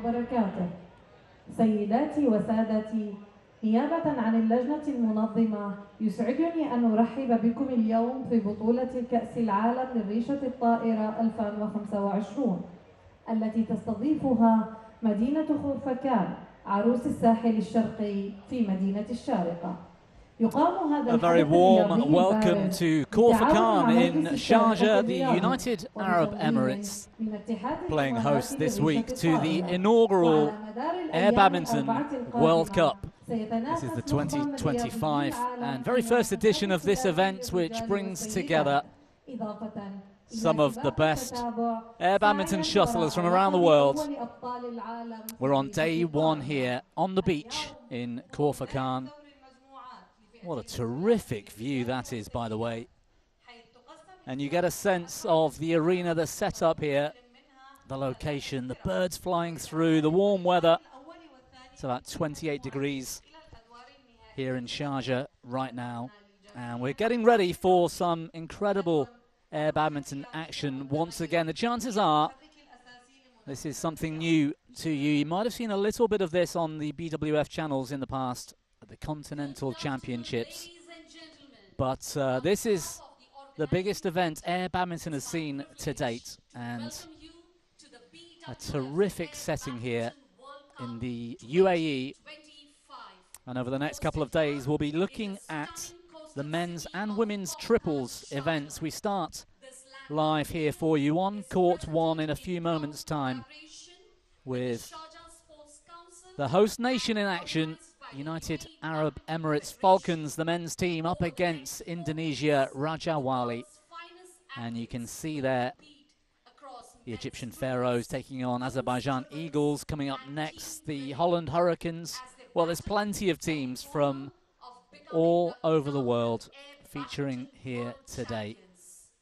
وبركاته. سيداتي وسادتي، نيابة عن اللجنة المنظمة يسعدني أن أرحب بكم اليوم في بطولة كأس العالم للريشة الطائرة 2025 التي تستضيفها مدينة خرفكان عروس الساحل الشرقي في مدينة الشارقة. A very warm welcome to Khor in Sharjah, the United Arab Emirates, playing host this week to the inaugural Air Badminton World Cup. This is the 2025 and very first edition of this event, which brings together some of the best air badminton shuttlers from around the world. We're on day one here on the beach in Khor. What a terrific view that is, by the way. And you get a sense of the arena, the setup here, the location, the birds flying through, the warm weather. It's about 28 degrees here in Sharjah right now. And we're getting ready for some incredible air badminton action once again. The chances are This is something new to you. You might have seen a little bit of this on the BWF channels in the past, at the Continental Championships. But this is the biggest event Air Badminton has seen to date, and a terrific setting here in the UAE. And over the next couple of days, we'll be looking at the men's and women's triples events. We start live here for you on court 1 in a few moments' time with the host nation in action, United Arab Emirates Falcons, the men's team up against Indonesia Raja Wali. And you can see there the Egyptian Pharaohs taking on Azerbaijan Eagles. Coming up next, the Holland Hurricanes. Well, there's plenty of teams from all over the world featuring here today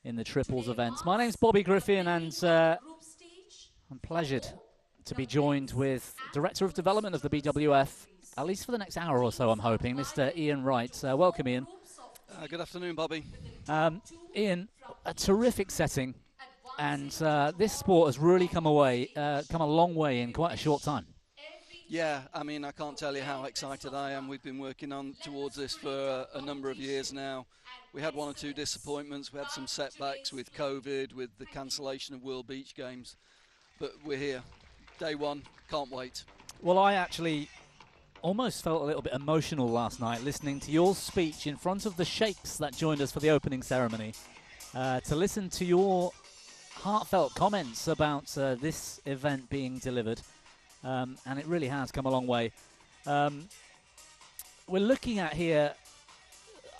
in the triples events. My name's Bobby Griffin, and I'm pleasured to be joined with Director of Development of the BWF, at least for the next hour or so, I'm hoping, Mr. Ian Wright. Welcome, Ian. Good afternoon, Bobby. Ian, a terrific setting, and this sport has really come a long way in quite a short time. Yeah, I mean, I can't tell you how excited I am. We've been working on towards this for a number of years now. We had 1 or 2 disappointments. We had some setbacks with COVID, with the cancellation of World Beach Games. But we're here. Day 1, can't wait. Well, I actually almost felt a little bit emotional last night listening to your speech in front of the sheikhs that joined us for the opening ceremony. To listen to your heartfelt comments about this event being delivered. And it really has come a long way. We're looking at here,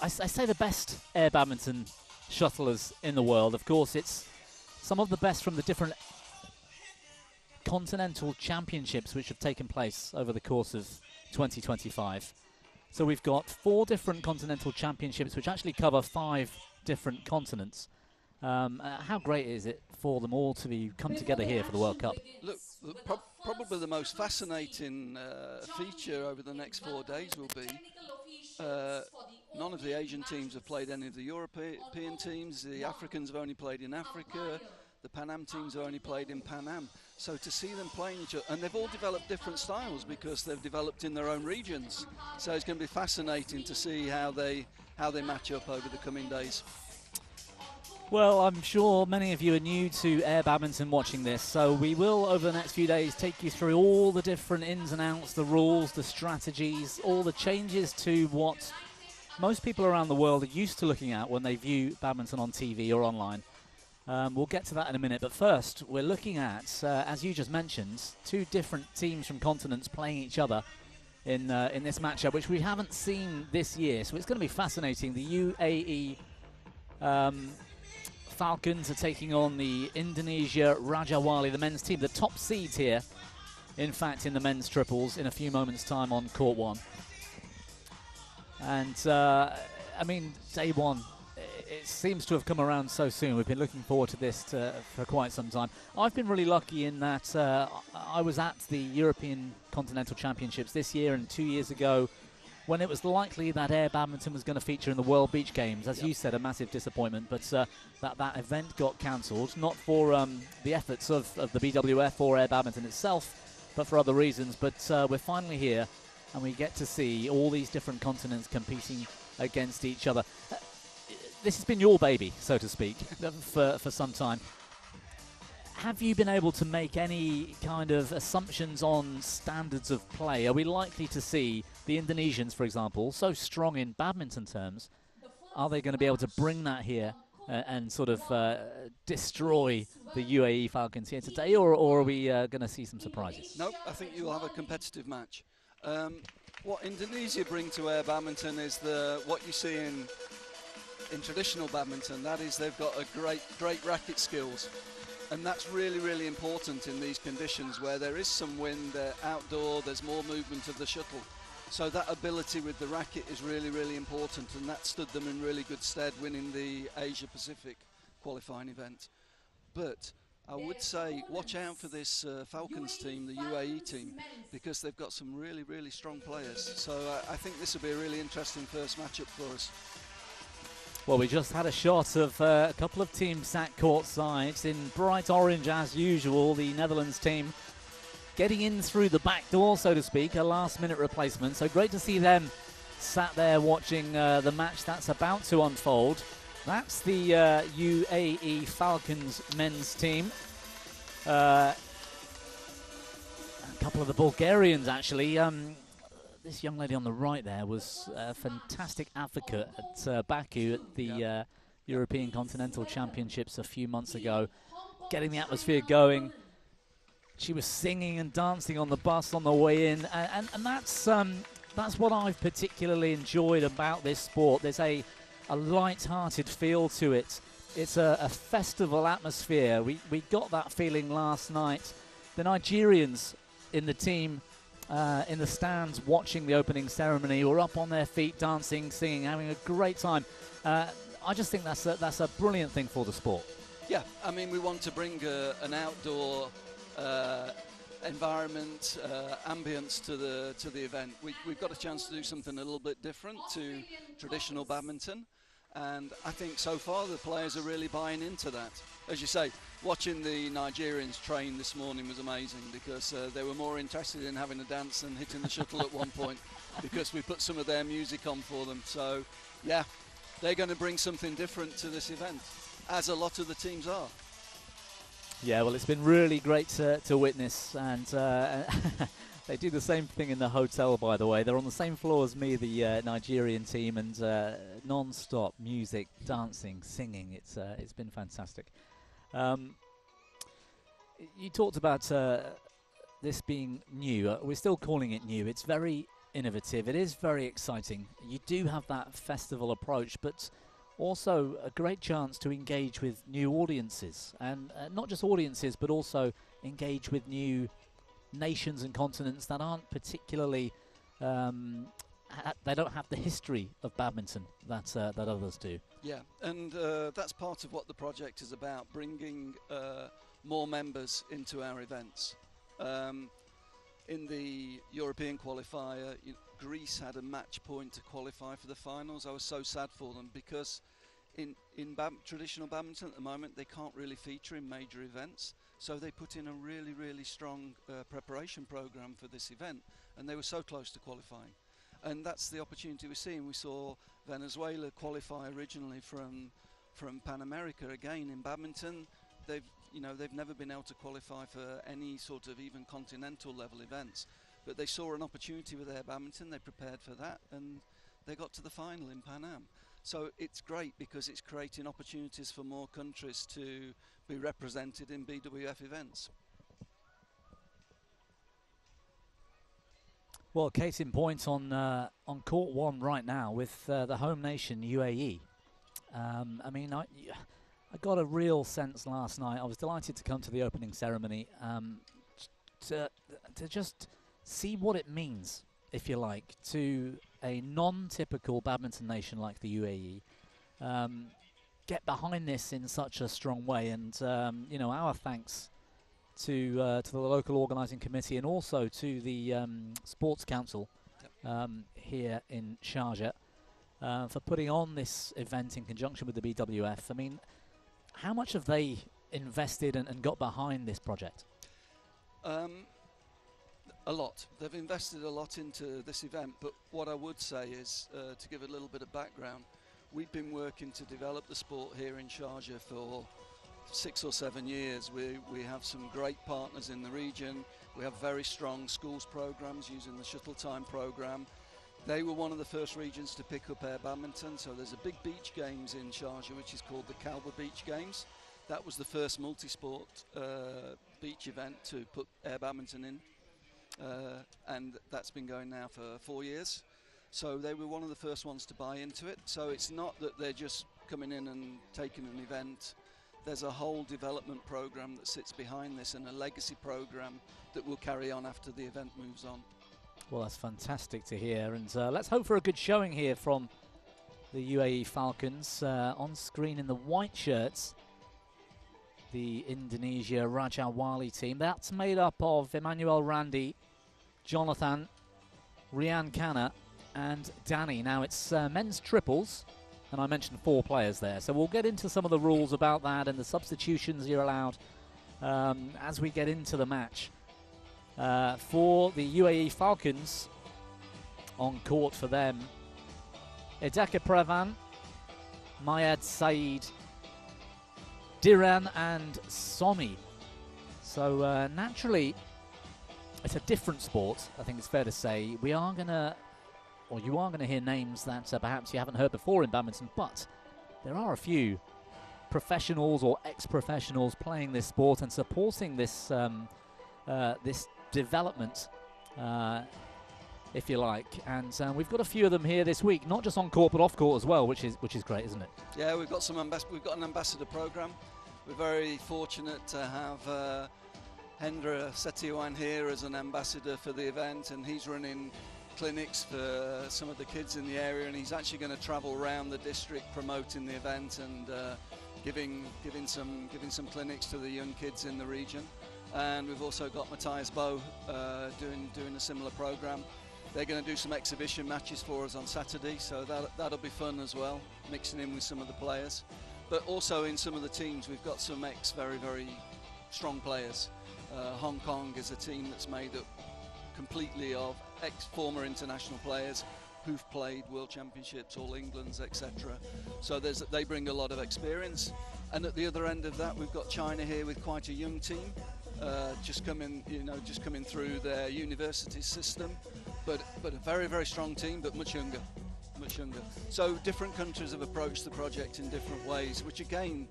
I say the best air badminton shuttlers in the world. Of course, it's some of the best from the different continental championships which have taken place over the course of 2025. So we've got 4 different continental championships which actually cover 5 different continents. How great is it for them all to be come together here for the World Cup? Look, probably the most fascinating feature over the next 4 days will be none of the Asian teams have played any of the European teams. The Africans have only played in Africa. The Pan Am teams have only played in Pan Am. So to see them playing each other, and they've all developed different styles because they've developed in their own regions. So it's going to be fascinating to see how they match up over the coming days. Well, I'm sure many of you are new to air badminton watching this, so we will, over the next few days, take you through all the different ins and outs, the rules, the strategies, all the changes to what most people around the world are used to looking at when they view badminton on TV or online. We'll get to that in a minute, but first, we're looking at, as you just mentioned, 2 different teams from continents playing each other in this matchup, which we haven't seen this year, so it's going to be fascinating. The UAE Falcons are taking on the Indonesia Raja Wali, the men's team, the top seeds here, in fact, in the men's triples in a few moments' time on court 1. And, I mean, day 1, it seems to have come around so soon. We've been looking forward to this for quite some time. I've been really lucky in that I was at the European Continental Championships this year and 2 years ago, when it was likely that air badminton was going to feature in the World Beach Games. As you said, a massive disappointment, but that event got cancelled, not for the efforts of the BWF or air badminton itself, but for other reasons. But we're finally here, and we get to see all these different continents competing against each other. This has been your baby, so to speak, for some time. Have you been able to make any kind of assumptions on standards of play? Are we likely to see the Indonesians, for example, so strong in badminton terms? Are they going to be able to bring that here and sort of destroy the UAE Falcons here today, or are we going to see some surprises? No, I think you'll have a competitive match. What Indonesia bring to air badminton is what you see in traditional badminton. That is, they've got a great racket skills. And that's really, really important in these conditions where there is some wind, they're outdoor, there's more movement of the shuttle. So that ability with the racket is really, really important, and that stood them in really good stead winning the Asia Pacific qualifying event. But I would say watch out for this Falcons team, the UAE team, because they've got some really, really strong players. So I think this will be a really interesting first matchup for us. Well, we just had a shot of a couple of teams sat courtside in bright orange as usual. The Netherlands team getting in through the back door, so to speak, a last-minute replacement. So great to see them sat there watching the match that's about to unfold. That's the UAE Falcons men's team. A couple of the Bulgarians, actually. This young lady on the right there was a fantastic advocate at Baku at the European Continental Championships a few months ago, getting the atmosphere going. She was singing and dancing on the bus on the way in, and that's what I've particularly enjoyed about this sport. There's a light-hearted feel to it. It's a festival atmosphere. We got that feeling last night. The Nigerians in the team, in the stands watching the opening ceremony, were up on their feet, dancing, singing, having a great time. I just think that's a brilliant thing for the sport. Yeah, I mean, we want to bring an outdoor environment, ambience to the event. We've got a chance to do something a little bit different to traditional badminton, and I think so far the players are really buying into that. As you say, watching the Nigerians train this morning was amazing, because they were more interested in having a dance than hitting the shuttle at one point, because we put some of their music on for them. So yeah, they're going to bring something different to this event, as a lot of the teams are. Yeah, well, it's been really great to witness, and they do the same thing in the hotel, by the way. They're on the same floor as me, the Nigerian team, and non-stop music, dancing, singing. It's been fantastic. You talked about this being new. We're still calling it new. It's very innovative. It is very exciting. You do have that festival approach, but also a great chance to engage with new audiences, and not just audiences, but also engage with new nations and continents that aren't particularly they don't have the history of badminton that others do. Yeah, and that's part of what the project is about, bringing more members into our events. In the European qualifier, Greece had a match point to qualify for the finals. I was so sad for them, because in traditional badminton at the moment they can't really feature in major events, so they put in a really strong preparation program for this event, and they were so close to qualifying. And that's the opportunity we're seeing. We saw Venezuela qualify originally from Pan America again in badminton. They've never been able to qualify for any sort of even continental level events, but they saw an opportunity with their badminton. They prepared for that, and they got to the final in Pan Am. So it's great, because it's creating opportunities for more countries to be represented in BWF events. Well, case in point on court one right now with the home nation UAE. I mean, I got a real sense last night. I was delighted to come to the opening ceremony to just see what it means, if you like, to a non-typical badminton nation like the UAE. Get behind this in such a strong way, and our thanks to the local organising committee, and also to the Sports Council here in Sharjah for putting on this event in conjunction with the BWF. I mean, how much have they invested and got behind this project? A lot. They've invested a lot into this event, but what I would say is, to give a little bit of background, we've been working to develop the sport here in Sharjah for 6 or 7 years. We have some great partners in the region. We have very strong schools programs using the shuttle time program. They were one of the first regions to pick up air badminton, so there's a big beach games in Sharjah which is called the Kalba Beach Games. That was the first multi-sport beach event to put air badminton in, and that's been going now for 4 years. So they were one of the first ones to buy into it. So it's not that they're just coming in and taking an event. There's a whole development program that sits behind this, and a legacy program that will carry on after the event moves on. Well, that's fantastic to hear, and let's hope for a good showing here from the UAE Falcons. On screen in the white shirts, the Indonesia Raja Wali team. That's made up of Emmanuel Randi, Jonathan, Rian Khanna and Danny. Now it's men's triples. And I mentioned 4 players there. So we'll get into some of the rules about that and the substitutions you're allowed as we get into the match. For the UAE Falcons, on court for them, Edeka Pravan, Mayad Saeed, Diran and Somi. So naturally, it's a different sport, I think it's fair to say. We are going to, or you are going to hear names that perhaps you haven't heard before in badminton, but there are a few professionals or ex-professionals playing this sport and supporting this this development, if you like. And we've got a few of them here this week, not just on court but off court as well, which is great, isn't it? Yeah, we've got an ambassador program. We're very fortunate to have Hendra Setiawan here as an ambassador for the event, and he's running clinics for some of the kids in the area, and he's actually going to travel around the district promoting the event and giving some clinics to the young kids in the region. And we've also got Matthias Bow doing a similar program. They're going to do some exhibition matches for us on Saturday, so that'll be fun as well, mixing in with some of the players. But also in some of the teams, we've got some very, very strong players. Hong Kong is a team that's made up completely of former international players who've played World Championships, All Englands, etc. So they bring a lot of experience. And at the other end of that, we've got China here with quite a young team, just coming through their university system, but a very, very strong team, but much younger. So different countries have approached the project in different ways, which again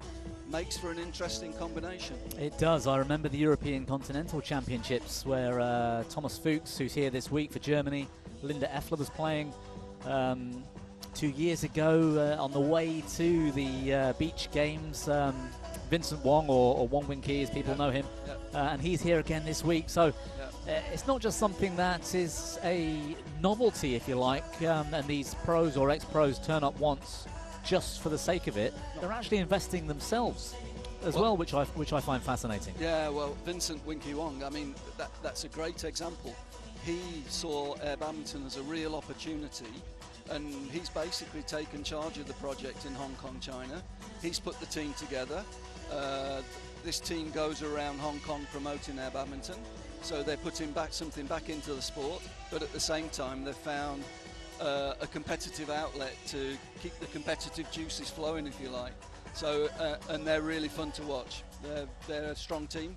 makes for an interesting combination. It does. I remember the European Continental Championships where Thomas Fuchs, who's here this week for Germany, Linda Effler was playing 2 years ago on the way to the beach games. Vincent Wong, or Wong Wing Ki as people know him, and he's here again this week. So it's not just something that is a novelty, if you like, and these pros or ex-pros turn up once just for the sake of it. They're actually investing themselves as well, which I find fascinating. Yeah, well, Vincent Winky Wong, I mean, that's a great example. He saw air badminton as a real opportunity, and he's basically taken charge of the project in Hong Kong, China. He's put the team together. This team goes around Hong Kong promoting air badminton, so they're putting something back into the sport, but at the same time they've found a competitive outlet to keep the competitive juices flowing, if you like. So and they're really fun to watch. They're a strong team.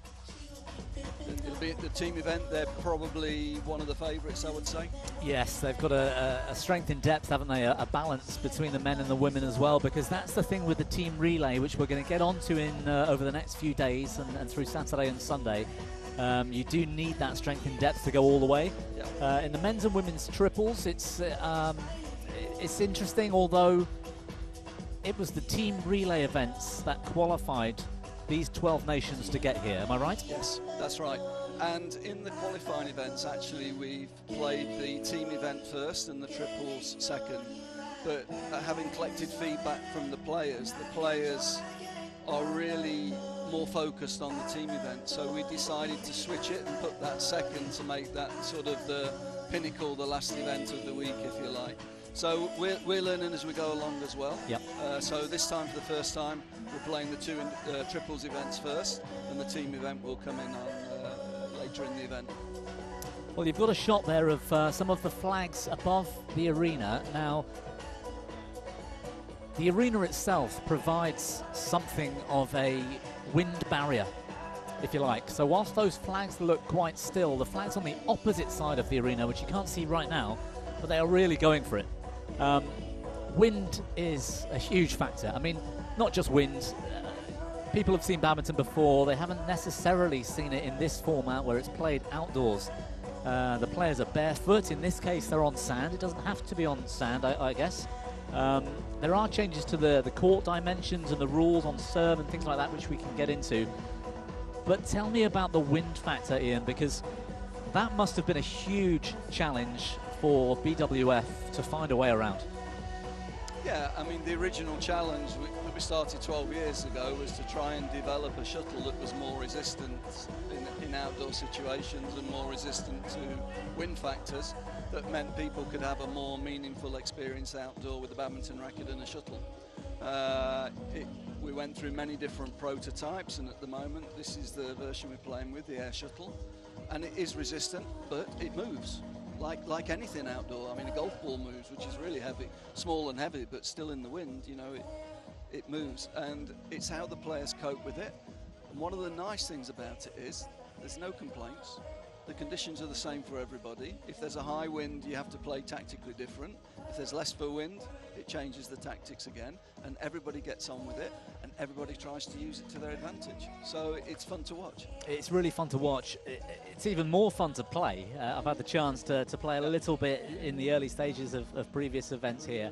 It'll be at the team event. They're probably one of the favourites, I would say. Yes, they've got a strength in depth, haven't they? A balance between the men and the women as well, because that's the thing with the team relay, which we're going to get onto in over the next few days and through Saturday and Sunday. You do need that strength in depth to go all the way. Yeah. In the men's and women's triples, it's interesting, although it was the team relay events that qualified these 12 nations to get here. Am I right? Yes, that's right. And in the qualifying events, actually, we've played the team event first and the triples second. But having collected feedback from the players are really more focused on the team event. So we decided to switch it and put that second to make that sort of the pinnacle, the last event of the week, if you like. So we're learning as we go along as well. Yep. So this time, for the first time, we're playing the two triples events first, and the team event will come in on later in the event. Well, you've got a shot there of some of the flags above the arena. Now, the arena itself provides something of a wind barrier, if you like. So whilst those flags look quite still, the flags on the opposite side of the arena, which you can't see right now, but they are really going for it. Wind is a huge factor. I mean, not just wind. People have seen badminton before. They haven't necessarily seen it in this format where it's played outdoors. The players are barefoot. In this case, they're on sand. It doesn't have to be on sand, I guess. There are changes to the court dimensions and the rules on serve and things like that, which we can get into. But tell me about the wind factor, Ian, because that must have been a huge challenge for BWF to find a way around. Yeah, I mean, the original challenge that we started 12 years ago was to try and develop a shuttle that was more resistant in outdoor situations and more resistant to wind factors. that meant people could have a more meaningful experience outdoor with a badminton racket and a shuttle. We went through many different prototypes, and at the moment this is the version we're playing with, the air shuttle, and it is resistant, but it moves like anything outdoor. I mean, a golf ball moves, which is really heavy, small and heavy, but still in the wind, you know, it moves, and it's how the players cope with it. And one of the nice things about it is there's no complaints. The conditions are the same for everybody. If there's a high wind, you have to play tactically different. If there's less of a wind, it changes the tactics again, and everybody gets on with it, and everybody tries to use it to their advantage. So it's fun to watch. It's really fun to watch. It's even more fun to play. I've had the chance to play a little bit in the early stages of previous events here.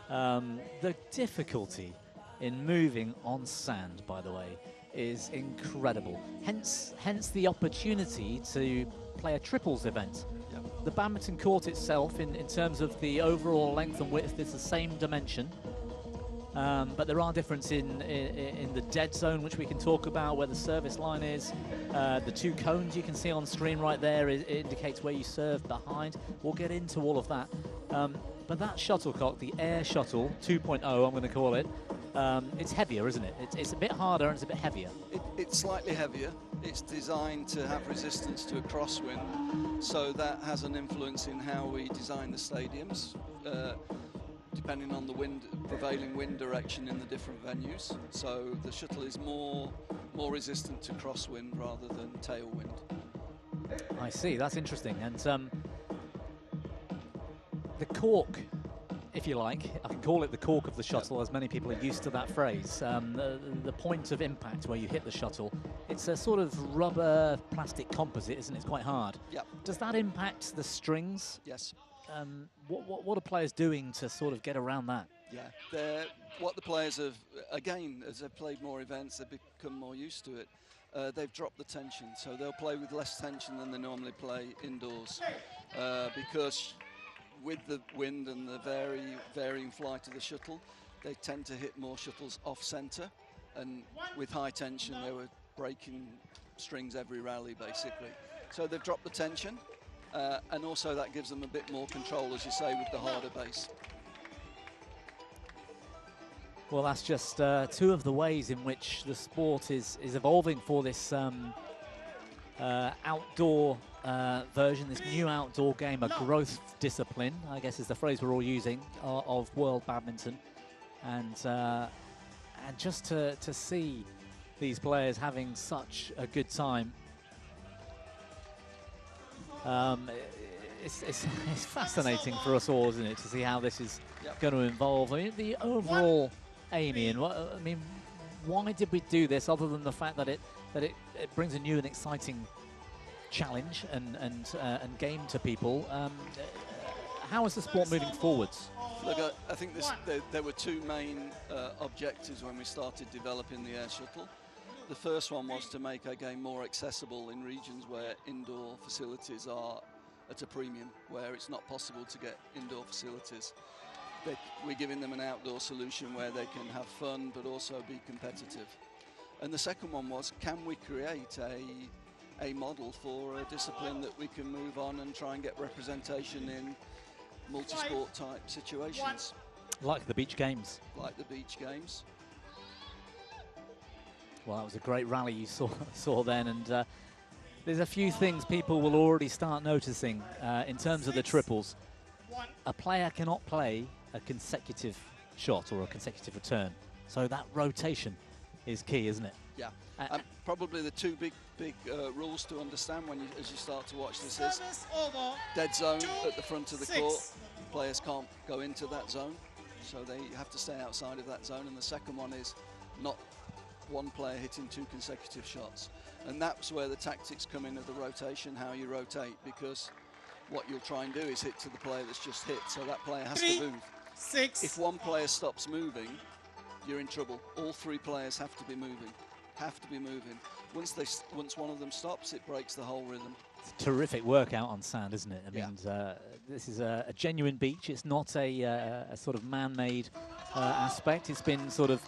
The difficulty in moving on sand, by the way, is incredible. Hence the opportunity to play a triples event. Yep. The badminton court itself, in terms of the overall length and width, is the same dimension. But there are differences in the dead zone, which we can talk about, where the service line is. The two cones you can see on screen right there, it indicates where you serve behind. We'll get into all of that. But that shuttlecock, the air shuttle 2.0, I'm going to call it, it's heavier, isn't it? It's a bit harder and it's a bit heavier. It's slightly heavier. It's designed to have resistance to a crosswind, so that has an influence in how we design the stadiums, depending on the prevailing wind direction in the different venues. So the shuttle is more resistant to crosswind rather than tailwind. I see, that's interesting. And the cork, if you like, I can call it the cork of the shuttle, as many people are used to that phrase. The point of impact where you hit the shuttle, it's a sort of rubber plastic composite, isn't it? It's quite hard. Yep. Does that impact the strings? Yes. What are players doing to sort of get around that? Yeah, what the players have, again, as they've played more events, they've become more used to it. They've dropped the tension, so they'll play with less tension than they normally play indoors, because with the wind and the varying flight of the shuttle, they tend to hit more shuttles off centre, and with high tension they were breaking strings every rally basically. So they've dropped the tension, and also that gives them a bit more control, as you say, with the harder base. Well, that's just two of the ways in which the sport is evolving for this outdoor version, this new outdoor game, a growth discipline, I guess is the phrase we're all using, of world badminton. And just to see these players having such a good time, it's fascinating for us all, isn't it, to see how this is going to evolve. I mean, the overall aim, Ian, I mean, why did we do this, other than the fact that it brings a new and exciting challenge and game to people? How is the sport moving forwards? Look, I think there were two main objectives when we started developing the air shuttle. The first one was to make our game more accessible in regions where indoor facilities are at a premium, where it's not possible to get indoor facilities. We're giving them an outdoor solution where they can have fun but also be competitive. And the second one was, can we create a model for a discipline that we can move on and try and get representation in multi-sport type situations. Like the beach games. Like the beach games. Well, that was a great rally you saw then, and there's a few things people will already start noticing in terms of the triples. A player cannot play a consecutive shot or a consecutive return, so that rotation is key, isn't it? Yeah, probably the two big rules to understand as you start to watch this is dead zone at the front of the court. Players can't go into that zone, so they have to stay outside of that zone. And the second one is not one player hitting two consecutive shots. And that's where the tactics come in of the rotation, how you rotate, because what you'll try and do is hit to the player that's just hit, so that player has to move. If one player stops moving, you're in trouble. All three players have to be moving. Once one of them stops, it breaks the whole rhythm. It's a terrific workout on sand, isn't it? I mean, this is a genuine beach. It's not a sort of man-made aspect. It's been sort of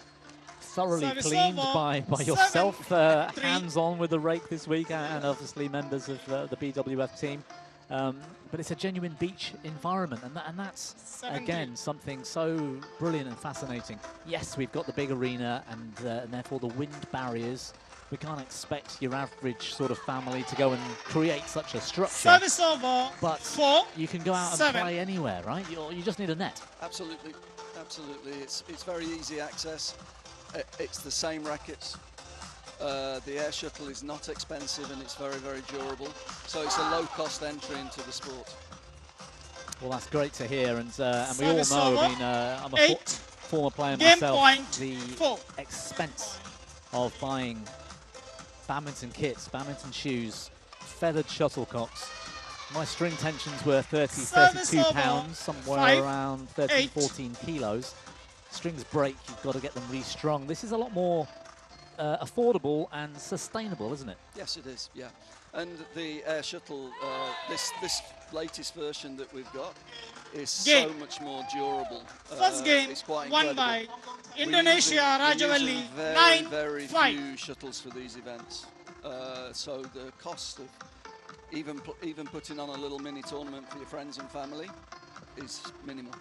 thoroughly cleaned by yourself, hands-on with the rake this week, and obviously members of the BWF team. But it's a genuine beach environment, and that's, 17. again, something so brilliant and fascinating. Yes, we've got the big arena and therefore the wind barriers. We can't expect your average sort of family to go and create such a structure. Service over. But 4, you can go out and 7. play anywhere, right? You just need a net. Absolutely, absolutely. It's very easy access. It's the same rackets. The air shuttle is not expensive and it's very, very durable. So it's a low-cost entry into the sport. Well, that's great to hear, and we all Service know. over. I mean, I'm a 8. former player Game myself. point, The 4. expense of buying badminton kits, badminton shoes, feathered shuttlecocks. My string tensions were 30, Service 32 over. pounds, somewhere 5, around 13, 8. 14 kilos. Strings break, you've got to get them restrung. This is a lot more affordable and sustainable, isn't it? Yes, it is, yeah. And the air shuttle, this latest version that we've got is so much more durable. First game, it's quite won incredible. by Indonesia, We're Rajavalli, using very 9-5. few shuttles for these events. So the cost of even putting on a little mini tournament for your friends and family is minimal.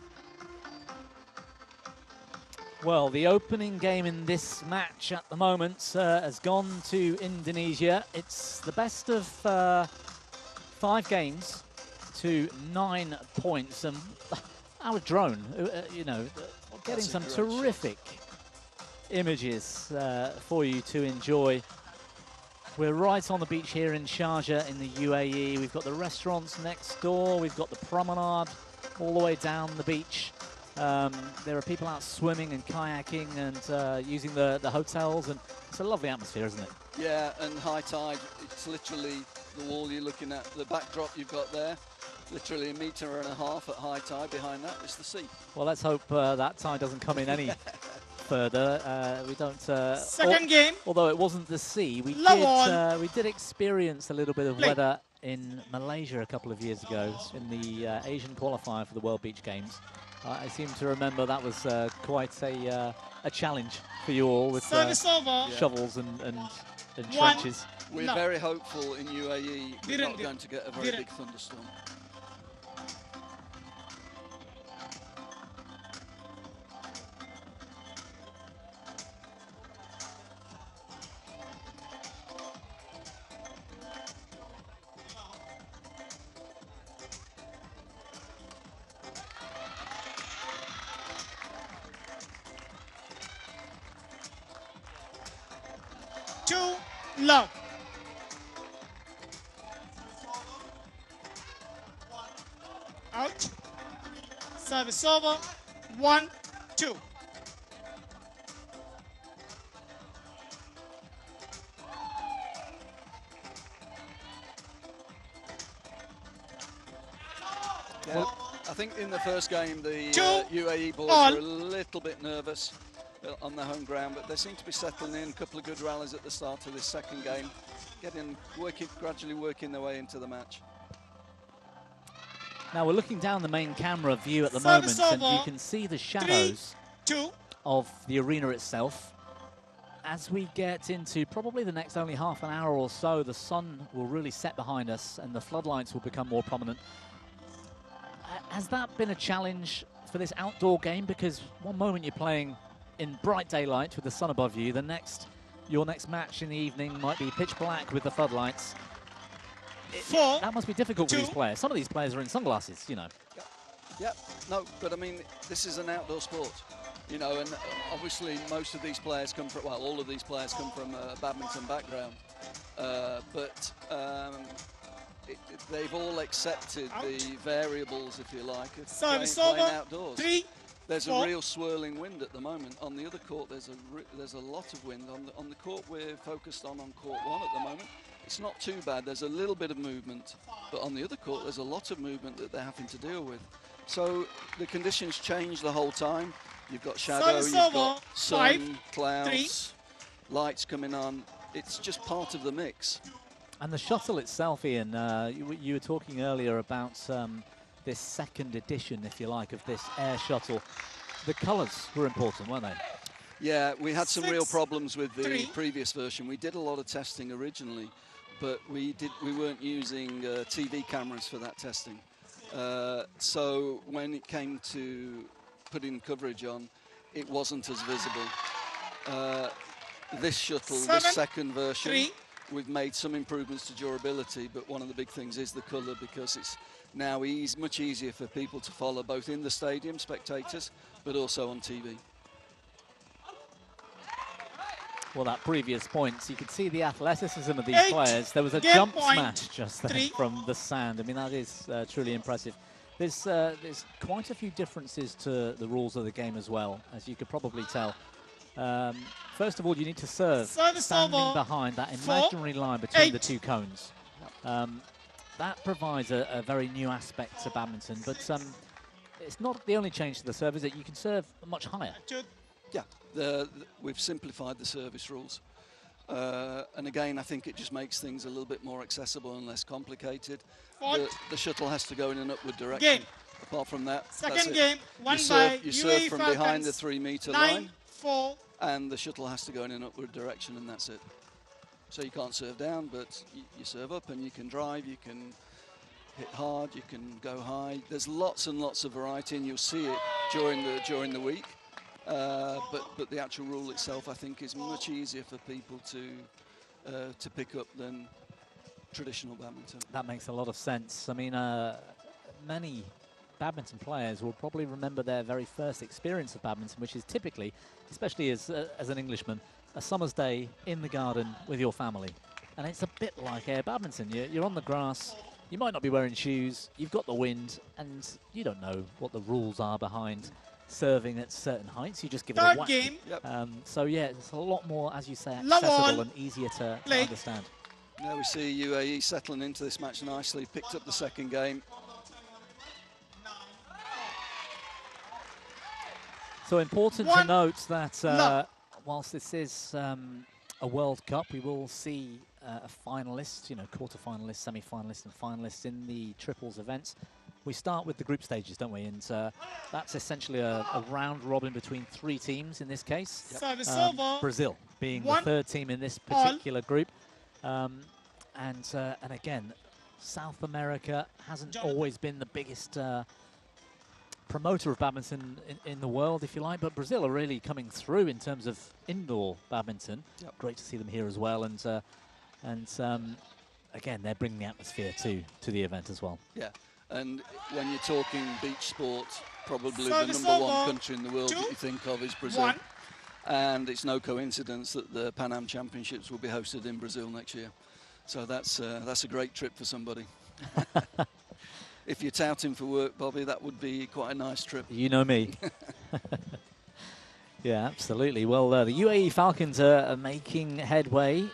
Well, the opening game in this match at the moment has gone to Indonesia. It's the best of 5 games to 9 points. And our drone, you know, getting some terrific images for you to enjoy. We're right on the beach here in Sharjah in the UAE. We've got the restaurants next door. We've got the promenade all the way down the beach. There are people out swimming and kayaking and using the hotels, and it's a lovely atmosphere, isn't it? Yeah, and high tide, it's literally the wall you're looking at, the backdrop you've got there, literally 1.5 meters at high tide. Behind that is the sea. Well, let's hope that tide doesn't come in any further. We don't. Second game. Although it wasn't the sea, we did experience a little bit of weather in Malaysia a couple of years ago in the Asian qualifier for the World Beach Games. I seem to remember that was quite a challenge for you all with shovels and trenches. We're very hopeful in UAE we're not going to get a very big thunderstorm. Love. Out. Service over. 1-2. Yeah, I think in the first game the UAE boys were a little bit nervous on their home ground, but they seem to be settling in. A couple of good rallies at the start of this second game, gradually working their way into the match. Now we're looking down the main camera view at the moment, and you can see the shadows of the arena itself. As we get into probably the next only half an hour or so, the sun will really set behind us and the floodlights will become more prominent. Has that been a challenge for this outdoor game? Because one moment you're playing in bright daylight with the sun above you, your next match in the evening might be pitch black with the floodlights. That must be difficult for these players. Some of these players are in sunglasses, you know. Yep. No, but I mean, this is an outdoor sport, you know, and obviously most of these players come from, well, all of these players come from a badminton background, but they've all accepted the variables, if you like, of playing outdoors. There's a real swirling wind at the moment. On the other court, there's a lot of wind. On the court we're focused on court 1 at the moment, it's not too bad. There's a little bit of movement, but on the other court, there's a lot of movement that they're having to deal with. So the conditions change the whole time. You've got shadow, you've got sun, clouds, lights coming on. It's just part of the mix. And the shuttle itself, Ian, you were talking earlier about this second edition, if you like, of this air shuttle. The colours were important, weren't they? Yeah, we had some real problems with the previous version. We did a lot of testing originally, but we weren't using TV cameras for that testing. So when it came to putting coverage on, it wasn't as visible. This shuttle, the second version, we've made some improvements to durability, but one of the big things is the colour, because it's now much easier for people to follow, both in the stadium, spectators, but also on TV. Well, that previous point, so you could see the athleticism of these players. There was a jump smash just then from the sand. I mean, that is truly impressive. There's quite a few differences to the rules of the game as well, as you could probably tell. First of all, you need to serve standing behind that imaginary line between the two cones. That provides a very new aspect to badminton, but it's not the only change to the serve, is it? You can serve much higher. Yeah, we've simplified the service rules. And again, I think it just makes things a little bit more accessible and less complicated. The shuttle has to go in an upward direction. Apart from that, second game, you serve from behind the 3-meter line, and the shuttle has to go in an upward direction, and that's it. So you can't serve down, but you serve up, and you can drive, you can hit hard, you can go high. There's lots and lots of variety, and you'll see it during the week. But the actual rule itself, I think, is much easier for people to pick up than traditional badminton. That makes a lot of sense. I mean, many badminton players will probably remember their very first experience of badminton, which is typically, especially as an Englishman, a summer's day in the garden with your family. And it's a bit like air badminton. You're on the grass, you might not be wearing shoes, you've got the wind, and you don't know what the rules are behind serving at certain heights. You just give it a whack. Game. So yeah, it's a lot more, as you say, accessible and easier to understand. Now we see UAE settling into this match nicely, picked up the second game. So important to note that whilst this is a World Cup, we will see a finalist, quarter-finalist, semi-finalist and finalists in the triples events. We start with the group stages, don't we? And that's essentially a round robin between 3 teams in this case. Brazil being the 3rd team in this particular group. And again, South America hasn't always been the biggest promoter of badminton in the world, if you like, but Brazil are really coming through in terms of indoor badminton. Great to see them here as well. And again, they're bringing the atmosphere to the event as well. Yeah. And when you're talking beach sport, probably the #1 country in the world that you think of is Brazil. And it's no coincidence that the Pan Am Championships will be hosted in Brazil next year. So that's a great trip for somebody. If you're touting for work, Bobby, that would be quite a nice trip. You know me. Yeah, absolutely. Well, the UAE Falcons are making headway.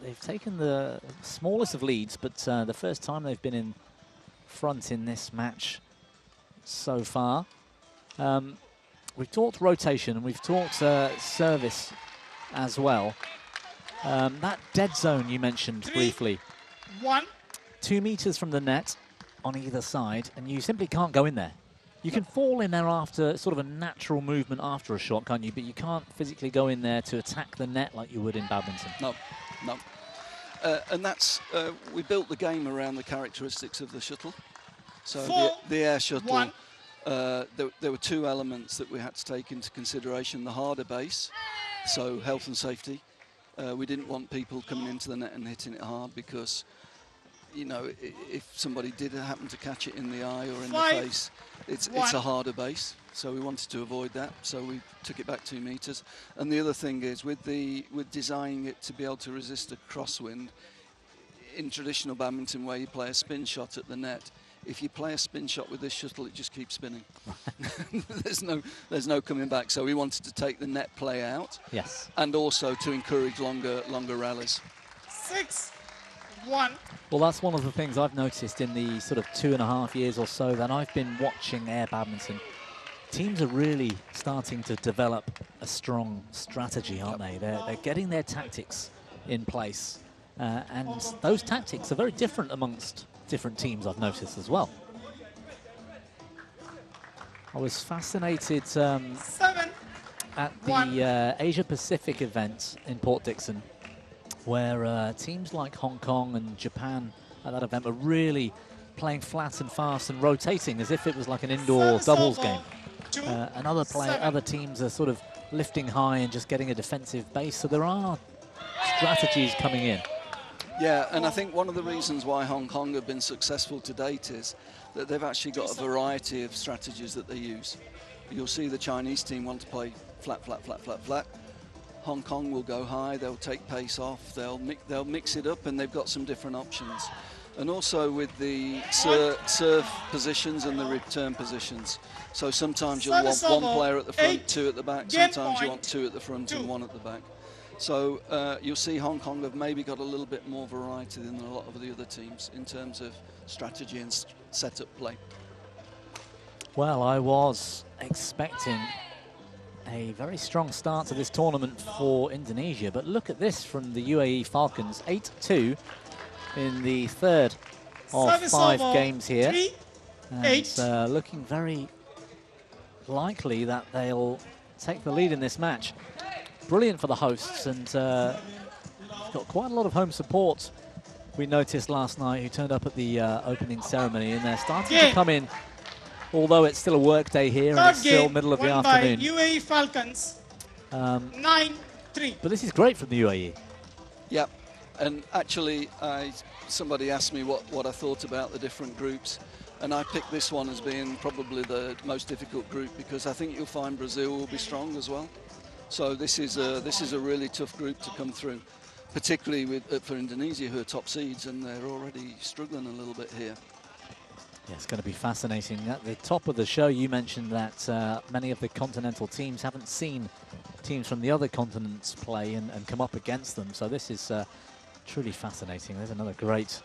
They've taken the smallest of leads, but the first time they've been in front in this match so far. We've talked rotation and we've talked service as well. That dead zone you mentioned briefly. 2 meters from the net on either side, and you simply can't go in there. You can fall in there after sort of a natural movement after a shot, can't you? But you can't physically go in there to attack the net like you would in badminton. No. And that's, we built the game around the characteristics of the shuttle. So the air shuttle, there were 2 elements that we had to take into consideration. The harder base, so health and safety. We didn't want people coming into the net and hitting it hard because, if somebody did happen to catch it in the eye or in the face, it's a harder base. So we wanted to avoid that. So we took it back 2 meters. And the other thing is with designing it to be able to resist a crosswind, in traditional badminton where you play a spin shot at the net, if you play a spin shot with this shuttle, it just keeps spinning. There's no coming back. So we wanted to take the net play out. Yes. And also to encourage longer rallies. 6-1. Well, that's one of the things I've noticed in the sort of 2.5 years or so that I've been watching air badminton. Teams are really starting to develop a strong strategy, aren't they? They're getting their tactics in place. And those tactics are very different amongst different teams, I've noticed as well. I was fascinated at the Asia Pacific event in Port Dickson where teams like Hong Kong and Japan at that event were really playing flat and fast and rotating as if it was like an indoor doubles game. And other teams are sort of lifting high and just getting a defensive base. So there are strategies coming in. Yeah, and I think one of the reasons why Hong Kong have been successful to date is that they've actually got a variety of strategies that they use. You'll see the Chinese team want to play flat, flat, flat, flat, flat. Hong Kong will go high, they'll take pace off, they'll mix it up, and they've got some different options. And also with the serve positions and the return positions. So sometimes you'll want one player at the front, two at the back, sometimes you want two at the front and one at the back. So you'll see Hong Kong have maybe got a little bit more variety than a lot of the other teams in terms of strategy and setup play. Well, I was expecting a very strong start to this tournament for Indonesia, but look at this from the UAE Falcons, 8-2 in the third of 5 games here. And looking very likely that they'll take the lead in this match. Brilliant for the hosts, and got quite a lot of home support we noticed last night who turned up at the opening ceremony, and they're starting to come in, although it's still a work day here and it's still middle of the afternoon. UAE Falcons, 9-3. But this is great from the UAE. Yep, and actually somebody asked me what I thought about the different groups, and I picked this one as being probably the most difficult group because I think you'll find Brazil will be strong as well. So this is a really tough group to come through, particularly for Indonesia, who are top seeds, and they're already struggling a little bit here. Yeah, it's going to be fascinating. At the top of the show, you mentioned that many of the continental teams haven't seen teams from the other continents play and come up against them. So this is truly fascinating. There's another great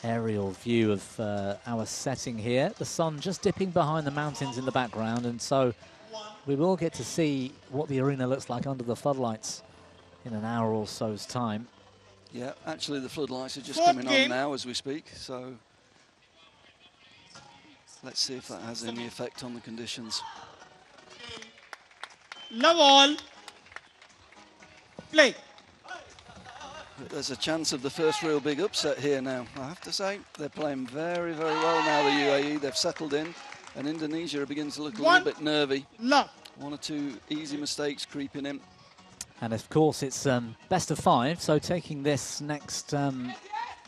aerial view of our setting here. The sun just dipping behind the mountains in the background, and so we will get to see what the arena looks like under the floodlights in an hour or so's time. Yeah, actually the floodlights are just coming on now as we speak, so let's see if that has any effect on the conditions. Love all. Play. There's a chance of the first real big upset here now. I have to say, they're playing very, very well now, the UAE. They've settled in, and Indonesia begins to look a little bit nervy. Love. 1 or 2 easy mistakes creeping in. And of course, it's best of 5, so taking this next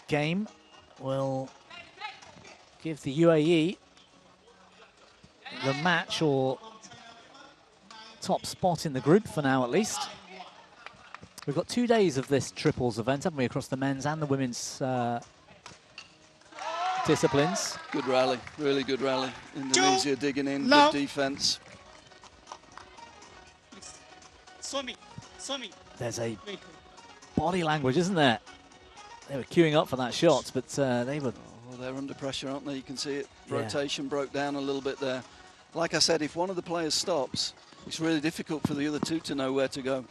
game will give the UAE the match or top spot in the group for now, at least. We've got 2 days of this triples event, haven't we, across the men's and the women's disciplines. Good rally, really good rally. Indonesia digging in, good defense. There's a body language, isn't there? They were queuing up for that shot, but they were... Oh, they're under pressure, aren't they? You can see it. Rotation broke down a little bit there. Like I said, if one of the players stops, it's really difficult for the other two to know where to go.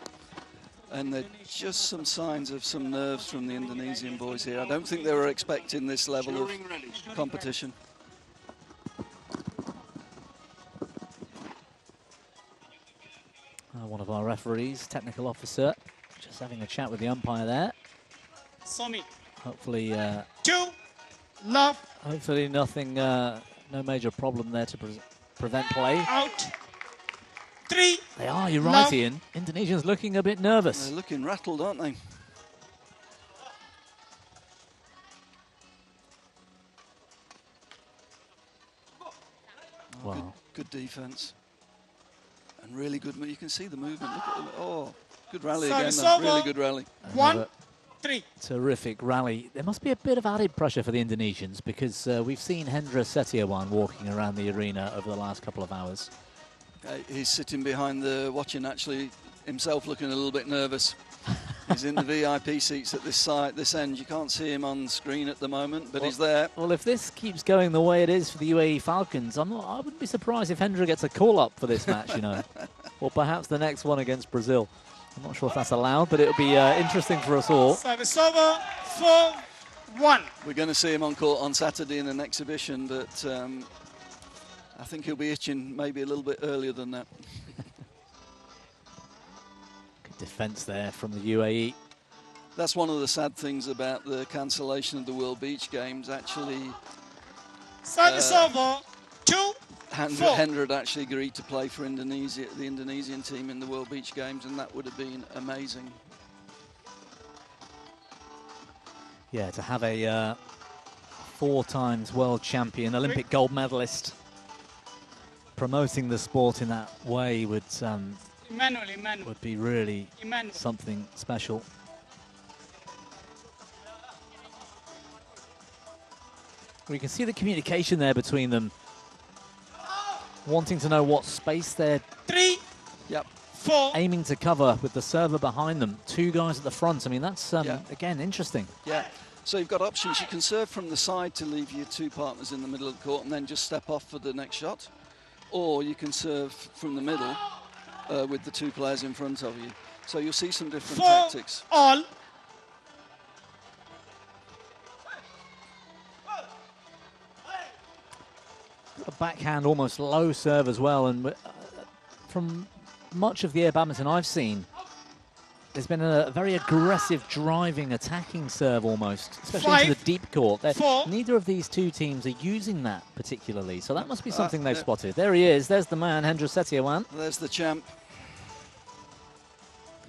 And there's just some signs of some nerves from the Indonesian boys here. I don't think they were expecting this level of competition. One of our referees, technical officer, just having a chat with the umpire there. Hopefully, hopefully nothing, no major problem there to prevent play. Out. 3. They are, you're right, Ian. Indonesians looking a bit nervous. They're looking rattled, aren't they? Wow. Good defense. And really good, you can see the movement. Look at them. Oh, good rally again. Really good rally. 1-3. Terrific rally. There must be a bit of added pressure for the Indonesians because we've seen Hendra Setiawan walking around the arena over the last couple of hours. He's sitting behind the watching, actually, himself looking a little bit nervous. He's in the VIP seats at this side, this end. You can't see him on screen at the moment, but he's there. Well, if this keeps going the way it is for the UAE Falcons, I wouldn't be surprised if Hendra gets a call-up for this match, you know. Or perhaps the next one against Brazil. I'm not sure if that's allowed, but it'll be interesting for us all. Service over, 4-1. We're going to see him on court on Saturday in an exhibition, but I think he'll be itching maybe a little bit earlier than that. Good defence there from the UAE. That's one of the sad things about the cancellation of the World Beach Games. Actually, Service over. 2-4. Hendra had actually agreed to play for Indonesia, the Indonesian team in the World Beach Games, and that would have been amazing. Yeah, to have a 4 times world champion, Olympic gold medalist, promoting the sport in that way would be really something special. We can see the communication there between them, wanting to know what space they're 4 aiming to cover with the server behind them. 2 guys at the front. I mean, that's, again, interesting. Yeah, so you've got options. You can serve from the side to leave your 2 partners in the middle of the court and then just step off for the next shot. Or you can serve from the middle with the 2 players in front of you. So you'll see some different tactics. All. A backhand, almost low serve as well, and from much of the air badminton I've seen, there's been a very aggressive, driving, attacking serve almost, especially into the deep court. Neither of these 2 teams are using that particularly, so that must be something they've spotted. There he is, there's the man, Hendra Setiawan. There's the champ.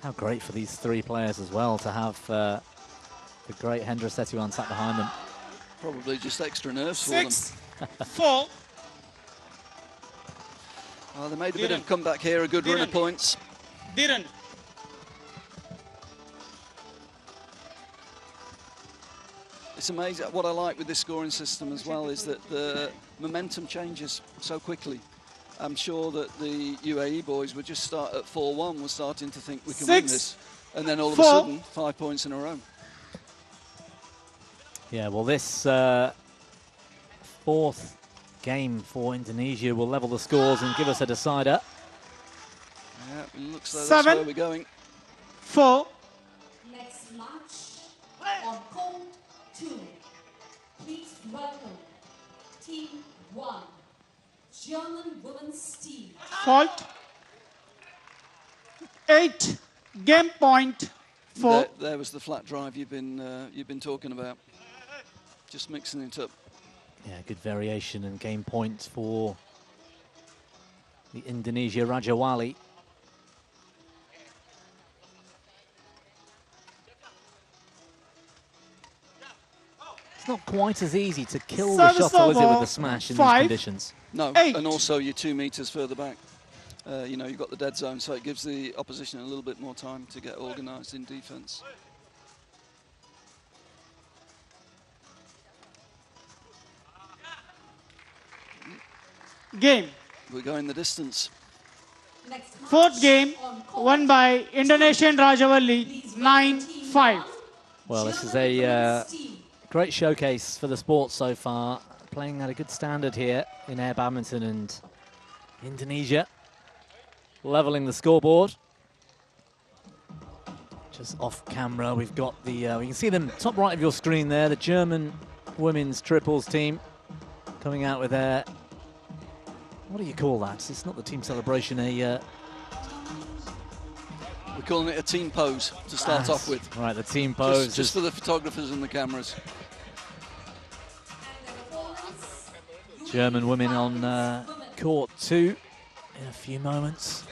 How great for these 3 players as well to have the great Hendra Setiawan sat behind them. Probably just extra nerves for them. 6-4. Well, they made a bit of a comeback here, a good run of points. Dhiren. It's amazing. What I like with this scoring system as well is that the momentum changes so quickly. I'm sure that the UAE boys would just start at 4-1, were starting to think we can win this. And then all of a sudden, 5 points in a row. Yeah, well, this 4th game for Indonesia will level the scores and give us a decider. Yeah, it looks like that's where we're going. 4. Next match on court 2. Please welcome Team 1, German women's team. Fault. 8. Game point 4. There was the flat drive you've been talking about. Just mixing it up. Yeah, good variation and game points for the Indonesia Rajawali. It's not quite as easy to kill the shuttle, is it, with the smash in these conditions? No, 8. And also you're 2 meters further back. You know, you've got the dead zone, so it gives the opposition a little bit more time to get organised in defence. Game. We're going the distance. 4th game won by Indonesian Rajawali 9-5. Well, this is a great showcase for the sport so far, playing at a good standard here in air badminton, and Indonesia leveling the scoreboard. Just off camera, we've got the, we can see them top right of your screen there, the German women's triples team coming out with their, what do you call that? It's not the team celebration, we're calling it a team pose to start off with. Right, the team pose. Just for the photographers and the cameras. German women on court 2 in a few moments.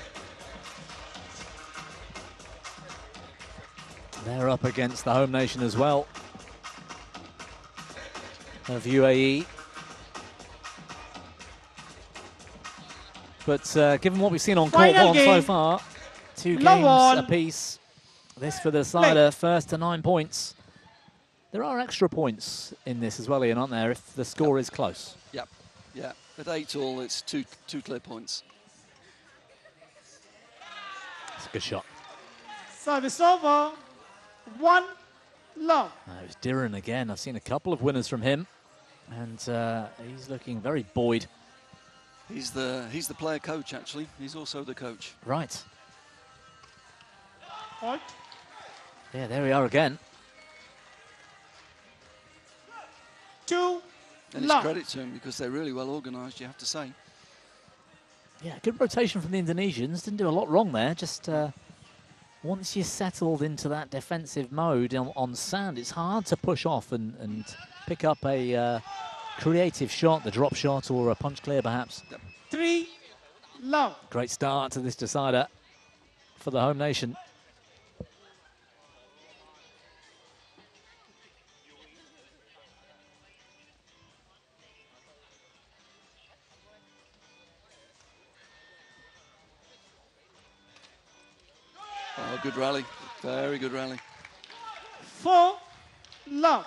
They're up against the home nation as well of UAE. But given what we've seen on court 1 so far, 2 games apiece. This for the decider, first to 9 points. There are extra points in this as well, Ian, aren't there, if the score is close? Yep, yeah. At 8-all, it's two clear points. It's a good shot. Service over. 1 love. It was Dhiren again. I've seen a couple of winners from him, and he's looking very buoyed. He's the player coach, actually. He's also the coach. Right. Fault. Yeah, there we are again. 2 And it's credit to him because they're really well organised, you have to say. Yeah, good rotation from the Indonesians. Didn't do a lot wrong there. Just once you're settled into that defensive mode on sand, it's hard to push off and pick up a creative shot, the drop shot or a punch clear perhaps. 3 love. Great start to this decider for the home nation. Oh, good rally. Very good rally. 4 love.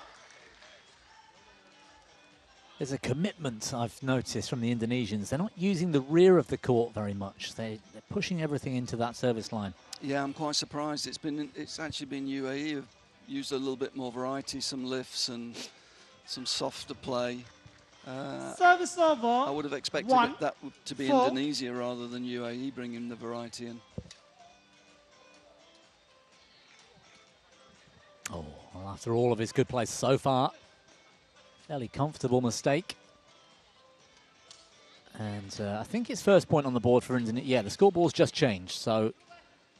There's a commitment I've noticed from the Indonesians. They're not using the rear of the court very much. They're pushing everything into that service line. Yeah, I'm quite surprised. It's actually been UAE who've used a little bit more variety, some lifts and some softer play. Service over. I would have expected that to be Indonesia rather than UAE bringing the variety in. Oh, well, after all of his good play so far, fairly comfortable mistake. And I think it's first point on the board for Indonesia. Yeah, the scoreboard's just changed, so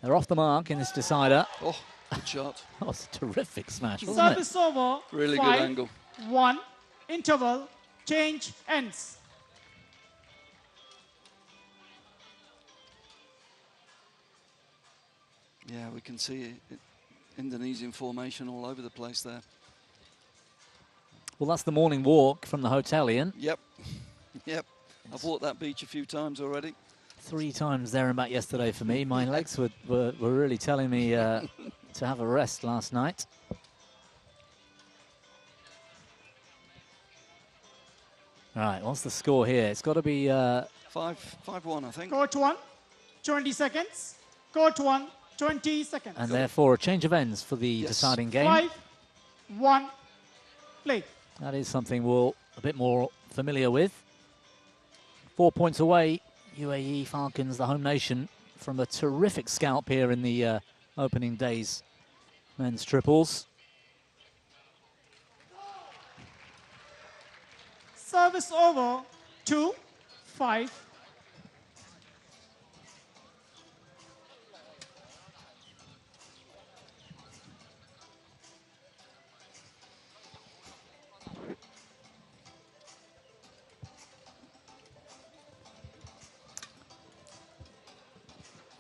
they're off the mark in this decider. Oh, good shot. That was a terrific smash, wasn't it? Service over. Really 5, good angle. 1, interval, change, ends. Yeah, we can see Indonesian formation all over the place there. Well, that's the morning walk from the hotel, Ian. Yep, yep. I've walked that beach a few times already. 3 times there and back yesterday for me. My legs were really telling me to have a rest last night. Right, what's the score here? It's got to be 5-1, I think. Court 1, 20 seconds. Court 1, 20 seconds. And therefore a change of ends for the deciding game. 5-1, play. That is something we're a bit more familiar with. 4 points away, UAE Falcons, the home nation, from a terrific scalp here in the opening day's men's triples. Service over, 2-5.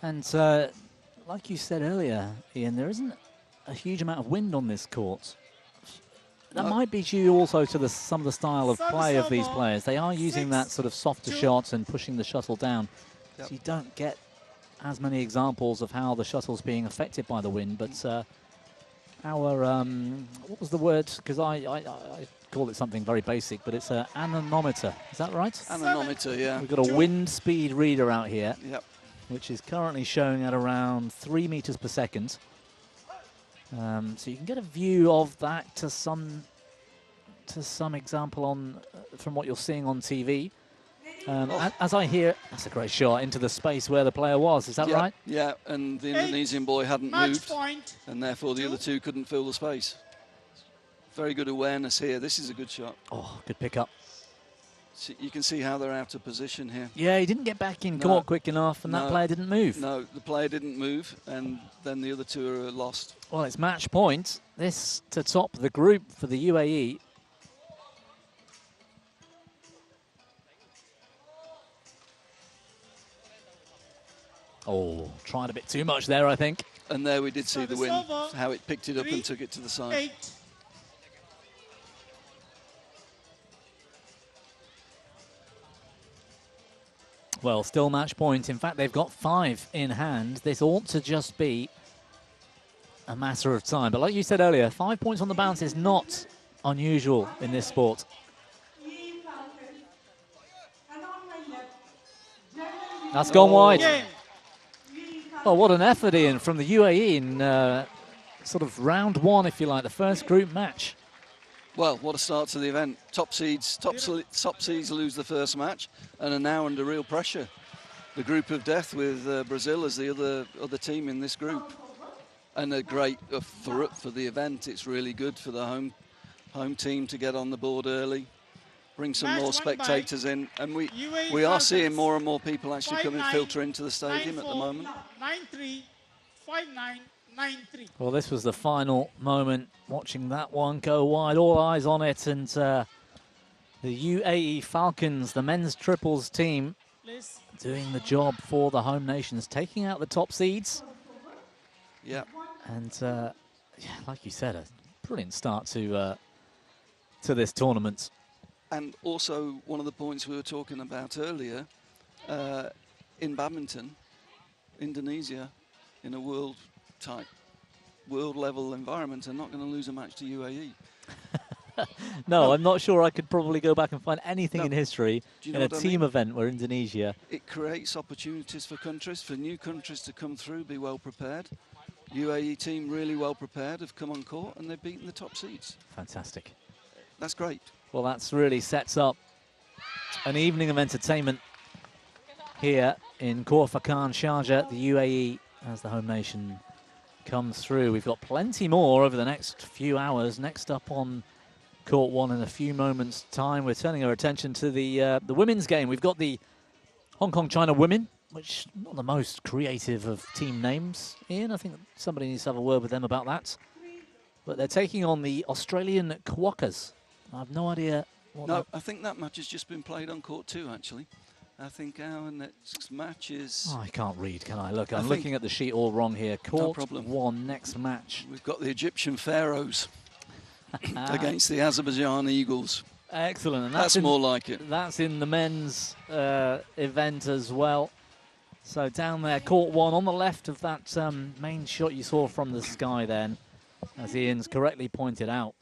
And like you said earlier, Ian, there isn't a huge amount of wind on this court. That might be due also to some of the style of play of these players. They are using that sort of softer shots and pushing the shuttle down. So you don't get as many examples of how the shuttle's being affected by the wind. But our, what was the word? Because I call it something very basic, but it's an anemometer. Is that right? Anemometer, yeah. We've got a wind speed reader out here. Yep. Which is currently showing at around 3 meters per second. So you can get a view of that to some example on from what you're seeing on TV. As I hear, that's a great shot into the space where the player was. Is that right? Yeah, and the Indonesian boy hadn't moved, and therefore the other two couldn't fill the space. Very good awareness here. This is a good shot. Oh, good pickup. So you can see how they're out of position here. Yeah, he didn't get back in court quick enough, and that player didn't move. No, the player didn't move, and then the other two are lost. Well, it's match point. This to top the group for the UAE. Oh, tried a bit too much there, I think. And there we did see the wind, how it picked it up and took it to the side. 8. Well, still match point. In fact, they've got 5 in hand. This ought to just be a matter of time. But like you said earlier, 5 points on the bounce is not unusual in this sport. That's gone wide. Well, what an effort, Ian, from the UAE in sort of round 1, if you like, the first group match. Well, what a start to the event. Top seeds lose the first match and are now under real pressure. The group of death with Brazil as the other team in this group. And a great for the event. It's really good for the home team to get on the board early, bring some more spectators in, and we are seeing more and more people actually filter into the stadium at the moment. 9-3, 5993. Well, this was the final moment. Watching that one go wide, all eyes on it, and the UAE Falcons, the men's triples team, Please. doing the job for the home nations, taking out the top seeds. Yeah. And yeah, like you said, a brilliant start to this tournament. And also, one of the points we were talking about earlier, in badminton, Indonesia, in a world-type, world-level environment, are not going to lose a match to UAE. No, I'm not sure I could probably go back and find anything No. in history in a team event where Indonesia... It creates opportunities for countries, for new countries to come through, be well prepared. UAE team really well prepared, have come on court, and they've beaten the top seeds. Fantastic. That's great. Well, that's really sets up an evening of entertainment here in Khor Fakkan, Sharjah, the UAE, as the home nation comes through. We've got plenty more over the next few hours. Next up on Court 1 in a few moments' time, we're turning our attention to the women's game. We've got the Hong Kong-China women, which not the most creative of team names. Ian, I think somebody needs to have a word with them about that. But they're taking on the Australian Quokkas. I have no idea what... No, I think that match has just been played on Court 2, actually. I think our next match is... Oh, I can't read, can I? Look, I'm looking at the sheet all wrong here. Court 1, next match. We've got the Egyptian Pharaohs against the Azerbaijan Eagles. Excellent. And that's more like it. That's in the men's event as well. So down there, Court 1 on the left of that main shot you saw from the sky then, as Ian's correctly pointed out.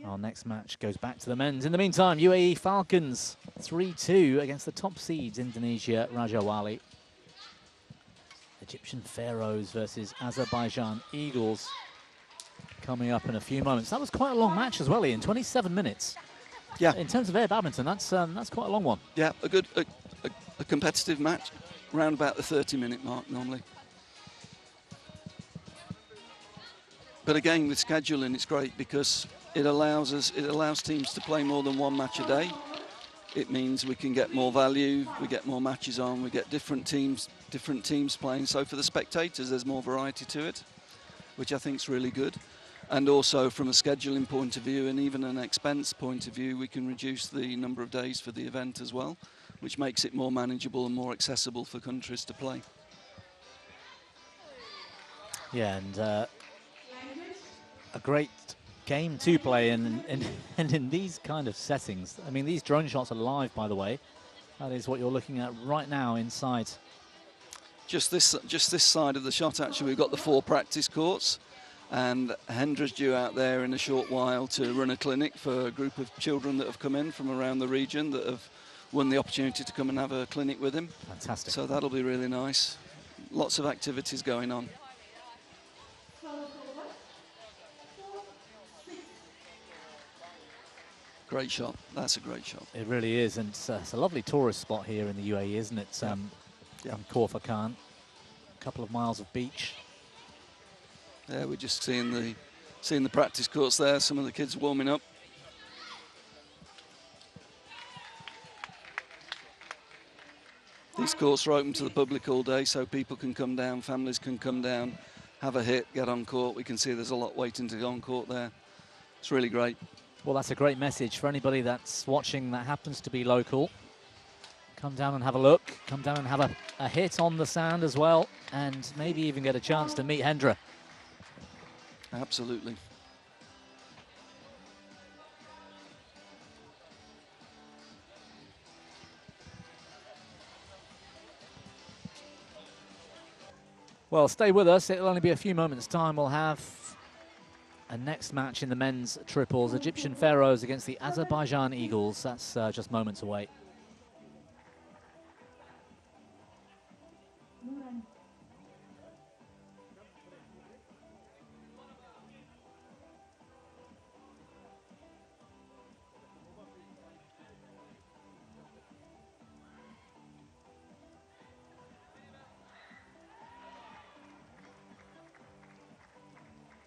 Our next match goes back to the men's. In the meantime, UAE Falcons 3-2 against the top seeds, Indonesia, Raja Wali. Egyptian Pharaohs versus Azerbaijan Eagles coming up in a few moments. That was quite a long match as well, Ian, 27 minutes. Yeah. In terms of air badminton, that's quite a long one. Yeah, a competitive match, around about the 30-minute mark normally. But again, with scheduling, it's great because it allows teams to play more than one match a day. It means we can get more value, we get more matches on, we get different teams playing. So for the spectators, there's more variety to it, which I think is really good. And also from a scheduling point of view and even an expense point of view, we can reduce the number of days for the event as well, which makes it more manageable and more accessible for countries to play. Yeah, and a great game to play and in these kind of settings. I mean, these drone shots are live, by the way. That is what you're looking at right now inside. Just this side of the shot, actually, we've got the 4 practice courts, and Hendra's due out there in a short while to run a clinic for a group of children that have come in from around the region that have won the opportunity to come and have a clinic with him. Fantastic. So that'll be really nice. Lots of activities going on. Great shot. That's a great shot. It really is, and it's a lovely tourist spot here in the UAE, isn't it? Yeah. Khor Fakkan, a couple of miles of beach. Yeah, we're just seeing the practice courts there. Some of the kids warming up. These courts are open to the public all day, so people can come down, families can come down, have a hit, get on court. We can see there's a lot waiting to go on court there. It's really great. Well, that's a great message for anybody that's watching that happens to be local. Come down and have a look. Come down and have a hit on the sand as well, and maybe even get a chance to meet Hendra. Absolutely. Well, stay with us. It'll only be a few moments' time. We'll have a next match in the men's triples. Egyptian Pharaohs against the Azerbaijan Eagles. That's just moments away.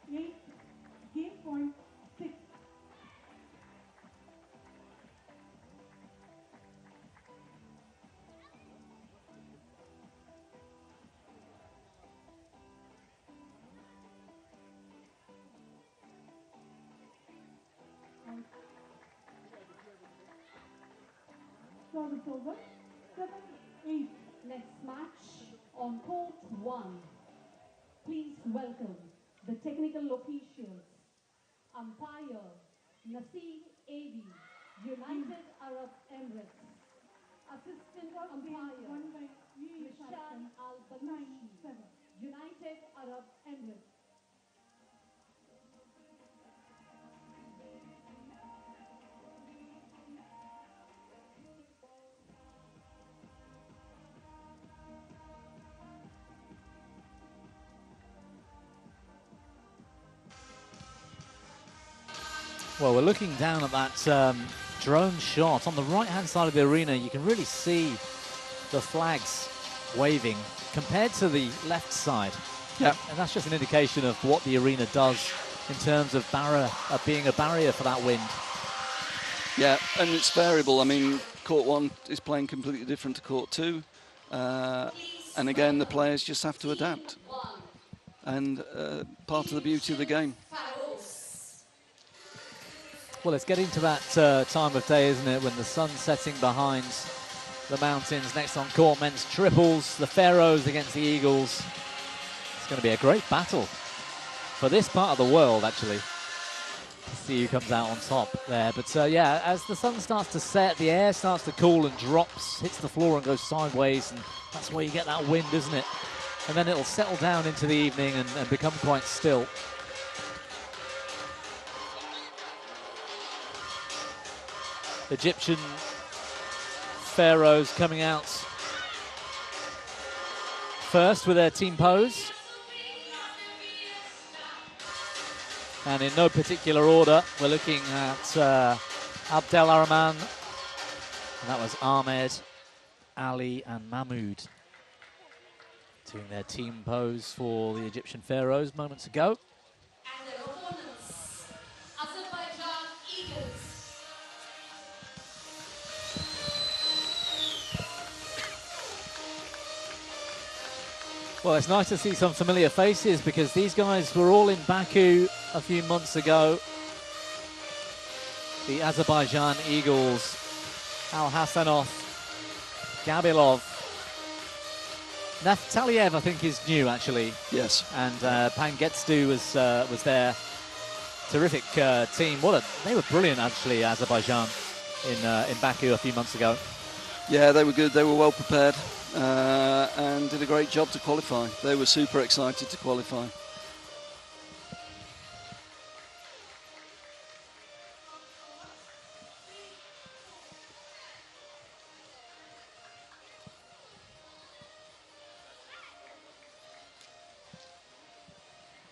Game 6. 6 Next match on court 1. Please welcome the technical officials. Umpire Nasir Abi, United Arab Emirates. Assistant umpire Mishan Al-Balushi, United Arab Emirates. Well, we're looking down at that drone shot. On the right-hand side of the arena, you can really see the flags waving compared to the left side. Yeah. And that's just an indication of what the arena does in terms of being a barrier for that wind. Yeah, and it's variable. I mean, court 1 is playing completely different to court 2. And again, the players just have to adapt. And part of the beauty of the game. Well, it's getting to that time of day, isn't it, when the sun's setting behind the mountains. Next on court, men's triples, the Pharaohs against the Eagles. It's going to be a great battle for this part of the world, actually, to see who comes out on top there. But yeah, as the sun starts to set, the air starts to cool and drops, hits the floor and goes sideways, and that's where you get that wind, isn't it? And then it'll settle down into the evening and become quite still. Egyptian Pharaohs coming out first with their team pose. And in no particular order, we're looking at Abdel Arrahman, and that was Ahmed, Ali and Mahmoud doing their team pose for the Egyptian Pharaohs moments ago. And their opponents, Azerbaijan Eagles. Well, it's nice to see some familiar faces because these guys were all in Baku a few months ago. The Azerbaijan Eagles, Al Hassanov, Gabilov, Naftaliev, I think, is new actually. Yes. And Pangetstu was there. Terrific team. They were brilliant actually, Azerbaijan in Baku a few months ago. Yeah, they were good. They were well prepared and did a great job to qualify. They were super excited to qualify.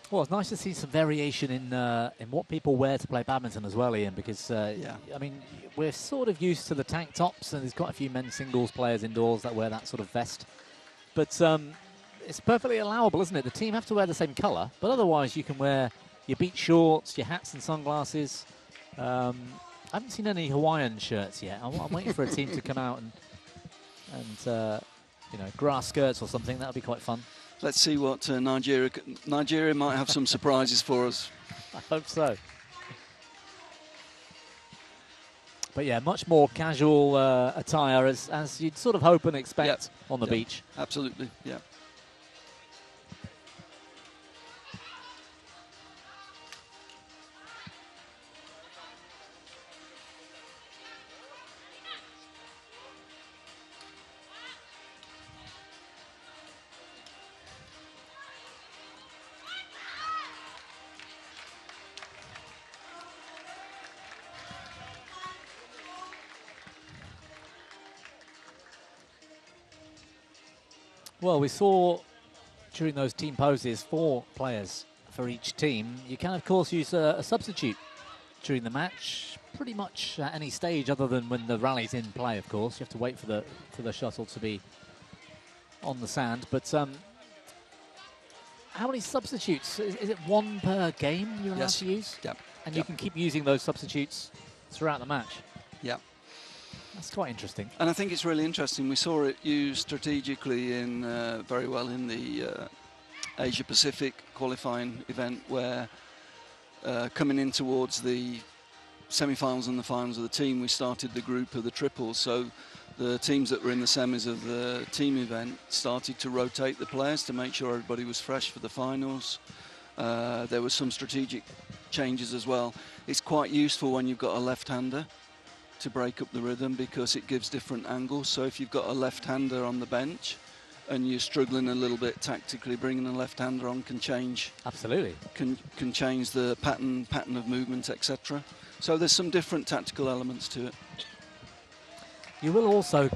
Well, it's nice to see some variation in what people wear to play badminton as well, Ian, because, yeah. I mean, we're sort of used to the tank tops, and there's quite a few men's singles players indoors that wear that sort of vest. But it's perfectly allowable, isn't it? The team have to wear the same colour, but otherwise you can wear your beach shorts, your hats and sunglasses. I haven't seen any Hawaiian shirts yet. I'm waiting for a team to come out and you know, grass skirts or something. That would be quite fun. Let's see what Nigeria might have some surprises for us. I hope so. But yeah, much more casual attire as you'd sort of hope and expect on the beach. Absolutely, yeah. Well, we saw during those team poses 4 players for each team. You can, of course, use a substitute during the match, pretty much at any stage other than when the rally's in play, of course. You have to wait for the shuttle to be on the sand. But how many substitutes? Is it 1 per game you're allowed to use? Yep. And you can keep using those substitutes throughout the match? Yeah. That's quite interesting. And I think it's really interesting. We saw it used strategically in very well in the Asia Pacific qualifying event, where coming in towards the semi-finals and the finals of the team, we started the group of the triples. So the teams that were in the semis of the team event started to rotate the players to make sure everybody was fresh for the finals. There were some strategic changes as well. It's quite useful when you've got a left-hander to break up the rhythm because it gives different angles. So if you've got a left-hander on the bench and you're struggling a little bit tactically, bringing a left-hander on can change. Absolutely. Can change the pattern of movement, etc. So there's some different tactical elements to it. You will also,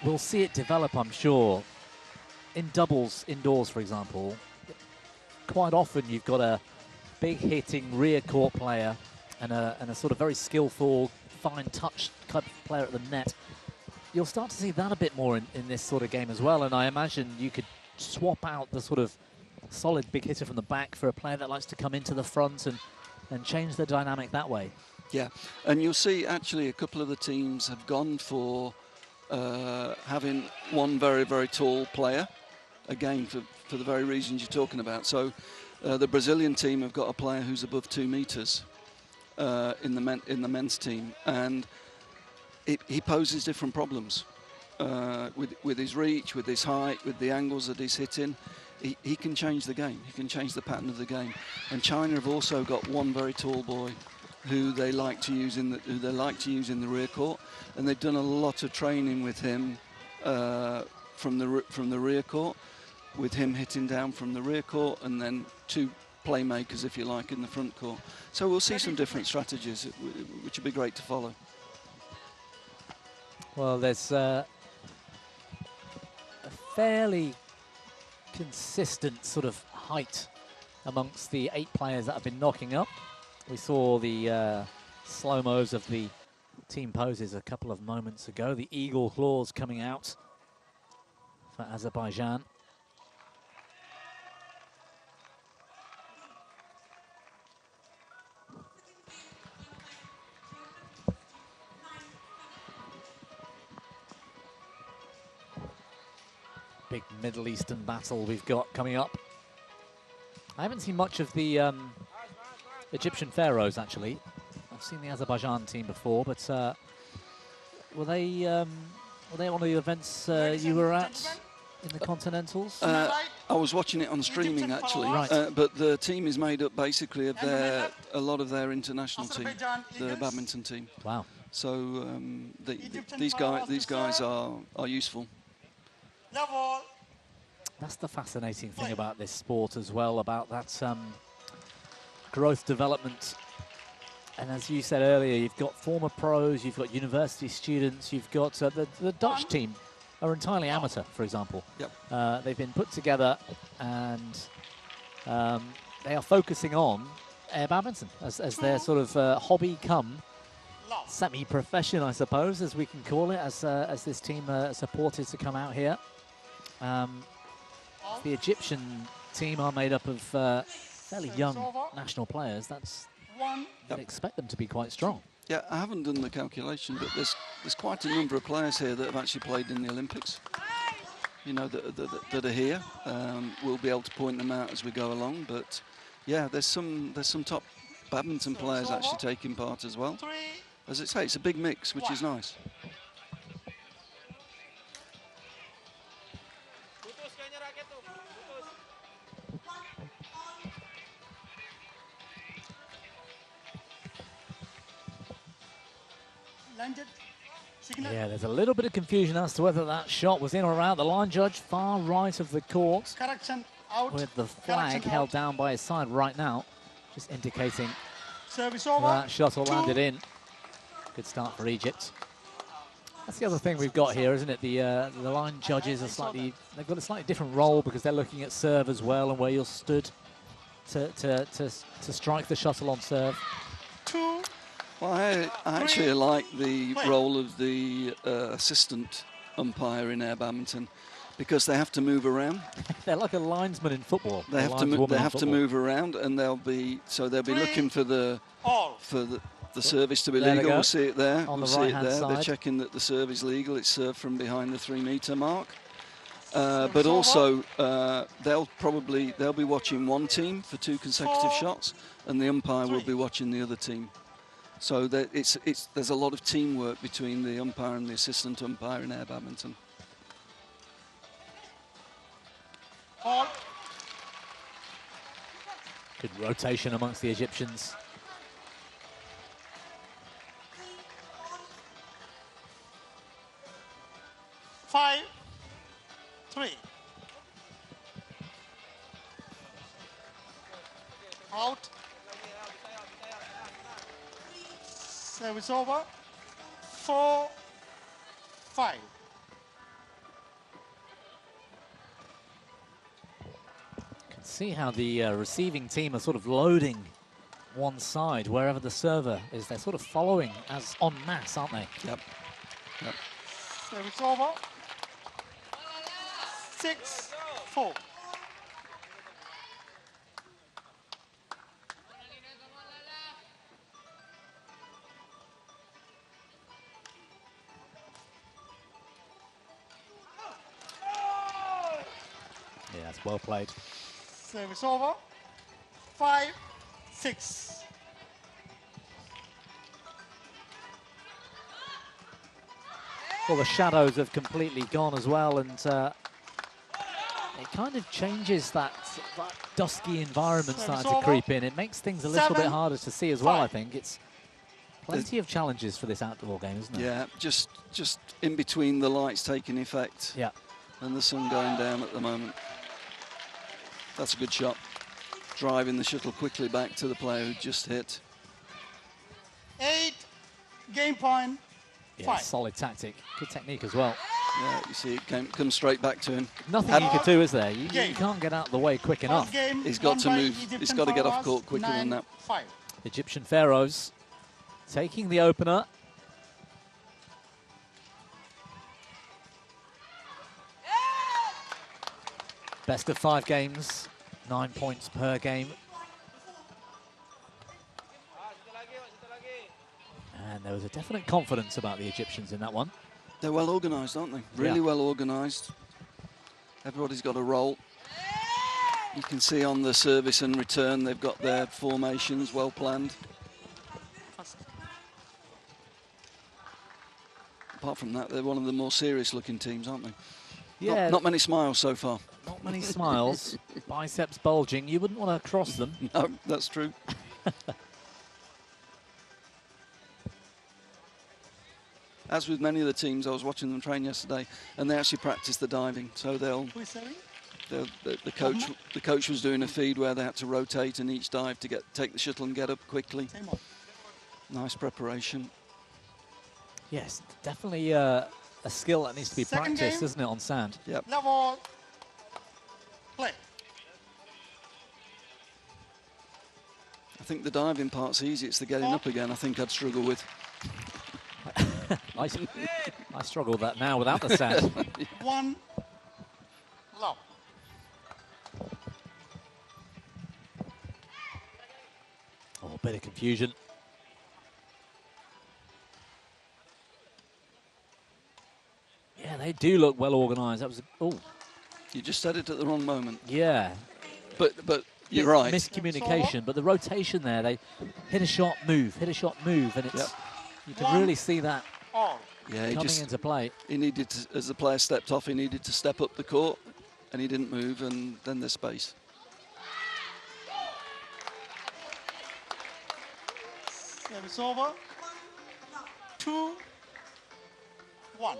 we'll see it develop, I'm sure, in doubles indoors, for example. Quite often you've got a big hitting rear court player and a sort of very skillful, fine touch type of player at the net. You'll start to see that a bit more in this sort of game as well, and I imagine you could swap out the sort of solid big hitter from the back for a player that likes to come into the front and change the dynamic that way. Yeah, and you'll see actually a couple of the teams have gone for having one very, very tall player, again for the very reasons you're talking about. So the Brazilian team have got a player who's above 2 meters in the men's team, and he poses different problems with his reach, with his height, with the angles that he's hitting. He can change the game. He can change the pattern of the game. And China have also got one very tall boy who they like to use in the rear court, and they've done a lot of training with him from the rear court, with him hitting down from the rear court, and then 2 playmakers, if you like, in the front court. So we'll see some different strategies, which will be great to follow. Well, there's a fairly consistent sort of height amongst the 8 players that have been knocking up. We saw the slow-mos of the team poses a couple of moments ago. The eagle claws coming out for Azerbaijan. Big Middle Eastern battle we've got coming up. I haven't seen much of the Egyptian Pharaohs, actually. I've seen the Azerbaijan team before, but were they one of the events you were at in the Continentals? I was watching it on streaming, actually. Right. But the team is made up basically of a lot of their international team, the badminton team. Wow. So these guys are useful. That's the fascinating thing about this sport as well, about that growth development. And as you said earlier, you've got former pros, you've got university students, you've got the Dutch team are entirely amateur, for example. Yep. They've been put together and they are focusing on air badminton as their sort of hobby come semi-profession, I suppose, as we can call it, as this team supported to come out here. The Egyptian team are made up of fairly young national players. I'd expect them to be quite strong. Yeah, I haven't done the calculation, but there's quite a number of players here that have actually played in the Olympics. You know, that are here. We'll be able to point them out as we go along. But yeah, there's some top badminton players actually taking part as well. As I say, it's a big mix, which is nice. Yeah, there's a little bit of confusion as to whether that shot was in or out. The line judge far right of the court with the flag held down by his side right now, just indicating that shuttle landed in. Good start for Egypt. That's the other thing we've got here, isn't it? The line judges are they've got a slightly different role because they're looking at serve as well and where you're stood to strike the shuttle on serve. Well, I actually like the role of the assistant umpire in air badminton because they have to move around. They're like a linesman in football. They have to move around, and they'll be looking for the service to be legal. We'll see it there. On the see it there. side. They're checking that the serve is legal. It's served from behind the 3-meter mark. But also they'll be watching one team for 2 consecutive shots, and the umpire will be watching the other team. So that there's a lot of teamwork between the umpire and the assistant umpire in air badminton. All. Good rotation amongst the Egyptians. Five, 3. Out. Service over. 4, 5. Can see how the receiving team are sort of loading one side wherever the server is. They're sort of following as en masse, aren't they? Yep. Yep. Service over. 6, 4. Yeah, that's well played. Service over. 5, 6. Well, the shadows have completely gone as well, and it kind of changes that dusky environment starting to creep in. It makes things a little bit harder to see as well, I think. It's plenty of challenges for this outdoor game, isn't it? Yeah, just in between the lights taking effect. Yeah. And the sun going down at the moment. That's a good shot. Driving the shuttle quickly back to the player who just hit. 8, game point. Yeah, 5. solid tactic. Good technique as well. Yeah, you see it comes straight back to him. Nothing you could do, is there? You can't get out of the way quick enough. He's got to move. He's got to get off court quicker than that. 5. Egyptian Pharaohs taking the opener. Best of 5 games, 9 points per game. And there was a definite confidence about the Egyptians in that one. They're well organised, aren't they? Really well organised. Everybody's got a role. You can see on the service and return, they've got their formations well planned. Apart from that, they're one of the more serious-looking teams, aren't they? Yeah. Not many smiles so far. Not many smiles. Biceps bulging. You wouldn't want to cross them. No, that's true. As with many of the teams, I was watching them train yesterday, and they actually practice the diving. So the coach was doing a feed where they had to rotate in each dive to take the shuttle and get up quickly. Nice preparation. Yes, definitely a skill that needs to be practiced, isn't it, on sand? Yep. Level. Play. I think the diving part's easy. It's the getting up again I think I'd struggle with. I struggle with that now without the sand. 1, low. Oh, a bit of confusion. Yeah, they do look well organised. That was You just said it at the wrong moment. Yeah. But you're right. Miscommunication, but the rotation there, they hit a shot, move, and it's you can really see that coming into play. He needed to, as the player stepped off, he needed to step up the court, and he didn't move, and then there's space. Service over. 2, 1.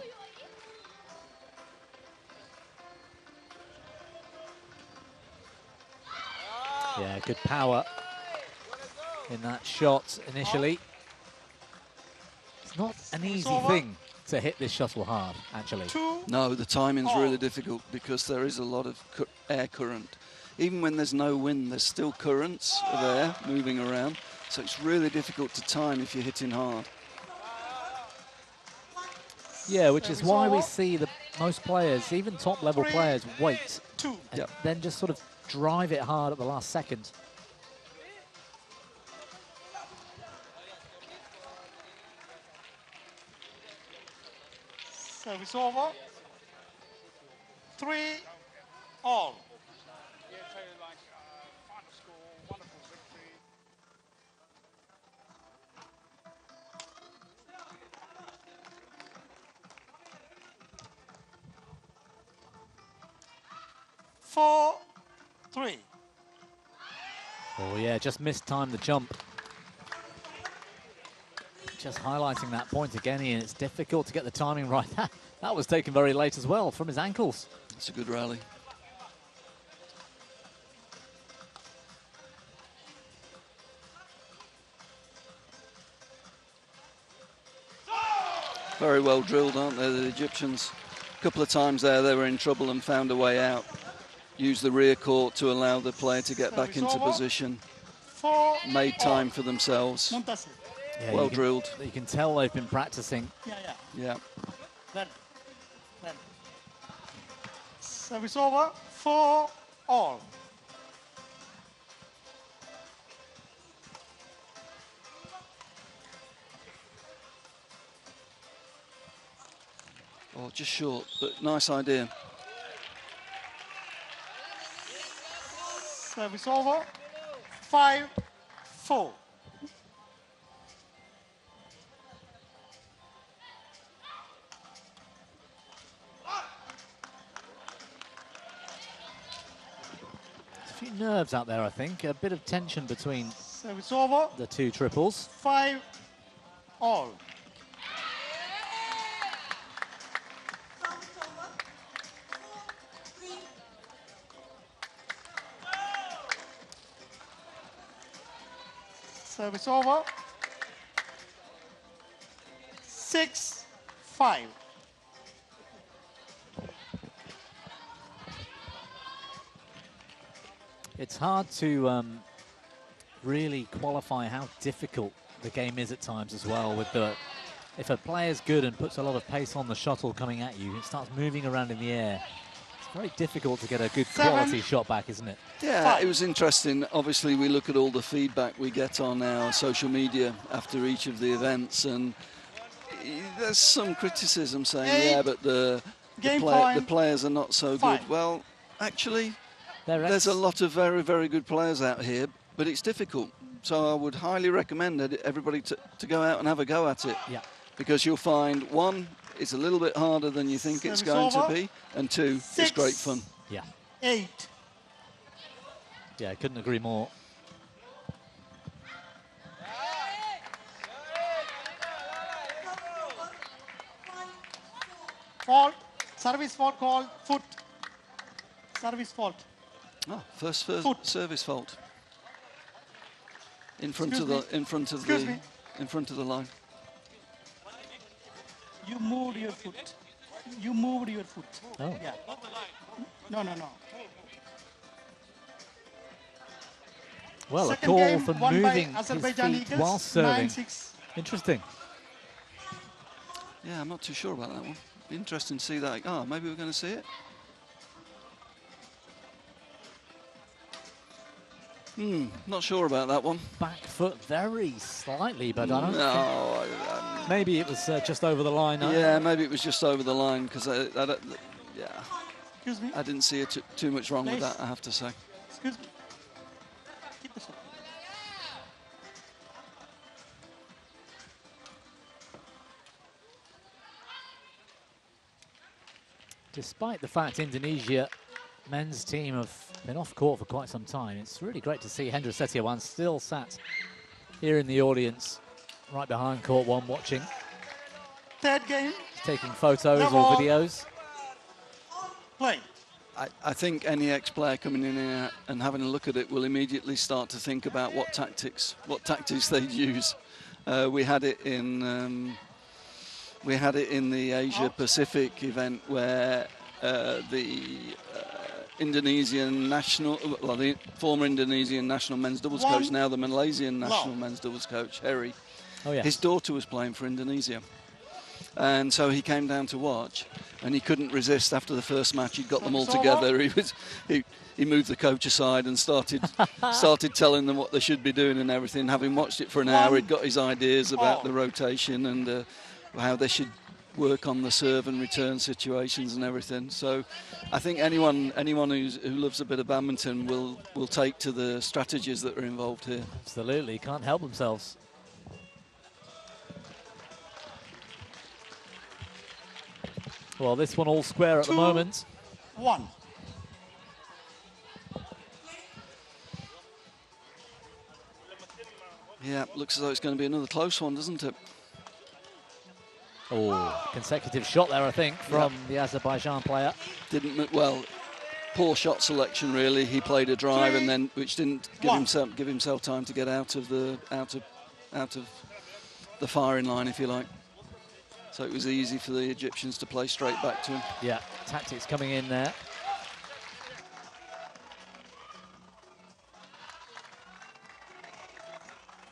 Yeah, good power in that shot initially. It's not an easy thing to hit this shuttle hard, actually. No, the timing's really difficult because there is a lot of air current. Even when there's no wind, there's still currents of air moving around. So it's really difficult to time if you're hitting hard. Yeah, which is why we see the most players, even top-level players, wait and then just sort of drive it hard at the last second. Service over. 3, all. 4-3. Oh yeah, just mistimed the jump. Just highlighting that point again, Ian. It's difficult to get the timing right. That was taken very late as well from his ankles. It's a good rally. Very well drilled, aren't they, the Egyptians? A couple of times there they were in trouble and found a way out. Used the rear court to allow the player to get back into position. Made time for themselves. Yeah, well drilled. You can tell they've been practicing. Yeah. Then. Service over, 4-all. Oh, just short, but nice idea. Service over, 5-4. A few nerves out there, I think. A bit of tension between Service over, the two triples. 5-all. Service over, 6-5. It's hard to really qualify how difficult the game is at times as well. With if a player's good and puts a lot of pace on the shuttle coming at you, it starts moving around in the air. It's very difficult to get a good quality shot back, isn't it? Yeah, it was interesting. Obviously, we look at all the feedback we get on our social media after each of the events, and there's some criticism saying, yeah, but the players are not so good. Well, actually, there's a lot of very, very good players out here, but it's difficult. So I would highly recommend everybody to go out and have a go at it. Yeah. Because you'll find, one, it's a little bit harder than you think it's going to be, and two, it's great fun. Yeah. 8. Yeah, I couldn't agree more. Fault. Service fault called. Foot. Service fault. Oh, first service fault. In front Excuse of the line. You moved your foot. You moved your foot. Oh. Yeah. No. Well, Second a call game for won by moving his Azerbaijan feet Eagles, while serving. 9-6. Interesting. Yeah, I'm not too sure about that one. Be interesting to see that. Oh, maybe we're going to see it. Not sure about that one. Back foot very slightly, but I don't No, think. Maybe it was just over the line. Yeah, maybe it was just over the line because yeah, Excuse me. I didn't see it too much wrong with that, I have to say. Excuse me. Keep the shot. Despite the fact Indonesia men's team have been off court for quite some time, it's really great to see Hendra Setiawan still sat here in the audience, right behind court one, watching. Third game. Taking photos or videos. Play. I think any ex-player coming in here and having a look at it will immediately start to think about what tactics they'd use. We had it in the Asia Pacific event where the former Indonesian national men's doubles coach, now the Malaysian national men's doubles coach, Heri. Oh, yes. His daughter was playing for Indonesia. And so he came down to watch, and he couldn't resist after the first match. He'd got them all together. He moved the coach aside and started telling them what they should be doing and everything. Having watched it for an hour, he'd got his ideas about the rotation and how they should work on the serve and return situations and everything. So I think anyone who loves a bit of badminton will take to the strategies that are involved here. Absolutely, can't help themselves. Well, this one all square at the moment. 1. Yeah, looks as though it's going to be another close one, doesn't it? Oh, consecutive shot there, I think, from the Azerbaijan player. Well, poor shot selection really. He played a drive and then which didn't give himself time to get out of the firing line, if you like. So it was easy for the Egyptians to play straight back to him. Yeah, tactics coming in there.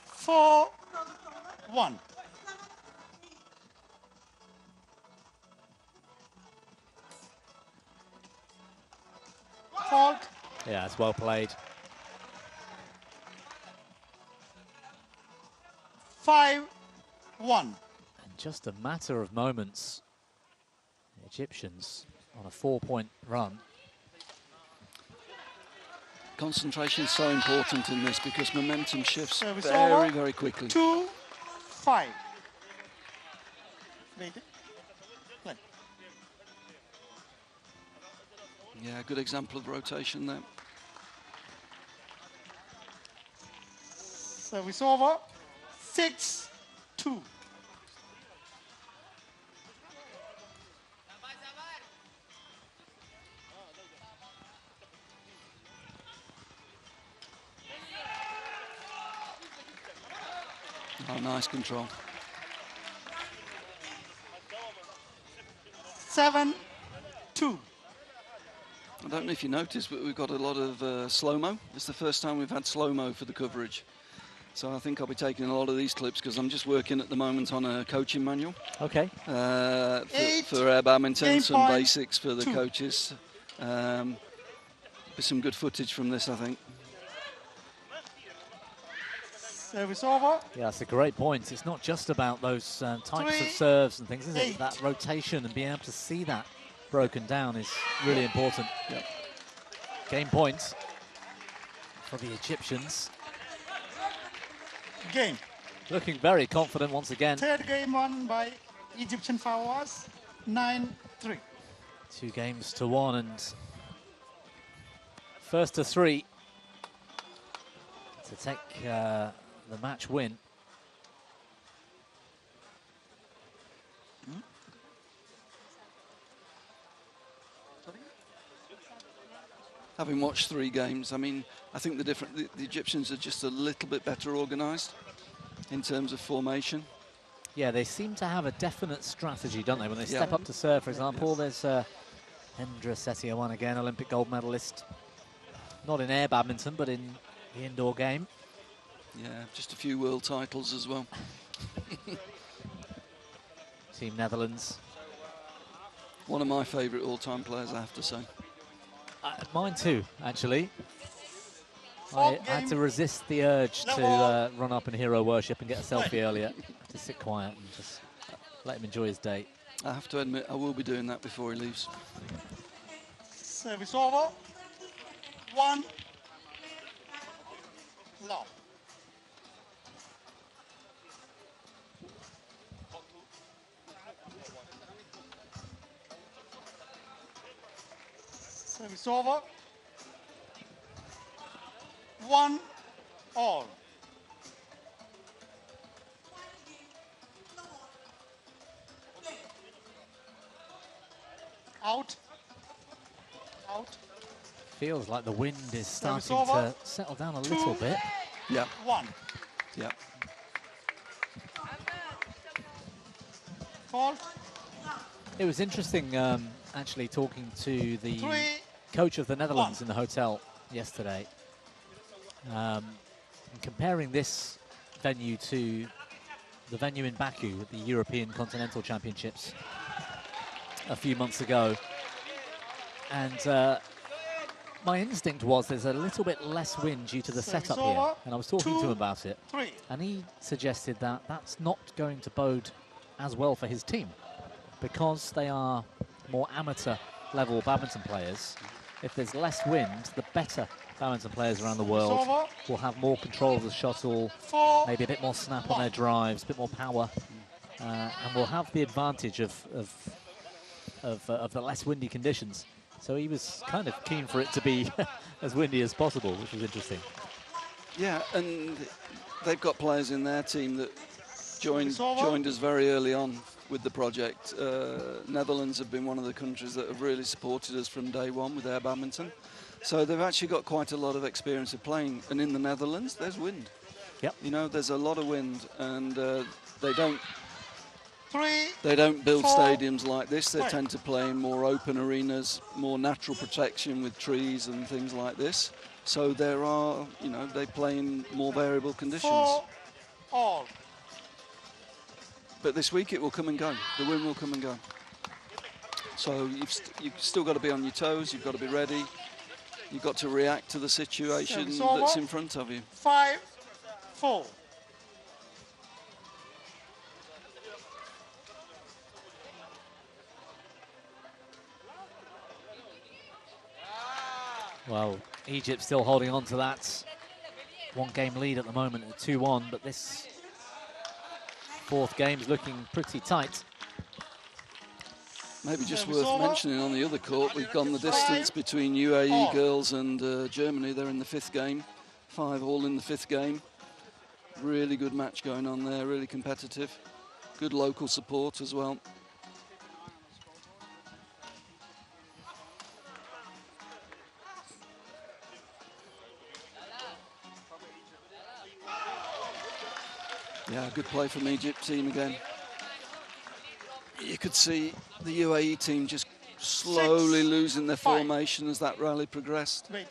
Four, 1. Fault. Yeah, it's well played. 5-1. And just a matter of moments, the Egyptians on a 4-point run. Concentration is so important in this because momentum shifts Service very, over. very quickly. 2-5. Play. Yeah, good example of rotation there. Service over. 6-2. Oh, nice control. 7-2. I don't know if you noticed, but we've got a lot of slow-mo. It's the first time we've had slow-mo for the coverage. So I think I'll be taking a lot of these clips because I'm just working at the moment on a coaching manual. Okay. For air badminton, some basics for the 2. coaches. There's some good footage from this, I think. Service over. Yeah, that's a great point. It's not just about those types of serves and things, is it? That rotation and being able to see that broken down is really important. Yep. Game points for the Egyptians. Game. Looking very confident once again. Third game won by Egyptian Fawaz. 9-3. 2 games to 1 and first to 3 to take the match win. Having watched 3 games, I mean, I think the Egyptians are just a little bit better organised in terms of formation. Yeah, they seem to have a definite strategy, don't they? When they step up to serve, for example, there's Hendra Setiawan again, Olympic gold medalist. Not in air badminton, but in the indoor game. Yeah, just a few world titles as well. Team Netherlands. One of my favourite all-time players, I have to say. Mine too, actually. I had to resist the urge to run up and hero worship and get a selfie earlier. To sit quiet and just let him enjoy his day. I have to admit, I will be doing that before he leaves. Service over. 1. Long. Service over. 1 all. Out. Out. Feels like the wind is starting to settle down a little bit. Yeah. 1. Yeah. Fault. It was interesting, actually, talking to the 3. coach of the Netherlands in the hotel yesterday. And comparing this venue to the venue in Baku at the European Continental Championships a few months ago. And my instinct was there's a little bit less wind due to the setup here. And I was talking to him about it. 3. And he suggested that that's not going to bode as well for his team because they are more amateur level badminton players. If there's less wind, the better badminton players around the world will have more control of the shuttle, maybe a bit more snap on their drives, a bit more power, and will have the advantage of the less windy conditions. So he was kind of keen for it to be as windy as possible, which was interesting. Yeah, and they've got players in their team that joined us very early on with the project. Netherlands have been one of the countries that have really supported us from day one with air badminton. So they've actually got quite a lot of experience of playing. And in the Netherlands, there's wind. Yep. You know, there's a lot of wind, and they don't build 4, stadiums like this. They 5. tend to play in more open arenas, more natural protection with trees and things like this. So there are, you know, they play in more variable conditions. 4 all. But this week it will come and go. The wind will come and go. So you've still got to be on your toes. You've got to be ready. You've got to react to the situation that's in front of you. 5, 4. Well, Egypt still holding on to that one-game lead at the moment at 2-1, but this fourth game's looking pretty tight. Maybe just worth mentioning on the other court, we've gone the distance between UAE girls and Germany. They're in the 5th game, 5 all in the 5th game. Really good match going on there, really competitive. Good local support as well. Yeah, good play from Egypt team again. You could see the UAE team just slowly losing their formation as that rally progressed. Wait,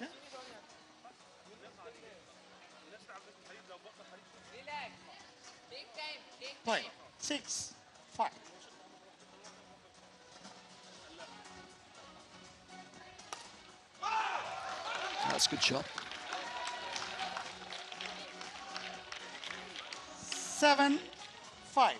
Play. 6, 5. That's a good shot. 7, 5.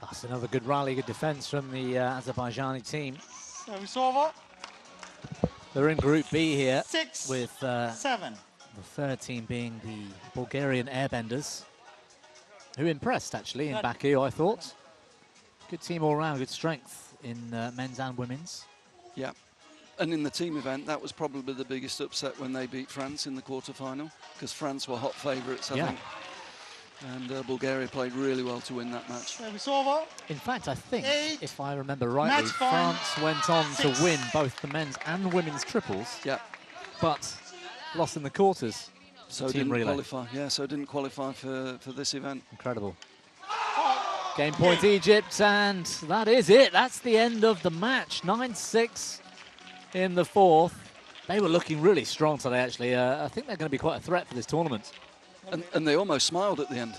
That's another good rally, good defense from the Azerbaijani team. Service over. They're in Group B here 6, with 7. the third team being the Bulgarian Airbenders, who impressed actually in Baku, I thought. Good team all round, good strength in men's and women's. Yeah, and in the team event, that was probably the biggest upset when they beat France in the quarter-final, because France were hot favourites, I think. And Bulgaria played really well to win that match. Service over. In fact, I think, 8, if I remember rightly, match point, France went on 6. to win both the men's and women's triples, but lost in the quarters. So team didn't relay. qualify. Yeah, so didn't qualify for this event. Incredible. Game point Egypt, and that is it. That's the end of the match. 9-6 in the fourth. They were looking really strong today, actually. I think they're going to be quite a threat for this tournament. And they almost smiled at the end.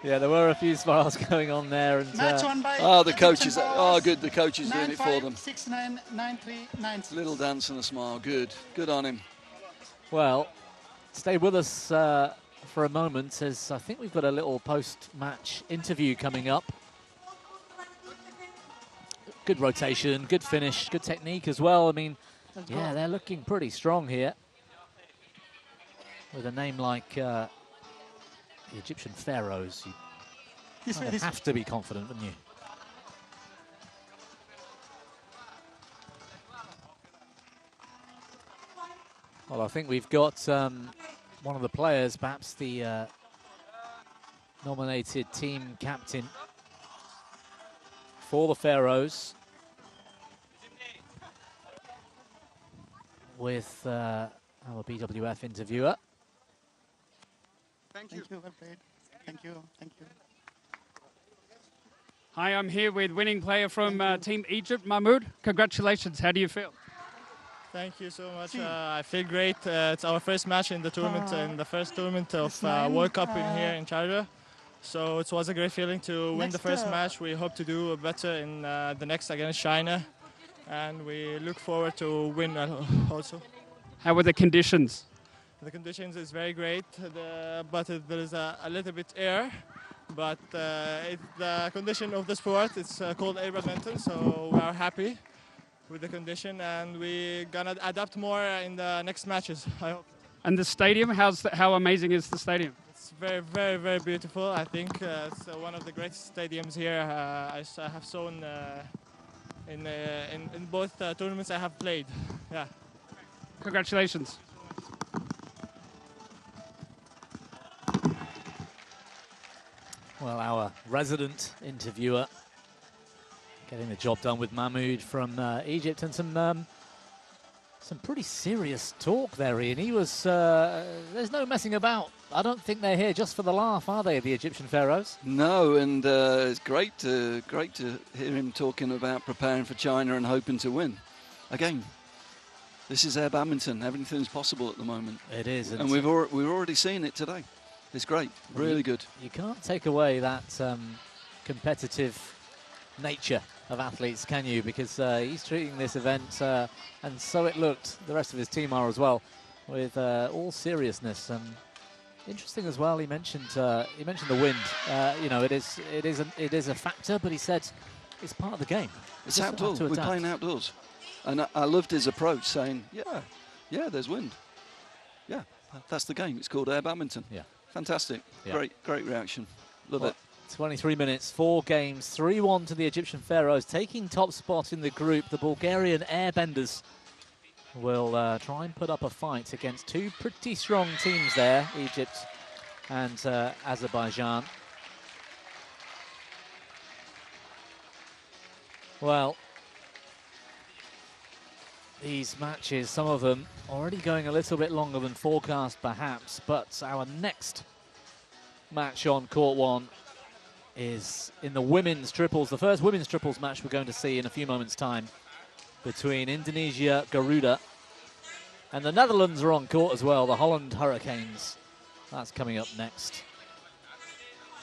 Yeah, there were a few smiles going on there. And Match won by the coaches. Oh, good. The coach is doing it for them. 6-9, 9-3, 9-6. Little dance and a smile. Good. Good on him. Well, stay with us for a moment, as I think we've got a little post-match interview coming up. Good rotation, good finish, good technique as well. I mean, yeah, they're looking pretty strong here. With a name like the Egyptian Pharaohs, you kind of have to be confident, wouldn't you? Well, I think we've got one of the players, perhaps the nominated team captain for the Pharaohs, with our BWF interviewer. Thank you. Well played. Thank you. Thank you. Hi, I'm here with winning player from Team Egypt, Mahmoud. Congratulations. How do you feel? Thank you so much. I feel great. It's our first match in the tournament, in the first tournament of World Cup in here in Sharjah. So it was a great feeling to win the first match. We hope to do better in the next against China, and we look forward to win also. How were the conditions? The conditions is very great, but there is a little bit air. But the condition of the sport, it's called AirBadminton, so we are happy with the condition, and we're gonna adapt more in the next matches, I hope. And the stadium, how amazing is the stadium? It's very, very, very beautiful. I think it's one of the greatest stadiums here I have shown in both tournaments I have played. Yeah. Congratulations. Well, our resident interviewer getting the job done with Mahmoud from Egypt, and some pretty serious talk there, Ian. He was, there's no messing about. I don't think they're here just for the laugh, are they, the Egyptian Pharaohs? No, and it's great to hear him talking about preparing for China and hoping to win. Again, this is air badminton. Everything's possible at the moment. It is. And we've already seen it today. It's great, really good. You can't take away that competitive nature of athletes, can you? Because he's treating this event, and so it looked, the rest of his team are as well, with all seriousness. Interesting as well. He mentioned the wind. You know, it is a factor, but he said it's part of the game. It's outdoors. We're playing outdoors, and I loved his approach, saying, "Yeah, there's wind. Yeah, that's the game. It's called air badminton. Yeah, fantastic. Yeah. Great reaction. Love it." 23 minutes, 4 games, 3-1 to the Egyptian Pharaohs, taking top spot in the group. The Bulgarian airbenders will try and put up a fight against two pretty strong teams there, Egypt and Azerbaijan. Well, these matches, some of them already going a little bit longer than forecast perhaps, but our next match on court 1 is in the women's triples, the first women's triples match we're going to see in a few moments' time between Indonesia, Garuda, and the Netherlands are on court as well, the Holland Hurricanes. That's coming up next.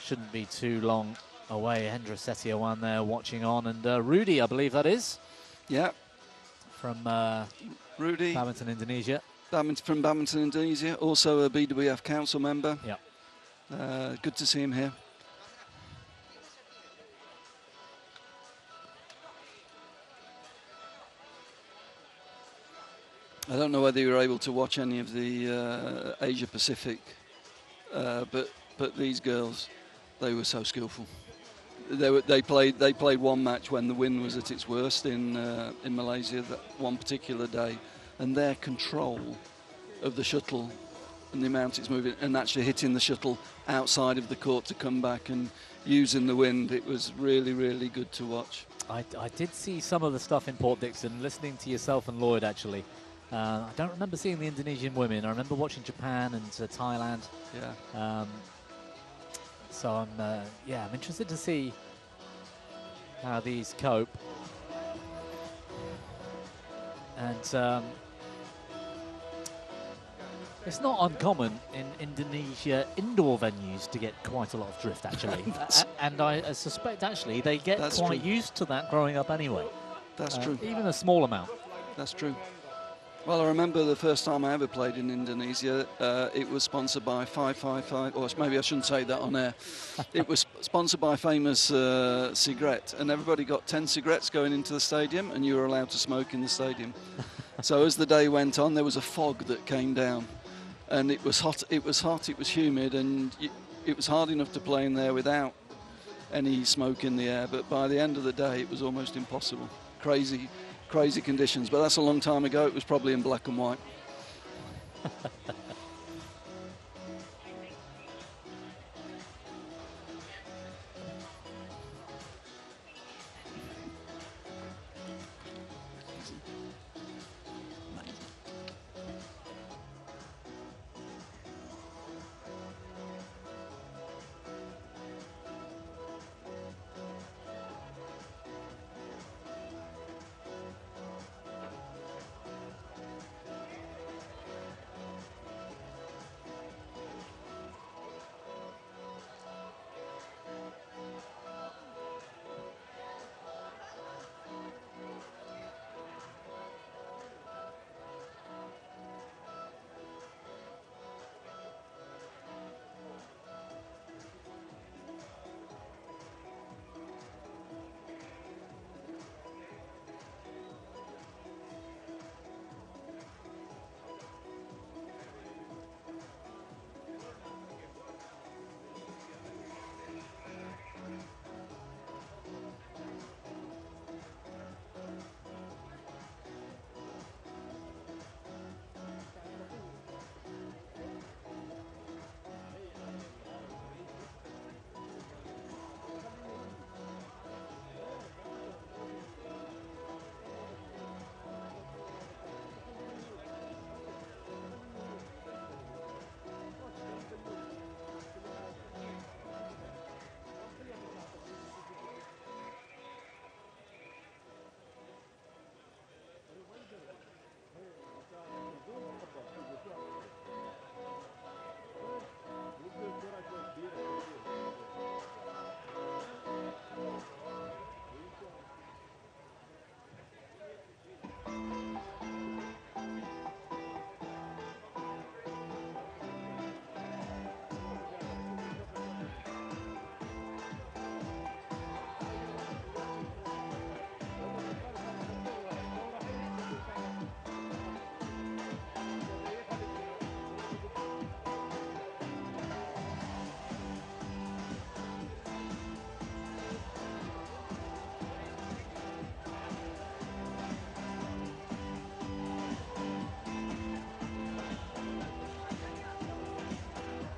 Shouldn't be too long away. Hendra, Setiawan there watching on, and Rudy, I believe that is. Yeah. From Rudy. Badminton Indonesia. From Badminton Indonesia, also a BWF council member. Yeah. Good to see him here. I don't know whether you were able to watch any of the Asia Pacific, but these girls, they were so skillful. They played one match when the wind was at its worst in Malaysia that one particular day, and their control of the shuttle and the amount it's moving and actually hitting the shuttle outside of the court to come back and using the wind, it was really, really good to watch. I did see some of the stuff in Port Dickson, listening to yourself and Lloyd actually. I don't remember seeing the Indonesian women. I remember watching Japan and Thailand. Yeah. So I'm interested to see how these cope. And it's not uncommon in Indonesia indoor venues to get quite a lot of drift, actually. And I suspect, actually, they get quite used to that growing up anyway. That's true. Even a small amount. That's true. Well, I remember the first time I ever played in Indonesia, it was sponsored by 555, or maybe I shouldn't say that on air. It was sponsored by famous cigarette, and everybody got 10 cigarettes going into the stadium, and you were allowed to smoke in the stadium. So as the day went on, there was a fog that came down, and it was hot, it was humid, and it was hard enough to play in there without any smoke in the air, but by the end of the day, it was almost impossible. Crazy conditions, but that's a long time ago. It was probably in black and white.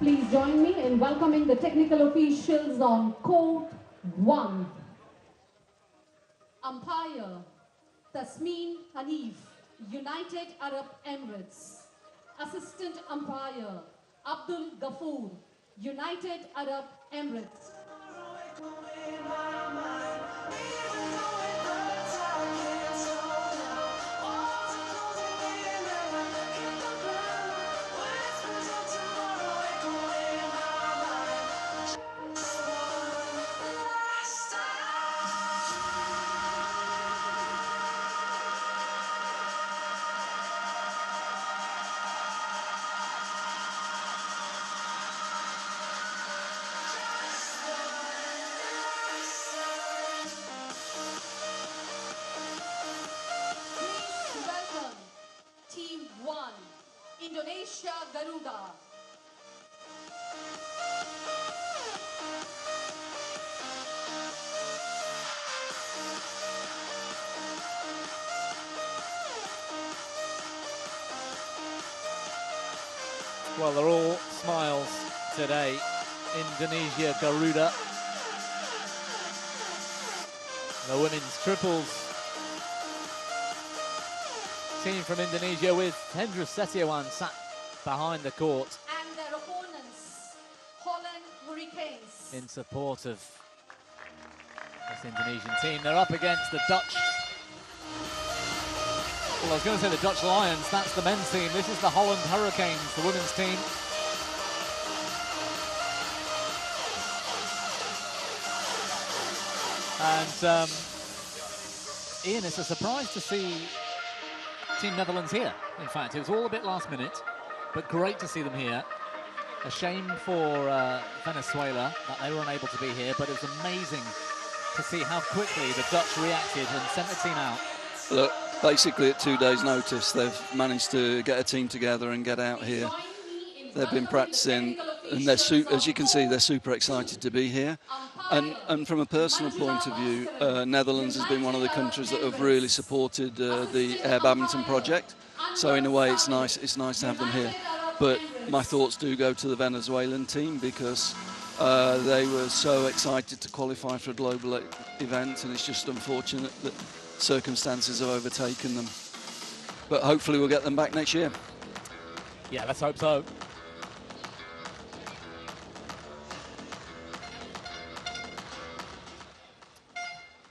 Please join me in welcoming the technical officials on court 1. Umpire Tasmin Hanif, United Arab Emirates. Assistant umpire Abdul Ghafoor, United Arab Emirates. Indonesia Garuda. Well, they're all smiles today. Indonesia Garuda. The women's triples team from Indonesia with Hendra Setiawan sat behind the court. And their opponents, Holland Hurricanes. In support of this Indonesian team. They're up against the Dutch. Well, I was going to say the Dutch Lions, that's the men's team. This is the Holland Hurricanes, the women's team. And Ian, it's a surprise to see Team Netherlands here. In fact, it was all a bit last minute, but great to see them here. A shame for Venezuela that they were unable to be here, but it was amazing to see how quickly the Dutch reacted and sent the team out. Look, basically at 2 days' notice, they've managed to get a team together and get out here. They've been practicing, and they're as you can see, they're super excited to be here. And from a personal point of view, Netherlands has been one of the countries that have really supported the Air Badminton project. So in a way, it's nice to have them here. But my thoughts do go to the Venezuelan team because they were so excited to qualify for a global event, and it's just unfortunate that circumstances have overtaken them. But hopefully we'll get them back next year. Yeah, let's hope so.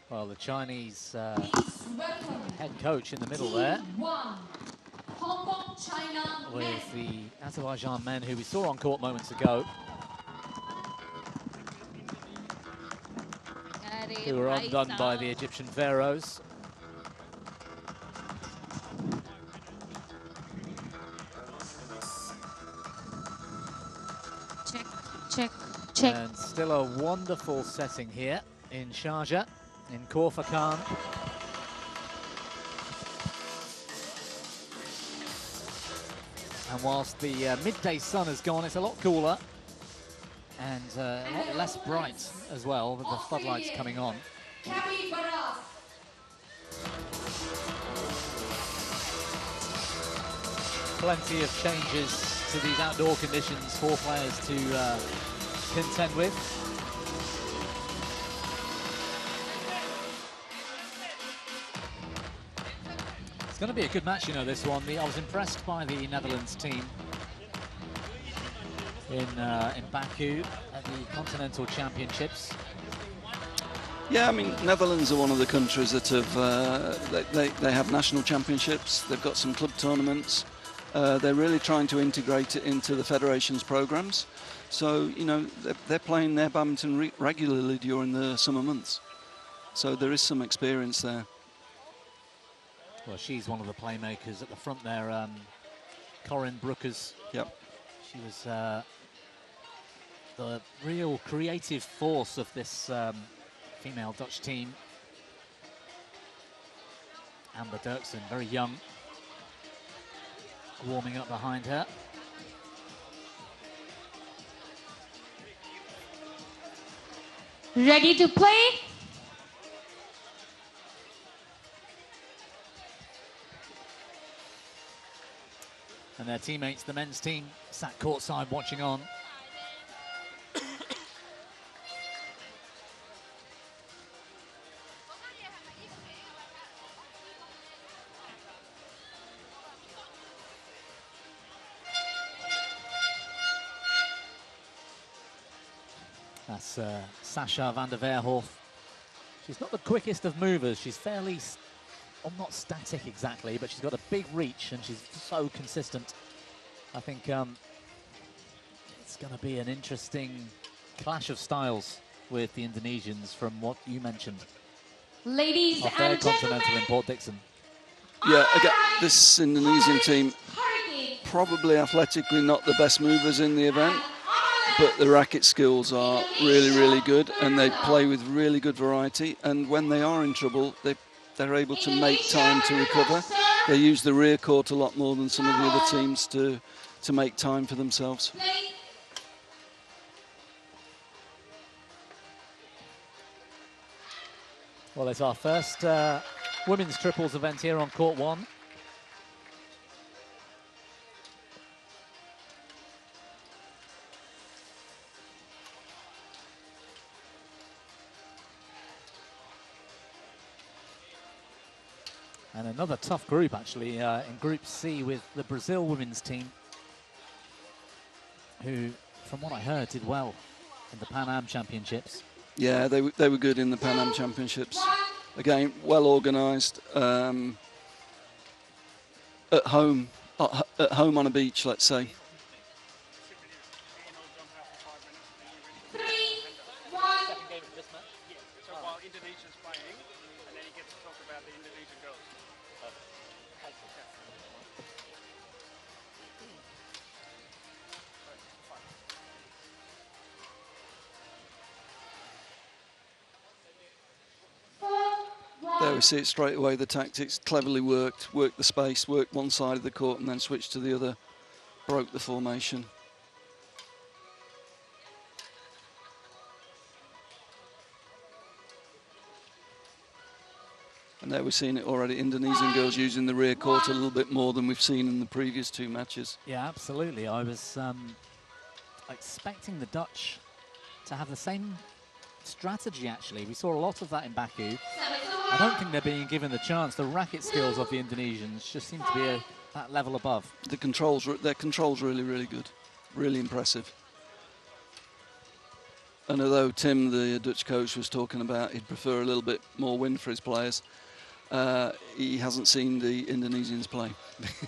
Well, the Chinese head coach in the middle there Hong Kong, China, with the Azerbaijan men who we saw on court moments ago, who were undone by the Egyptian Pharaohs. Check. And still a wonderful setting here in Sharjah, in Khor Fakkan. And whilst the midday sun has gone, it's a lot cooler and a lot less bright as well, with the floodlights coming on. Plenty of changes to these outdoor conditions for players to contend with. It's going to be a good match, you know, this one. I was impressed by the Netherlands team in Baku at the Continental Championships. Yeah, I mean, Netherlands are one of the countries that have they have national championships. They've got some club tournaments. They're really trying to integrate it into the federation's programs. So, you know, they're playing their badminton regularly during the summer months. So there is some experience there. Well, she's one of the playmakers at the front there, Corinne Broekers. Yep. She was the real creative force of this female Dutch team. Amber Dirksen, very young, warming up behind her. Ready to play? And their teammates, the men's team, sat courtside watching on. That's Sasha van der Weerhof. She's not the quickest of movers. She's fairly, not static exactly, but she's got a big reach and she's so consistent. I think it's going to be an interesting clash of styles with the Indonesians from what you mentioned. Ladies Of their and continental gentlemen, import, Dixon. Yeah, again, this Indonesian team, probably athletically not the best movers in the event, but the racket skills are really, really good, and they play with really good variety. And when they are in trouble, they're able to make time to recover. They use the rear court a lot more than some of the other teams to make time for themselves. Well, it's our first women's triples event here on court 1. And another tough group, actually, in Group C with the Brazil women's team, who, from what I heard, did well in the Pan Am Championships. Yeah, they were good in the Pan Am Championships. Again, well organised. At home on a beach, let's say. 3, 1. So while Indonesia's playing, and then he gets to talk about the Indonesian girls. There we see it straight away, the tactics cleverly worked the space, worked one side of the court and then switched to the other, broke the formation. And there we're seeing it already, Indonesian girls using the rear court a little bit more than we've seen in the previous 2 matches. Yeah, absolutely. I was expecting the Dutch to have the same strategy, actually. We saw a lot of that in Baku. I don't think they're being given the chance. The racket skills of the Indonesians just seem to be that level above. Their control's really, really good. Really impressive. And although Tim, the Dutch coach, was talking about he'd prefer a little bit more wind for his players, he hasn't seen the Indonesians play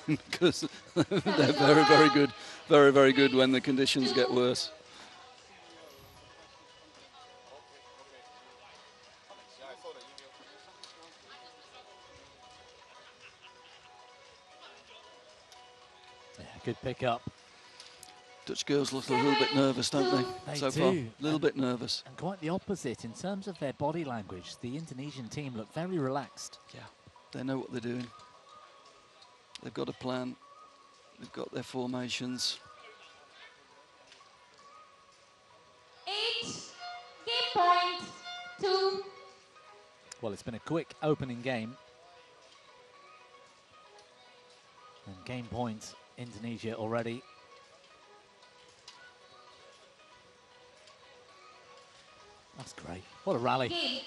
because they're very, very good. Very, very good when the conditions get worse. Good pick up. Dutch girls look a little bit nervous, don't they? So far, a little bit nervous. And quite the opposite in terms of their body language. The Indonesian team look very relaxed. Yeah, they know what they're doing. They've got a plan. They've got their formations. 8, game point, 2. Well, it's been a quick opening game. And game point, Indonesia already. That's great. What a rally. Game.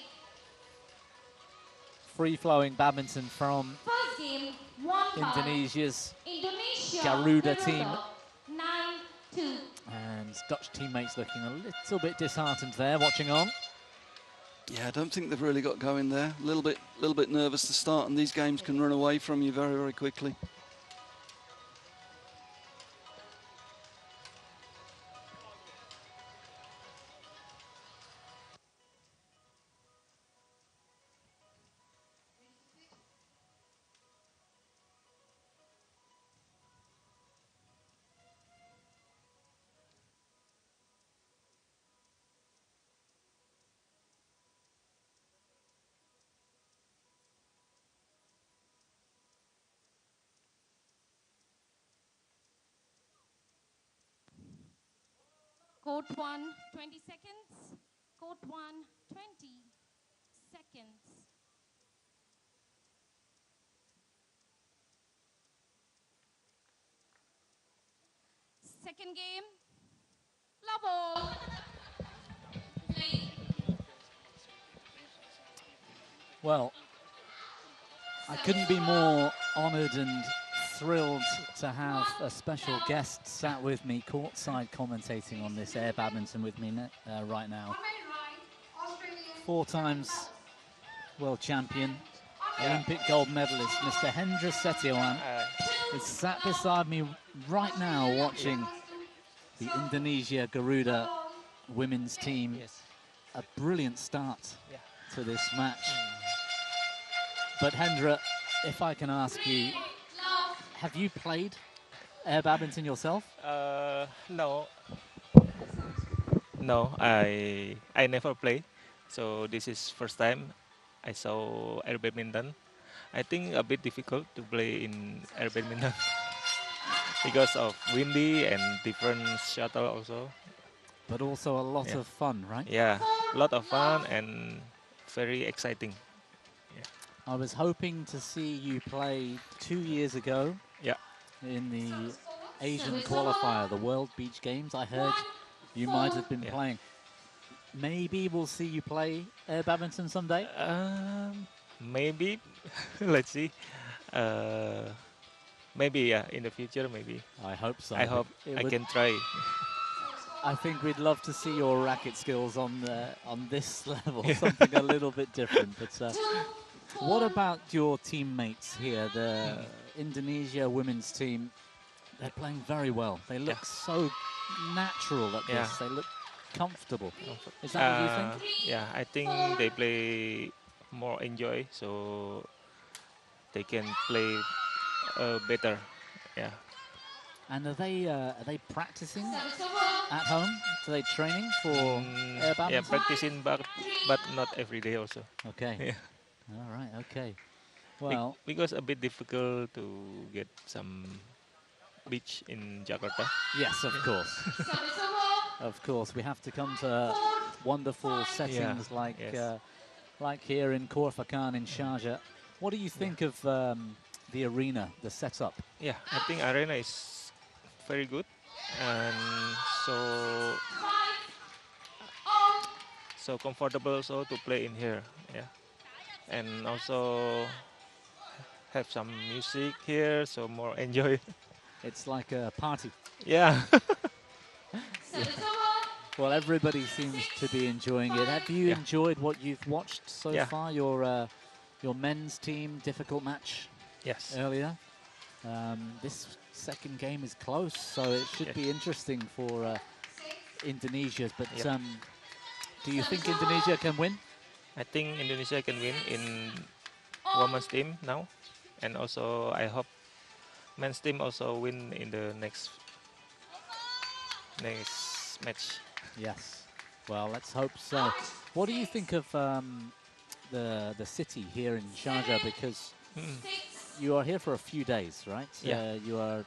Free-flowing badminton from First game, 1-5. Indonesia's Indonesia. Garuda team. 9-2. And Dutch teammates looking a little bit disheartened there, watching on. Yeah, I don't think they've really got going there. A little bit nervous to start, and these games can run away from you very, very quickly. Court 1, 20 seconds. Court 1, 20 seconds. Second game, love all. Well, I couldn't be more honoured and thrilled to have a special guest sat with me courtside commentating on this air badminton with me right now. 4 times world champion, Olympic gold medalist, Mr. Hendra Setiawan is sat beside me right now watching the Indonesia Garuda women's team. Yes. A brilliant start to this match. But Hendra, if I can ask you, have you played air badminton yourself? No. No, I never play. So this is first time I saw air badminton. I think a bit difficult to play in air badminton because of windy and different shuttle also. But also a lot of fun, right? Yeah, a lot of fun and very exciting. I was hoping to see you play 2 years ago in the Asian qualifier, the World Beach Games. I heard you might have been playing. Maybe we'll see you play air badminton someday? Maybe. Let's see. Maybe, in the future, maybe. I hope so. I hope I can try. I think we'd love to see your racket skills on this level, something a little bit different. But what about your teammates here, the Indonesia women's team? They're playing very well. They look so natural at this. They look comfortable. Is that what you think? Yeah, I think they play more enjoy, so they can play better. Yeah. And are they practicing at home? Are they training for air badminton? Yeah, practicing, but not every day also. Okay. Yeah. All right. Okay. Well, because a bit difficult to get some beach in Jakarta. Yes, of course. Of course, we have to come to wonderful settings like here in Korfakan in Sharjah. What do you think of the arena, the setup? Yeah, I think arena is very good, and so comfortable also to play in here. Yeah, and also have some music here, so more enjoy. It's like a party. Yeah. Well, everybody seems to be enjoying it. Have you enjoyed what you've watched so far? Your men's team, difficult match. Yes. Earlier. This second game is close, so it should be interesting for Indonesia. But do you think Indonesia can win? I think Indonesia can win in women's team now, and also I hope men's team also win in the next match. Yes. Well, let's hope so. What do you think of the city here in Sharjah? Because you are here for a few days, right? Yeah. You are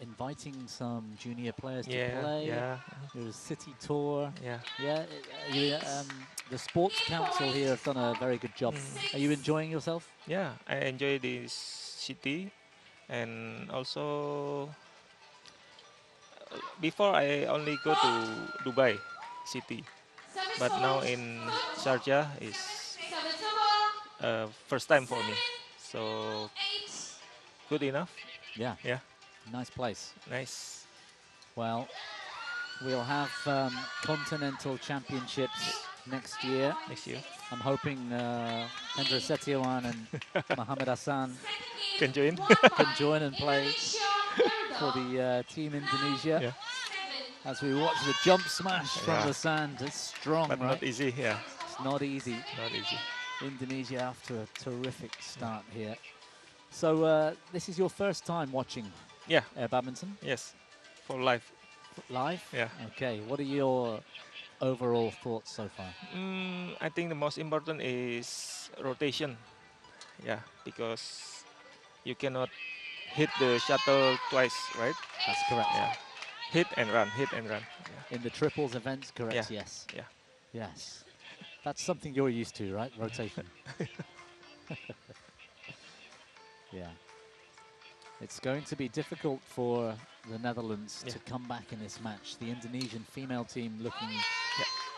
inviting some junior players to play. Yeah. There's a city tour. Yeah. Yeah. The sports council here have done a very good job. Are you enjoying yourself? Yeah, I enjoy this city, and also before I only go to Dubai city, but now in Sharjah is first time for me, so good enough. Yeah. Yeah. Nice place. Nice. Well, we'll have continental championships next year. I'm hoping Hendra Setiawan and Mohammed Hassan can join and play for the team Indonesia. As we watch the jump smash from the sand. It's strong, but right? not easy. Yeah. It's not easy. Not easy. Indonesia after a terrific start here. So this is your first time watching air badminton? Yes, for live. Live? Yeah. Okay. What are your overall thoughts so far? I think the most important is rotation. Yeah, because you cannot hit the shuttle twice, right? That's correct. Yeah. Hit and run, hit and run. Yeah. In the triples events, correct? Yeah. Yes. Yeah. Yes. That's something you're used to, right? Rotation. Yeah. It's going to be difficult for the Netherlands to come back in this match. The Indonesian female team looking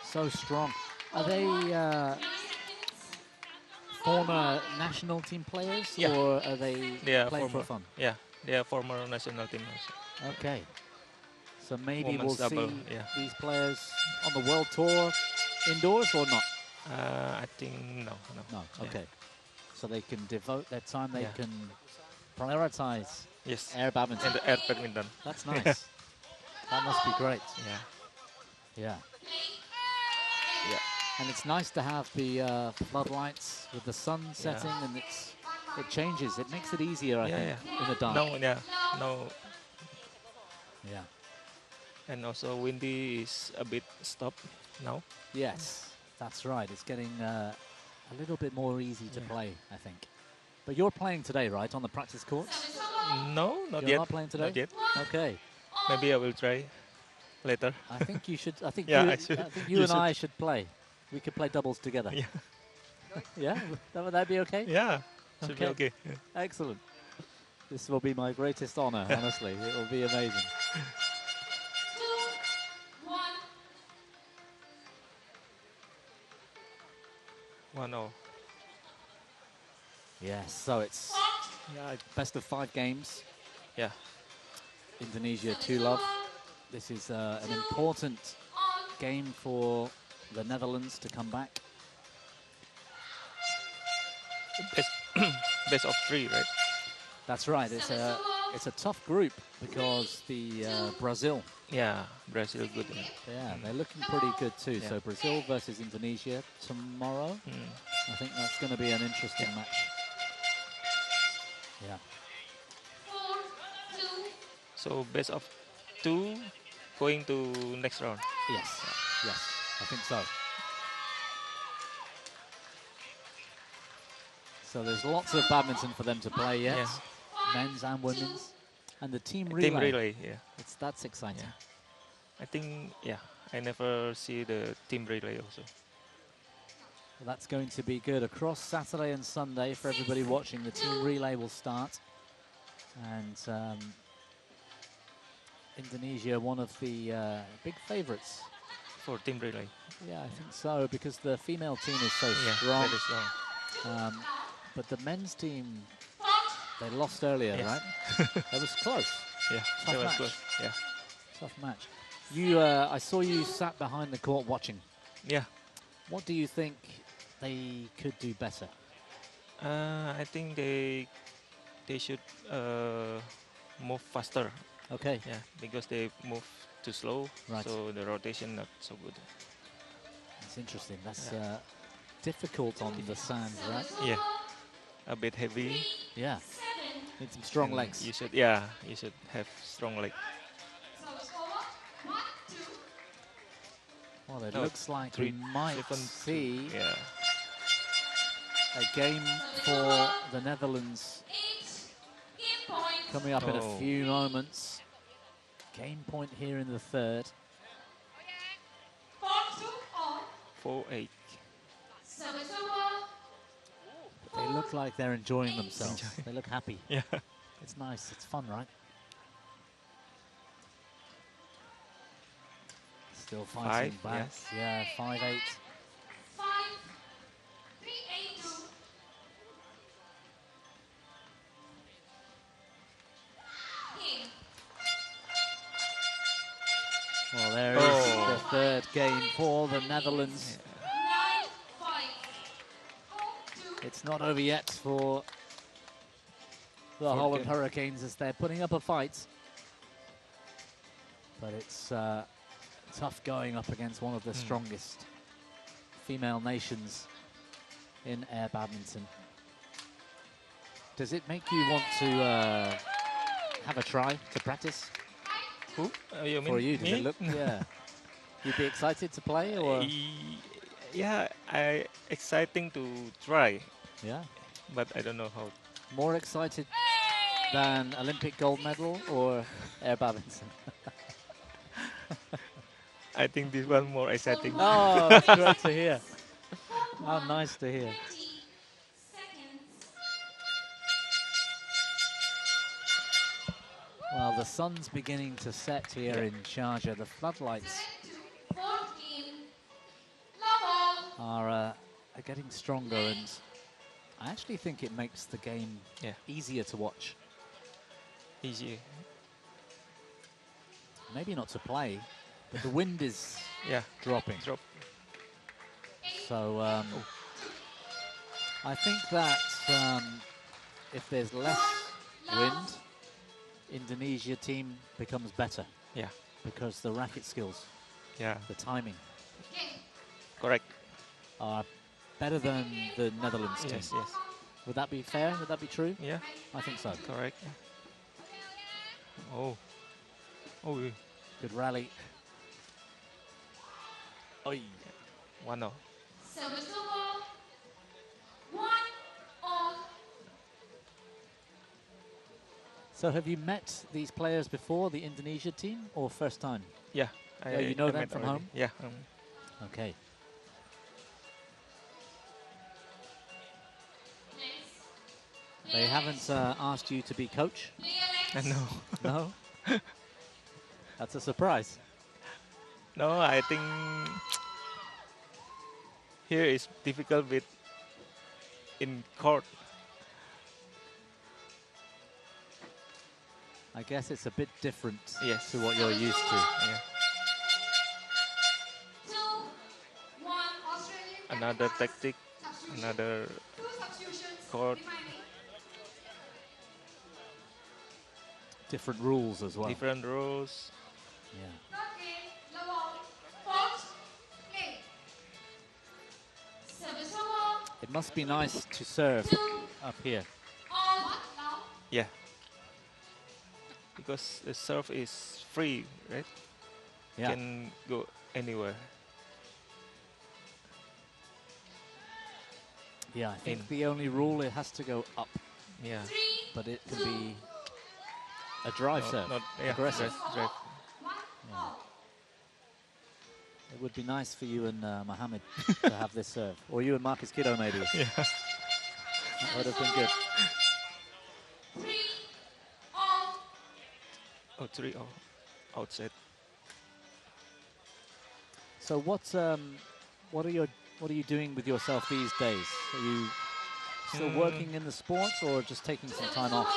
so strong. Are they former national team players, Yeah. or are they playing for former. fun? Yeah, they are former national team also. Okay. So maybe Women's we'll double, see yeah. these players on the World Tour indoors or not? I think no. No, Yeah. okay. So they can devote their time, they Yeah. can prioritize Yes. air badminton. And the air badminton. That's nice. That must be great. Yeah. Yeah. Yeah. And it's nice to have the floodlights with the sun setting, and it changes. It makes it easier, I think, in the dark. No. Yeah. And also windy is a bit stopped now. Yes, that's right. It's getting a little bit more easy to play, I think. But you're playing today, right, on the practice courts? No, not You're yet. not playing today? Not yet. Okay. Maybe I will try later. I think you should. I think Yeah, you, I should. I think you You and should. I should play. We could play doubles together. Yeah. Yeah, would that be okay? Yeah, should be okay. Yeah. Excellent. This will be my greatest honor, honestly. It will be amazing. 1-0. Yes, so it's best of 5 games. Yeah. Indonesia 2-love. This is an important game for the Netherlands to come back. Best of 3, right? That's right. It's a tough group because the Brazil. Yeah, Brazil good. Yeah, they're looking pretty good too. Yeah. So Brazil versus Indonesia tomorrow. I think that's going to be an interesting match. Yeah. So best of 2 going to next round. Yes. Yes, I think so. So there's lots of badminton for them to play yet, men's and women's, and the team relay. Team relay, yeah. That's exciting. I think, I never see the team relay also. Well, that's going to be good. Across Saturday and Sunday for everybody watching, the team relay will start. And Indonesia, one of the big favourites. For team relay. Yeah, I think so, because the female team is so Yeah, strong. very strong. But the men's team, they lost earlier, Yes. right? That was close. Yeah, Tough that was match. good. Yeah. Tough match. You, I saw you sat behind the court watching. Yeah. What do you think they could do better? I think they should move faster. Okay. Yeah, because they move too slow, Right. so the rotation not so good. That's interesting. That's difficult on the sand, right? Yeah, a bit heavy. Yeah. Need some strong And legs. You should have strong legs. Well, it No, looks like we might 3-7-2. see Yeah. a game for the Netherlands coming up in a Oh. few moments. Game point here in the third. 4-8. They look like they're enjoying themselves. They look happy. Yeah. It's nice. It's fun, right? Still fighting 5, back. yes. Yeah, 5-8. Well, there is the third game for the Netherlands. It's not over yet for the Fourth Holland game. Hurricanes as they're putting up a fight. But it's tough going up against one of the strongest female nations in air badminton. Does it make you want to have a try to practice? Who? You mean For you, does me? it look? Yeah. You'd be excited to play, or? Yeah, exciting to try, Yeah. but I don't know how. More excited than Olympic gold medal or air badminton? I think this one more exciting. Oh, that's great to hear. How nice to hear. Well, the sun's beginning to set here in Sharjah. The floodlights are getting stronger, and I actually think it makes the game easier to watch. Easy. Maybe not to play, but the wind is dropping. So I think that if there's less wind, Indonesia team becomes better. Yeah. Because the racket skills, the timing, correct, are better than the Netherlands team. Yes, yes. Would that be fair? Would that be true? Yeah. I think so. Correct. Oh. Oh. Good rally. Oh. 1-0. So have you met these players before, the Indonesia team, or first time? Yeah. You know them met from already. home? Yeah. Okay. They haven't asked you to be coach? No. No? That's a surprise. No, I think here is difficult with in court. I guess it's a bit different Yes. to what you're used to. Yeah. Another tactic, another court. Different rules as well. Different rules. Yeah. It must be nice to serve up here. Yeah. Because the serve is free, right? Yeah. Can go anywhere. Yeah, I think the only rule, it has to go up. Yeah. But it can be a drive serve. Not aggressive. drive. Yeah. It would be nice for you and Mohammed to have this serve. Or you and Marcus Kiddo, maybe. Yeah. That would have been good. Oh, 3-0. Outside. So what are you doing with yourself these days? Are you still working in the sports or just taking some time off?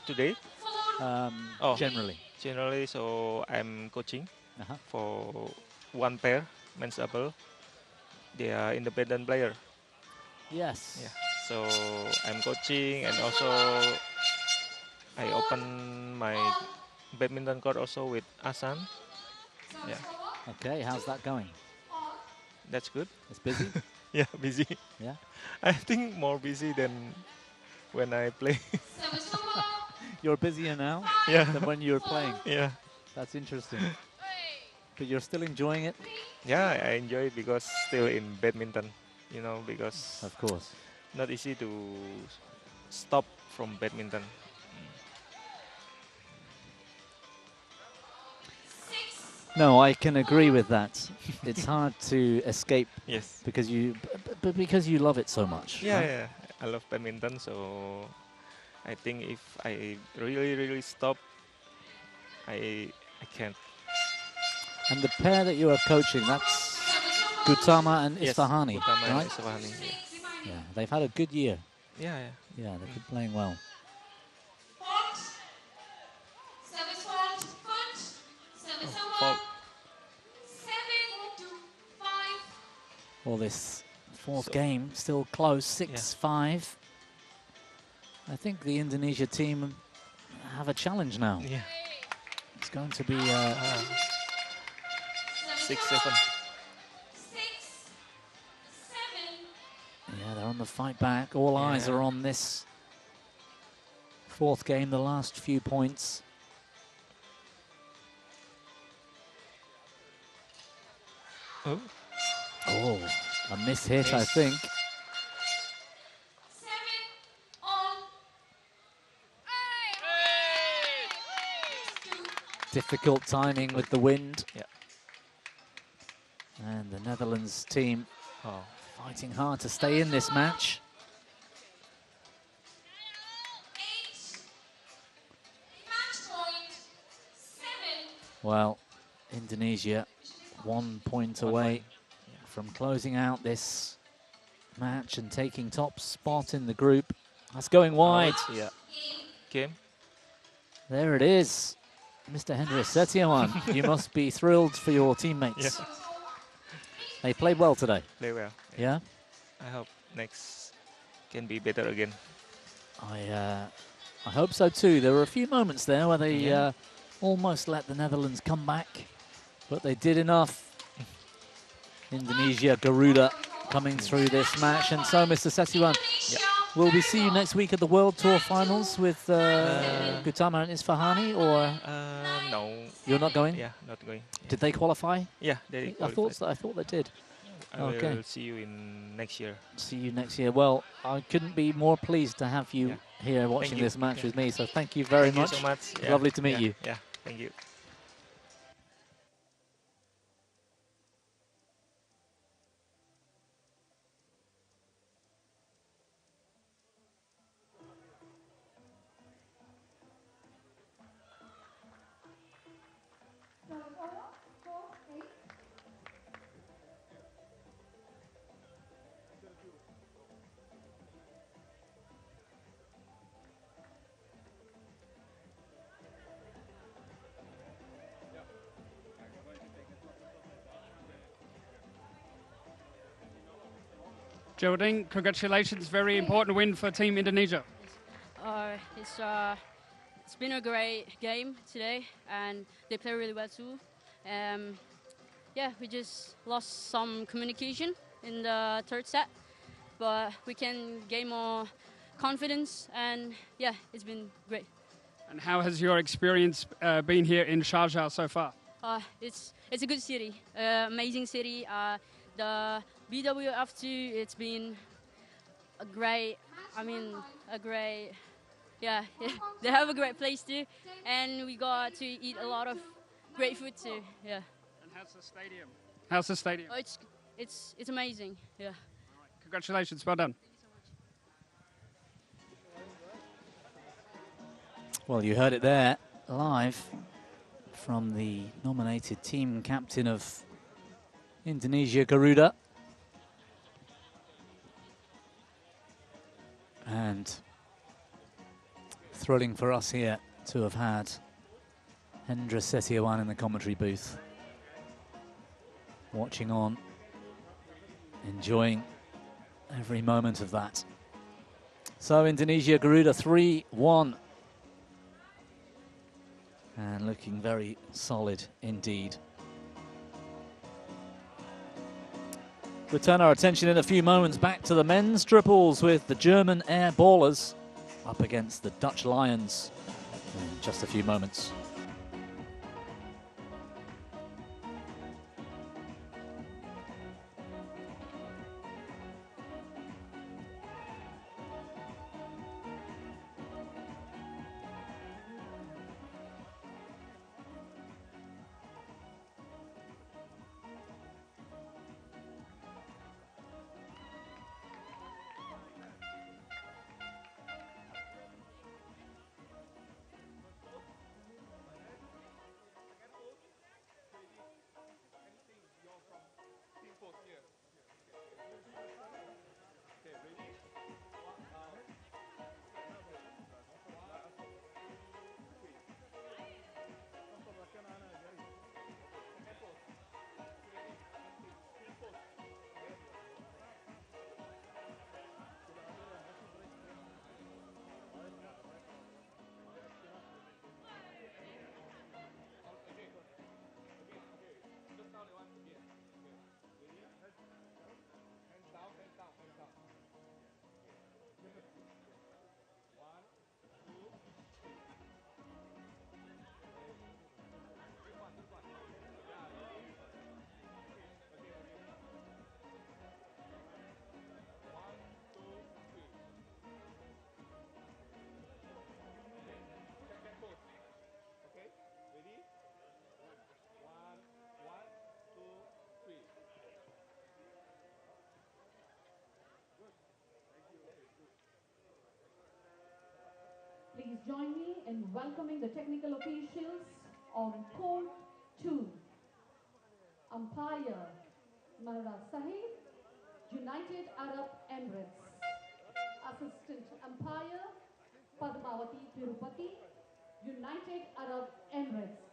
Today? Generally. Generally, so I'm coaching for one pair, men's double. They are independent player. Yes. Yeah. So I'm coaching, and also I open my badminton court also with Asan. Yeah. Okay, how's that going? That's good. It's busy? Yeah, busy. Yeah. I think more busy than when I play. You're busier now than when you were playing. Yeah. That's interesting. But you're still enjoying it? Yeah, I enjoy it because still in badminton, you know, because of course not easy to stop from badminton. No, I can agree with that. It's hard to escape. Yes. Because you love it so much. Yeah, right? yeah. I love badminton, so I think if I really stop, I can't. And the pair that you are coaching, that's Gautama and Isfahani, Gautama right? and Isfahani. Yeah, they've had a good year. Yeah. Yeah, they've been playing well. Fault. Well, this fourth game still close, 6-5. I think the Indonesia team have a challenge now. Yeah. It's going to be 6-7. Yeah, they're on the fight back. All eyes are on this fourth game, the last few points. Oh, a miss hit, I think. Difficult timing with the wind. Yeah. And the Netherlands team fighting hard to stay in this match. Well, Indonesia 1 point away from closing out this match and taking top spot in the group. That's going wide. Yeah. Game. There it is. Mr. Hendra Setiawan, you must be thrilled for your teammates. Yeah. They played well today. Play well. Yeah? I hope next can be better again. I hope so too. There were a few moments there where they almost let the Netherlands come back, but they did enough. Indonesia, Garuda coming through this match. And so, Mr. Setiawan, will we see you next week at the World Tour Finals with Gautama and Isfahani, or no? You're not going? Yeah, not going. Did they qualify? Yeah, they qualified. I thought they did. I will see you in next year. See you next year. Well, I couldn't be more pleased to have you here watching this match with me. So thank you very much. Thank you so much. Yeah. Lovely to meet you. Yeah, thank you. Geraldine, congratulations. Very important win for Team Indonesia. It's been a great game today, and they play really well too. Yeah, we just lost some communication in the third set, but we can gain more confidence, and yeah, it's been great. And how has your experience been here in Sharjah so far? It's a good city, amazing city. The BWF too, it's been yeah, they have a great place too, and we got to eat a lot of great food too, yeah. And how's the stadium? How's the stadium? Oh, it's amazing, yeah. All right. Congratulations, well done. Well, you heard it there, live from the nominated team captain of Indonesia, Garuda. And thrilling for us here to have had Hendra Setiawan in the commentary booth, watching on, enjoying every moment of that. So Indonesia, Garuda 3-1. And looking very solid indeed. We'll turn our attention in a few moments back to the men's triples with the German air ballers up against the Dutch Lions in just a few moments. Please join me in welcoming the technical officials on court 2. Umpire Marwa Sahib, United Arab Emirates. Assistant umpire, Padmavati Tirupati, United Arab Emirates.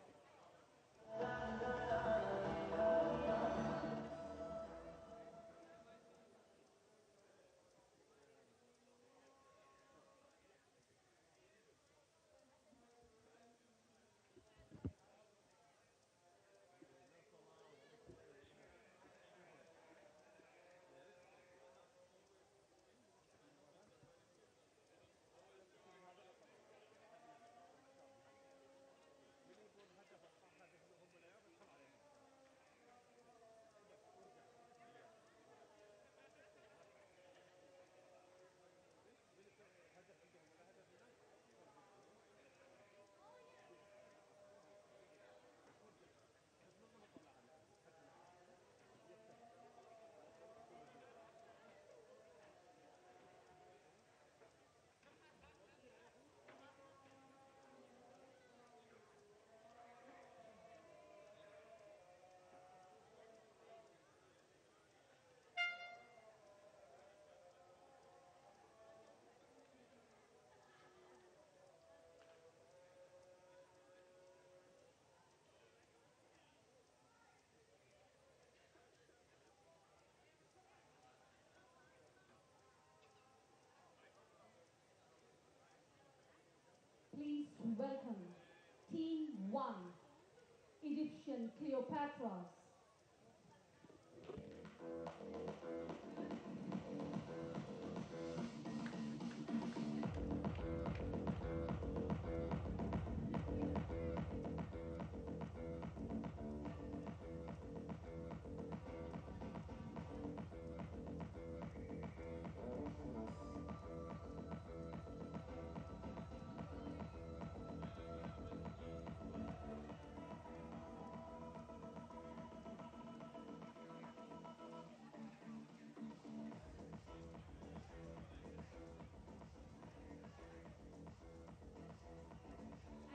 Please welcome Team 1, Egyptian Cleopatras.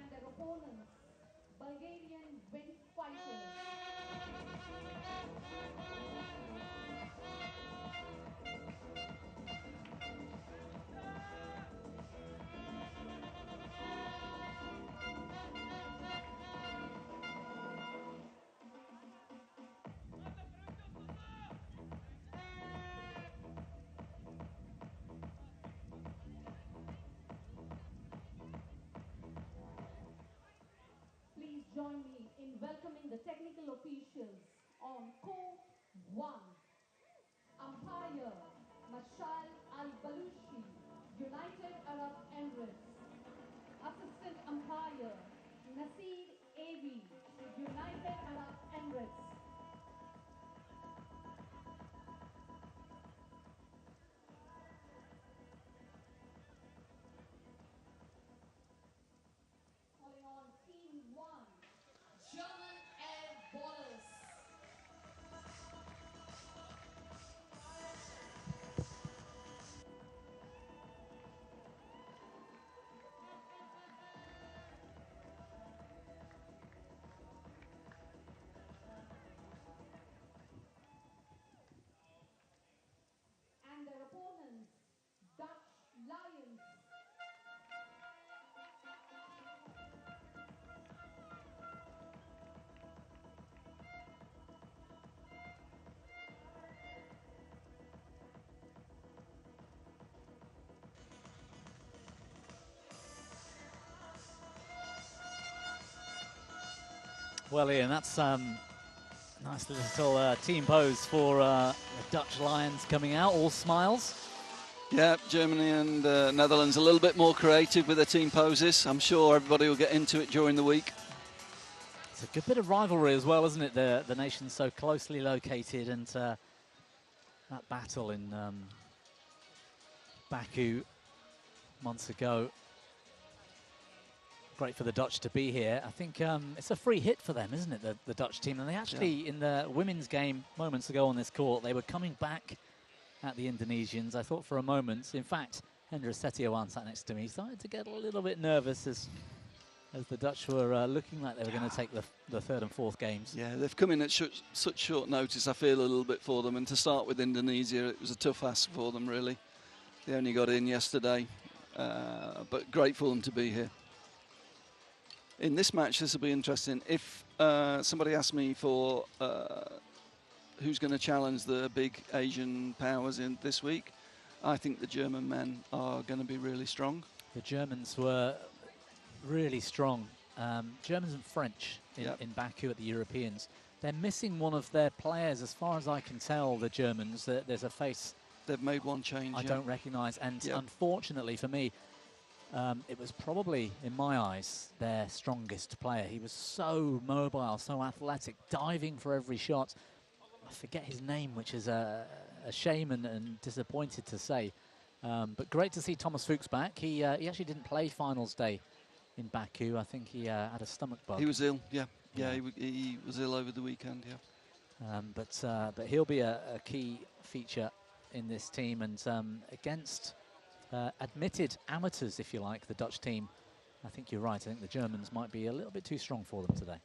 And their opponents, Bulgarian wind fighters. Please join me in welcoming the technical officials on Court 1. Umpire, Mashal Al-Balushi, United Arab Emirates. Assistant umpire, Nasir Avi, United Arab Emirates. Calling on Team 1, German Air Ballers. And their opponents, Dutch Lions. Well, Ian, that's nice little team pose for the Dutch Lions coming out, all smiles. Yeah, Germany and Netherlands a little bit more creative with their team poses. I'm sure everybody will get into it during the week. It's a good bit of rivalry as well, isn't it? The nation's so closely located, and that battle in Baku months ago. Great for the Dutch to be here. I think it's a free hit for them, isn't it, the Dutch team? And they actually, in the women's game moments ago on this court, they were coming back at the Indonesians. I thought for a moment, in fact, Hendra Setiawan sat next to me, started to get a little bit nervous as as the Dutch were looking like they were going to take the third and fourth games. Yeah, they've come in at such short notice. I feel a little bit for them. And to start with Indonesia, it was a tough ask for them, really. They only got in yesterday, but great for them to be here. In this match, this will be interesting. If somebody asked me for who's going to challenge the big Asian powers in this week, I think the German men are going to be really strong. The Germans were really strong. Germans and French in Baku at the Europeans. They're missing one of their players, as far as I can tell, the Germans. There's a face they've made one change I don't recognise, and unfortunately for me, it was probably, in my eyes, their strongest player. He was so mobile, so athletic, diving for every shot. I forget his name, which is a shame and disappointed to say. But great to see Thomas Fuchs back. He actually didn't play finals day in Baku. I think he had a stomach bug. He was ill, yeah. He was ill over the weekend, yeah. But he'll be a key feature in this team, and against admitted amateurs, if you like, the Dutch team. I think you're right. I think the Germans might be a little bit too strong for them today.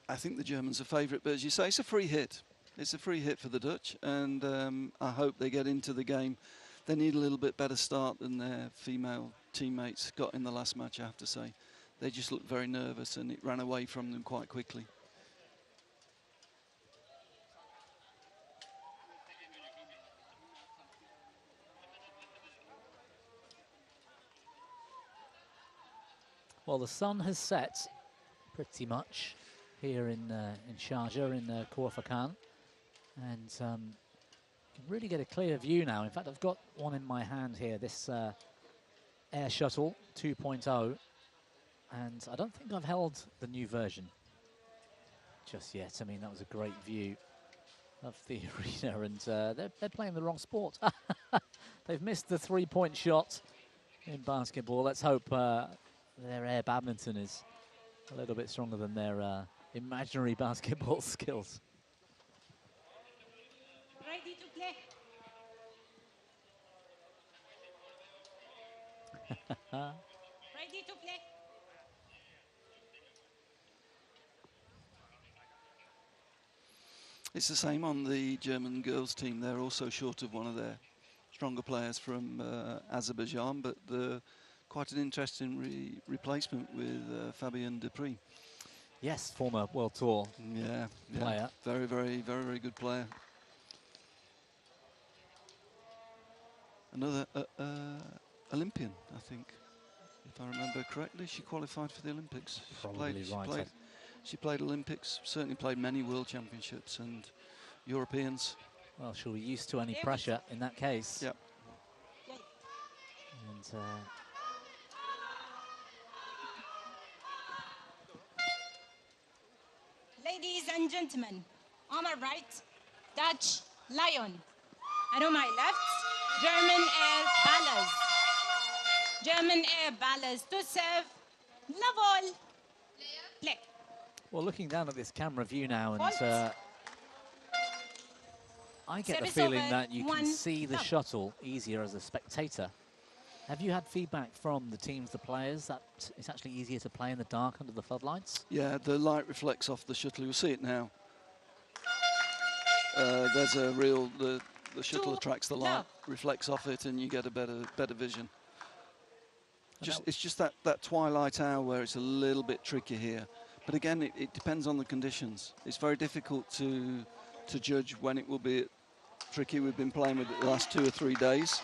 I think the Germans are favourite, but as you say, it's a free hit. It's a free hit for the Dutch, and I hope they get into the game. They need a little bit better start than their female teammates got in the last match, I have to say. They just looked very nervous, and it ran away from them quite quickly. Well, the sun has set pretty much here in Sharjah, in Khor Fakkan, and you can really get a clear view now. In fact, I've got one in my hand here, this Air Shuttle 2.0, and I don't think I've held the new version just yet. I mean, that was a great view of the arena, and they're playing the wrong sport. They've missed the three-point shot in basketball. Let's hope their air badminton is a little bit stronger than their imaginary basketball skills. Ready to play. Ready to play. It's the same on the German girls team. They're also short of one of their stronger players from Azerbaijan, but quite an interesting replacement with Fabienne Dupree. Yes, former World Tour player. Very, very, very, very good player. Another Olympian, I think, if I remember correctly. She qualified for the Olympics. She played Olympics, certainly played many World Championships and Europeans. Well, she'll be used to any pressure in that case. Yep. And Ladies and gentlemen, on my right, Dutch Lion. And on my left, German Air Ballers. German Air Ballers to serve, level, play. well, looking down at this camera view now, and I get the feeling that you can see the shuttle easier as a spectator. Have you had feedback from the teams, the players, that it's actually easier to play in the dark under the floodlights? Yeah, the light reflects off the shuttle. You'll see it now. There's a real, the shuttle attracts the light, reflects off it, and you get a better vision. It's just that twilight hour where it's a little bit tricky here. But again, it depends on the conditions. It's very difficult to judge when it will be tricky. We've been playing with it the last 2 or 3 days.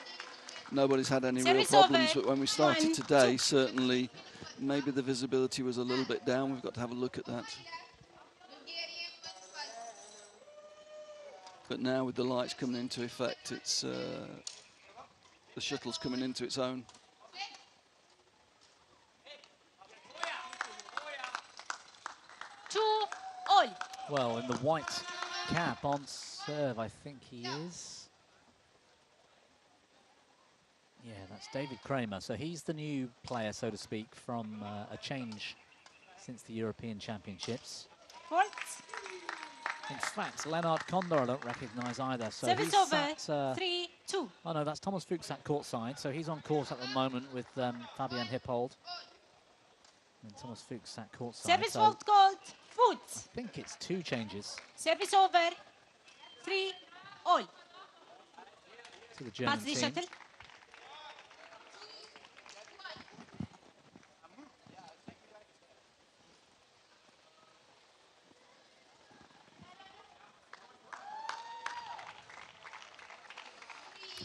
Nobody's had any real problems, but when we started today, certainly maybe the visibility was a little bit down. We've got to have a look at that. But now with the lights coming into effect, it's the shuttle's coming into its own. Well, in the white cap on serve, I think he is. Yeah, that's David Kramer. So he's the new player, so to speak, from a change since the European Championships. In fact, Lennart Condor I don't recognise either. So service he's over, sat, 3-2. Oh no, that's Thomas Fuchs at court side. So he's on court at the moment with Fabian Hippold. And Thomas Fuchs at court side. Service So fault called foot. I think it's 2 changes Service over. 3 all. to the German Pass the team. shuttle.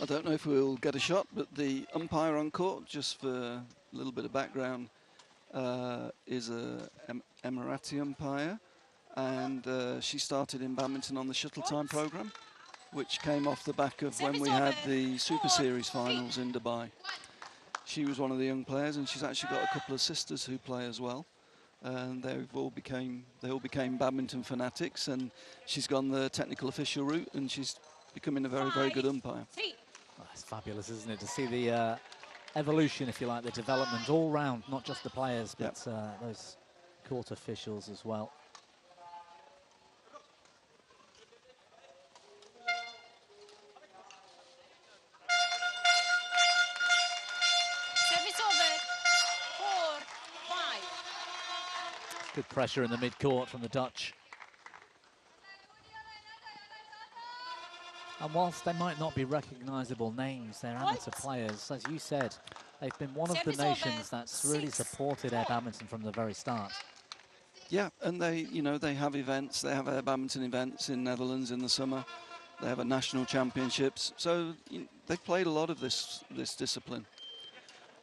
I don't know if we'll get a shot, but the umpire on court, just for a little bit of background, is a Emirati umpire, and she started in badminton on the shuttle time program, which came off the back of when we had the Super Series finals in Dubai. She was one of the young players, and she's actually got a couple of sisters who play as well, and they all became badminton fanatics, and she's gone the technical official route, and she's becoming a very, very good umpire. Oh, it's fabulous, isn't it, to see the evolution, if you like, the development all round, not just the players, but those court officials as well. Service over. 4-5. Good pressure in the mid-court from the Dutch. And whilst they might not be recognisable names, they're amateur players. As you said, they've been one of the nations that's really supported air badminton from the very start. Yeah, and they have events. They have air badminton events in Netherlands in the summer. They have a national championships. So they've played a lot of this discipline.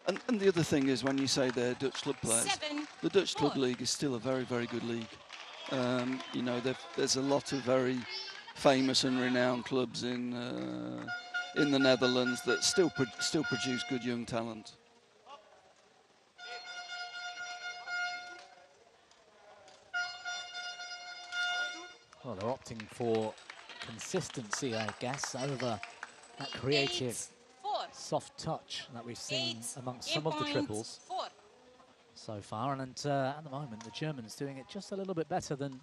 And the other thing is, when you say they're Dutch club players, the Dutch club league is still a very, very good league. There's a lot of very famous and renowned clubs in the Netherlands that still produce good young talent. Well, they're opting for consistency, I guess, over that creative, soft touch that we've seen amongst some of the triples so far. And at the moment, the Germans doing it just a little bit better than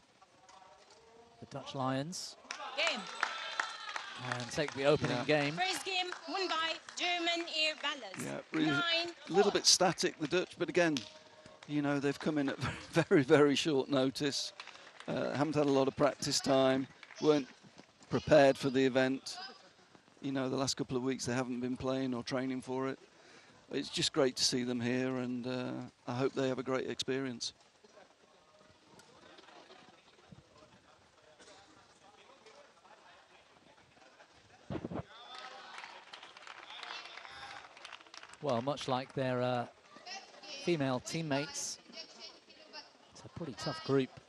the Dutch Lions. Game. And take the opening game. First game won by German Air Ballers. Yeah, really a little bit static, the Dutch, but again, they've come in at very, very short notice. Haven't had a lot of practice time, weren't prepared for the event. The last couple of weeks they haven't been playing or training for it. It's just great to see them here, and I hope they have a great experience. Well, much like their female teammates, it's a pretty tough group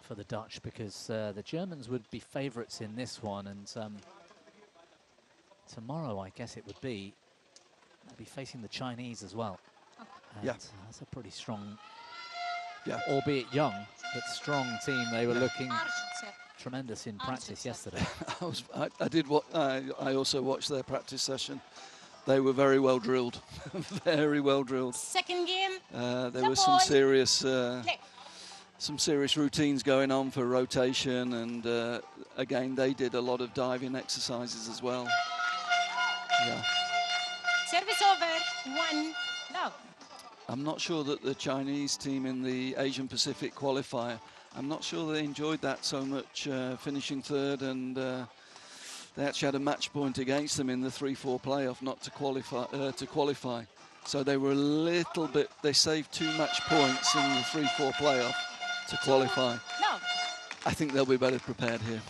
for the Dutch, because the Germans would be favourites in this one, and tomorrow, I guess it would be, they'll be facing the Chinese as well. And that's a pretty strong, albeit young, but strong team. They were looking tremendous in practice yesterday. I also watched their practice session. They were very well drilled, very well drilled. Second game. There was some serious routines going on for rotation, and again, they did a lot of diving exercises as well. Yeah. Service over. 1 love. I'm not sure that the Chinese team in the Asian Pacific qualifier, I'm not sure they enjoyed that so much, finishing third, and they actually had a match point against them in the 3-4 playoff not to qualify. So they were a little bit, they saved 2 match points in the 3-4 playoff to qualify. No. I think they'll be better prepared here.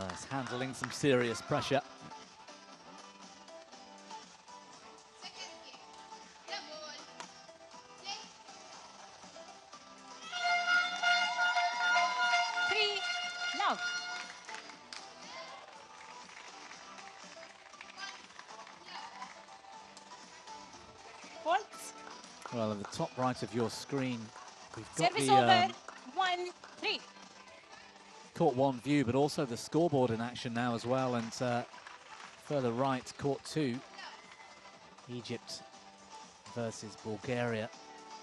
It's handling some serious pressure. Well, at the top right of your screen, we've got Service the over. 1-3. court 1 view, but also the scoreboard in action now as well. And further right, court 2, Egypt versus Bulgaria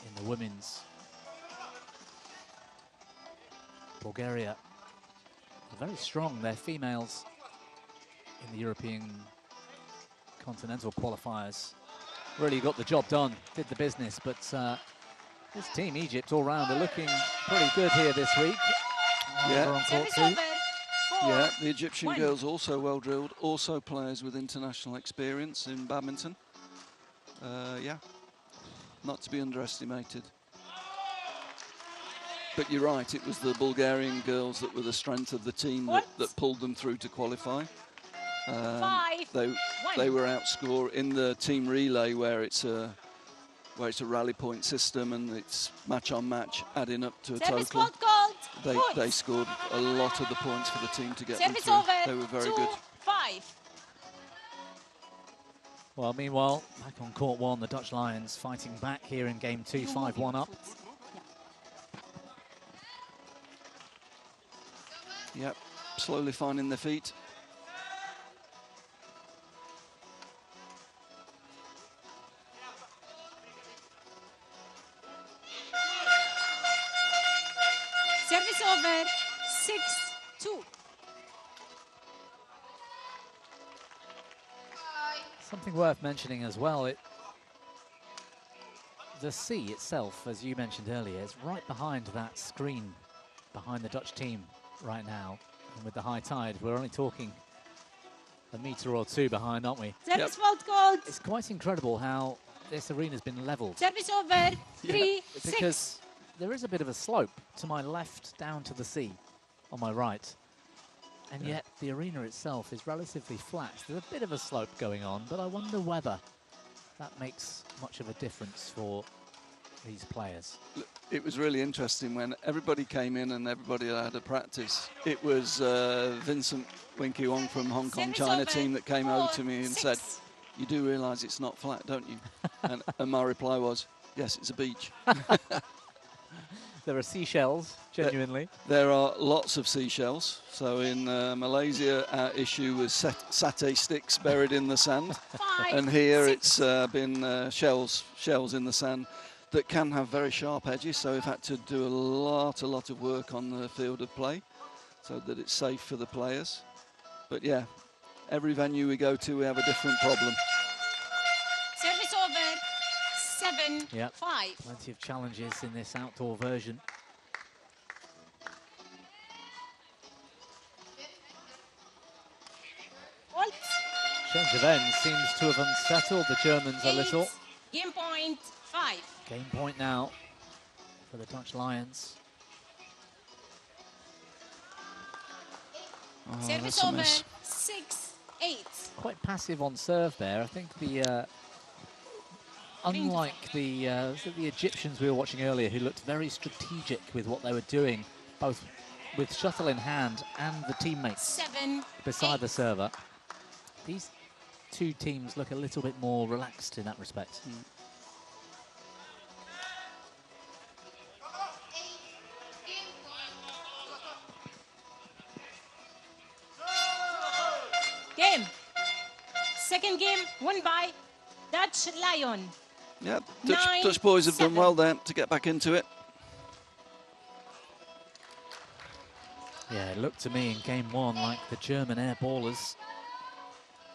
in the women's. Bulgaria are very strong. They're females in the European continental qualifiers. Really got the job done, did the business, but This team, Egypt, all round, are looking pretty good here this week. Yeah. On court Service two. over. Yeah, the Egyptian 4-1. girls also well drilled, also players with international experience in badminton. Yeah, not to be underestimated. But you're right, it was the Bulgarian girls that were the strength of the team that pulled them through to qualify. 5-1. They were outscored in the team relay where it's a rally point system and it's match on match, adding up to a Service total. fault called. They scored a lot of the points for the team to get Service them over. through. They were very good. 2-5. Well, meanwhile, back on court one, the Dutch Lions fighting back here in game two, 5-1 up. Yep, slowly finding their feet. Service over. 6-2. Something worth mentioning as well, the sea itself, as you mentioned earlier, is right behind that screen, behind the Dutch team right now. And with the high tide, we're only talking a metre or two behind, aren't we? Service fault called. It's quite incredible how this arena's been levelled. Service over. 3-6. Because there is a bit of a slope to my left down to the sea on my right. And yet the arena itself is relatively flat. There's a bit of a slope going on, but I wonder whether that makes much of a difference for these players. It was really interesting when everybody came in and everybody had a practice. It was Vincent Winky Wong from Hong Kong China team that came over to me and said, "You do realise it's not flat, don't you?" and my reply was, "Yes, it's a beach." There are seashells, genuinely. There are lots of seashells. So in Malaysia, our issue was satay sticks buried in the sand. And here it's been shells in the sand that can have very sharp edges. So we've had to do a lot of work on the field of play so that it's safe for the players. But yeah, every venue we go to, we have a different problem. Service over. 7-5. Plenty of challenges in this outdoor version. Change of ends seems to have unsettled the Germans a little. Game point 5. Game point now for the Dutch Lions. Oh, Service over. 6-8. Quite passive on serve there. I think the unlike the Egyptians we were watching earlier, who looked very strategic with what they were doing, both with shuttle in hand and the teammates beside the server. These two teams look a little bit more relaxed in that respect. Game. Second game won by Dutch Lion. Yeah, Dutch boys have done well there to get back into it. Yeah, it looked to me in game one like the German air ballers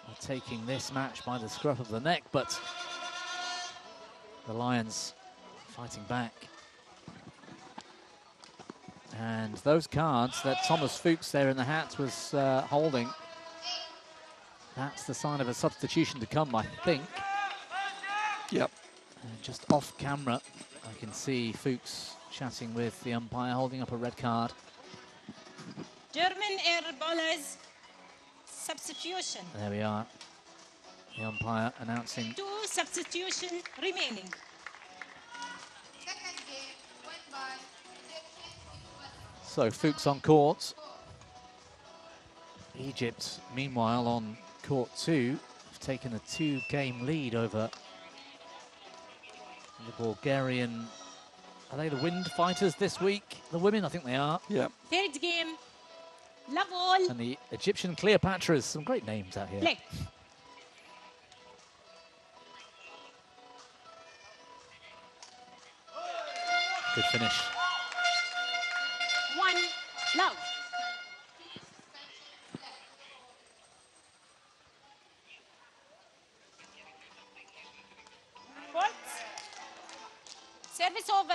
are taking this match by the scruff of the neck, but the Lions fighting back. And those cards that Thomas Fuchs there in the hat was holding, that's the sign of a substitution to come, I think. Yep. And just off camera, I can see Fuchs chatting with the umpire, holding up a red card. German air ballers substitution. There we are. The umpire announcing 2 substitution remaining. So Fuchs on court. Egypt, meanwhile, on court 2, have taken a 2-game lead over the Bulgarian. Are they the Wind Fighters this week? The women, I think they are. Yeah. Third game, Lavol. And the Egyptian Cleopatras, some great names out here. Play. Good finish. 1 love. Fourth. Service over.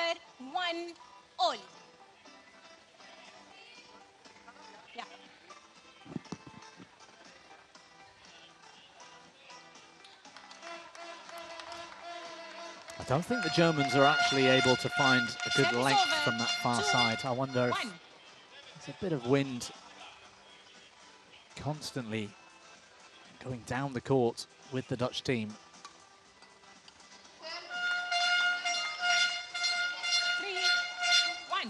I don't think the Germans are actually able to find a good length from that far side. I wonder if there's a bit of wind constantly going down the court with the Dutch team. 3-1.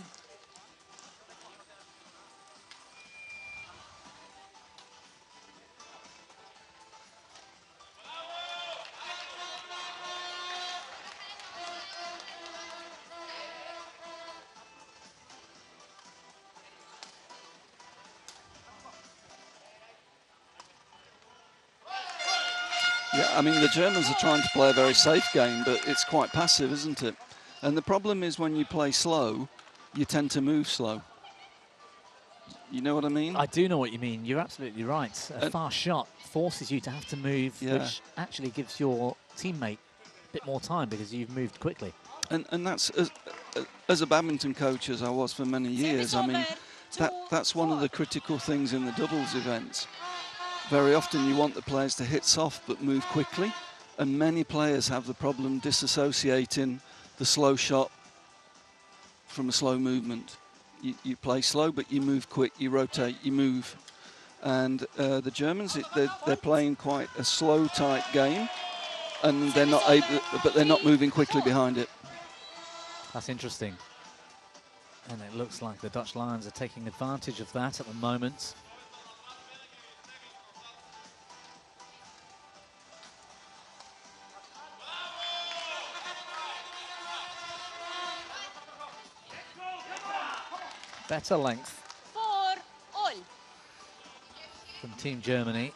Yeah, I mean, the Germans are trying to play a very safe game, but it's quite passive, isn't it? And the problem is when you play slow, you tend to move slow. You know what I mean? I do know what you mean. You're absolutely right. A fast shot forces you to have to move, which actually gives your teammate a bit more time because you've moved quickly. And that's, as a badminton coach, as I was for many years, I mean, that's one of the critical things in the doubles events. Very often you want the players to hit soft but move quickly, and many players have the problem disassociating the slow shot from a slow movement. You play slow, but you move quick, you rotate, you move. And the Germans, they're playing quite a slow, tight game, and they're not able, but they're not moving quickly behind it. That's interesting. And it looks like the Dutch Lions are taking advantage of that at the moment. Better length 4-all from Team Germany.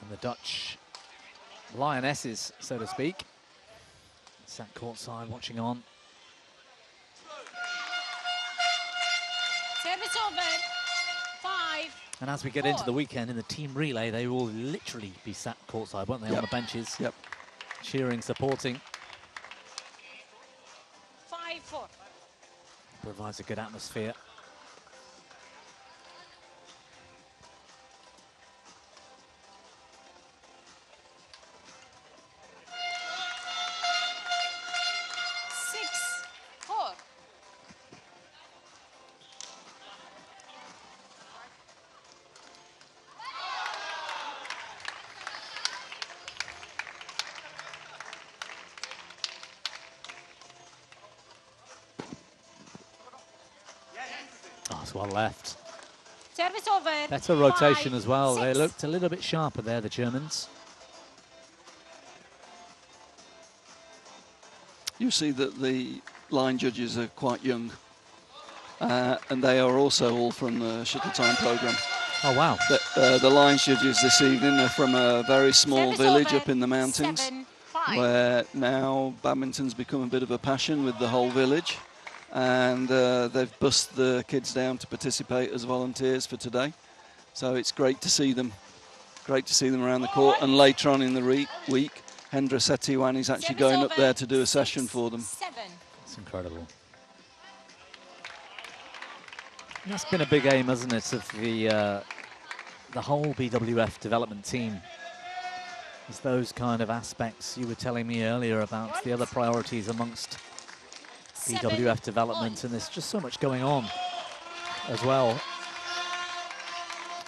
And the Dutch Lionesses, so to speak, sat courtside watching on. Service over. 5. And as we get into the weekend in the team relay, they will literally be sat courtside, won't they, on the benches? Yep. Cheering, supporting. 5-4. Provides a good atmosphere. Well left. Service over. Better rotation 5, as well. 6. They looked a little bit sharper there, the Germans. You see that the line judges are quite young, and they are also all from the Shuttle Time programme. Oh, wow. The line judges this evening are from a very small village up in the mountains, 7-5. where now badminton's become a bit of a passion with the whole village. And they've bussed the kids down to participate as volunteers for today. So it's great to see them. Great to see them around the court. And later on in the week, Hendra Setiawan is actually going up there to do a session for them. 7. It's incredible. That's been a big aim, hasn't it, of the whole BWF development team. It's those kind of aspects you were telling me earlier about the other priorities amongst BWF development, and there's just so much going on as well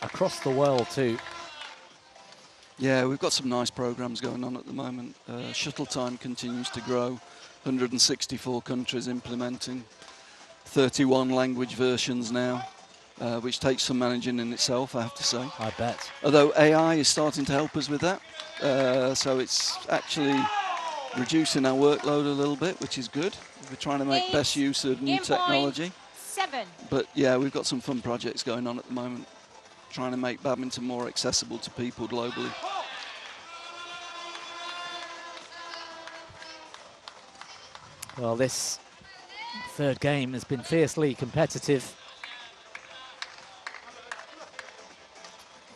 across the world too. Yeah, we've got some nice programs going on at the moment. Shuttle Time continues to grow, 164 countries implementing, 31 language versions now, which takes some managing in itself, I have to say. I bet. Although AI is starting to help us with that, so it's actually reducing our workload a little bit, which is good. We're trying to make best use of new technology. 7. But yeah, we've got some fun projects going on at the moment, trying to make badminton more accessible to people globally. Well, this third game has been fiercely competitive.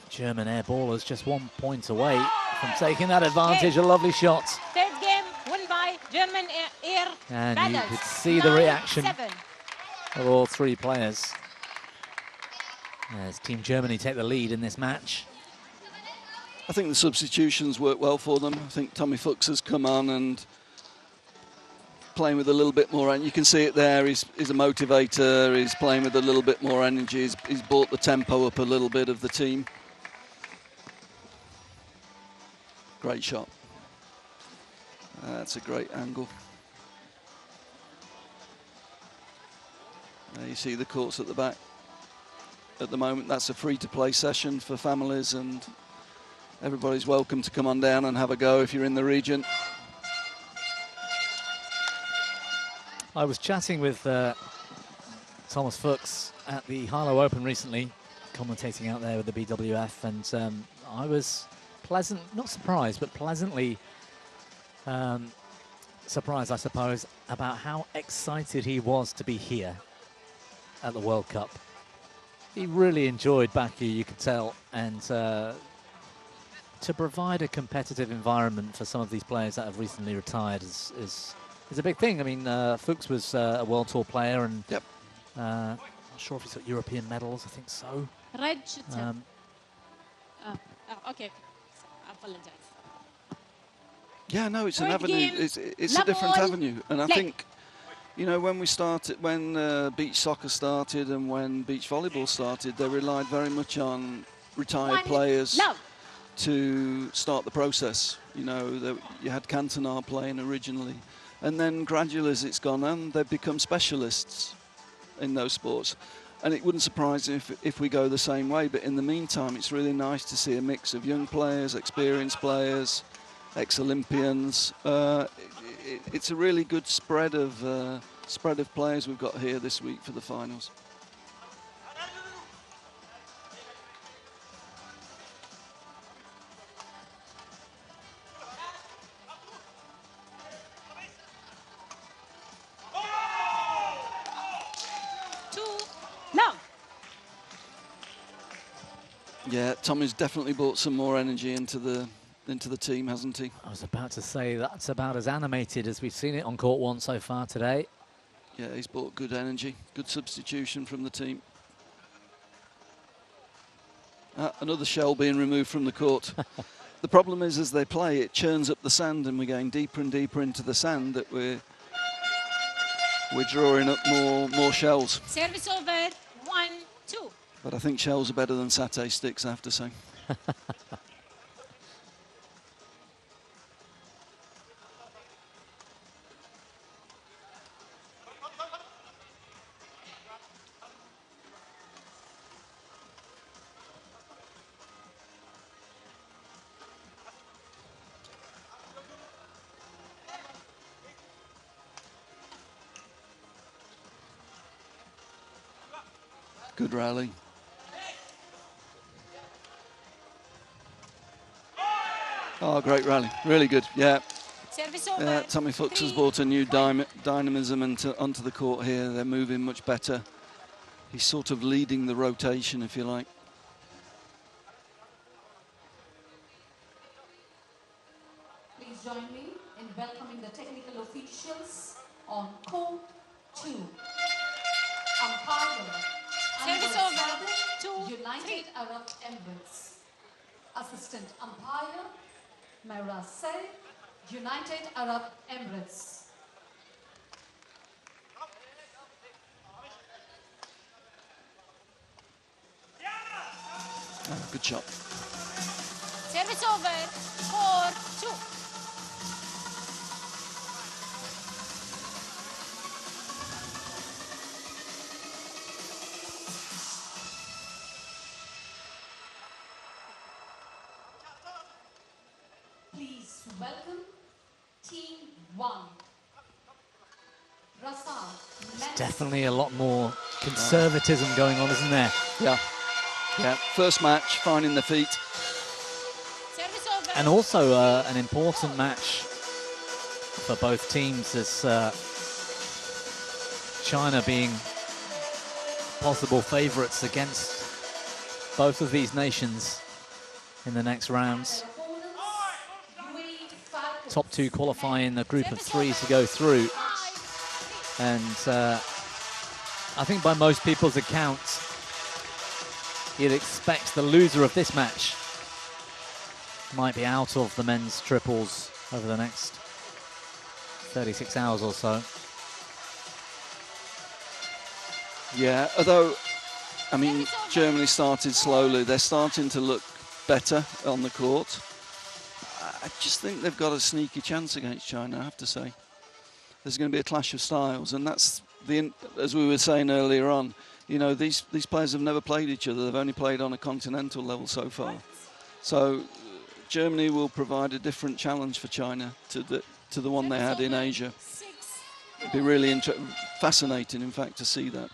German airballers just 1 point away from taking that advantage. A lovely shot. 30 German Air And you Balance. could see the reaction 9-7. of all three players as Team Germany take the lead in this match. I think the substitutions work well for them. I think Tommy Fuchs has come on and playing with a little bit more, and you can see it there. He's a motivator. He's playing with a little bit more energy. He's brought the tempo up a little bit of the team. Great shot. That's a great angle. You see the courts at the back. At the moment, that's a free-to-play session for families, and everybody's welcome to come on down and have a go if you're in the region. I was chatting with Thomas Fuchs at the Harlow Open recently, commentating out there with the BWF, and I was not surprised, but pleasantly surprised, I suppose, about how excited he was to be here at the World Cup. He really enjoyed Baku, you could tell, and to provide a competitive environment for some of these players that have recently retired is a big thing. I mean, Fuchs was a World Tour player, and yep. Not sure if he's got European medals, I think so. Red okay, I apologize. Yeah, no, it's an Third avenue. game, It's a different avenue, and I think, you know, when beach soccer started and when beach volleyball started, they relied very much on retired players to start the process. You know, you had Cantona playing originally, and then gradually as it's gone on, they've become specialists in those sports. And it wouldn't surprise me if we go the same way, but in the meantime, it's really nice to see a mix of young players, experienced players, ex-Olympians. It's a really good spread of players we've got here this week for the finals. Yeah, Tommy's definitely brought some more energy into the team, hasn't he? I was about to say that's about as animated as we've seen it on court one so far today. Yeah, he's brought good energy, good substitution from the team. Another shell being removed from the court. The problem is, as they play, it churns up the sand, and we're going deeper and deeper into the sand that we're drawing up more shells. Service over, 1-2. But I think shells are better than satay sticks, I have to say. Good rally. Oh, great rally. Really good. Yeah. Tommy Fuchs has brought a new dynamism onto the court here. They're moving much better. He's sort of leading the rotation, if you like. Please join me in welcoming the technical officials on court 2. Umpire, service over, 2, United 3. Arab Emirates. Assistant umpire, Myra Say, United Arab Emirates. Oh, good shot. Service over, 4-2. Please welcome Team 1. There's definitely a lot more conservatism going on, isn't there? Yeah. Yeah. First match, finding the feet. And also an important match for both teams, as China being possible favourites against both of these nations in the next rounds. top 2 qualifying the group of 3 to go through. And I think by most people's accounts, you'd expect the loser of this match might be out of the men's triples over the next 36 hours or so. Yeah, although, I mean, Germany started slowly. They're starting to look better on the court. I just think they've got a sneaky chance against China, I have to say. There's going to be a clash of styles, and that's, as we were saying earlier on, you know, these players have never played each other. They've only played on a continental level so far. So Germany will provide a different challenge for China to the one they had in Asia. It'd be really fascinating, in fact, to see that.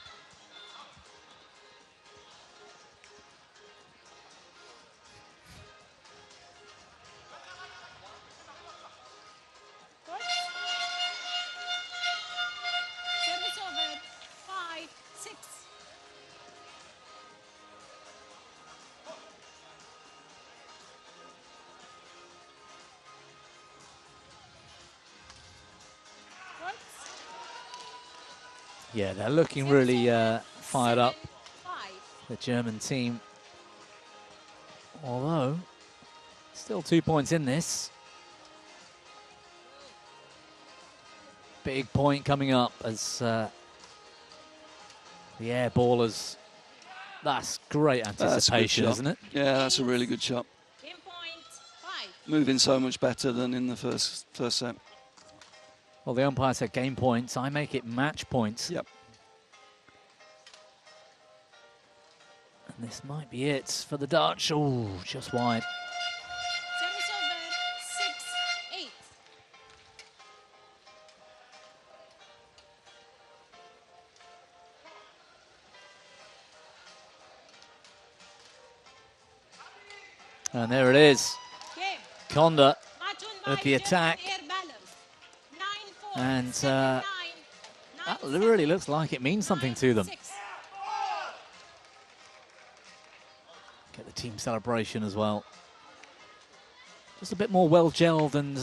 Yeah, they're looking really fired up, the German team. Although, still 2 points in this. Big point coming up as the air ballers. That's great anticipation, isn't it? Yeah, that's a really good shot. Moving so much better than in the first set. Well, the umpire said game points. I make it match points. Yep. And this might be it for the Dutch. Oh, just wide. Service over 6-8. And there it is. Konda at the attack. And that really looks like it means something to them. Get the team celebration as well. Just a bit more well-gelled, and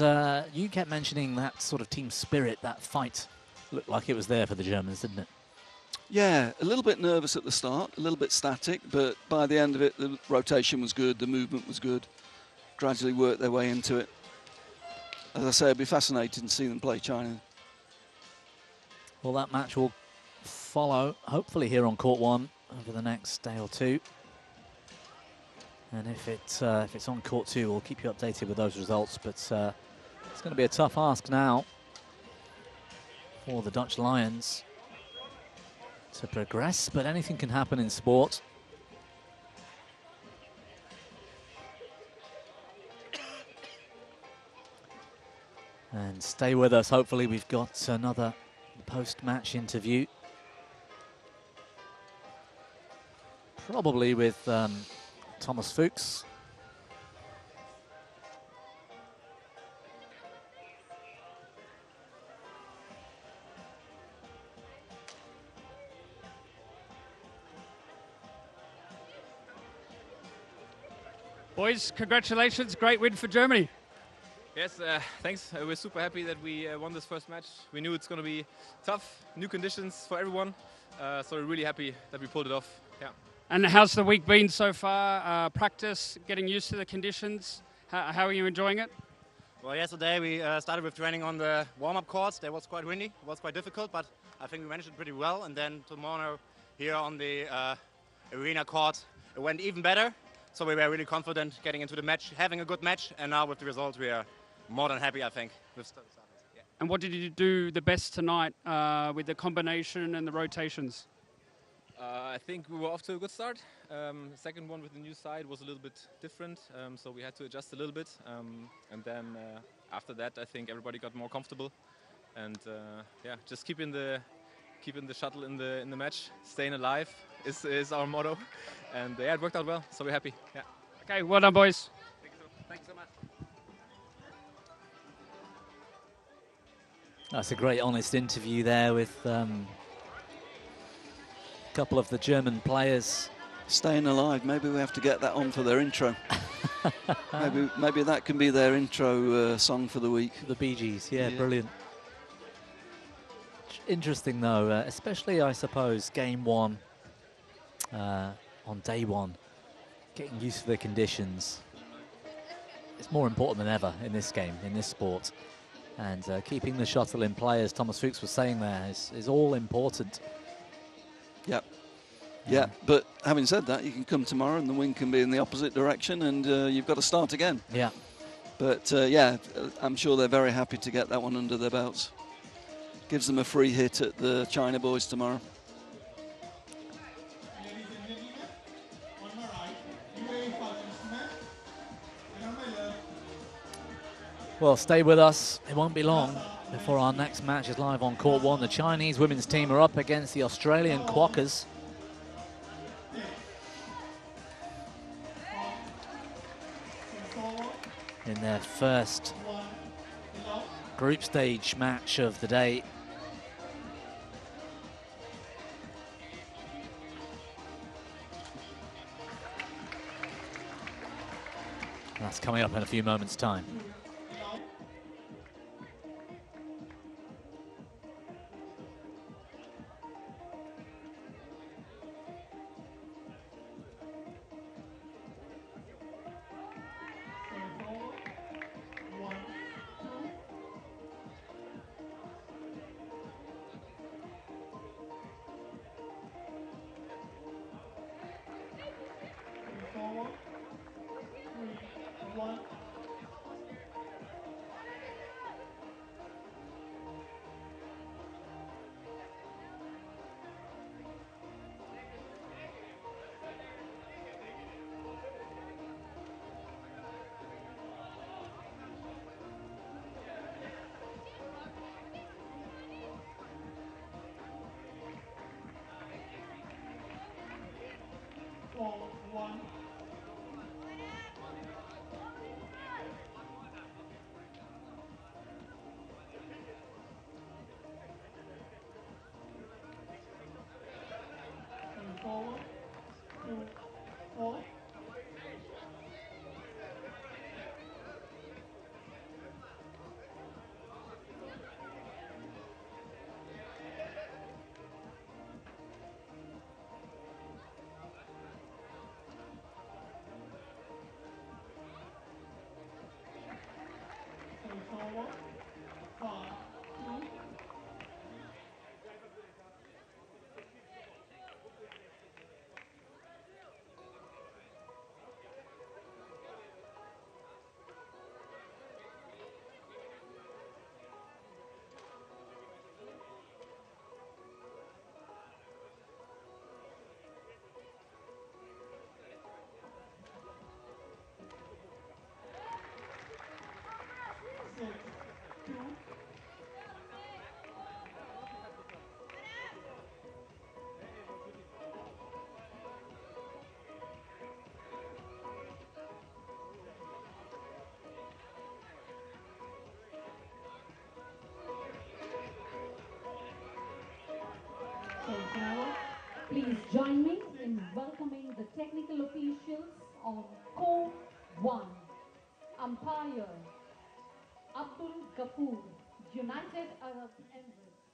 you kept mentioning that sort of team spirit, that fight. Looked like it was there for the Germans, didn't it? Yeah, a little bit nervous at the start, a little bit static, but by the end of it, the rotation was good, the movement was good. Gradually worked their way into it. As I say, it'd be fascinating to see them play China. Well, that match will follow, hopefully here on Court 1 over the next day or two. And if it's on Court 2, we'll keep you updated with those results. But it's going to be a tough ask now for the Dutch Lions to progress, but anything can happen in sport. And stay with us. Hopefully we've got another post-match interview. Probably with Thomas Fuchs. Boys, congratulations. Great win for Germany. Yes, thanks. We're super happy that we won this first match. We knew it's going to be tough, new conditions for everyone. So we're really happy that we pulled it off. Yeah. And how's the week been so far? Practice, getting used to the conditions. How are you enjoying it? Well, yesterday we started with training on the warm-up courts. That was quite windy. It was quite difficult, but I think we managed it pretty well. And then tomorrow here on the arena court, it went even better. So we were really confident getting into the match, having a good match. And now with the results, we are more than happy, I think. With yeah. And what did you do the best tonight with the combination and the rotations? I think we were off to a good start. Second one with the new side was a little bit different, so we had to adjust a little bit. And then after that, I think everybody got more comfortable. And yeah, just keeping the shuttle in the match, staying alive is our motto. And yeah, it worked out well, so we're happy. Yeah. Okay, well done, boys. Thank you so much. That's a great, honest interview there with a couple of the German players. Staying alive. Maybe we have to get that on for their intro. Maybe that can be their intro song for the week. The Bee Gees, yeah. Brilliant. Interesting though, especially I suppose game one, on day one, getting used to the conditions. It's more important than ever in this game, in this sport. And keeping the shuttle in play, as Thomas Fuchs was saying there, is all important. Yep. Yeah, but having said that, you can come tomorrow and the wind can be in the opposite direction and you've got to start again. Yeah. But yeah, I'm sure they're very happy to get that one under their belts. Gives them a free hit at the China boys tomorrow. Well, stay with us. It won't be long before our next match is live on Court 1. The Chinese women's team are up against the Australian Quackers. In their first group stage match of the day. That's coming up in a few moments' time. Please join me in welcoming the technical officials on Court 1. Umpire Abdul Ghafoor, United Arab Emirates.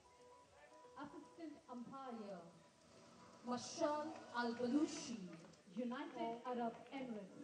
Assistant umpire Mashal Al-Balushi, United Arab Emirates.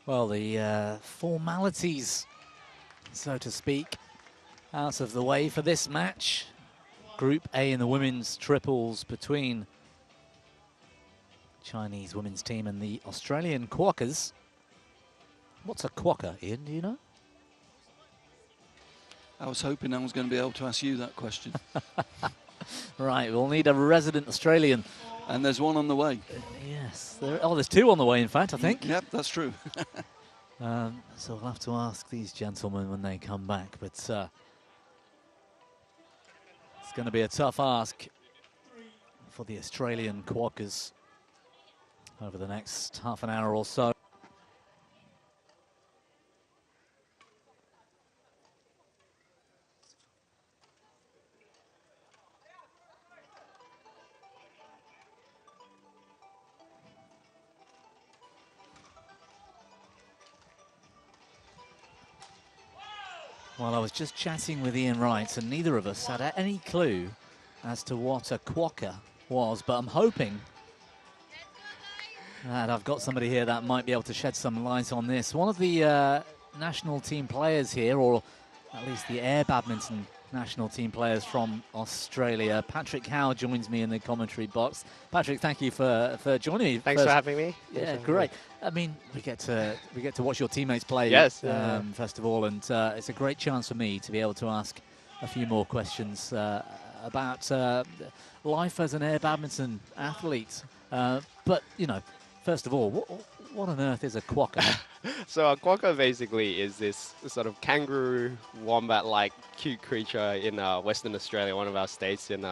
Well, the formalities, so to speak, out of the way for this match. Group A in the women's triples between Chinese women's team and the Australian Quackers. What's a Quacker, Ian, do you know? I was hoping I was going to be able to ask you that question. Right, we'll need a resident Australian. And there's one on the way. Yes. There's two on the way, in fact, I think. Yep, that's true. So we'll have to ask these gentlemen when they come back. But it's going to be a tough ask for the Australian Quackers over the next half an hour or so. Well, I was just chatting with Ian Wright, and neither of us had any clue as to what a Quacker was, but I'm hoping that I've got somebody here that might be able to shed some light on this. One of the national team players here, or at least the air badminton national team players from Australia, Patrick Howe, joins me in the commentary box. Patrick, thank you for joining me. Thanks for having me. Yeah, great. I mean, we get to watch your teammates play. Yes. First of all, and it's a great chance for me to be able to ask a few more questions about life as an air badminton athlete. But you know, first of all, what on earth is a Quacker? So a Quacker basically is this sort of kangaroo wombat-like cute creature in Western Australia, one of our states in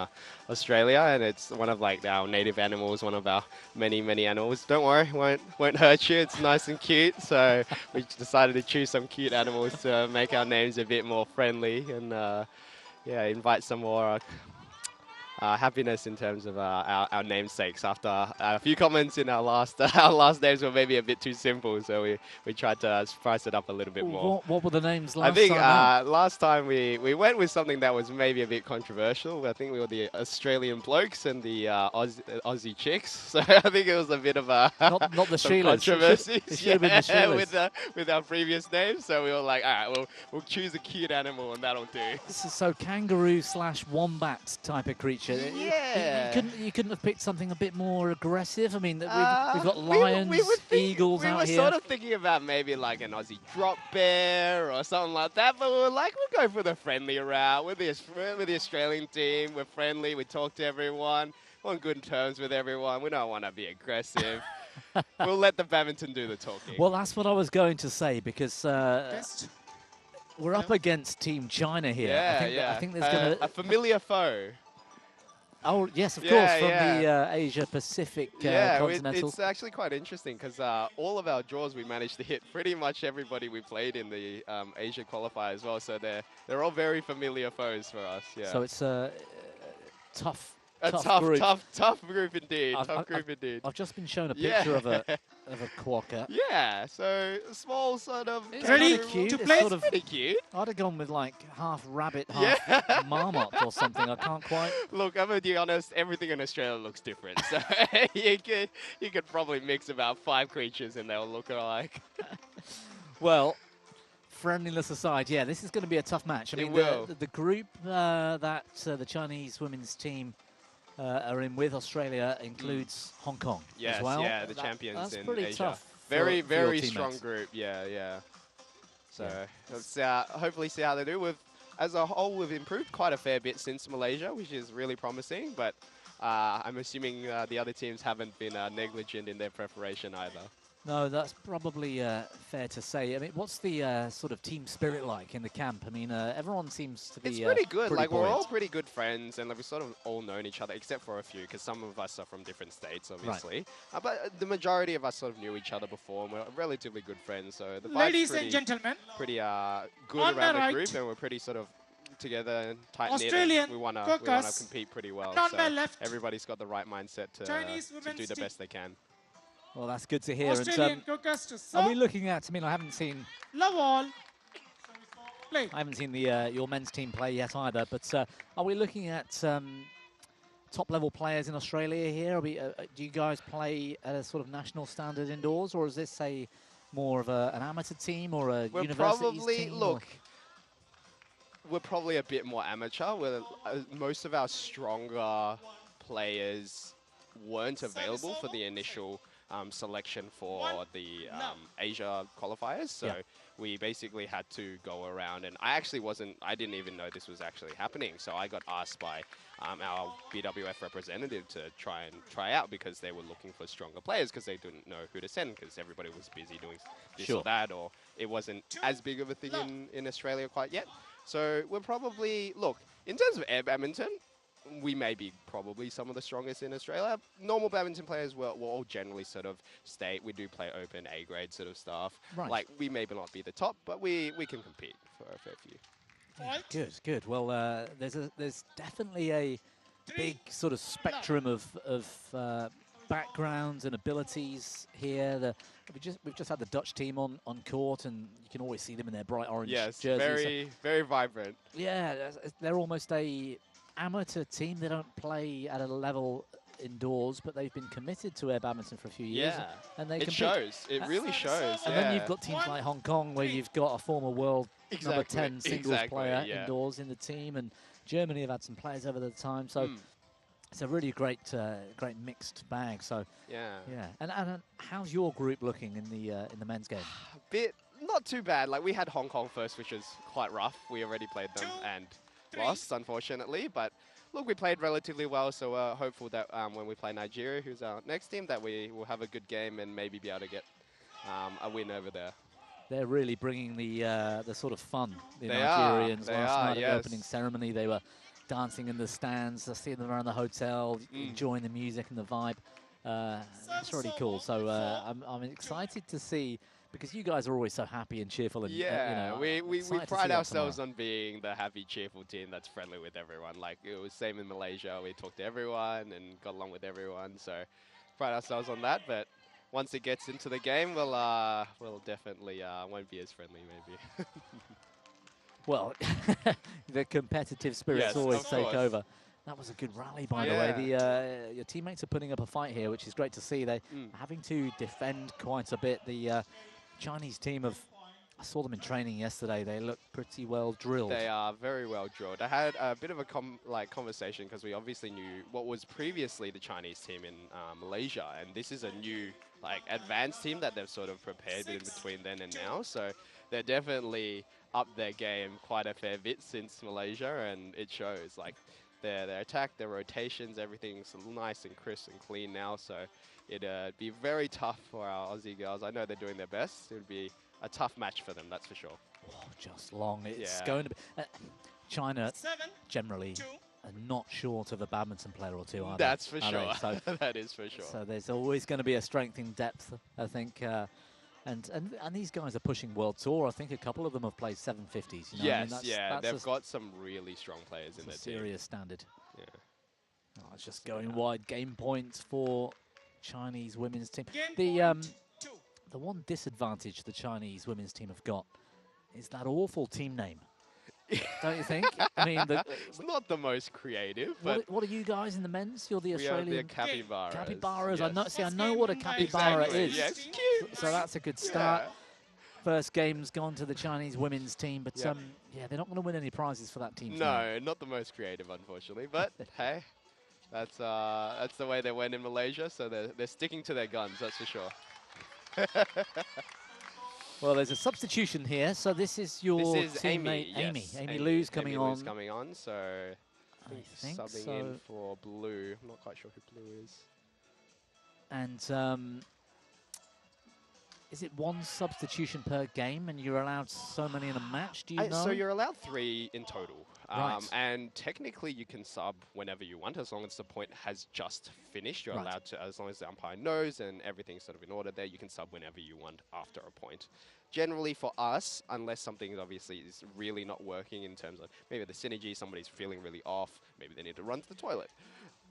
Australia, and it's one of like our native animals, one of our many animals. Don't worry, won't hurt you. It's nice and cute. So we decided to choose some cute animals to make our names a bit more friendly and yeah, invite some more happiness in terms of our namesakes. After a few comments in our last names were maybe a bit too simple, so we tried to spice it up a little bit more. What were the names last time? I think last time we went with something that was maybe a bit controversial. I think we were the Australian blokes and the Aussie chicks. So I think it was a bit of a not the Sheilas. Controversy. It should have been the Sheilas. with our previous names. So we were like, all right, we'll choose a cute animal and that'll do. This is so kangaroo/wombat type of creature. Yeah. You couldn't have picked something a bit more aggressive. I mean, we've got lions, eagles out here. We were sort of thinking about maybe like an Aussie drop bear or something like that, but we were like, we'll go for the friendly route. With the Australian team, we're friendly. We talk to everyone. We're on good terms with everyone. We don't want to be aggressive. We'll let the badminton do the talking. Well, that's what I was going to say, because we're up against Team China here. Yeah, I think there's going to... a familiar foe. Oh, yes, of course, from the Asia-Pacific continental. It's actually quite interesting because all of our draws we managed to hit pretty much everybody we played in the Asia qualifier as well. So they're all very familiar foes for us. Yeah. So it's a tough group. Tough group indeed. I've just been shown a picture of a Quacker. Yeah, so a small sort of... Ready cute. to play? Sort of, pretty cute. I'd have gone with like half rabbit, half marmot or something. I can't quite... Look, I'm going to be honest, everything in Australia looks different. So you could probably mix about 5 creatures and they'll look alike. Well, friendliness aside, yeah, this is going to be a tough match. I mean, the group that the Chinese women's team are in with Australia includes Hong Kong as well. Yeah, the champions in pretty Asia. Tough Very strong group. Yeah. So let's hopefully see how they do. As a whole, we've improved quite a fair bit since Malaysia, which is really promising. But I'm assuming the other teams haven't been negligent in their preparation either. No, that's probably fair to say. I mean, what's the sort of team spirit like in the camp? I mean, everyone seems to be It's pretty good. Pretty we're all pretty good friends, and we've sort of all known each other, except for a few, because some of us are from different states, obviously. Right. But the majority of us sort of knew each other before, and we're relatively good friends. So the Ladies and gentlemen, pretty good around the group, and we're pretty sort of together and tight-knit. We want to compete pretty well. So everybody's got the right mindset to do the best they can. Well, that's good to hear. Australian Are we looking at, I mean, I haven't seen... Love all. Play. I haven't seen the your men's team play yet either, but are we looking at top-level players in Australia here? Are we, do you guys play at a sort of national standard indoors, or is this more of an amateur team or a universities team? We're probably a bit more amateur. Most of our stronger players weren't available for the initial selection for the Asia qualifiers, so we basically had to go around, and I didn't even know this was actually happening, so I got asked by our BWF representative to try out because they were looking for stronger players because they didn't know who to send because everybody was busy doing this or that, or it wasn't as big of a thing in Australia quite yet. So we're probably, look, in terms of air badminton, we may be probably some of the strongest in Australia. Normal badminton players will all generally sort of stay. We do play open A-grade sort of stuff. Right. Like, we may not be the top, but we can compete for a fair few. Good, good. Well, there's definitely a big sort of spectrum of backgrounds and abilities here. We've just had the Dutch team on court, and you can always see them in their bright orange jerseys. Yes, very vibrant. Yeah, they're almost a amateur team. They don't play at a level indoors, but they've been committed to air badminton for a few years. Yeah, and they it shows. It really shows. And then you've got teams like Hong Kong, where you've got a former world number 10 singles player indoors in the team, and Germany have had some players over the time. So it's a really great mixed bag. So yeah. And how's your group looking in the men's game? Not too bad. Like, we had Hong Kong first, which was quite rough. We already played them and lost, unfortunately, but look, we played relatively well, so we're hopeful that when we play Nigeria, who's our next team, that we will have a good game and maybe be able to get a win over there. They're really bringing the sort of fun. The Nigerians last night at the opening ceremony, they were dancing in the stands, seeing them around the hotel, enjoying the music and the vibe. That's really cool. So I'm excited to see, because you guys are always so happy and cheerful. And, we pride ourselves on being the happy, cheerful team that's friendly with everyone. Like, it was same in Malaysia. We talked to everyone and got along with everyone. So pride ourselves on that. But once it gets into the game, we'll definitely won't be as friendly, maybe. Well, the competitive spirits always take over. That was a good rally, by the way. Your teammates are putting up a fight here, which is great to see. They're having to defend quite a bit. The Chinese team I saw them in training yesterday. They look pretty well drilled. They are very well drilled. I had a bit of a conversation because we obviously knew what was previously the Chinese team in Malaysia, and this is a new advanced team that they've sort of prepared in between then and now. So they're definitely up their game quite a fair bit since Malaysia, and it shows. Like, their attack, their rotations, everything's nice and crisp and clean now. So it'd be very tough for our Aussie girls. I know they're doing their best. It would be a tough match for them, that's for sure. Oh, just long. It's going to be. China generally are not short of a badminton player or two, are they? That's for sure. So, that is for sure. So there's always going to be a strength in depth, I think. And these guys are pushing World Tour. I think a couple of them have played 750s. You know? Yes, they've got some really strong players in their team. Serious standard. Yeah. Oh, it's just going wide. Game points for Chinese women's team. The one disadvantage the Chinese women's team have got is that awful team name. Don't you think? I mean, it's not the most creative. But what are you guys in the men's? You're the Australian. We are the capybaras. Capybaras. Yes. I know what a capybara is. Yes, cute. So that's a good start. First game's gone to the Chinese women's team, but they're not going to win any prizes for that team. No, not the most creative, unfortunately. But hey, that's the way they went in Malaysia. So they're sticking to their guns. That's for sure. Well, there's a substitution here, so this is your teammate, Amy Lou's coming on. So I think subbing in for Blue. I'm not quite sure who Blue is. And is it one substitution per game, and you're allowed so many in a match? Do you know? So you're allowed 3 in total. Right. And technically you can sub whenever you want, as long as the point has just finished. You're allowed to, as long as the umpire knows and everything's sort of in order there, you can sub whenever you want after a point. Generally for us, unless something obviously is really not working in terms of maybe the synergy, somebody's feeling really off, maybe they need to run to the toilet,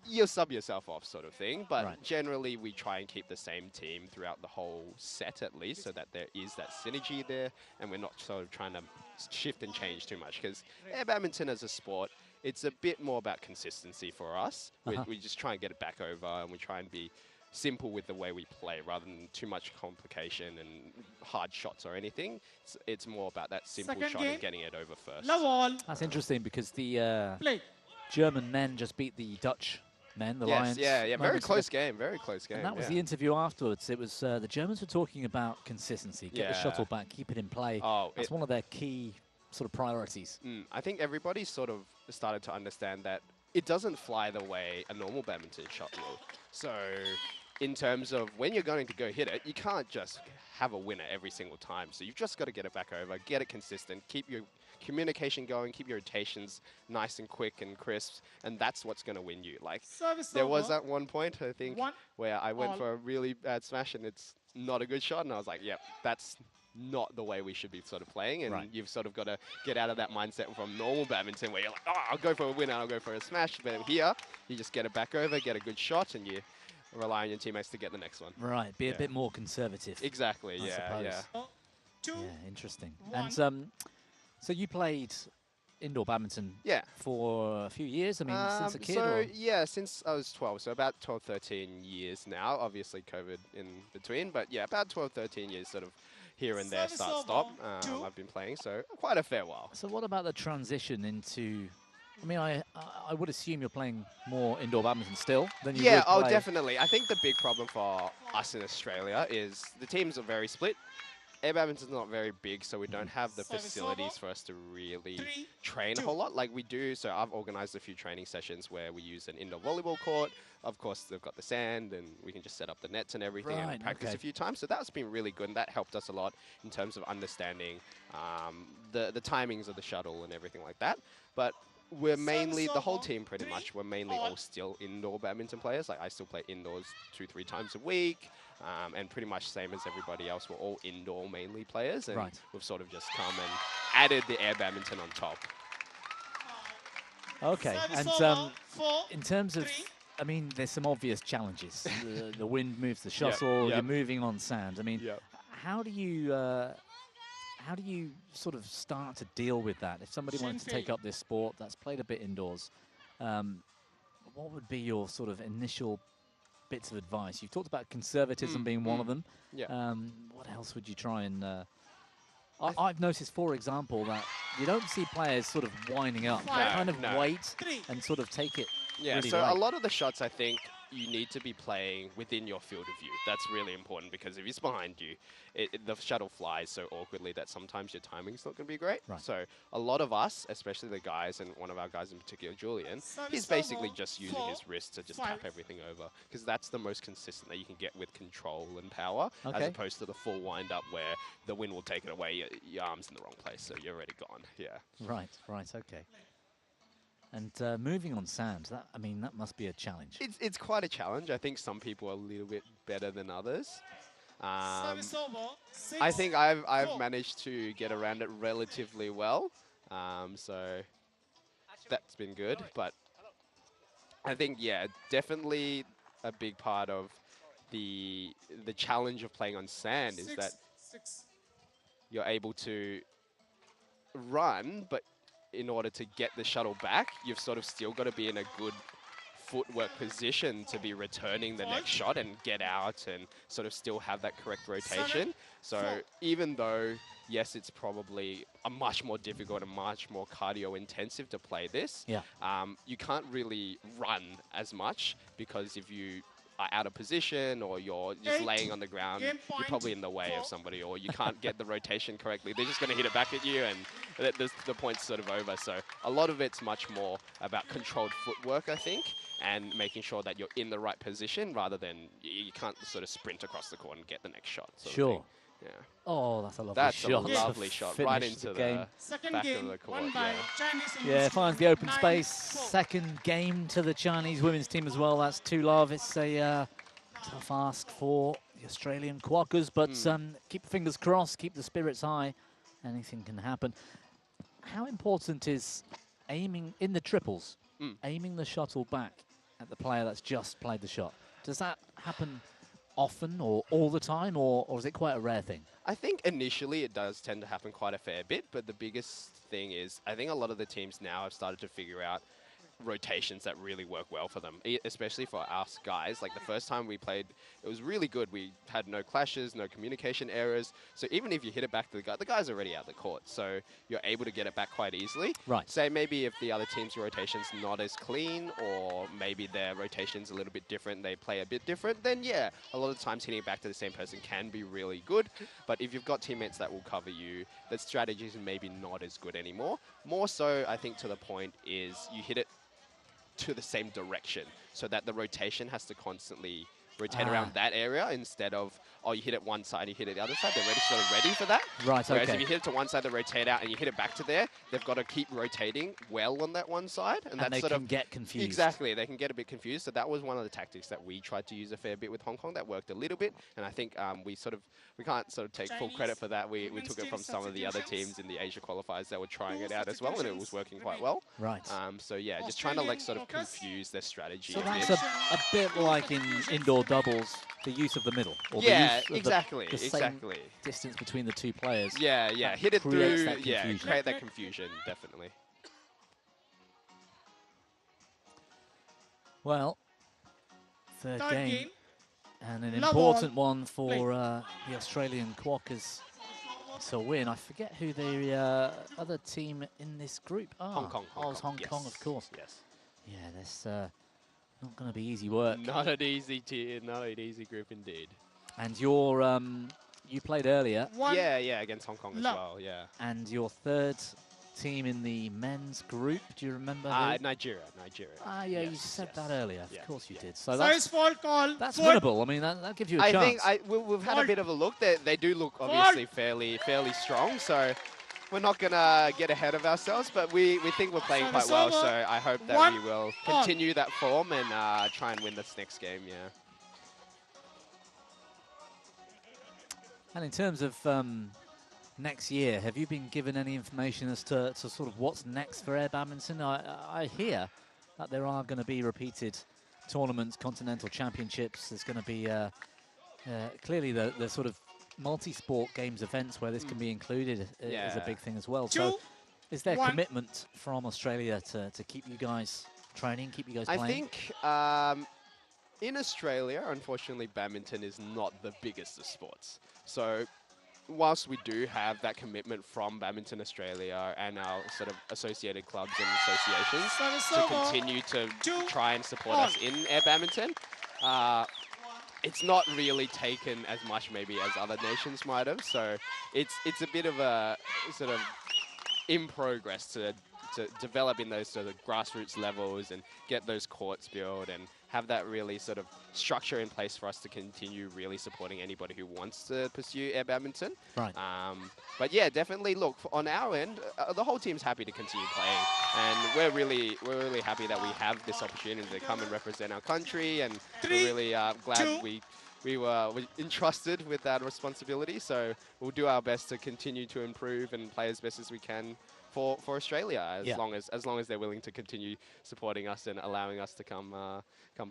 you sub yourself off sort of thing. But generally we try and keep the same team throughout the whole set at least, so that there is that synergy there and we're not sort of trying to shift and change too much, because air badminton as a sport, it's a bit more about consistency for us. We just try and get it back over, and we try and be simple with the way we play rather than too much complication and hard shots or anything. It's more about that simple shot and getting it over first. That's interesting, because the German men just beat the Dutch men, the Lions. Yeah, very close game, very close game. And that was the interview afterwards. It was the Germans were talking about consistency, get the shuttle back, keep it in play. That's one of their key sort of priorities. I think everybody sort of started to understand that it doesn't fly the way a normal badminton shot will. So in terms of when you're going to go hit it, you can't just have a winner every single time. So you've just got to get it back over, get it consistent, keep your communication going, keep your rotations nice and quick and crisp, and that's what's going to win you. Like, there was at one point, I think, where I went for a really bad smash and it's not a good shot, and I was like, yep, that's not the way we should be sort of playing, and you've sort of got to get out of that mindset from normal badminton where you're like, oh, I'll go for a winner, I'll go for a smash, but here, you just get it back over, get a good shot, and you rely on your teammates to get the next one. Right, be a bit more conservative. Exactly, I yeah. Yeah, interesting. And so you played indoor badminton for a few years, I mean, since a kid? So, yeah, since I was 12, so about 12, 13 years now. Obviously, COVID in between, but yeah, about 12, 13 years sort of here and there, start, stop. I've been playing, so quite a fair while. So what about the transition into... I mean, I would assume you're playing more indoor badminton still than you would play. Definitely. I think the big problem for us in Australia is the teams are very split. Air badminton's not very big, so we don't have the facilities for us to really train a whole lot like we do. So I've organized a few training sessions where we use an indoor volleyball court. Of course, they've got the sand, and we can just set up the nets and everything and practice a few times. So that's been really good, and that helped us a lot in terms of understanding the timings of the shuttle and everything like that. But we're mainly, the whole team pretty much, we're mainly all still indoor badminton players. Like, I still play indoors 2-3 times a week, and pretty much same as everybody else. We're all indoor mainly players, and we've sort of just come and added the air badminton on top. Okay, and in terms of, I mean, there's some obvious challenges. The wind moves the shuttle, you're moving on sand. I mean, how do you sort of start to deal with that? If somebody wanted to take up this sport that's played a bit indoors, what would be your sort of initial bits of advice? You've talked about conservatism being one of them. What else would you try and... I've noticed, for example, that you don't see players sort of winding up. They kind of wait and sort of take it really so light. a lot of the shots, I think, you need to be playing within your field of view. That's really important, because if it's behind you, the shuttle flies so awkwardly that sometimes your timing's not going to be great. So a lot of us, especially the guys, and one of our guys in particular, Julian, he's basically just using his wrist to just tap everything over, because that's the most consistent that you can get with control and power, as opposed to the full wind up where the wind will take it away, your arm's in the wrong place, so you're already gone. Right, okay. And moving on sand, I mean, that must be a challenge. It's quite a challenge. I think some people are a little bit better than others. I think I've managed to get around it relatively well, so that's been good. But I think, definitely a big part of the challenge of playing on sand is that you're able to run, but in order to get the shuttle back, you've sort of still got to be in a good footwork position to be returning the next shot and get out and sort of still have that correct rotation. So even though, yes, it's probably a much more difficult and much more cardio intensive to play this, you can't really run as much, because if you are out of position or you're just laying on the ground, you're probably in the way of somebody, or you can't get the rotation correctly. They're just going to hit it back at you, and the point's sort of over. So a lot of it's much more about controlled footwork, I think, and making sure that you're in the right position rather than you can't sort of sprint across the court and get the next shot. Sure. Yeah. Oh, that's a lovely That's shot. a lovely shot, right into the back of the court. Yeah, finds the open space. Second game to the Chinese women's team as well. That's 2-love. It's a tough ask for the Australian Quackers, but keep your fingers crossed, keep the spirits high. Anything can happen. How important is aiming in the triples, aiming the shuttle back at the player that's just played the shot? Does that happen often or all the time, or is it quite a rare thing? I think initially it does tend to happen quite a fair bit, but the biggest thing is I think a lot of the teams now have started to figure out rotations that really work well for them, especially for us guys. Like the first time we played, it was really good. We had no clashes, no communication errors. So even if you hit it back to the guy's already out the court. So you're able to get it back quite easily. Right. Say maybe if the other team's rotation's not as clean, or maybe their rotation's a little bit different, they play a bit different, then yeah, a lot of times hitting it back to the same person can be really good. But if you've got teammates that will cover you, the strategies are maybe not as good anymore. More so, I think, to the point is you hit it to the same direction, so that the rotation has to constantly rotate around that area instead of, oh, you hit it one side, you hit it the other side. They're sort of ready for that. Right, Whereas if you hit it to one side, they rotate out, and you hit it back to there, they've got to keep rotating well on that one side. And that's they sort can of get confused. Exactly, they can get a bit confused. So that was one of the tactics that we tried to use a fair bit with Hong Kong. That worked a little bit, and I think we can't sort of take full credit for that. We took it from some of the other teams in the Asia qualifiers that were trying it out as well, and it was working quite well. Right. So yeah, just trying to like sort of confuse their strategy. So that's a bit like in indoor doubles, the use of the middle. Or Yeah, the use of exactly, the same distance between the two players. Yeah, yeah, hit it creates through. that Yeah, confusion. create that confusion, definitely. Well, third Third game, game. and an Love important all. one for the Australian Quackers to win. I forget who the other team in this group are. Hong Kong. Oh, it's Hong Kong, yes. of course. Yes. Yeah, that's not going to be easy work. Not an easy not an easy group indeed. And your you played earlier. Yeah, against Hong Kong as well. Yeah. And your third team in the men's group, do you remember? who? Nigeria. Ah, yeah, you Yes, said yes. that earlier. Yeah, Of course you yeah. did. So Service fault call. that's Fault. winnable. I mean, that gives you a I chance. think we've had a bit of a look. They do look obviously fairly strong. So we're not gonna get ahead of ourselves, but we think we're playing quite well. So I hope that we will continue that form and try and win this next game. Yeah. And in terms of next year, have you been given any information as to sort of what's next for Air Badminton? I hear that there are going to be repeated tournaments, continental championships. There's going to be clearly the sort of multi-sport games events where this can be included is a big thing as well. So is there commitment from Australia to keep you guys training, keep you guys playing? I think in Australia, unfortunately, badminton is not the biggest of sports. So whilst we do have that commitment from Badminton Australia and our sort of associated clubs and associations to continue to try and support us in air badminton, it's not really taken as much maybe as other nations might have. So it's a bit of a sort of in progress to develop in those sort of grassroots levels and get those courts built and have that really sort of structure in place for us to continue really supporting anybody who wants to pursue air badminton. Right. But yeah, definitely look, on our end, the whole team's happy to continue playing, and we're really happy that we have this opportunity to come and represent our country, and we're really glad we were entrusted with that responsibility. So we'll do our best to continue to improve and play as best as we can for Australia, as long as they're willing to continue supporting us and allowing us to come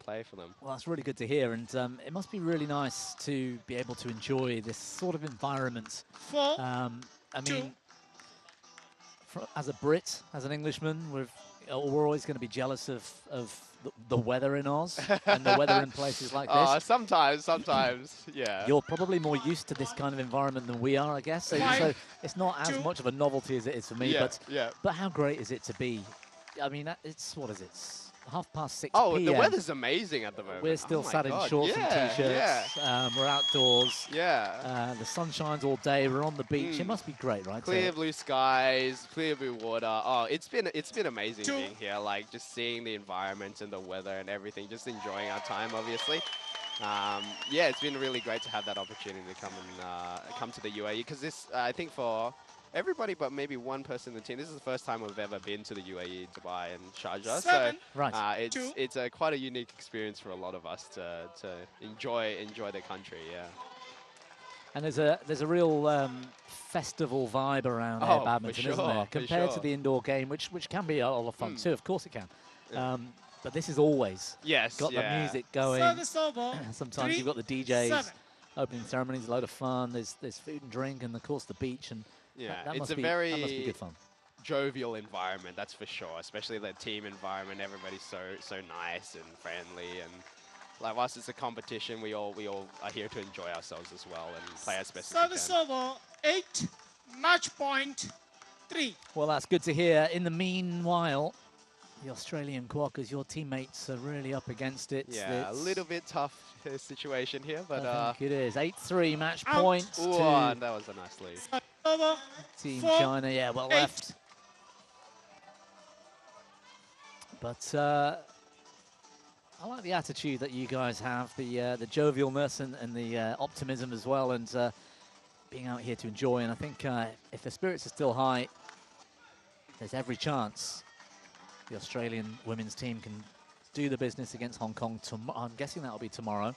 play for them. Well, that's really good to hear, and it must be really nice to be able to enjoy this sort of environment. I mean, as a Brit, as an Englishman, we're always going to be jealous of the weather in Oz and the weather in places like this. Sometimes, yeah. You're probably more used to this kind of environment than we are, I guess. So it's not as much of a novelty as it is for me. But how great is it to be? I mean, it's what is it? 6:30 p.m. Oh, the weather's amazing at the moment. We're still sat in shorts and t-shirts. We're outdoors. Yeah. The sun shines all day. We're on the beach. It must be great, right? Clear blue skies, clear blue water. Oh, it's been amazing being here. Like just seeing the environment and the weather and everything. Just enjoying our time, obviously. Yeah, it's been really great to have that opportunity to come to the UAE, because this, I think, for everybody but maybe one person in the team, this is the first time we've ever been to the UAE, Dubai and Sharjah. So it's quite a unique experience for a lot of us to enjoy the country. Yeah. And there's a real festival vibe around air badminton, isn't there? Compared to the indoor game, which can be a lot of fun too. Of course it can. but this is always got the music going. Service over. Sometimes you've got the DJs. Opening ceremonies, a load of fun. There's food and drink, and of course the beach, and that it's must a be, very that must be good fun. jovial environment, that's for sure. Especially the team environment, everybody's so nice and friendly, and like whilst it's a competition, we all are here to enjoy ourselves as well and play as best as we can. Service over. 8. Match point 3. Well, that's good to hear. In the meanwhile, the Australian Quackers, your teammates are really up against it. Yeah, a little bit tough situation here, but I think it is. 8-3 match Out. points ooh, to and that was a nice lead. Over. Team 4, China. Yeah, well 8. left. But I like the attitude that you guys have, the jovialness and the optimism as well, and being out here to enjoy. And I think if the spirits are still high, there's every chance the Australian women's team can do the business against Hong Kong tomorrow. I'm guessing that'll be tomorrow.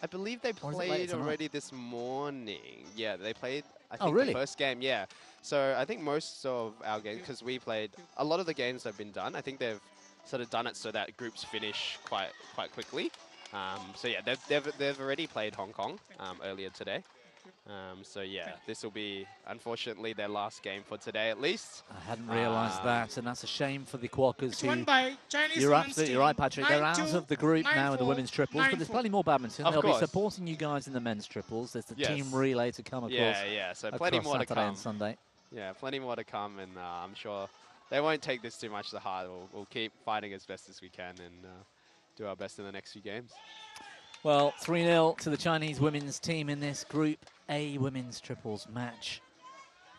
I believe they played already this morning. Yeah, they played, I think, really? the first game, yeah. So I think most of our games, because we played, a lot of the games have been done. I think they've sort of done it so that groups finish quite quickly. So yeah, they've already played Hong Kong earlier today. So yeah, this will be, unfortunately, their last game for today at least. I hadn't realised that, and that's a shame for the Quackers. Won by Chinese You're absolutely right, Patrick. They're out 9-2, of the group now in the women's triples, but there's plenty more badminton. Of They'll course. be supporting you guys in the men's triples. There's the Yes. team relay to come, of course. Yeah, so plenty across more to Saturday come. and Sunday. Yeah, plenty more to come, and I'm sure they won't take this too much to heart. We'll keep fighting as best as we can and do our best in the next few games. Well, 3-0 to the Chinese women's team in this Group A women's triples match.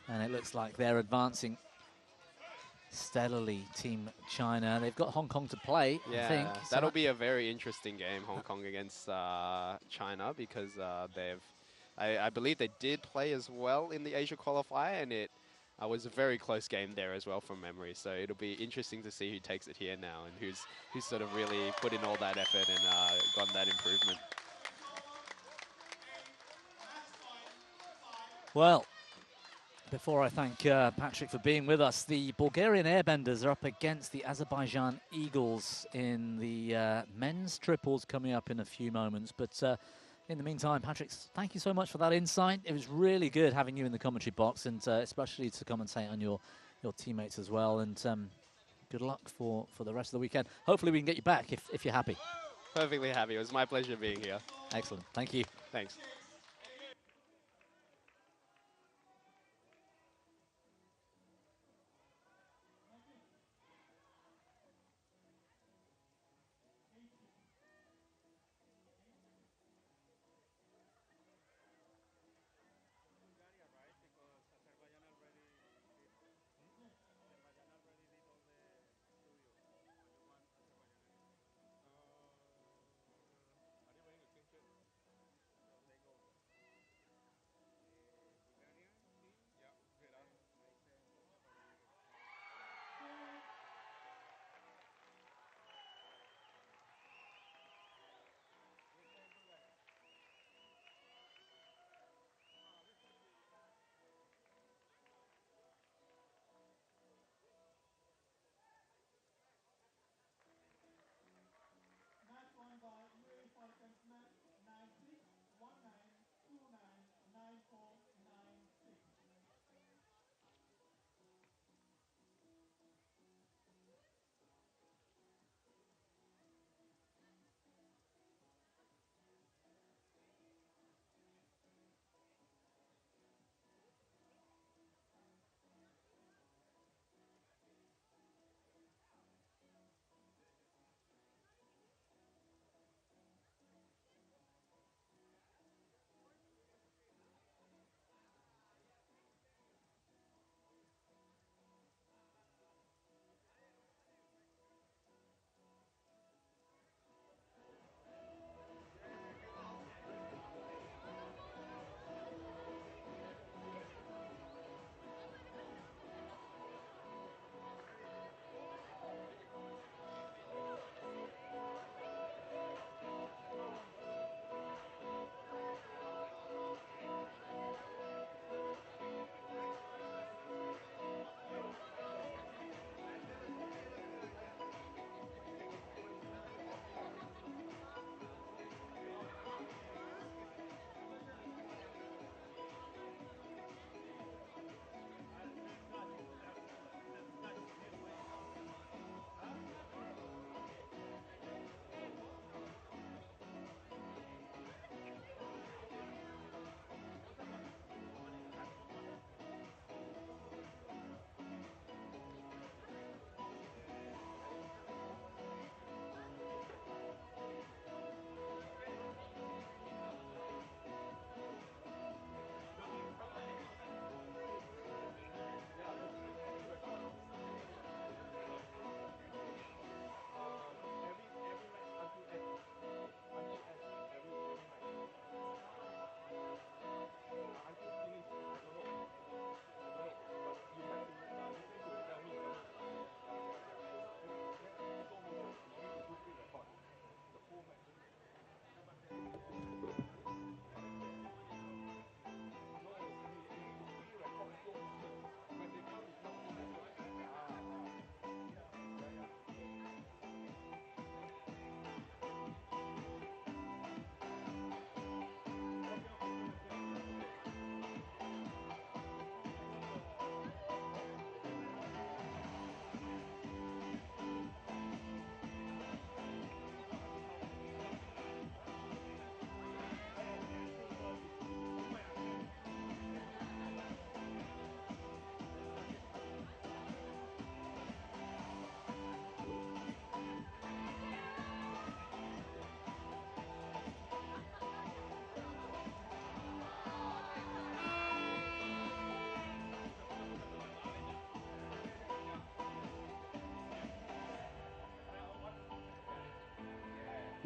And it looks like they're advancing steadily, Team China. They've got Hong Kong to play, Yeah, I think. that'll be a very interesting game, Hong Kong against China, because I believe they did play as well in the Asia qualifier, and it was a very close game there as well from memory. So it'll be interesting to see who takes it here now and who's sort of really put in all that effort and gotten that improvement. Well, before I thank Patrick for being with us, the Bulgarian Airbenders are up against the Azerbaijan Eagles in the men's triples coming up in a few moments. But in the meantime, Patrick, thank you so much for that insight. It was really good having you in the commentary box, and especially to commentate on your teammates as well. And good luck for the rest of the weekend. Hopefully we can get you back if you're happy. Perfectly happy. It was my pleasure being here. Excellent. Thank you. Thanks.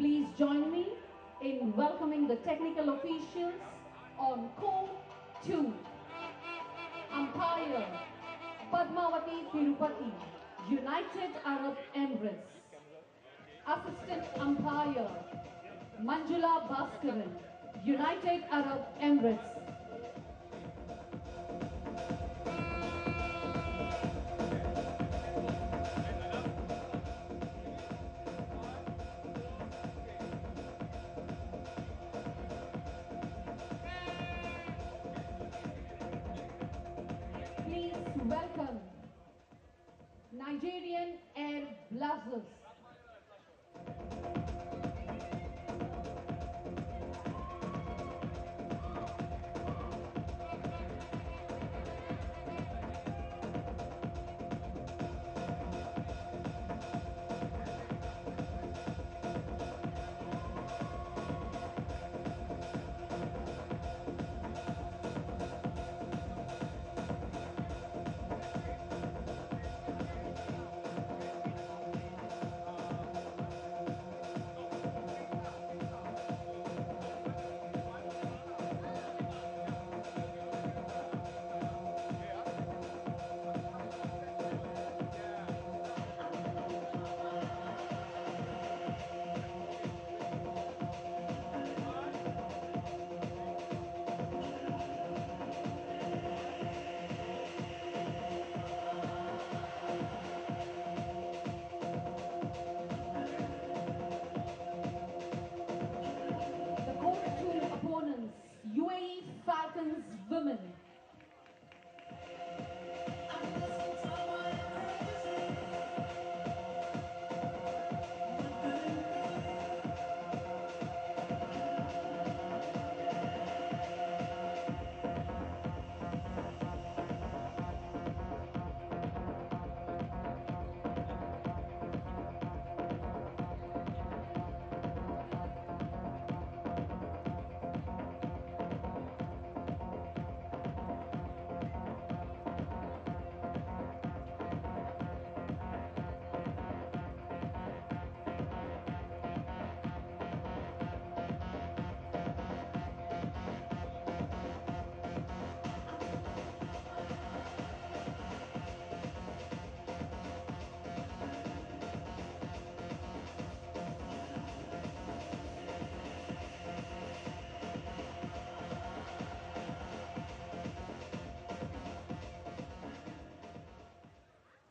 Please join me in welcoming the technical officials on court 2. Umpire Padmavati Tirupati, United Arab Emirates. Assistant umpire Manjula Bhaskaran, United Arab Emirates. Please welcome Nigerian Air Blazers. UAE Falcons women.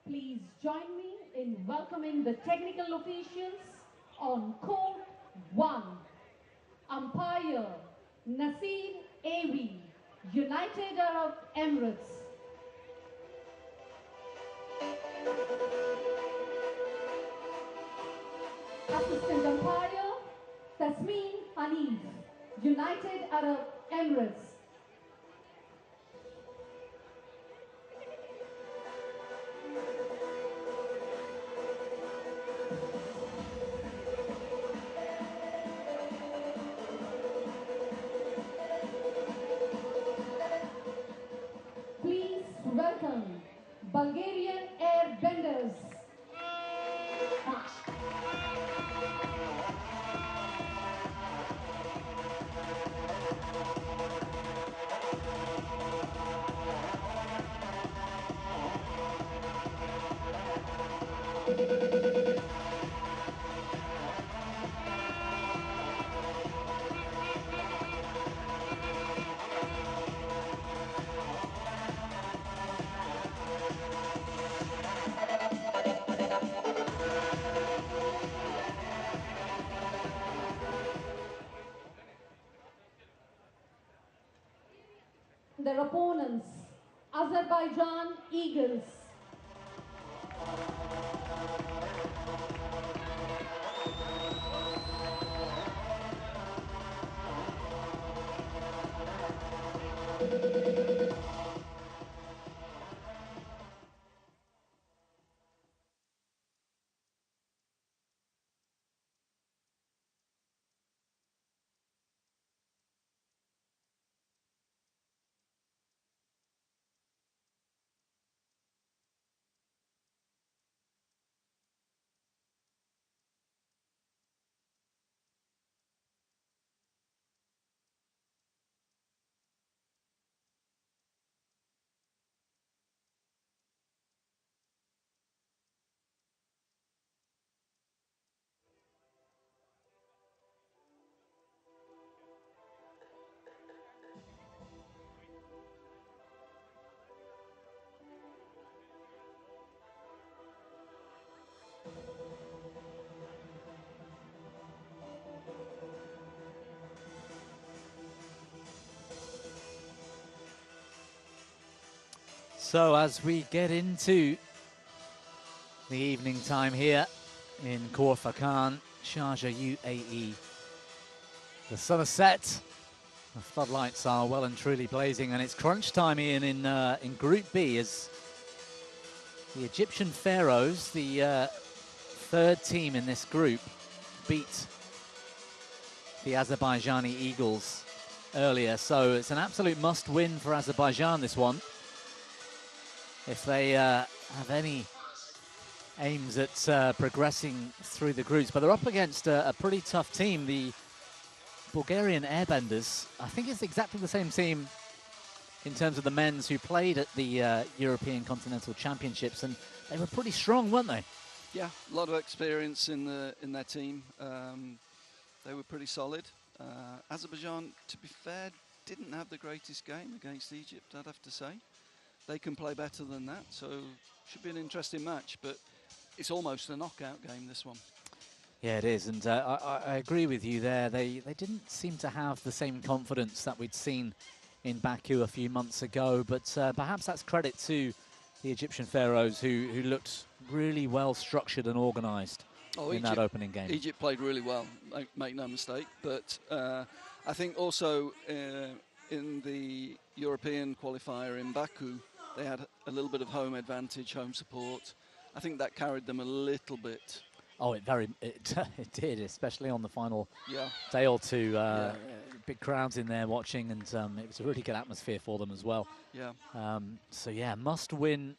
Please join me in welcoming the technical officials on court 1. Umpire Nasir Awi, United Arab Emirates. Assistant umpire Tasmeen Hanif, United Arab Emirates. Please welcome Bulgarian airbenders. Their opponents, Azerbaijan Eagles. So as we get into the evening time here in Khor Fakkan, Sharjah, UAE, the sun has set, the floodlights are well and truly blazing, and it's crunch time, Ian, in Group B as the Egyptian Pharaohs, the third team in this group, beat the Azerbaijani Eagles earlier. So it's an absolute must-win for Azerbaijan, this one, if they have any aims at progressing through the groups. But they're up against a pretty tough team, the Bulgarian Airbenders. I think it's exactly the same team in terms of the men's who played at the European Continental Championships, and they were pretty strong, weren't they? Yeah, a lot of experience in their team. They were pretty solid. Azerbaijan, to be fair, didn't have the greatest game against Egypt, I'd have to say. They can play better than that, so should be an interesting match, but it's almost a knockout game, this one. Yeah, it is, and I agree with you there. They didn't seem to have the same confidence that we'd seen in Baku a few months ago, but perhaps that's credit to the Egyptian Pharaohs, who looked really well structured and organised in that opening game. Egypt played really well, make no mistake, but I think also in the European qualifier in Baku, they had a little bit of home advantage, home support. I think that carried them a little bit. Oh, it did, especially on the final Yeah. day or two. Big crowds in there watching, and it was a really good atmosphere for them as well. Yeah. So yeah, must win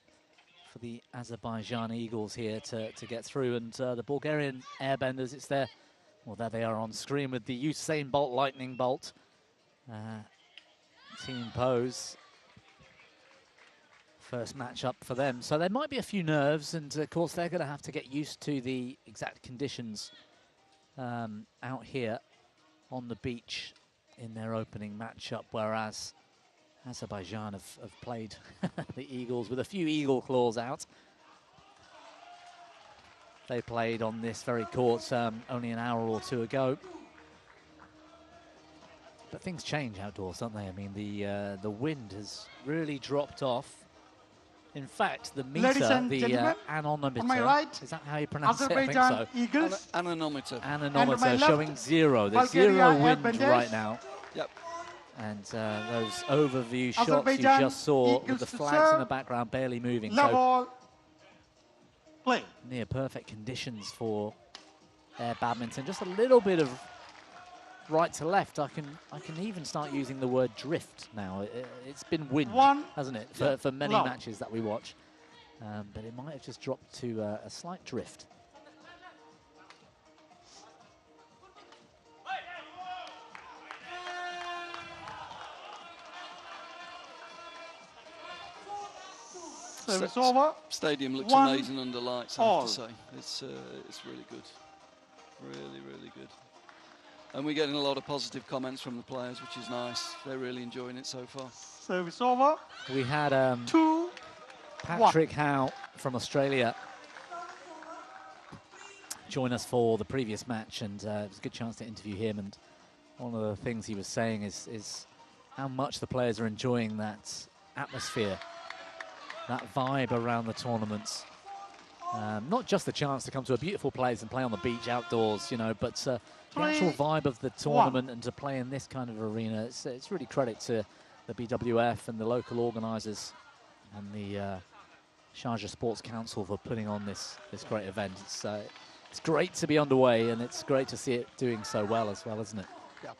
for the Azerbaijan Eagles here to get through, and the Bulgarian Airbenders, it's there. Well, there they are on screen with the Usain Bolt lightning bolt team pose. First match up for them, so there might be a few nerves, and of course they're going to have to get used to the exact conditions out here on the beach in their opening matchup, whereas Azerbaijan have played the Eagles with a few eagle claws out. They played on this very court only an hour or two ago. But things change outdoors, don't they? I mean, the wind has really dropped off. In fact, the meter, the anemometer, on my right, is that how you pronounce Azerbaijan it? I think so. Eagles. Anemometer. Anemometer showing zero. There's Bulgaria zero wind Airbenders. right now. Yep. And those overview shots Azerbaijan you just saw Eagles with the to flags in serve. the background barely moving. Love So all. Play. near perfect conditions for air badminton. Just a little bit of right to left. I can even start using the word drift now. It's been wind, hasn't it, for many Love. matches that we watch. But it might have just dropped to a slight drift. Service over. Stadium looks 1 amazing under lights, I have to say. It's really good. Really, really good. And we're getting a lot of positive comments from the players, which is nice. They're really enjoying it so far. Service over. We had 2-1. Patrick Howe from Australia join us for the previous match, and it was a good chance to interview him. And one of the things he was saying is how much the players are enjoying that atmosphere, that vibe around the tournaments. Not just the chance to come to a beautiful place and play on the beach outdoors, you know, but the actual vibe of the tournament and to play in this kind of arena. It's really credit to the BWF and the local organisers and the Sharjah Sports Council for putting on this great event. It's great to be underway, and it's great to see it doing so well as well, isn't it? Yeah.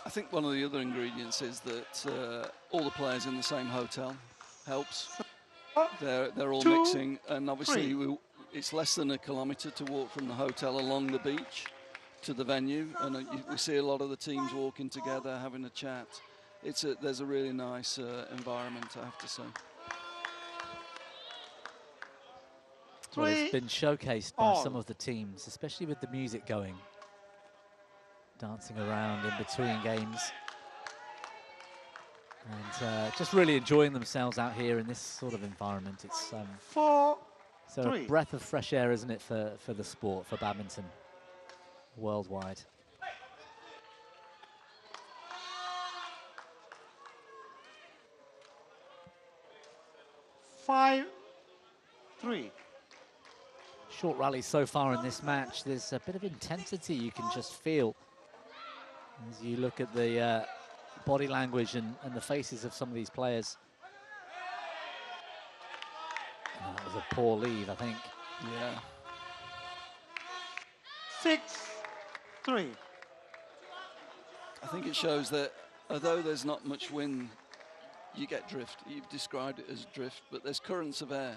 I think one of the other ingredients is that all the players in the same hotel helps. They're all mixing, and obviously it's less than a kilometre to walk from the hotel along the beach to the venue, and we see a lot of the teams walking together, having a chat. There's a really nice environment, I have to say. Well, it's been showcased by some of the teams, especially with the music going, dancing around in between games, and just really enjoying themselves out here in this sort of environment. It's so a breath of fresh air, isn't it, for the sport, for badminton worldwide. 5-3. Short rally so far in this match. There's a bit of intensity you can just feel as you look at the body language and the faces of some of these players. Oh, that was a poor leave, I think. Yeah. 6-3. I think it shows that although there's not much wind, you get drift. You've described it as drift, but there's currents of air.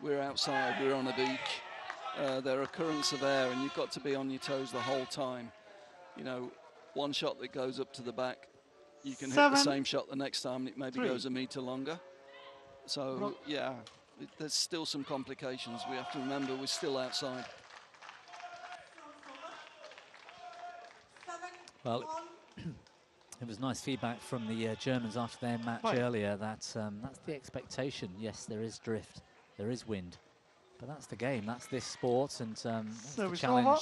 We're outside, we're on a beach. There are currents of air, and you've got to be on your toes the whole time. You know, one shot that goes up to the back, you can hit the same shot the next time, and it maybe goes a meter longer. So, yeah, there's still some complications. We have to remember we're still outside. Well, it was nice feedback from the Germans after their match earlier that that's the expectation. Yes, there is drift, there is wind, but that's the game, that's this sport, and that's the challenge. Over.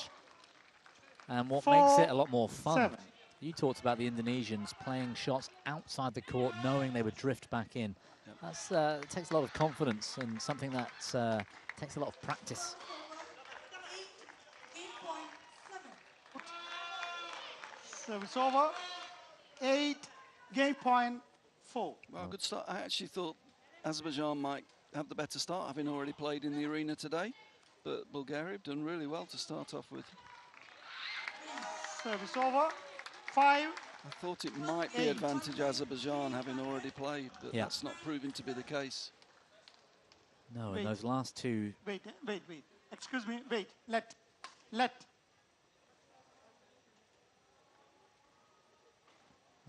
And what makes it a lot more fun, you talked about the Indonesians playing shots outside the court, knowing they would drift back in. Yep. That's it takes a lot of confidence and something that takes a lot of practice. Service over. 8, game point 4. Well, good start. I actually thought Azerbaijan might have the better start, having already played in the arena today. But Bulgaria have done really well to start off with. Service over. 5. I thought it might be advantage Azerbaijan having already played, but that's not proving to be the case. No, in those last two... Wait. Excuse me, wait. Let.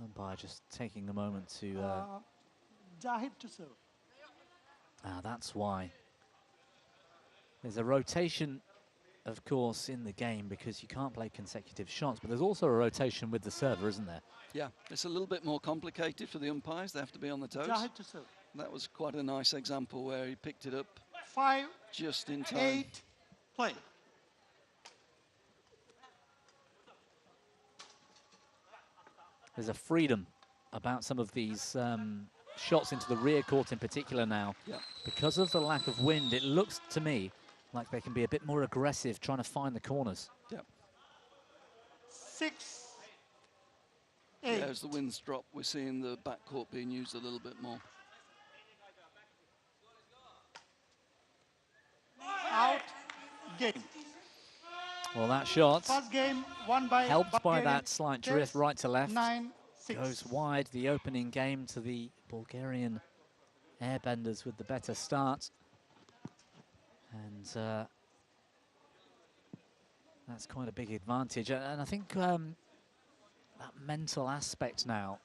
Umpire just taking a moment to... Jahid to serve. That's why. There's a rotation, of course, in the game because you can't play consecutive shots, but there's also a rotation with the server, isn't there? Yeah, it's a little bit more complicated for the umpires. They have to be on the toes. Jahid to serve. That was quite a nice example where he picked it up 5, just in time. 8, play. There's a freedom about some of these shots into the rear court in particular now. Yep. Because of the lack of wind, it looks to me like they can be a bit more aggressive trying to find the corners. Yep. 6, 8. Yeah, as the winds drop, we're seeing the back court being used a little bit more. Out, game. Well, that shot, First game won by helped by Bulgarian. that slight drift right to left, 9-6. goes wide. The opening game to the Bulgarian airbenders with the better start. And that's quite a big advantage. And I think that mental aspect now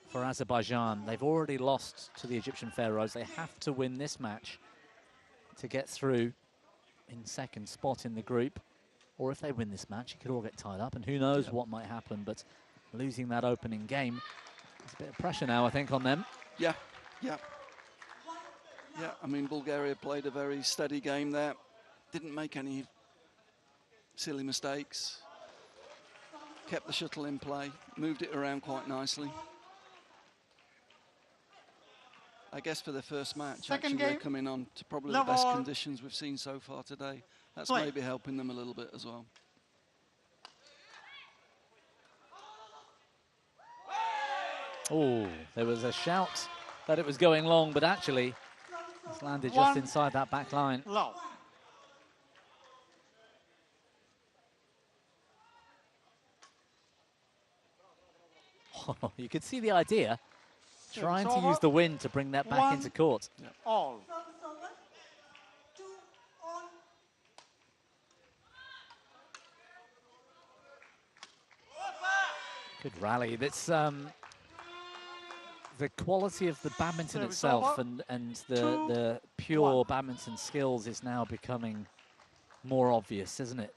for Azerbaijan, they've already lost to the Egyptian Pharaohs. They have to win this match to get through in second spot in the group. Or if they win this match, it could all get tied up, and who knows what might happen. But losing that opening game, there's a bit of pressure now, I think, on them. Yeah. I mean, Bulgaria played a very steady game there. Didn't make any silly mistakes. Kept the shuttle in play, moved it around quite nicely. I guess for their first match, actually, they're coming on to probably the best conditions we've seen so far today. That's maybe helping them a little bit as well. Oh, there was a shout that it was going long, but actually it's landed just inside that back line. Low. You could see the idea, trying to use the wind to bring that back into court. All. Good rally. That's the quality of the badminton itself and the pure badminton skills is now becoming more obvious, isn't it?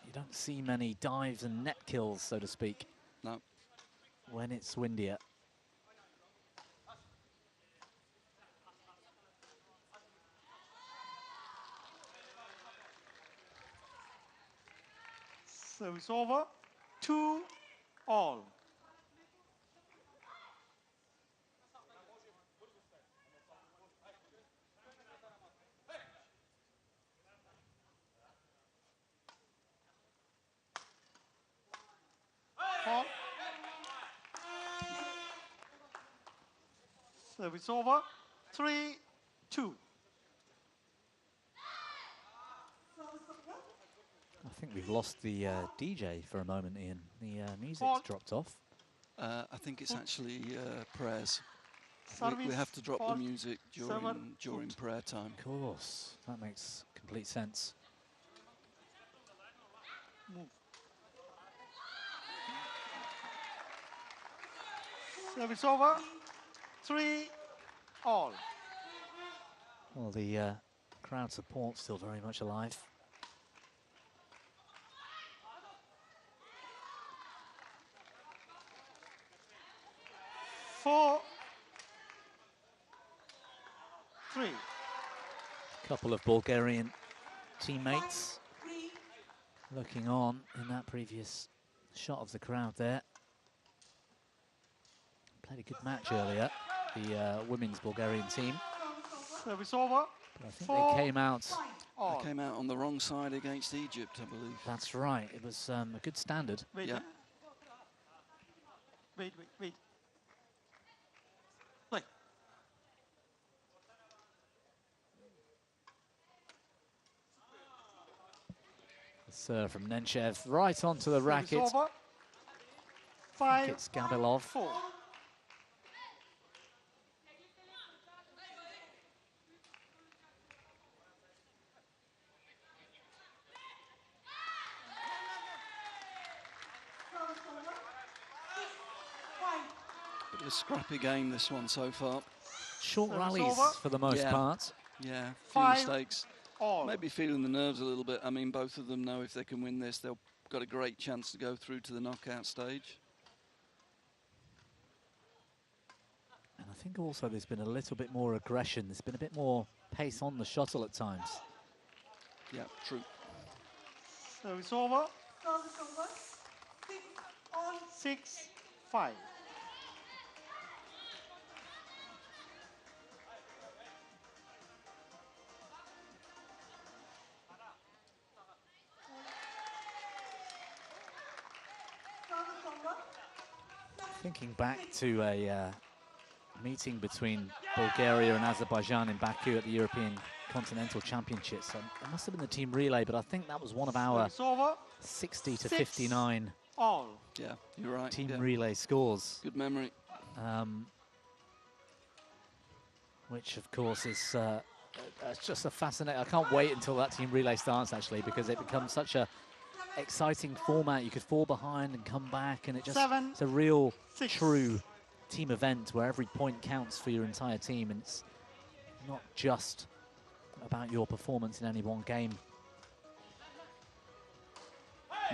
You don't see many dives and net kills, so to speak. No. When it's windier. So it's over. 2-all. Service over. 3-2. I think we've lost the DJ for a moment, Ian. The music's dropped off. I think it's actually prayers. Service We have to drop the for music during prayer time. Of course, that makes complete sense. Move. Service over. 3-all. Well, the crowd support still very much alive. Four. 3. Couple of Bulgarian teammates looking on in that previous shot of the crowd there. Played a good match earlier, the women's Bulgarian team. Service over. But I think they came out. They came out on the wrong side against Egypt, I believe. That's right. It was a good standard. Wait, yeah. Wait. Play. Serve from Nenchev right onto the racket. Over. 5. It's Gabilov. 4. Bit of a scrappy game, this one so far. Short rallies for the most part. Yeah, few mistakes. Maybe feeling the nerves a little bit. I mean, both of them know if they can win this, they've got a great chance to go through to the knockout stage. And I think also there's been a little bit more aggression. There's been a bit more pace on the shuttle at times. Yeah, true. Service over. 6-5. Thinking back to a meeting between Bulgaria and Azerbaijan in Baku at the European Continental Championships. It must have been the team relay, but I think that was one of our 60 to 59 all. Yeah, you're right. Team relay scores. Good memory. Which, of course, is it's just a fascinating. I can't wait until that team relay starts, actually, because it becomes such a exciting format. You could fall behind and come back, and it's a real true team event where every point counts for your entire team, and it's not just about your performance in any one game.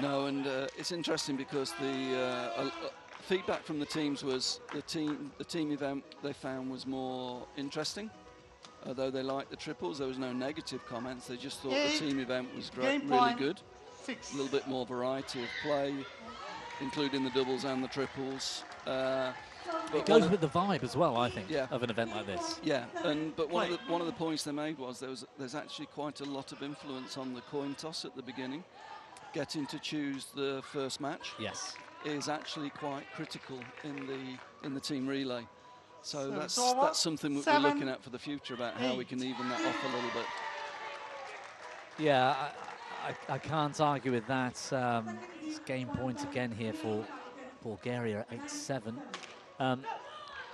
No, and it's interesting because the feedback from the teams was the team event they found was more interesting. Although they liked the triples, there was no negative comments. They just thought the team event was great, really good. A little bit more variety of play, including the doubles and the triples. It goes with the vibe as well, I think, of an event like this. Yeah, but one of the points they made was there's actually quite a lot of influence on the coin toss at the beginning. Getting to choose the first match is actually quite critical in the team relay. So that's something we're looking at for the future about how we can even that off a little bit. Yeah, I can't argue with that. It's game point again here for Bulgaria at 8-7.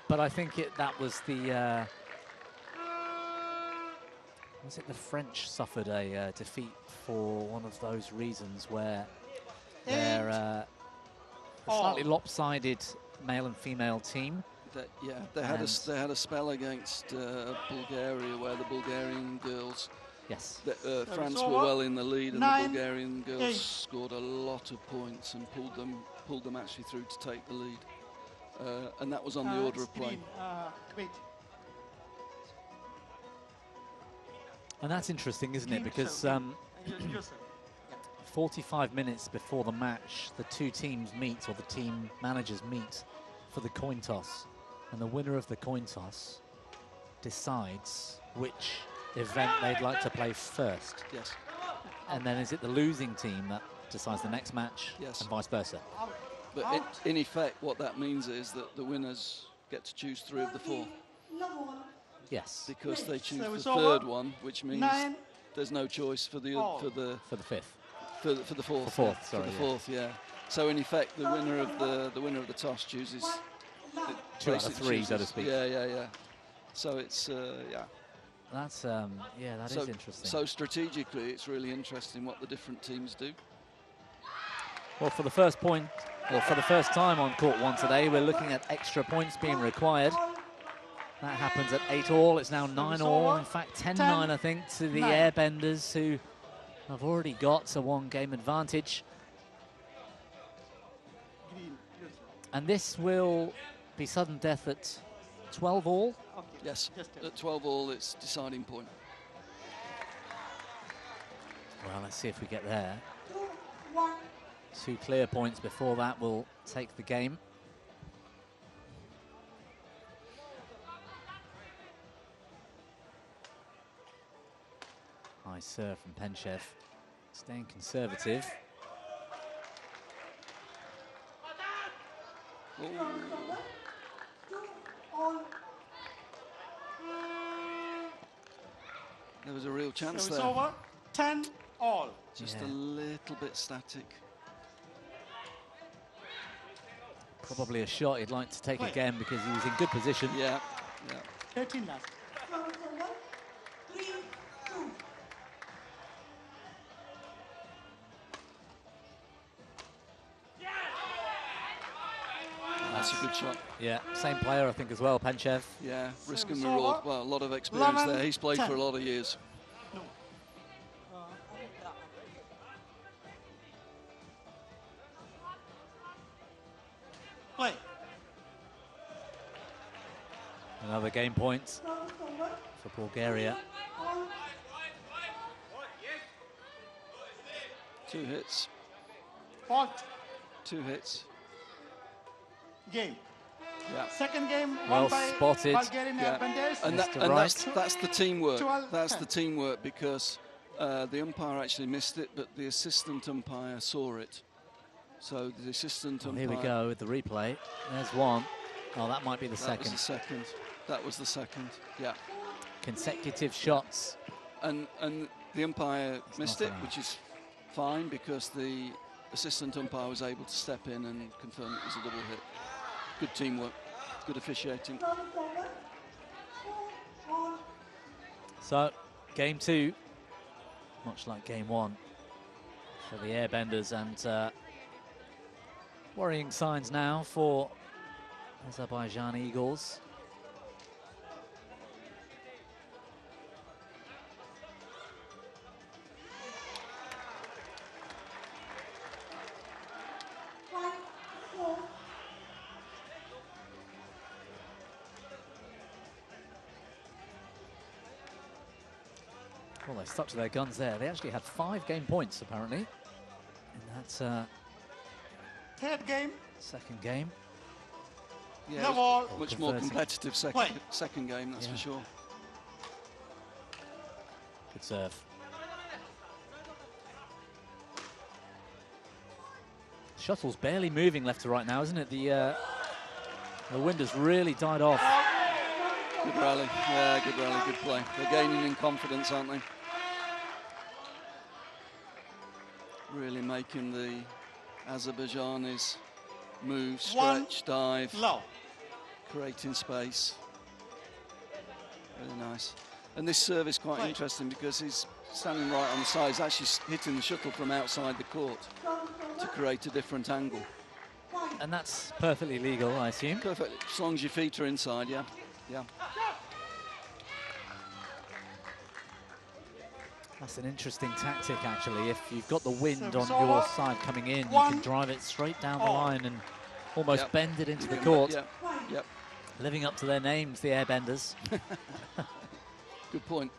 But I think that was the... was it the French suffered a defeat for one of those reasons where they're a slightly lopsided male and female team. They had a spell against Bulgaria where the Bulgarian girls... France were well in the lead, and the Bulgarian girls scored a lot of points and pulled them actually through to take the lead. And that was on the order of play. And that's interesting, isn't it? Because 45 minutes before the match, the two teams meet, or the team managers meet, for the coin toss. And the winner of the coin toss decides which event they'd like to play first. Yes. And then is it the losing team that decides the next match, and vice versa? But in effect, what that means is that the winners get to choose 3 of the 4. Yes. Because they choose So the it's third over. one, which means 9. there's no choice for the All. for the fifth. for the fourth. For fourth, yeah, sorry, for the yeah. fourth, yeah. So in effect, the winner of the toss chooses. Two out of basically three, so to chooses- speak. Yeah. So it's yeah. That's yeah, that is interesting. So strategically, it's really interesting what the different teams do. Well, for the first point, or for the first time on court 1 today, we're looking at extra points being required. That happens at 8-all. It's now 9-all. In fact, 10-9, I think, to the 9. Airbenders, who have already got a 1-game advantage. And this will be sudden death at 12-all. Yes, at 12-all, it's deciding point. Well, let's see if we get there. 2 clear points before that will take the game. High serve from Penchev, staying conservative. There was a real chance So it's there. over. 10-all. Just a little bit static. Probably a shot he'd like to take Play. again because he was in good position. Yeah. 13 last. That's a good shot. Yeah, same player, I think, as well, Penchev. Yeah, risk and it's reward. over. Well, a lot of experience 11, there. He's played 10. for a lot of years. Play. Another game point for Bulgaria. 2 hits. Fault. 2 hits. Game. Yeah. Second game Well won by spotted. Bulgarian Yeah. Airbenders. And, Mr. and Wright. that's the teamwork. 12, That's 10. the teamwork because the umpire actually missed it, but the assistant umpire saw it. So the assistant Well, umpire. here we go with the replay. There's one. Oh, that might be the That second. was the second. That was the second. Yeah. Consecutive shots. And the umpire missed not it, allowed. which is fine because the assistant umpire was able to step in and confirm it was a double hit. Good teamwork. Good officiating. So, game 2, much like game 1 for the Airbenders, and worrying signs now for Azerbaijan Eagles. Well, they stuck to their guns there. They actually had 5 game points, apparently, in that Third game. second game. Yeah, No it was ball. much more Converting. competitive Play. second game, that's Yeah. for sure. Good serve. Shuttle's barely moving left to right now, isn't it? The wind has really died off. Good rally. Yeah, good rally, good play. They're gaining in confidence, aren't they? Really making the Azerbaijanis move, One. stretch, dive, Low. creating space. Really nice. And this serve is quite Play. interesting because he's standing right on the side. He's actually hitting the shuttle from outside the court to create a different angle. And that's perfectly legal, I assume. Perfect, as long as your feet are inside, yeah. Yeah. That's an interesting tactic, actually. If you've got the wind Service on your over. side coming in, you One. can drive it straight down the All. line and almost Yep. bend it into the Yeah, court. Yep, yep. Living up to their names, the Airbenders. Good point.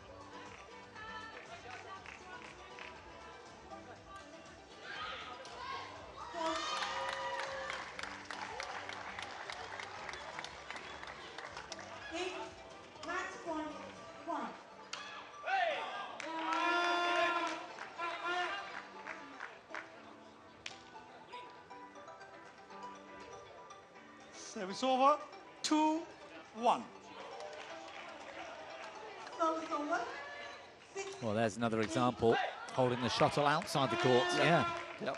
Service over. 2-1. Well, there's another example, holding the shuttle outside the court. Yeah. Yep.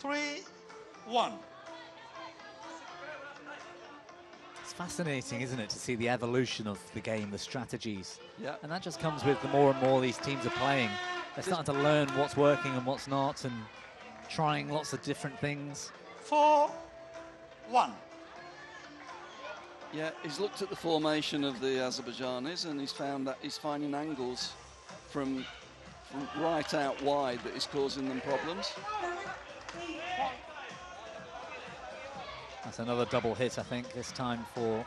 3-1. It's fascinating, isn't it, to see the evolution of the game, the strategies. Yeah. And that just comes with the more and more these teams are playing. They're starting to learn what's working and what's not, and trying lots of different things. 4-1. Yeah, he's looked at the formation of the Azerbaijanis and he's found that he's finding angles from right out wide that is causing them problems. That's another double hit, I think, this time for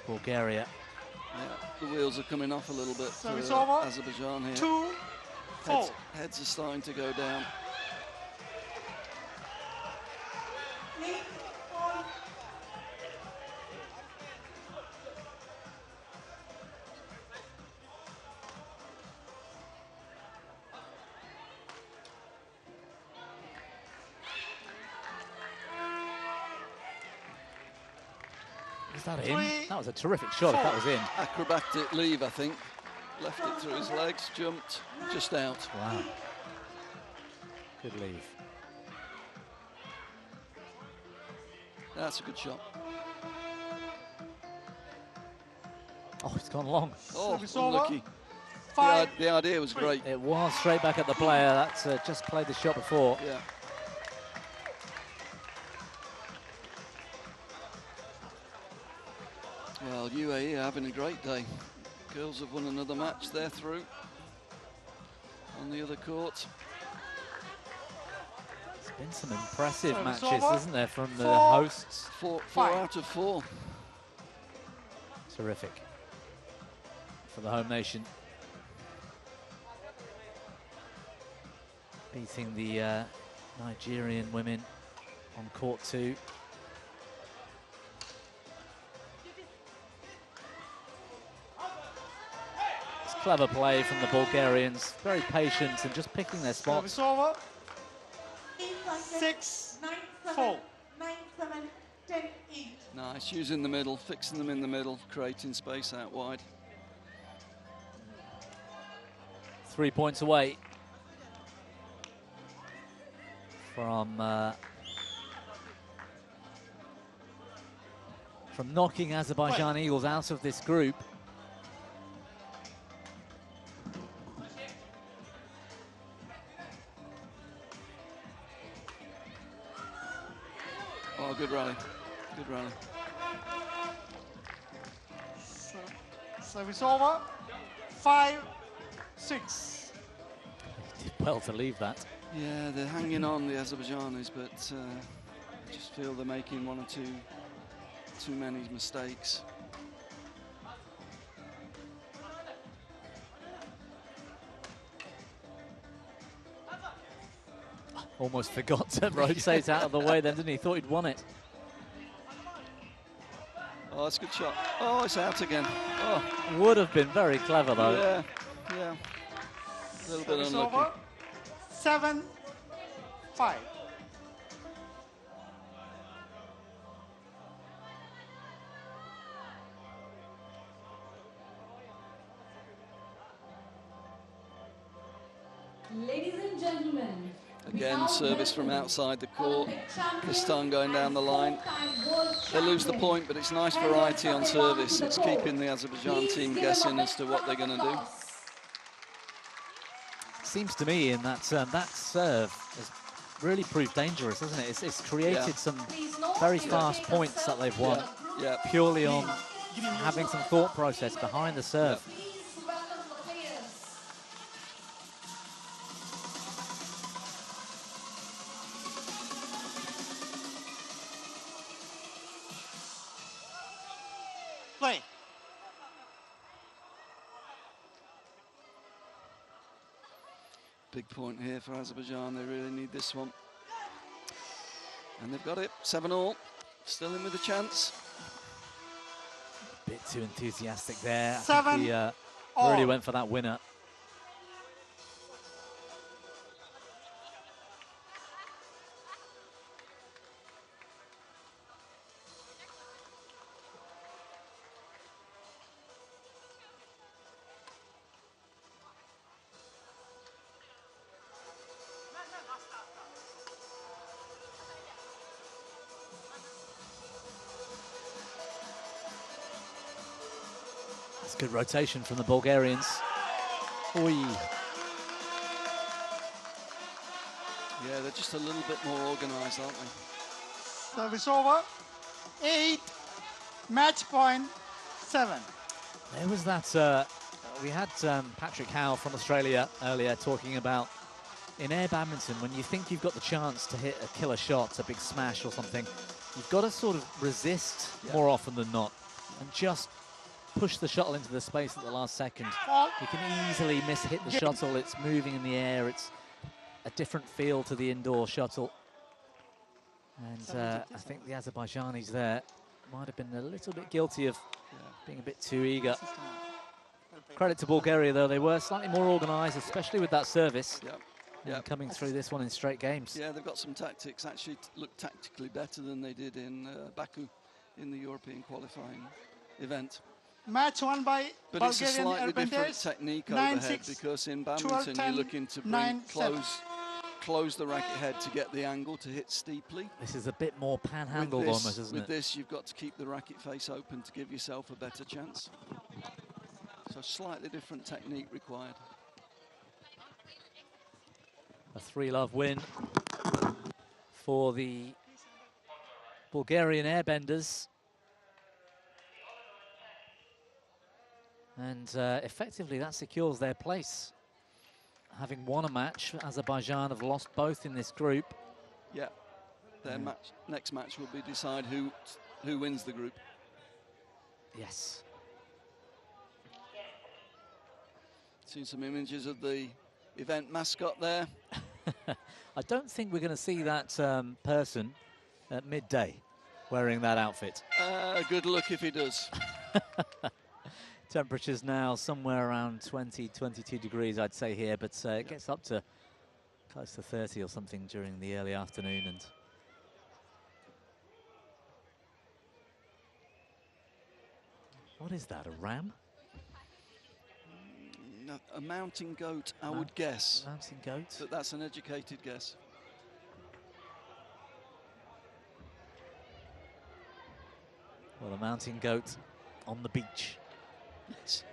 Bulgaria. Yeah, the wheels are coming off a little bit for Service over. Azerbaijan here. 2-4. Heads are starting to go down. Is that in? That was a terrific shot if that was in. Acrobatic leave, I think. Left it through his legs, jumped, just out. Wow. Good leave. That's a good shot. Oh, it's gone long. Oh, Service over. unlucky. The idea was great. It was straight back at the player. That's just played the shot before. Yeah. Well, UAE are having a great day. Girls have won another match. They're through on the other court. There's been some impressive Service matches, over. isn't there, from the 4, hosts? Four 5. out of 4. Terrific for the home nation. Beating the Nigerian women on court 2. It's clever play from the Bulgarians, very patient and just picking their spots. Service over. 6-4. Nice, using the middle, fixing them in the middle, creating space out wide. 3 points away from knocking Azerbaijan Eagles out of this group. Oh, good rally. Good rally. Service over. 5-6. Did well to leave that. Yeah, they're hanging on, the Azerbaijanis, but I just feel they're making one or too many mistakes. Almost forgot to rotate out of the way then, didn't he? Thought he'd won it. Oh, that's a good shot. Oh, it's out again. Oh. Would have been very clever, though. Yeah, yeah. A little bit Service unlucky. over. 7-5. Ladies and gentlemen, Again, service from outside the court. This time going down the line. They lose the point, but it's nice variety on service. It's keeping the Azerbaijan team guessing as to what they're going to do. Seems to me in that that serve has really proved dangerous, hasn't it? It's created some very fast points that they've won purely on having some thought process behind the serve. Play. Big point here for Azerbaijan. They really need this one. And they've got it. 7-all. Still in with a chance. Bit too enthusiastic there. I 7 think he all. really went for that winner. Good rotation from the Bulgarians. Oi. Yeah, they're just a little bit more organised, aren't they? Service over. 8. Match point 7. There was that, we had Patrick Howe from Australia earlier talking about in air badminton, when you think you've got the chance to hit a killer shot, a big smash or something, you've got to sort of resist more often than not and just push the shuttle into the space at the last second. You can easily miss-hit the shuttle. It's moving in the air. It's a different feel to the indoor shuttle. And I think the Azerbaijanis there might have been a little bit guilty of being a bit too eager. Credit to Bulgaria, though. They were slightly more organised, especially with that service. And coming through this one in straight games. Yeah, they've got some tactics. Actually, look tactically better than they did in Baku in the European qualifying event. Match won by but Bulgarian it's a slightly different airbenders. technique 9-6, overhead, because in badminton you're looking to close the racket head to get the angle to hit steeply. This is a bit more panhandled almost, isn't it? With this, you've got to keep the racket face open to give yourself a better chance. So slightly different technique required. A 3-love win for the Bulgarian airbenders. And effectively that secures their place. Having won a match, Azerbaijan have lost both in this group. Yeah, their next match will be decide who wins the group. Yes. Seen some images of the event mascot there. I don't think we're going to see that person at midday wearing that outfit. Good luck if he does. Temperatures now somewhere around 20, 22 degrees, I'd say here, but it gets up to close to 30 or something during the early afternoon. And what is that, a ram? No, a mountain goat, I would guess. Mountain goat? But that's an educated guess. Well, a mountain goat on the beach. Yes.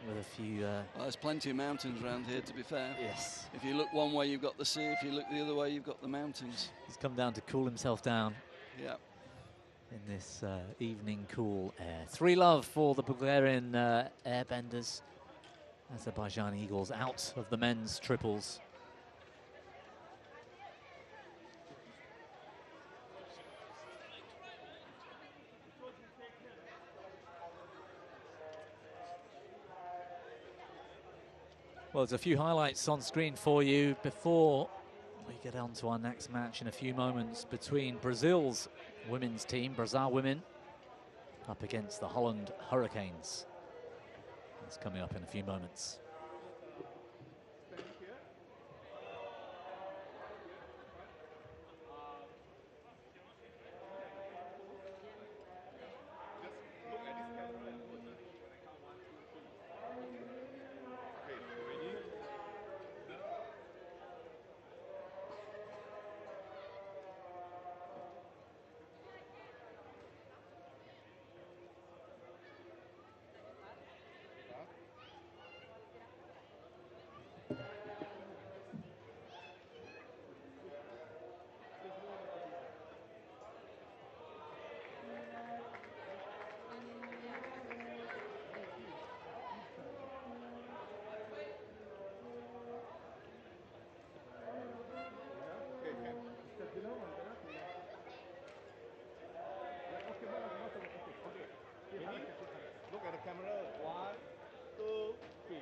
With a few... Well, there's plenty of mountains around here, to be fair. Yes. If you look one way, you've got the sea. If you look the other way, you've got the mountains. He's come down to cool himself down. Yeah. In this evening cool air. 3-love for the Bulgarian airbenders. Azerbaijan Eagles out of the men's triples. Well, there's a few highlights on screen for you before we get on to our next match in a few moments between Brazil's women's team, Brazil women, up against the Holland Hurricanes. That's coming up in a few moments. Look at the camera. 1, 2, 3.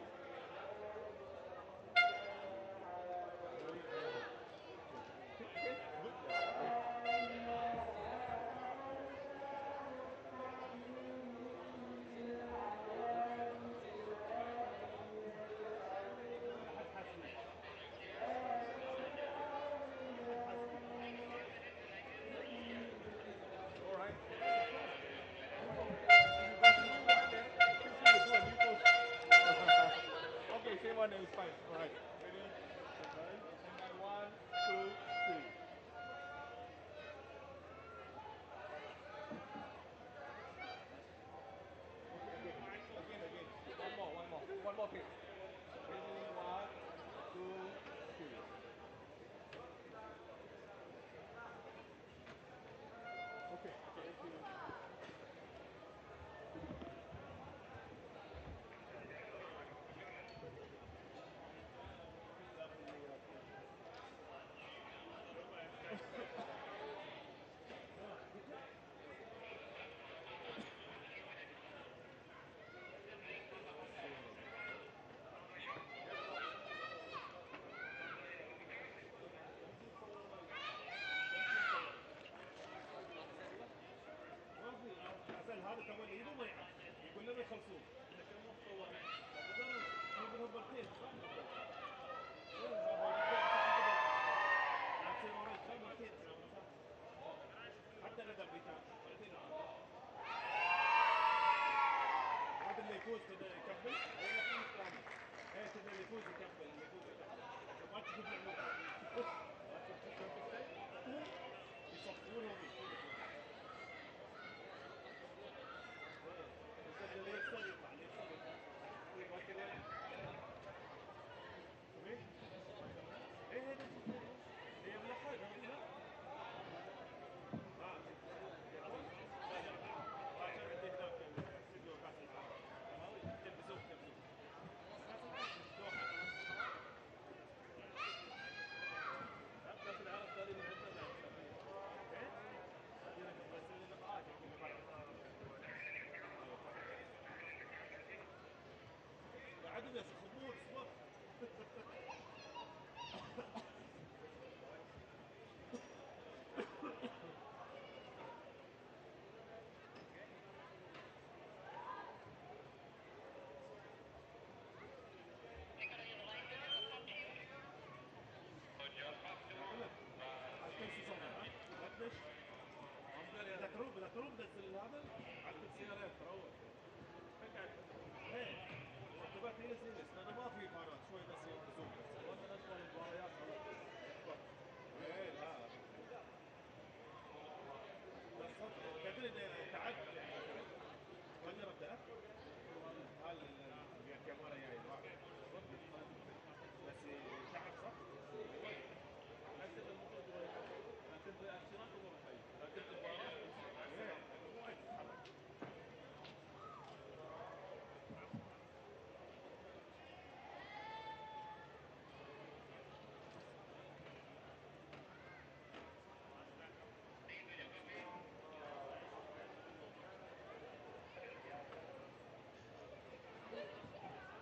One is fine. All right. Ready? And then 1, 2, 3. Again.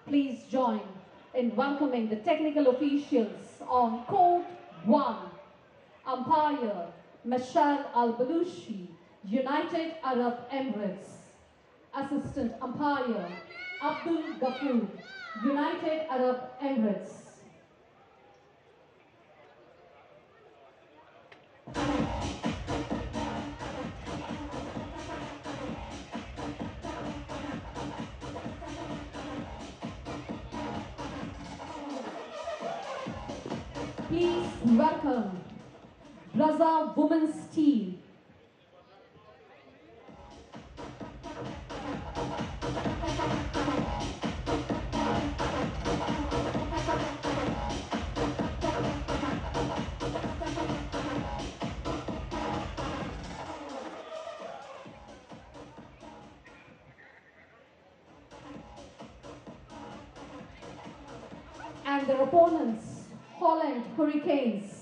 Please join in welcoming the technical officials on Court 1. Umpire Mashal Al-Balushi, United Arab Emirates. Assistant Umpire Abdul Ghafoor, United Arab Emirates. Please welcome Brazza Women's Team. And their opponents, Holland Hurricanes.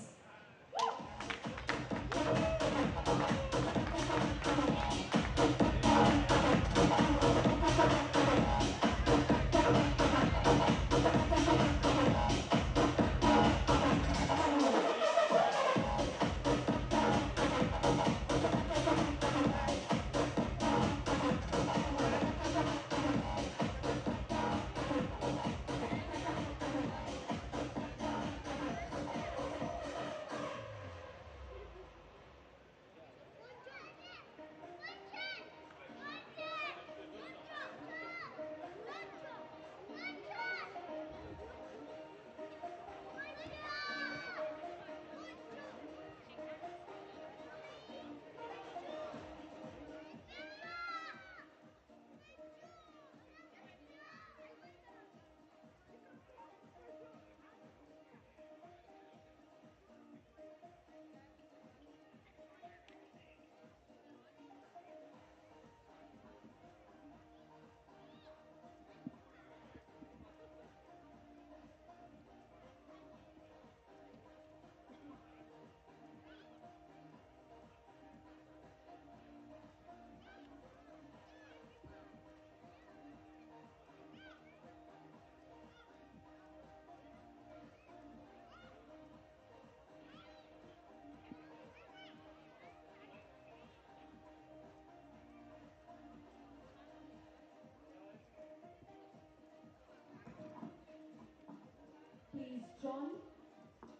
Please join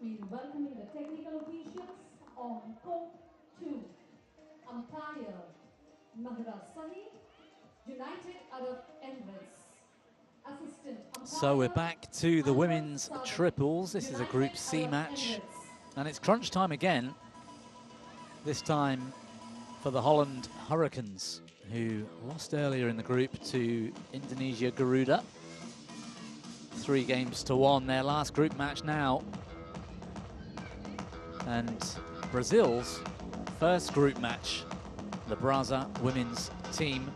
in welcoming the technical officials on Court 2. Umpire Mahra Sani, United Arab Emirates. Assistant umpire. So we're back to the women's triples. This is a Group C match. And it's crunch time again. This time for the Holland Hurricanes, who lost earlier in the group to Indonesia Garuda. 3-1, their last group match now. And Brazil's first group match, the Brazza women's team.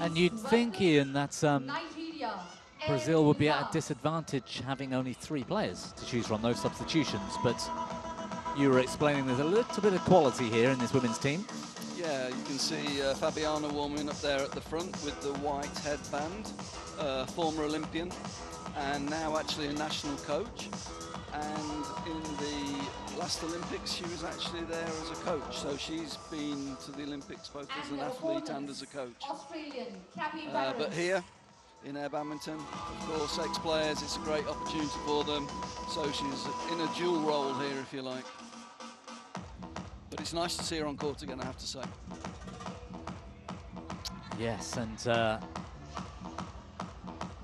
And you'd think, Ian, that Brazil would be at a disadvantage having only 3 players to choose from, those substitutions, but you were explaining there's a little bit of quality here in this women's team. Yeah, you can see Fabiana warming up there at the front with the white headband, former Olympian, and now actually a national coach. And in the last Olympics, she was actually there as a coach. So she's been to the Olympics both as an athlete and as a coach. But here in air badminton, of course, ex-players, it's a great opportunity for them. So she's in a dual role here, if you like. But it's nice to see her on court again, I have to say. Yes, and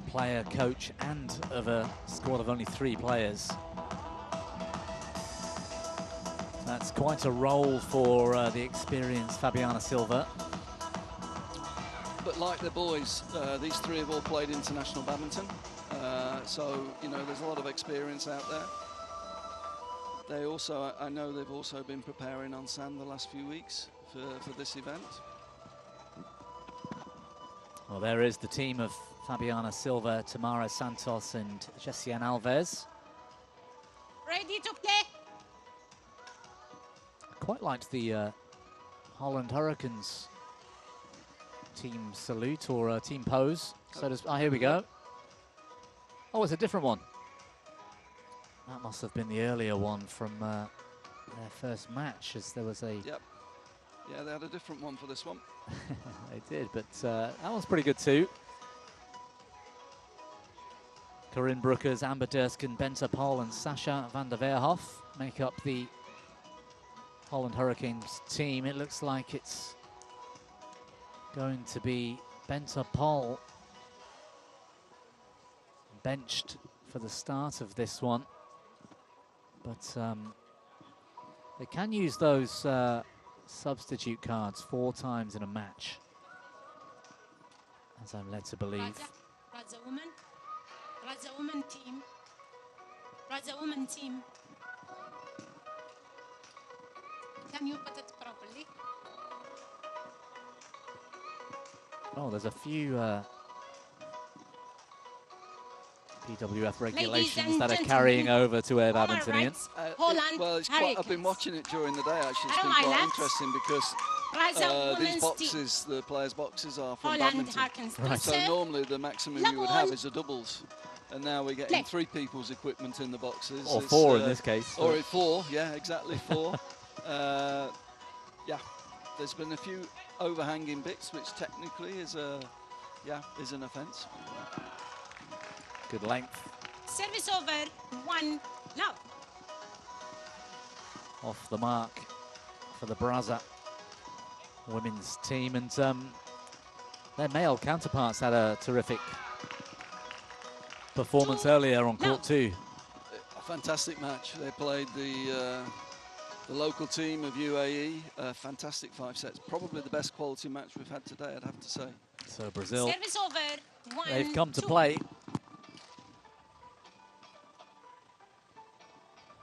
player, coach, and of a squad of only 3 players. That's quite a role for the experienced Fabiana Silva. But like the boys, these 3 have all played international badminton. So, you know, there's a lot of experience out there. They also, I know they've also been preparing on sand the last few weeks for this event. Well, there is the team of Fabiana Silva, Tamara Santos and Jessiane Alves. Ready to play? Quite liked the Holland Hurricanes team salute or a team pose. So does, here we go. Oh, it's a different one. That must have been the earlier one from their first match, as there was a... Yep. Yeah, they had a different one for this one. They did, but that one's pretty good too. Corinne Broekers, Amber Dursken, Bente Pol and Sasha van der Weerhof make up the Holland Hurricanes team. It looks like it's going to be Bente Pol benched for the start of this one. But they can use those substitute cards 4 times in a match, as I'm led to believe. Raza woman. Raza woman team. Raza woman team. Can you put it properly? Oh, there's a few BWF regulations that are carrying over to Air Badminton, Ian. Well, I've been watching it during the day, actually. It's been quite interesting because these boxes, the players' boxes, are from badminton. Right. So normally the maximum you would have is a doubles. And now we're getting 3 people's equipment in the boxes. Or 4 in this case. Or 4, yeah, exactly 4. Yeah, there's been a few overhanging bits, which technically is an offence. Good length. Service over, 1 love. Off the mark for the Braza women's team, and their male counterparts had a terrific performance earlier on court 2. A fantastic match. They played the local team of UAE. Fantastic 5 sets. Probably the best quality match we've had today, I'd have to say. So Brazil, Service over, 1, they've come to 2. play.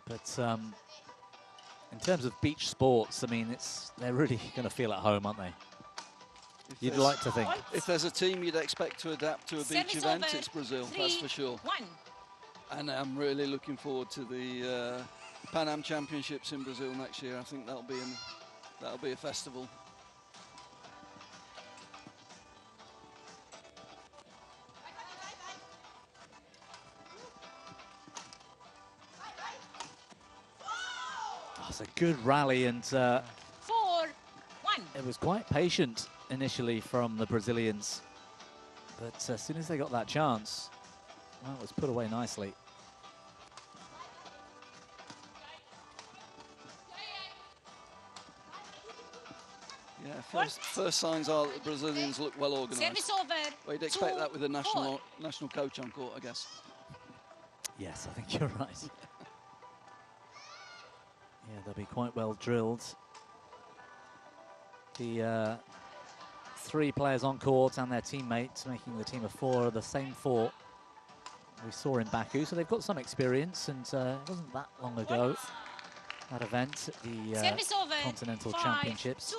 But in terms of beach sports, I mean, they're really going to feel at home, aren't they? You'd like to think. If there's a team you'd expect to adapt to a beach event, it's Brazil, 3, that's for sure. 1. And I'm really looking forward to the Pan Am Championships in Brazil next year. I think that'll be a festival. It's a good rally, and 4, 1. it was quite patient initially from the Brazilians, but as soon as they got that chance, well, it was put away nicely. Yeah, first signs are that the Brazilians look well organised. Service over. Well, you'd expect that with a national coach on court, I guess. Yes, I think you're right. Yeah, they'll be quite well drilled. The 3 players on court and their teammates, making the team of 4, are the same 4 we saw in Baku. So they've got some experience, and it wasn't that long ago, that event at the Continental 5, Championships. 2.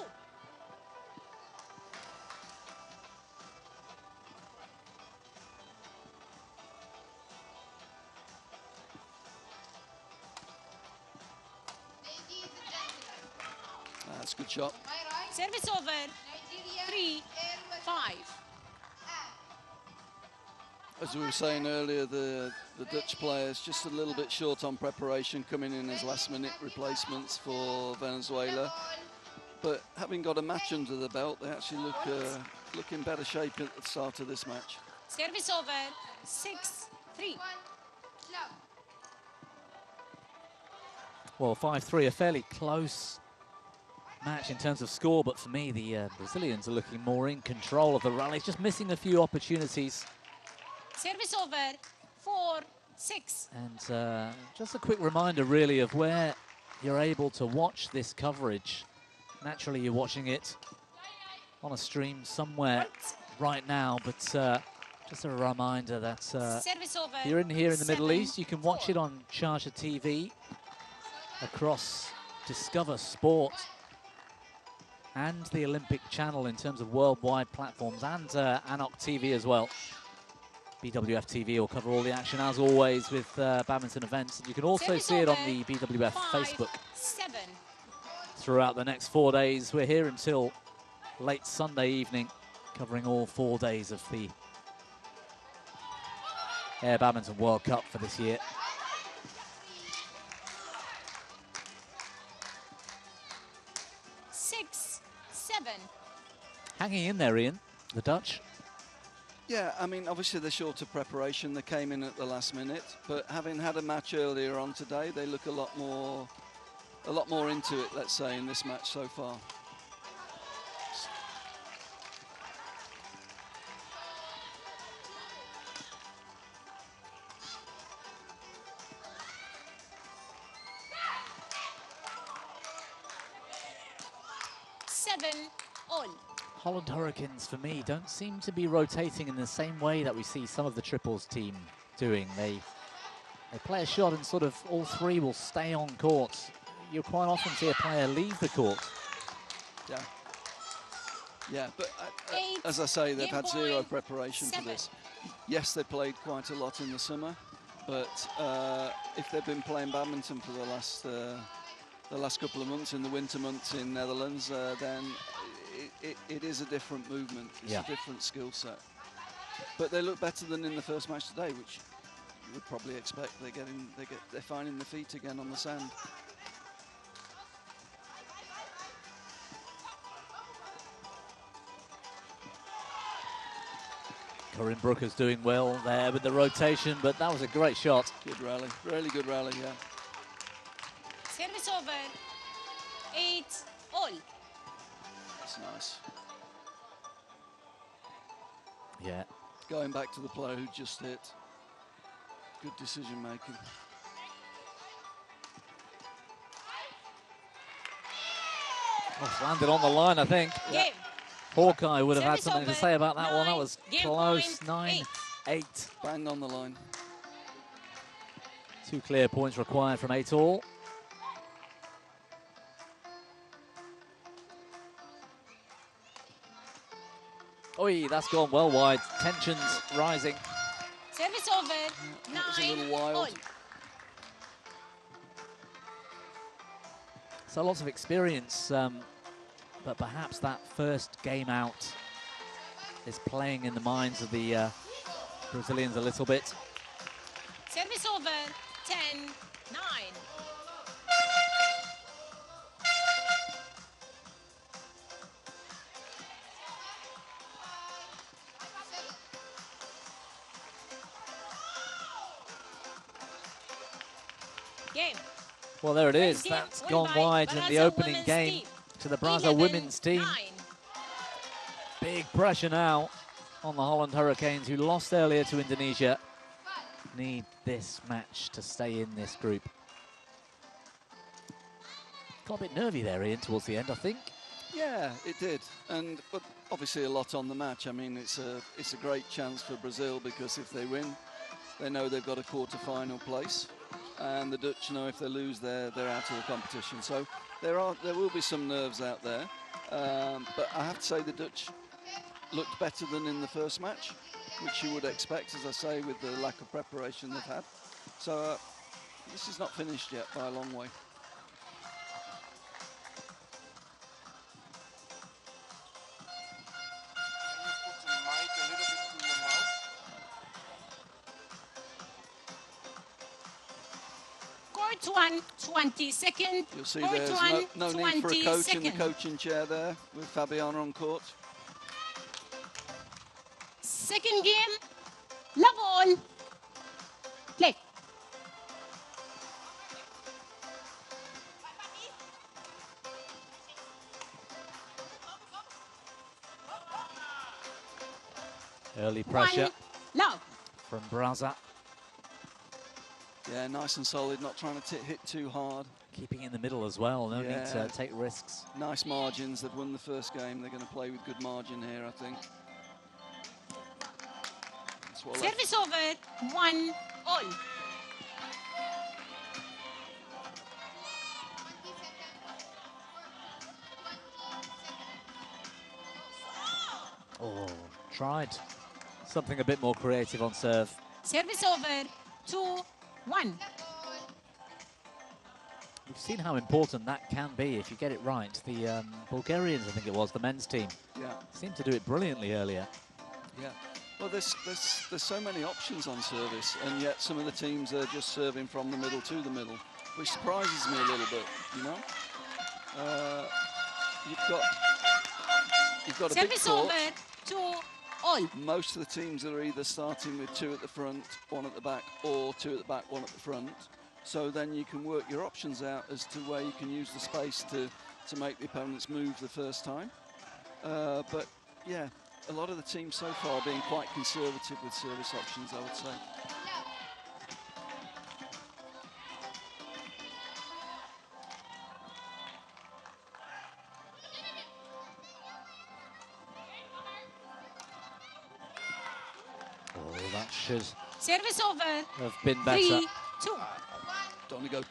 That's a good shot. Service over, 3, 5. As we were saying earlier, the Dutch players just a little bit short on preparation, coming in as last-minute replacements for Venezuela. But having got a match under the belt, they actually look in better shape at the start of this match. Service over, 6, 3. Well, 5-3, a fairly close match in terms of score, but for me, the Brazilians are looking more in control of the rally, just missing a few opportunities. Service over, 4, 6. And just a quick reminder, really, of where you're able to watch this coverage. Naturally, you're watching it on a stream somewhere right now, but just a reminder that if you're in here in the Middle East, you can watch it on Sharjah TV across Discover Sport and the Olympic Channel in terms of worldwide platforms, and ANOC TV as well. BWF TV will cover all the action as always with badminton events, and you can also see it on the BWF Facebook 7. throughout the next 4 days. We're here until late Sunday evening covering all 4 days of the AirBadminton World Cup for this year. Hanging in there, Ian, the Dutch. Yeah, I mean, obviously they're short of preparation. They came in at the last minute, but having had a match earlier on today, they look a lot more into it, let's say, in this match so far. Holland Hurricanes, for me, don't seem to be rotating in the same way that we see some of the triples team doing. They play a shot and sort of all three will stay on court. You'll quite often see a player leave the court. Yeah. Yeah, but as I say, they've had zero preparation for this. Yes, they played quite a lot in the summer, but if they've been playing badminton for the last couple of months, in the winter months in Netherlands, then it is a different movement. It's a different skill set. But they look better than in the first match today, which you would probably expect. They're finding their feet again on the sand. Corinne Brooker's doing well there with the rotation, but that was a great shot. Good rally, really good rally, yeah. Service over, 8-all. That's nice. Yeah. Going back to the player who just hit. Good decision making. Oh, it's landed on the line, I think. Yeah. Hawkeye would have had Service something to over. say about that one. That was Game close. point, 9-8. Bang on the line. 2 clear points required from 8-all. Oi, that's gone well wide. Tensions rising. Service over, That was a little wild. 9-all. So lots of experience, but perhaps that first game out is playing in the minds of the Brazilians a little bit. Service over, 10-9. Game. Well, there it is. Game That's won gone by wide in the Brazil opening women's game team. to the Brazil women's team. 11-9. Big pressure now on the Holland Hurricanes, who lost earlier to Indonesia. Need this match to stay in this group. Got a bit nervy there, Ian, towards the end, I think. Yeah, it did, but obviously a lot on the match. I mean, it's a great chance for Brazil, because if they win, they know they've got a quarter-final place, and the Dutch know if they lose, they're out of the competition. So there will be some nerves out there, but I have to say the Dutch looked better than in the first match, which you would expect, as I say, with the lack of preparation they've had. So this is not finished yet by a long way. Court 1, 20 seconds. You'll see Court there's 1, no need for a 20 coach in the seconds. coaching chair there with Fabiana on court. Second game, love all. Play. Early pressure 1, love. from Braza. Yeah, nice and solid, not trying to hit too hard. Keeping in the middle as well, no need to take risks. Nice margins, they've won the first game, they're going to play with good margin here, I think. That's what Service over, 1 all. Oh, tried something a bit more creative on serve. Service over, 2-1. We've seen how important that can be if you get it right. The Bulgarians, I think it was, the men's team, Yeah. Seemed to do it brilliantly earlier. Yeah. Well, there's so many options on service, and yet some of the teams are just serving from the middle to the middle, which surprises me a little bit. You know, you've got a big Service court. over to all. Most of the teams are either starting with 2 at the front, 1 at the back, or 2 at the back, 1 at the front. So then you can work your options out as to where you can use the space to make the opponents move the first time. But yeah, a lot of the teams so far are being quite conservative with service options, I would say. Oh, that should Service over. have been better. 3-2. Don't want to go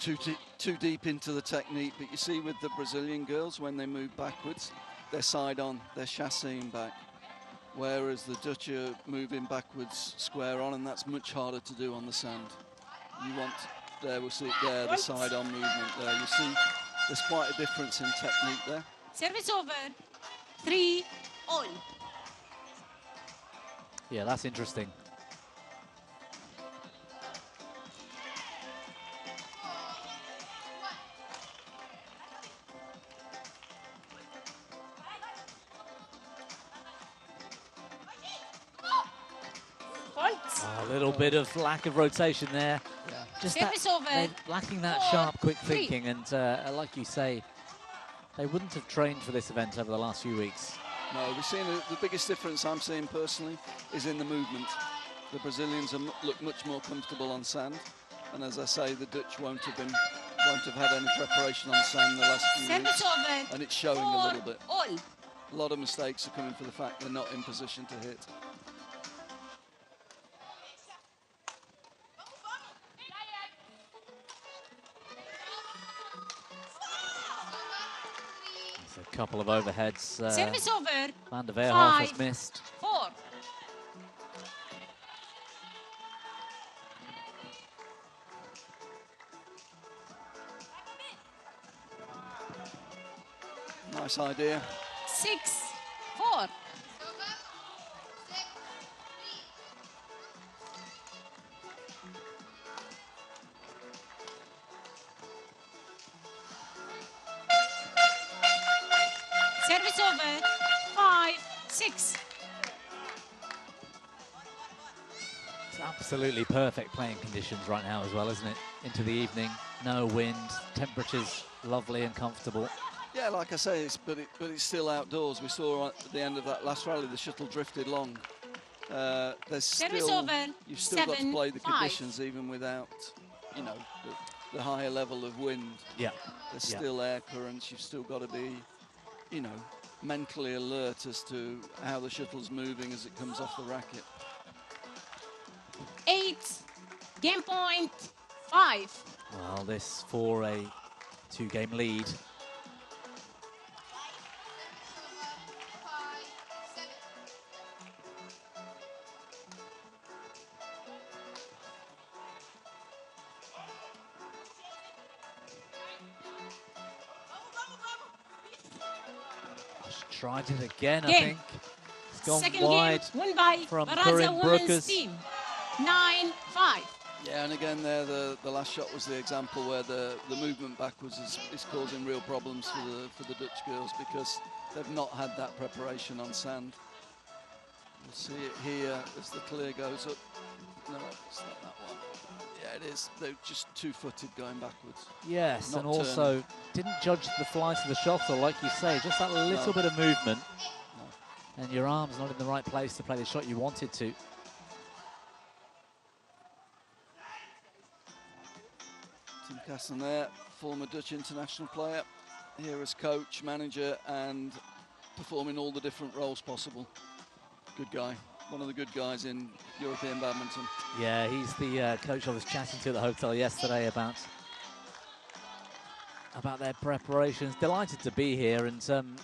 too deep into the technique, but you see with the Brazilian girls, when they move backwards, they're side on, they're chasseeing back. Whereas the Dutch are moving backwards square on, and that's much harder to do on the sand. You want, there we'll see it there, the side on movement there. You see there's quite a difference in technique there. Service over. 3-all. Yeah, that's interesting. A little bit of lack of rotation there. Yeah. Just Service that, over. they're lacking that 4-3. sharp, quick thinking, and like you say, they wouldn't have trained for this event over the last few weeks. No, we've seen the biggest difference I'm seeing personally is in the movement. The Brazilians look much more comfortable on sand, and as I say, the Dutch won't have had any preparation on sand the last few Service weeks, over. and it's showing a little bit. 4-all. A lot of mistakes are coming for the fact they're not in position to hit. A couple of overheads. Service over. Van der Weerhoff has 5-4. missed. Nice idea. 6-4. Service over. 5-6. It's absolutely perfect playing conditions right now as well, isn't it? Into the evening, no wind, temperatures lovely and comfortable. Yeah, like I say, but it's still outdoors. We saw at the end of that last rally, the shuttle drifted long. There's Service still, over. you've still got to play the 7-5. conditions even without, you know, the higher level of wind. Yeah. There's still air currents. You've still got to be, you know, mentally alert as to how the shuttle's moving as it comes off the racket. 8. Game point. 5. Well, this for a 2-game lead. Tried it again, I think. It's gone Second wide game won by from Baraza Corinne women's Brookers. team. 9-5. Yeah, and again there, the last shot was the example where the movement backwards is causing real problems for the Dutch girls because they've not had that preparation on sand. We'll see it here as the clear goes up. No, it's not that one. Yeah, it is. They're just two-footed going backwards. Yes, not and also turning. didn't judge the flight of the shuttle, like you say, just that little bit of movement. No. And your arm's not in the right place to play the shot you wanted to. Tim Casson there, former Dutch international player, here as coach, manager, and performing all the different roles possible. Good guy. One of the good guys in European badminton. Yeah, he's the coach I was chatting to at the hotel yesterday about their preparations. Delighted to be here, and from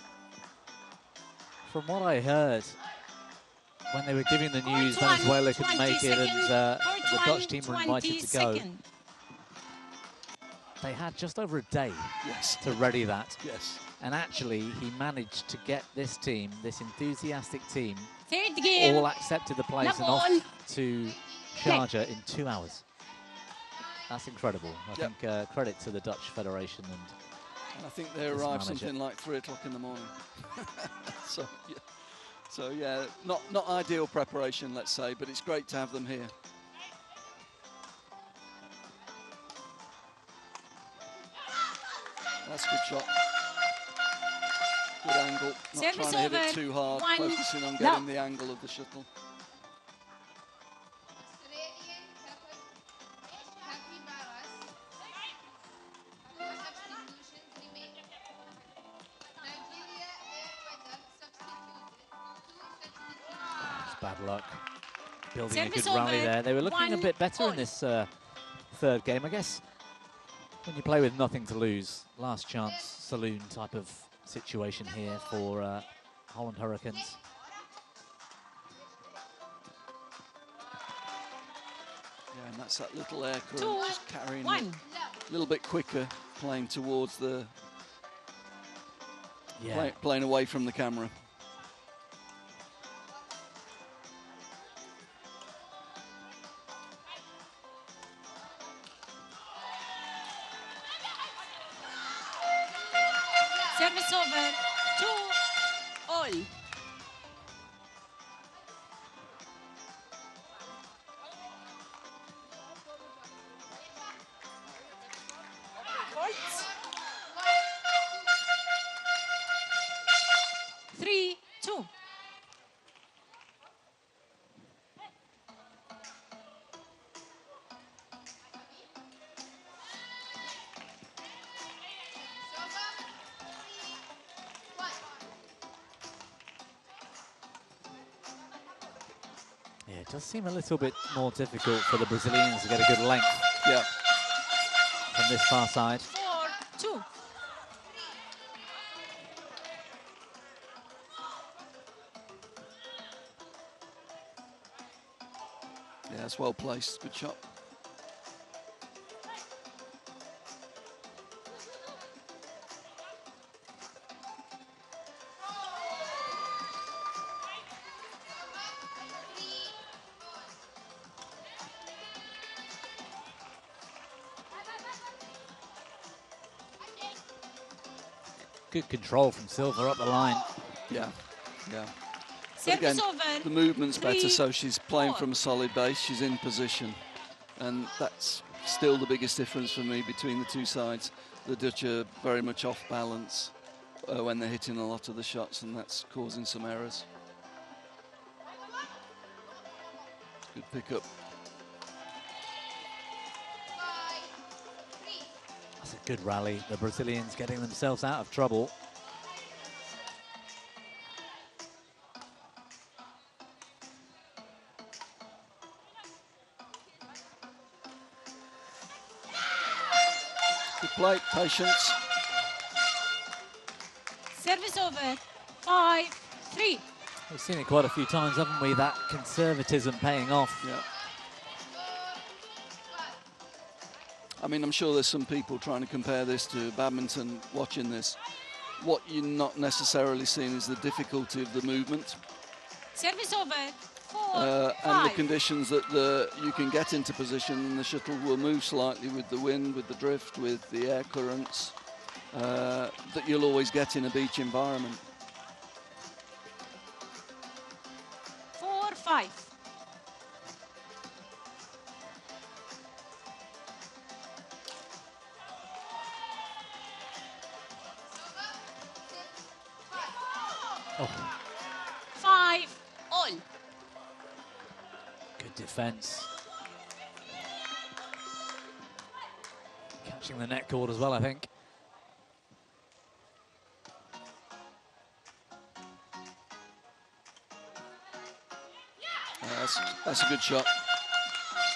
what I heard, when they were giving the news Venezuela couldn't make it and the Dutch team were invited to go, they had just over a day to ready that. Yes. And actually, he managed to get this team, this enthusiastic team, Third game. all accepted the place and off to Sharjah in 2 hours. That's incredible. I think credit to the Dutch Federation and I think they arrived something like 3 o'clock in the morning. So yeah, not ideal preparation, let's say, but it's great to have them here. That's a good shot. Good angle. Not Service trying to hit it over. too hard, 1. focusing on getting the angle of the shuttle. Bad luck. Building Service a good rally over. there. They were looking a bit better in this third game, I guess. When you play with nothing to lose, last chance saloon type of situation here for Holland Hurricanes. Yeah, and that's that little air current just carrying it a little bit quicker, playing towards the playing away from the camera. Service over. 2-all. Points. 3-2. Yeah, it does seem a little bit more difficult for the Brazilians to get a good length from this far side. 4-2. Yeah, it's well placed. Good shot. Good control from Silva up the line. Yeah. But Service again, over. the movement's better, 3, so she's playing 4. from a solid base. She's in position, and that's still the biggest difference for me between the two sides. The Dutch are very much off balance when they're hitting a lot of the shots, and that's causing some errors. Good pickup. That's a good rally. The Brazilians getting themselves out of trouble. Good play, patience. Service over. 5-3. We've seen it quite a few times, haven't we? That conservatism paying off. Yeah. I mean, I'm sure there's some people trying to compare this to badminton watching this. What you're not necessarily seeing is the difficulty of the movement. Service over. 4, and the 5. conditions that you can get into position, and the shuttle will move slightly with the wind, with the drift, with the air currents that you'll always get in a beach environment. 4-5. Oh, 5-all. good defense. Catching the net cord as well, I think. That's a good shot.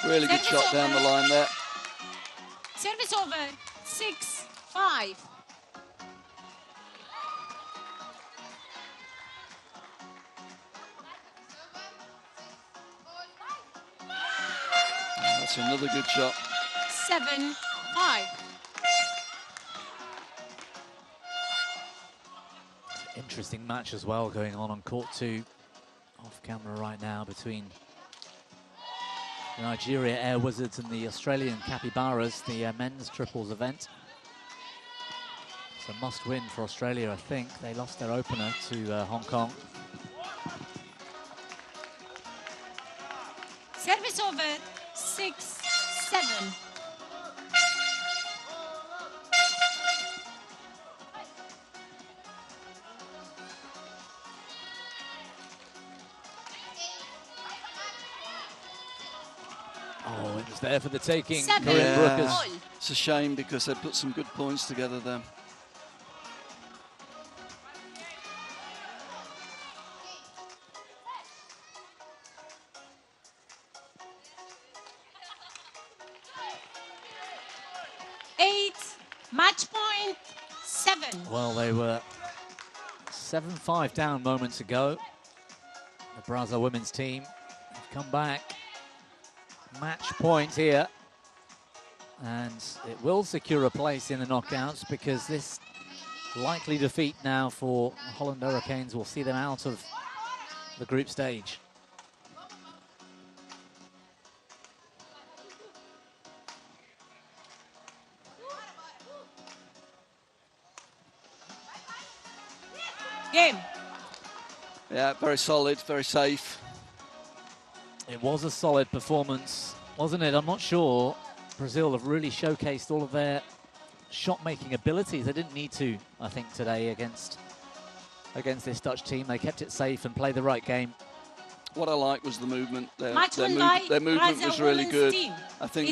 Really good shot down the line there. Service over. 6-5. That's another good shot. 7-5. Interesting match as well going on court 2, off camera right now, between the Nigeria Air Wizards and the Australian Capybaras, the men's triples event. It's a must-win for Australia, I think. They lost their opener to Hong Kong. Service over, 6-7. Oh, it was there for the taking. Corinne Brookers. It's a shame because they put some good points together there. Match point 7. Well, they were 7-5 down moments ago. The Brazil women's team have come back. Match point here. And it will secure a place in the knockouts because this likely defeat now for Holland Hurricanes will see them out of the group stage. Game. Yeah, very solid, very safe. It was a solid performance, wasn't it? I'm not sure. Brazil have really showcased all of their shot-making abilities. They didn't need to, I think, today against this Dutch team. They kept it safe and played the right game. What I like was the movement. Their Their movement was really good. I think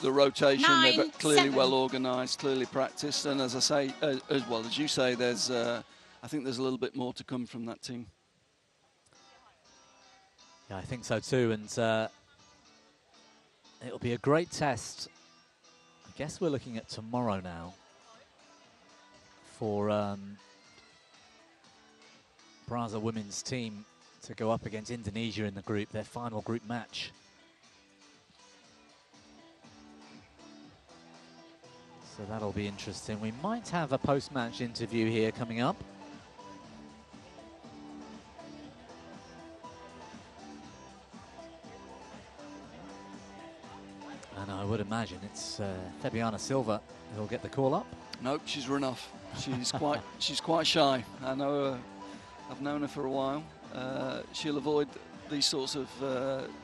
the rotation, they're clearly well organised, clearly practiced, and as I say, as well as you say, there's I think there's a little bit more to come from that team. Yeah, I think so too, and it'll be a great test. I guess we're looking at tomorrow now for Brazil women's team to go up against Indonesia in the group, their final group match. So that'll be interesting. We might have a post-match interview here coming up. And I would imagine it's Fabiana Silva who'll get the call up. Nope, she's run off. She's quite shy. I know her, I've known her for a while. She'll avoid these sorts of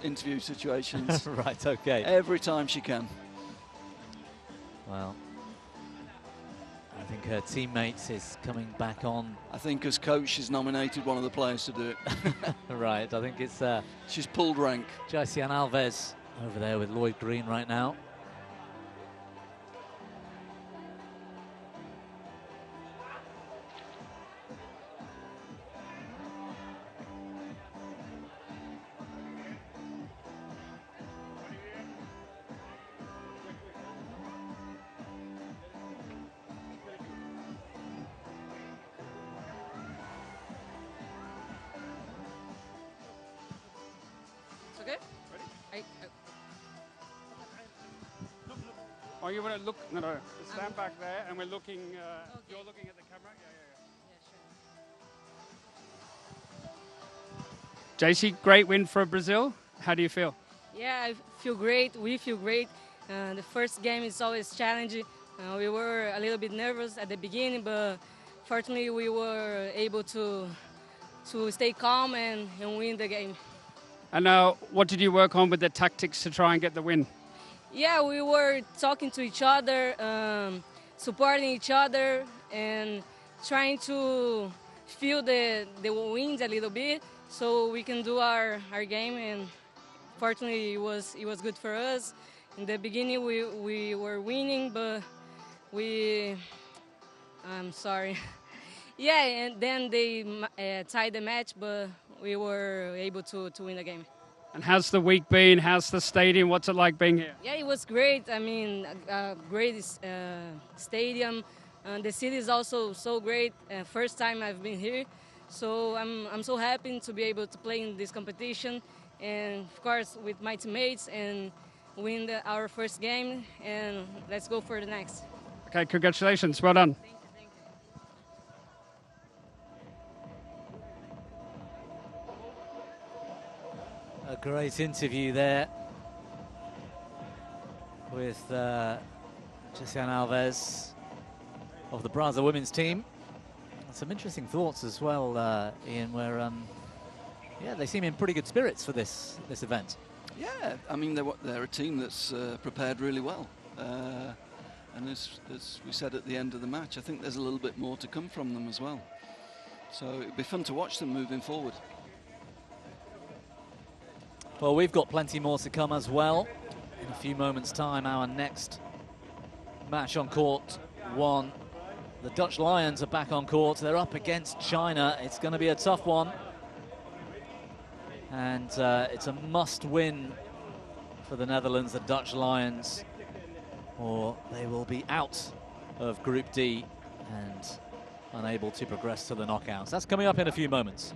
interview situations. Right, okay. Every time she can. Well, I think her teammates is coming back on. I think as coach, she's nominated one of the players to do it. Right, I think it's... she's pulled rank. Jaisian Alves over there with Lloyd Green right now. Okay? Ready? Oh, you want to look? No. Stand back there, and we're looking. Okay. You're looking at the camera. Yeah. JC, great win for Brazil. How do you feel? Yeah, I feel great. We feel great. The first game is always challenging. We were a little bit nervous at the beginning, but fortunately we were able to stay calm and win the game. And what did you work on with the tactics to try and get the win? Yeah, we were talking to each other, supporting each other, and trying to feel the wins a little bit so we can do our game. And fortunately, it was good for us. In the beginning, we were winning, but I'm sorry. Yeah, and then they tied the match, but we were able to win the game. And how's the week been? How's the stadium? What's it like being here? Yeah, it was great. I mean, great stadium. The city is also so great. First time I've been here, so I'm so happy to be able to play in this competition, and of course with my teammates and win our first game. And let's go for the next. Okay, congratulations. Well done. Thank you. A great interview there with Setiawan Alves of the Brazil women's team. And some interesting thoughts as well, Ian, where yeah, they seem in pretty good spirits for this event. Yeah, I mean, they're a team that's prepared really well. And as we said at the end of the match, I think there's a little bit more to come from them as well. So it'd be fun to watch them moving forward. Well, we've got plenty more to come as well. In a few moments' time, our next match on court 1. The Dutch Lions are back on court. They're up against China. It's going to be a tough one. And it's a must-win for the Netherlands, the Dutch Lions, or they will be out of Group D and unable to progress to the knockouts. That's coming up in a few moments.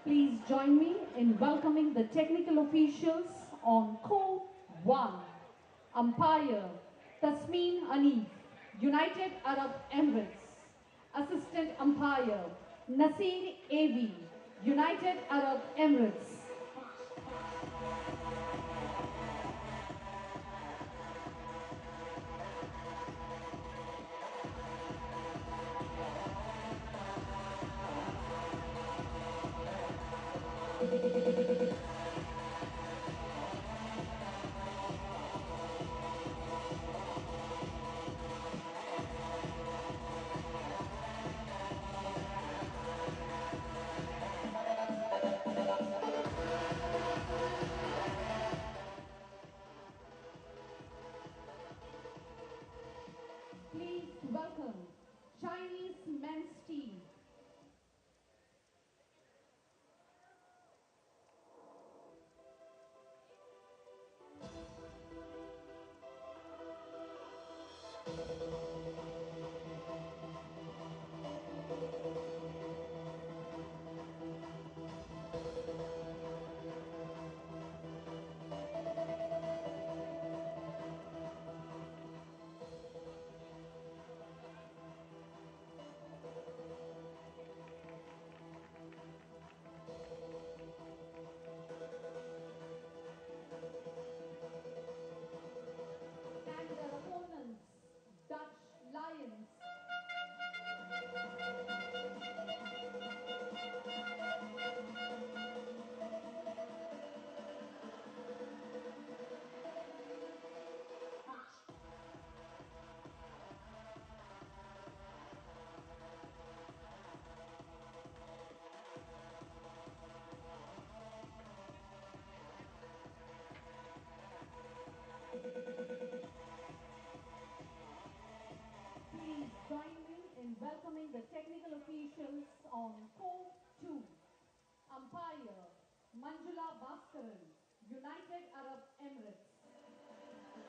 Please join me in welcoming the technical officials on court 1. Umpire Tasmin Hanif, United Arab Emirates. Assistant umpire Nasir AV, United Arab Emirates. Umpire, Manjula Bhaskaran, United Arab Emirates.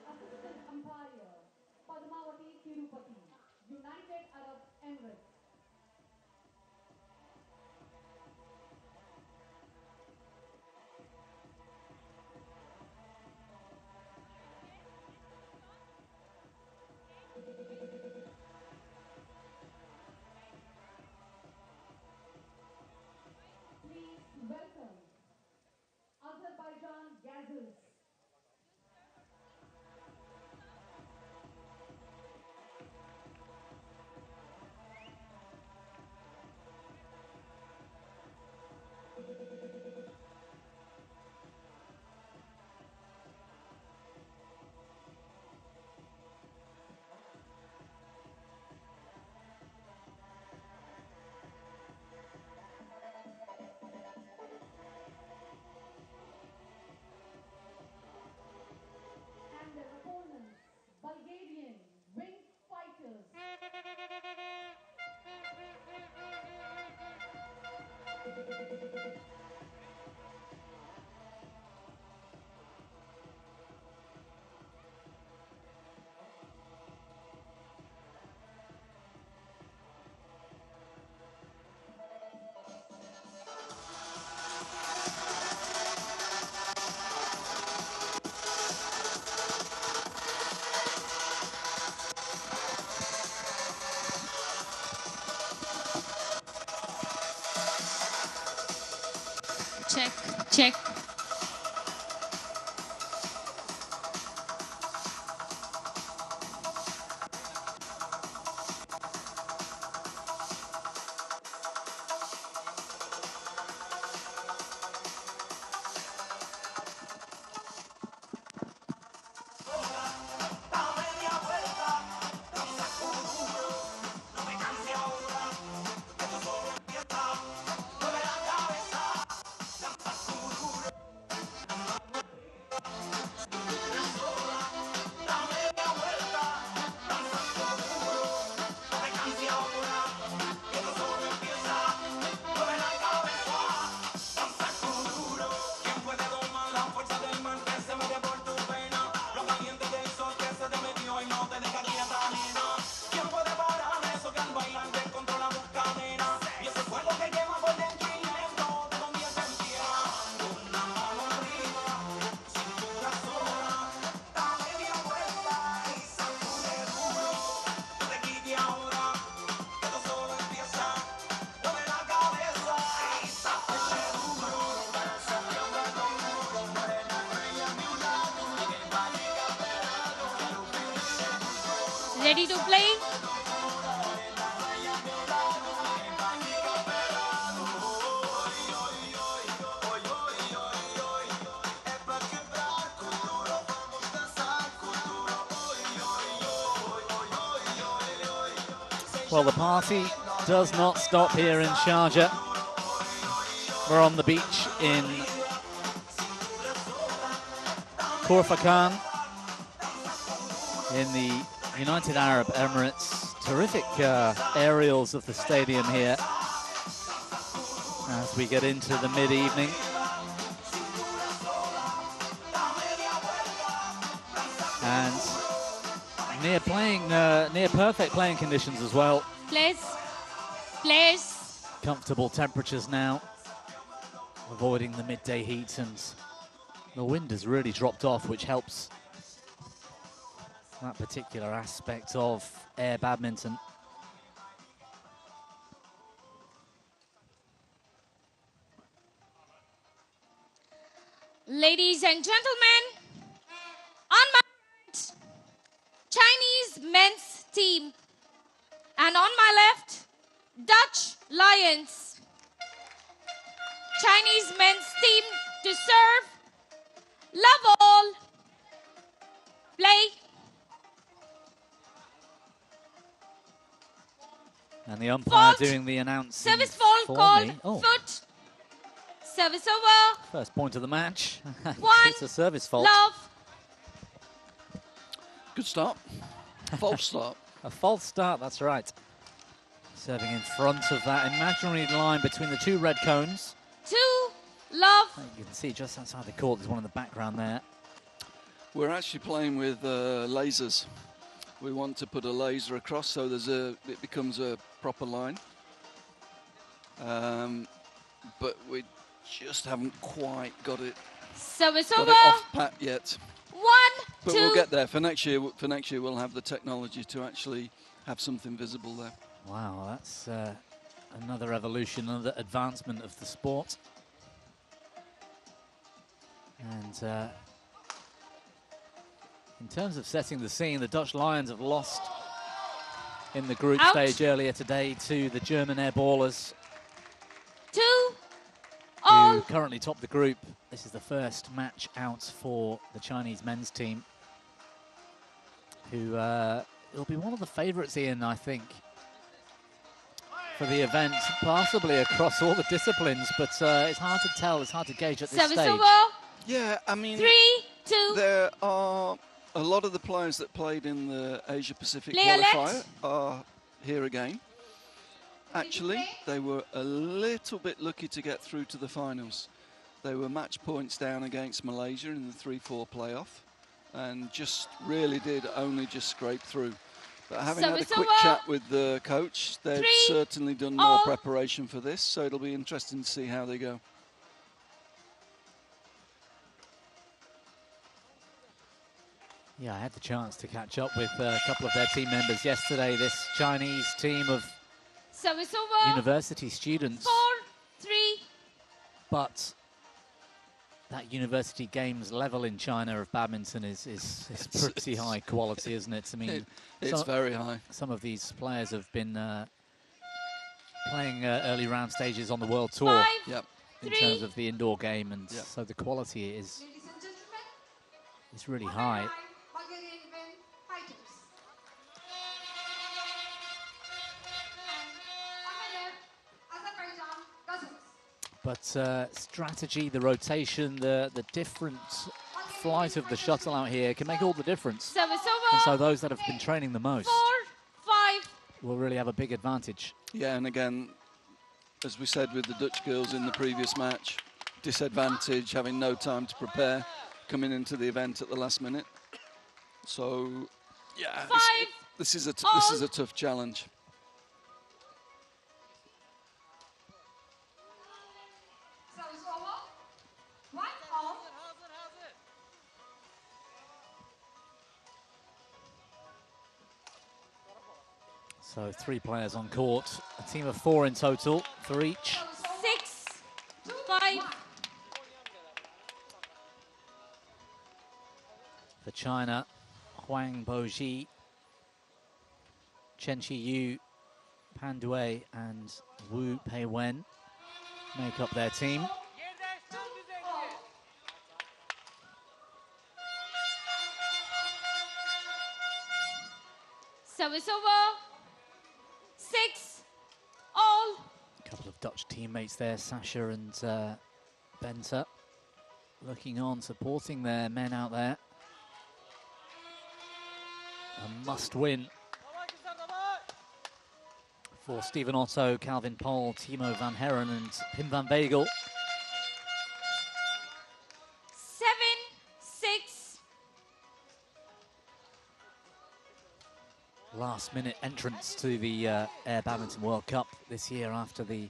Assistant Umpire, Padmavati Tirupati, United Arab Emirates. Please welcome Azerbaijan Gazelles. And their opponents, Bulgarian winged fighters. Check, check. Ready to play? Well, the party does not stop here in Sharjah. We're on the beach in Khor-Fakkan in the United Arab Emirates. Terrific aerials of the stadium here as we get into the mid-evening. And near perfect playing conditions as well. Players. Comfortable temperatures now, avoiding the midday heat, and the wind has really dropped off, which helps that particular aspect of air badminton. Ladies and gentlemen, on my right, Chinese men's team, and on my left, Dutch Lions. Chinese men's team to serve, love all, play. And the umpire Fault. doing the announcing Service fault for called, me. Oh, foot. Service over, first point of the match. One. It's a service fault. love. Good start. False start. A false start, that's right. Serving in front of that imaginary line between the two red cones. 2 Love. You can see just outside the court, there's one in the background there. We're actually playing with lasers. We want to put a laser across so it becomes a proper line. But we just haven't quite got it off pat yet. 1, but 2. We'll get there. For next year, we'll have the technology to actually have something visible there. Wow, that's another evolution, another advancement of the sport. And in terms of setting the scene, the Dutch Lions have lost in the group stage earlier today to the German airballers, 2, who currently top the group. This is the first match out for the Chinese men's team, who will be one of the favourites, Ian, I think, for the event, possibly across all the disciplines, but it's hard to tell, it's hard to gauge at this stage. Yeah, I mean, 3, 2. There are a lot of the players that played in the Asia-Pacific qualifier are here again. Actually, they were a little bit lucky to get through to the finals. They were match points down against Malaysia in the 3-4 playoff and just really did only just scrape through. But having had a quick chat with the coach, they've certainly done more preparation for this, so it'll be interesting to see how they go. Yeah, I had the chance to catch up with a couple of their team members yesterday. This Chinese team of university students. 4, 3. But that university games level in China of badminton is pretty high quality, isn't it? I mean, it's very high. Some of these players have been playing early round stages on the World Tour. 5, in terms of the indoor game, and so the quality is really high. But strategy, the rotation, the different flight of the shuttle out here can make all the difference. And so those that have been training the most 4, 5. will really have a big advantage. Yeah, and again, as we said with the Dutch girls in the previous match, disadvantage, having no time to prepare, coming into the event at the last minute. So, yeah, this is a tough challenge. So 3 players on court, a team of 4 in total for each. 6, 5. For China, Huang Boji, Chen Qiyu, Pan Dui and Wu Peiwen make up their team. Service over. 6, all. A couple of Dutch teammates there, Sasha and Benta, looking on, supporting their men out there. A must-win for Stephen Otto, Calvin Pohl, Timo van Herren and Pim van Vegel. 7, 6. Last-minute entrance to the Air Badminton World Cup this year after the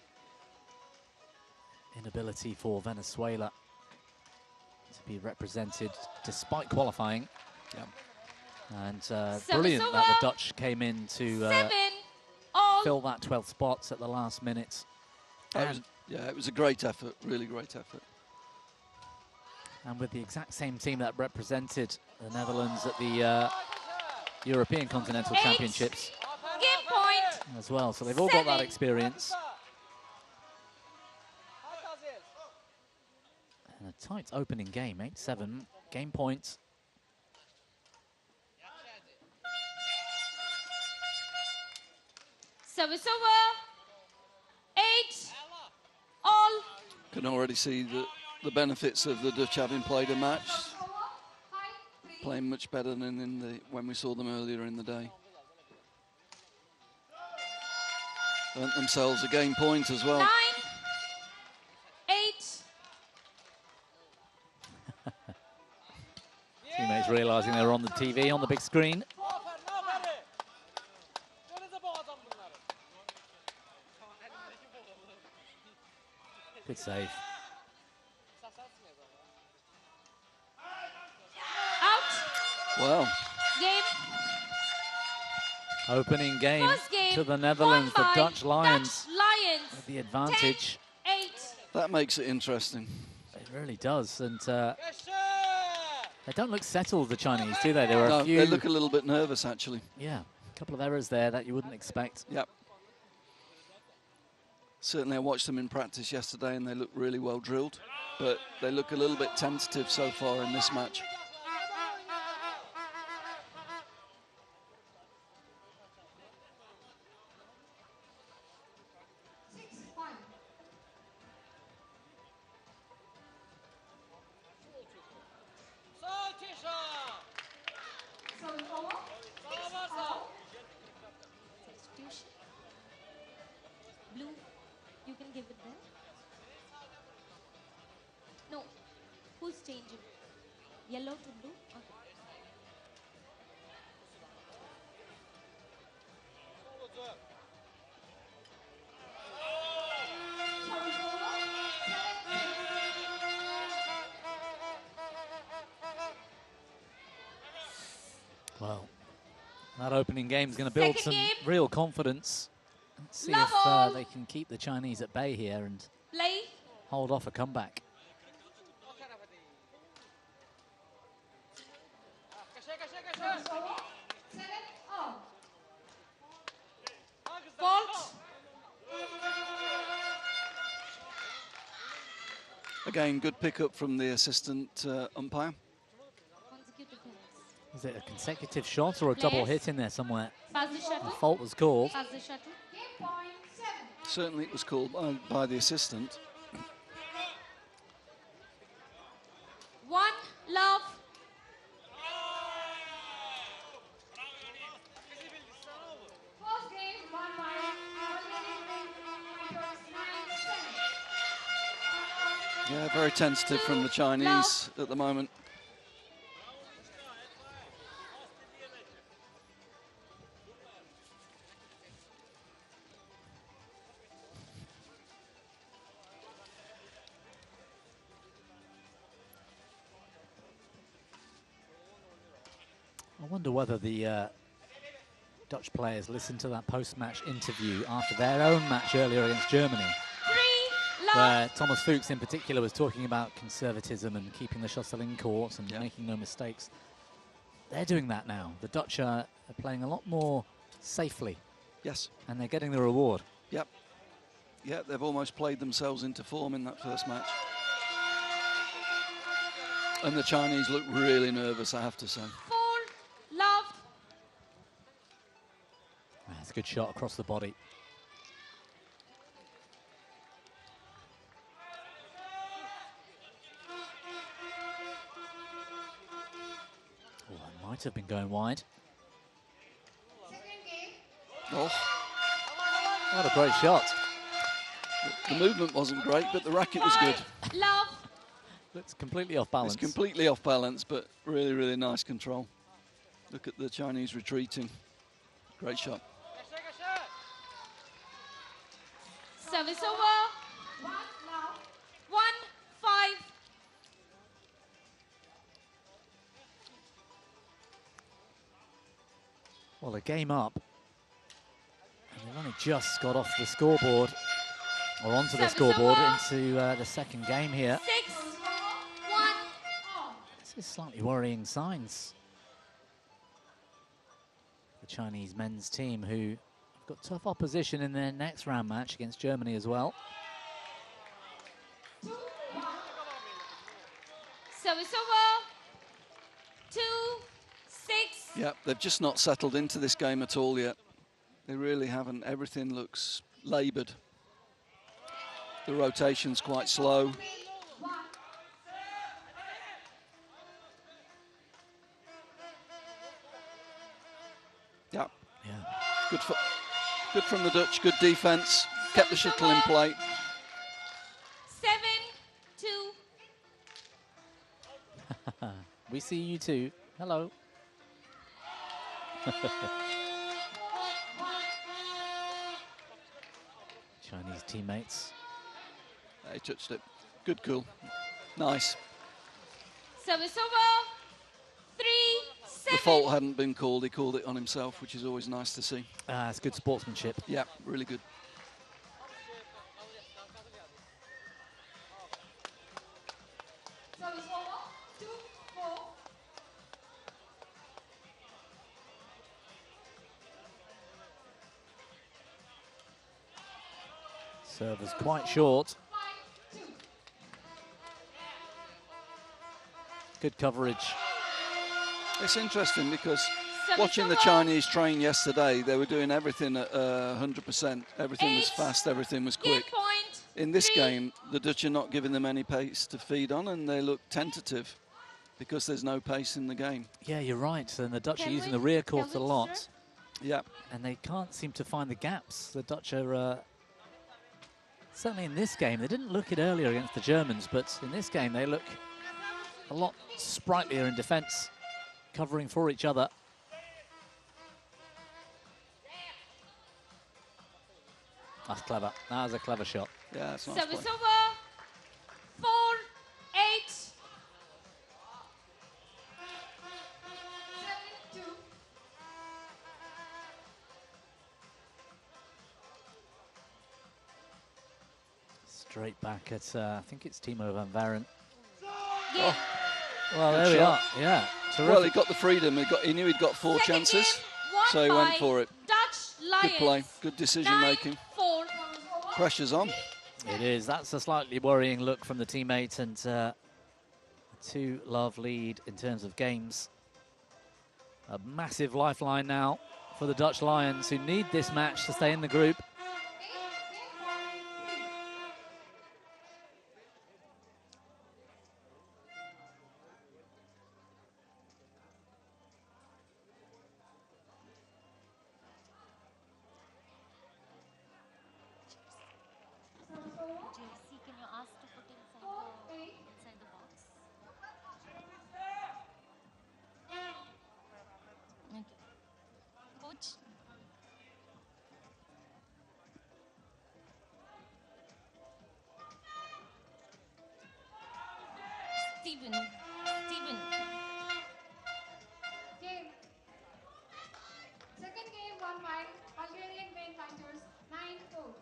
inability for Venezuela to be represented despite qualifying. Yeah. And brilliant that the Dutch came in to fill that 12th spot at the last minute. It was a great effort, really great effort. And with the exact same team that represented the Netherlands at the European Continental Championships Game point. as well. So they've all got that experience. And a tight opening game, 8-7, game point. Service over. 8, all. Can already see the benefits of the Dutch having played a match. Playing much better than when we saw them earlier in the day. Earned themselves a game point as well. 9, 8. Teammates realising they were on the TV, on the big screen. Good save. Out. Wow. Game. Opening game, First game to the Netherlands, the won by Dutch Lions Lions. with the advantage. 10-8. That makes it interesting. It really does, and they don't look settled, the Chinese, do they? There were a few. They look a little bit nervous, actually. Yeah, a couple of errors there that you wouldn't expect. Yep. Certainly, I watched them in practice yesterday, and they look really well drilled, but they look a little bit tentative so far in this match. Substitution. Blue, you can give it there. No, who's changing? Yellow to blue? Okay. Well, that opening game is going to build some real confidence. Let's see if they can keep the Chinese at bay here and hold off a comeback. Fault. Again, good pickup from the assistant umpire. Is it a consecutive shot or a double hit in there somewhere? Pass the shuttle. A fault was called. Pass the shuttle. Game point 7. Certainly it was called by the assistant. 1 love. First game won by Yeah, very tentative from the Chinese at the moment. I wonder whether the Dutch players listened to that post-match interview after their own match earlier against Germany, where Thomas Fuchs in particular was talking about conservatism and keeping the shuttle in court and making no mistakes. They're doing that now. The Dutch are playing a lot more safely. Yes. And they're getting the reward. Yep. Yeah, they've almost played themselves into form in that first match. And the Chinese look really nervous, I have to say. Love. That's a good shot across the body. Oh, that might have been going wide. Oh. What a great shot. The movement wasn't great, but the racket was good. Love. Looks completely off balance. It's completely off balance, but really, really nice control. Look at the Chinese retreating. Great shot. Service over. 1-5. Well, a game up. And they've only just got off the scoreboard, or onto the scoreboard, into the second game here. 6-1. This is slightly worrying signs. The Chinese men's team, who have got tough opposition in their next round match against Germany as well. Service over. 2-6. Yeah, they've just not settled into this game at all yet. They really haven't. Everything looks laboured. The rotation's quite slow. Yeah. Good from the Dutch. Good defence. Kept the shuttle in play. 7-2. We see you too. Hello. Chinese teammates. He touched it. Good call. Nice. Service over. 3-7. The fault hadn't been called. He called it on himself, which is always nice to see. It's good sportsmanship. Yeah, really good. Service over. 2-4. Serve is quite short. Good coverage. It's interesting because watching the Chinese train yesterday, they were doing everything at 100%. Everything was fast, everything was quick. In this game, the Dutch are not giving them any pace to feed on, and they look tentative because there's no pace in the game. Yeah, you're right. And the Dutch are using the rear court a lot. Yeah. And they can't seem to find the gaps. The Dutch are, certainly in this game, they didn't look it earlier against the Germans, but in this game they look a lot sprightlier in defence, covering for each other. That's clever. That was a clever shot. Yeah, that's nice. Service over. 4-8. 7-2. Straight back at, I think it's Timo van Varen. Yeah. Well, Good there we shot. are. Yeah. Terrific. Well, he got the freedom. He knew he'd got 4 chances, so he went for it. Dutch Lions. Good play. Good decision making. 9-4. Pressure's on. It is. That's a slightly worrying look from the teammate, and a 2-love lead in terms of games. A massive lifeline now for the Dutch Lions, who need this match to stay in the group. JC, can you ask to put inside the box? Okay. Coach. Steven. Game. Second game, 1-5. Bulgarian main fighters, 9-4.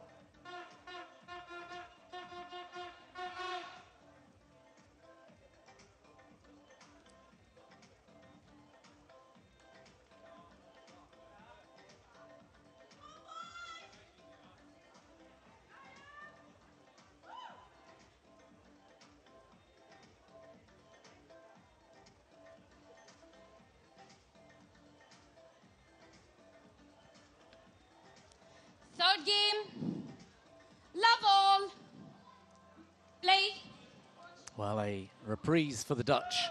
Third game. Love all. Play. Well, a reprise for the Dutch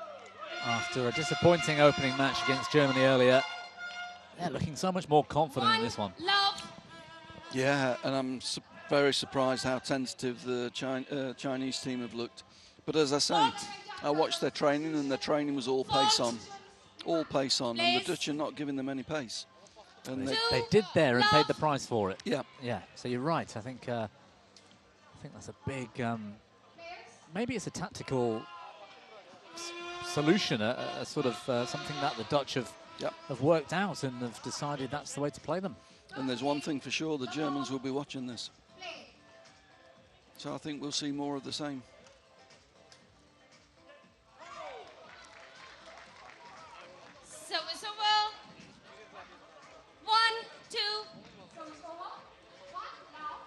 after a disappointing opening match against Germany earlier. They're looking so much more confident in this one. Love. Yeah, and I'm very surprised how tentative the Chinese team have looked. But as I say, I watched their training, and their training was all pace on. All pace on, and the Dutch are not giving them any pace. And They did there and paid the price for it. Yeah. Yeah, so you're right. I think that's a big, maybe it's a tactical solution, a sort of something that the Dutch have worked out and have decided that's the way to play them. And there's one thing for sure, the Germans will be watching this. So I think we'll see more of the same. Service over. 1-2. Service over. 1 now.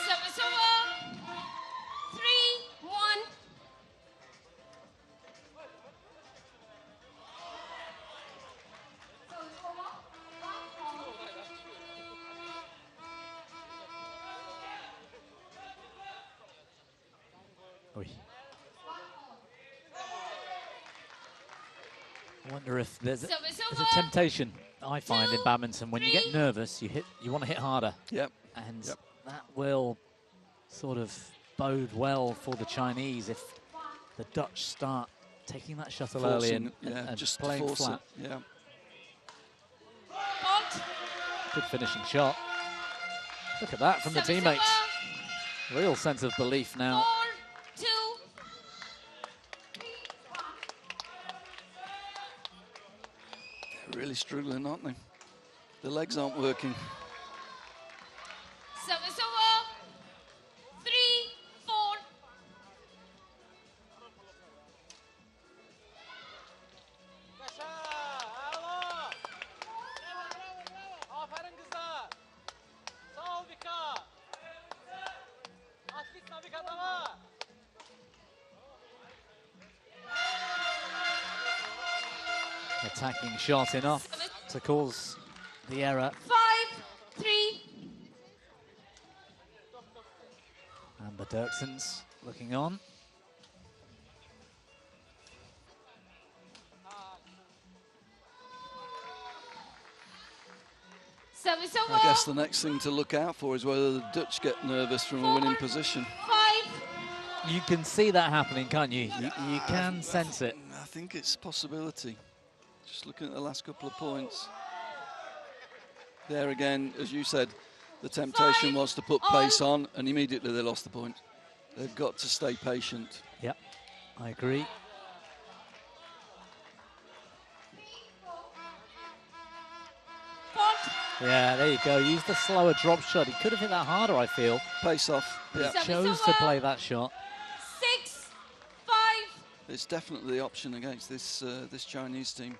Service over. 3-1. Service over. 1-4. Oy. I wonder if there's a temptation I find in badminton, when you get nervous, you want to hit harder. Yep. And that will sort of bode well for the Chinese if the Dutch start taking that shuttle early and just playing force flat. It. Yeah. Good finishing shot. Look at that from the teammates. Real sense of belief now. 4-2. They're really struggling, aren't they? The legs aren't working. Service over. 3-4. Aferin kızlar. Sağ ol Vika. Atletna Vika devam. Attacking shot enough to cause the error. 5-3. Amber Dirkson's looking on. Service over. I guess the next thing to look out for is whether the Dutch get nervous from a winning position. 5. You can see that happening, can't you? You can sense it. I think it's a possibility. Just looking at the last couple of points. There again, as you said, the temptation was to put pace on, and immediately they lost the point. They've got to stay patient. Yep, I agree. Yeah, there you go. Use the slower drop shot. He could have hit that harder, I feel. Pace off. He chose to play that shot. 6-5. It's definitely the option against this this Chinese team.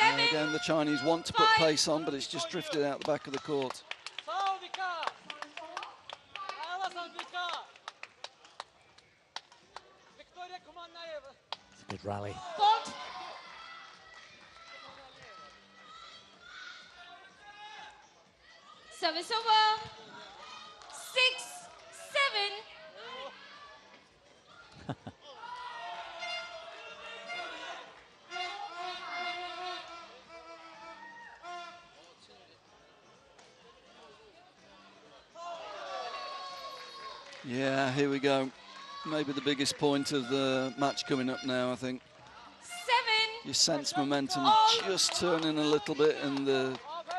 And again, the Chinese want to put pace on, but it's just drifted out the back of the court. Sağ ol Vika. Ayağlasın Vika. Victoria Kumanayeva. It's a good rally. Fault. Service over. 6-7. Yeah, here we go. Maybe the biggest point of the match coming up now, I think. 7. You sense momentum just turning a little bit and the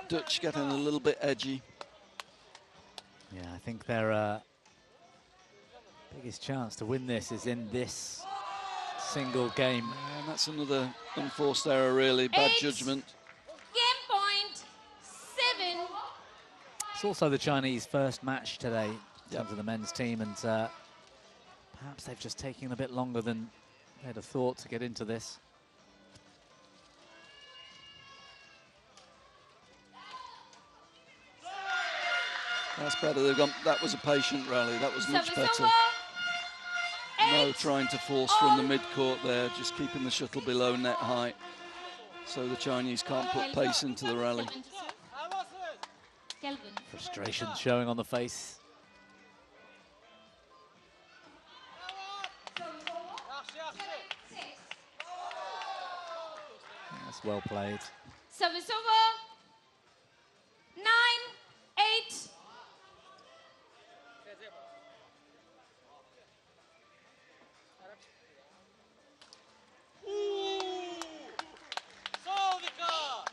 Dutch getting a little bit edgy. Yeah, I think their biggest chance to win this is in this single game. And that's another unforced error, really. Bad judgment. Game point. 7. It's also the Chinese first match today in terms of the men's team, and perhaps they've just taken a bit longer than they'd have thought to get into this. That's better. They've gone. That was a patient rally. That was much better. No trying to force from the mid-court there, just keeping the shuttle below net height. So the Chinese can't put pace into the rally. Frustration showing on the face. That's well played. Service over. 9-8. Sağ ol Vika.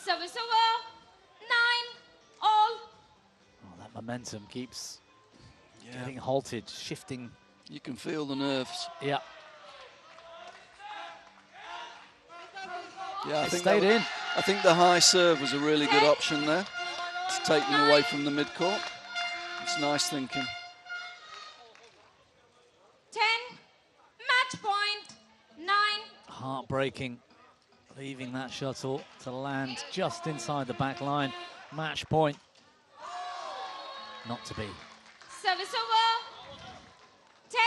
Service over. 9-all. Oh, that momentum keeps getting halted, shifting. You can feel the nerves. Yeah. Yeah, I It think stayed in. I think the high serve was a really good option there. It's taken away from the mid-court. It's nice thinking. 10. Match point. 9. Heartbreaking, leaving that shuttle to land just inside the back line. Match point. Not to be. Service over. 10.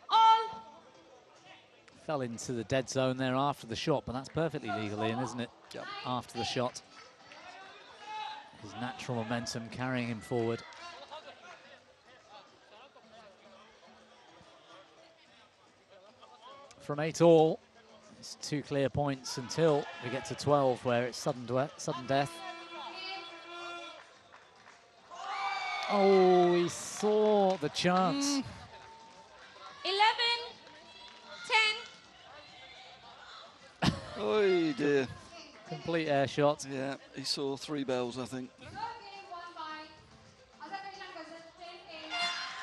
All. fell into the dead zone there after the shot, but that's perfectly legal, Ian, isn't it? Yep. After the shot. His natural momentum carrying him forward. From 8-all, it's 2 clear points until we get to 12, where it's sudden death. Oh, he saw the chance. 11, 10. Oh dear. Complete air shot. Yeah, he saw 3 bells, I think.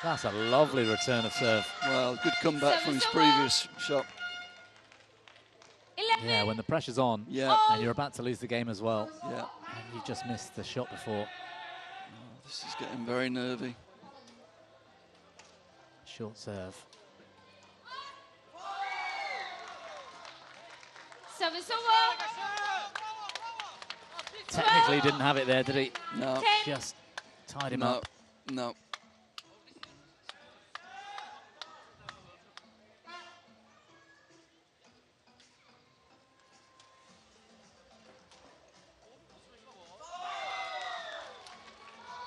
That's a lovely return of serve. Well, good comeback from his previous shot. 11. Yeah, when the pressure's on, yeah, and you're about to lose the game as well. Yeah. And you just missed the shot before. Oh, this is getting very nervy. Short serve. Service over. Technically didn't have it there, did he? No. Just tied him up. No.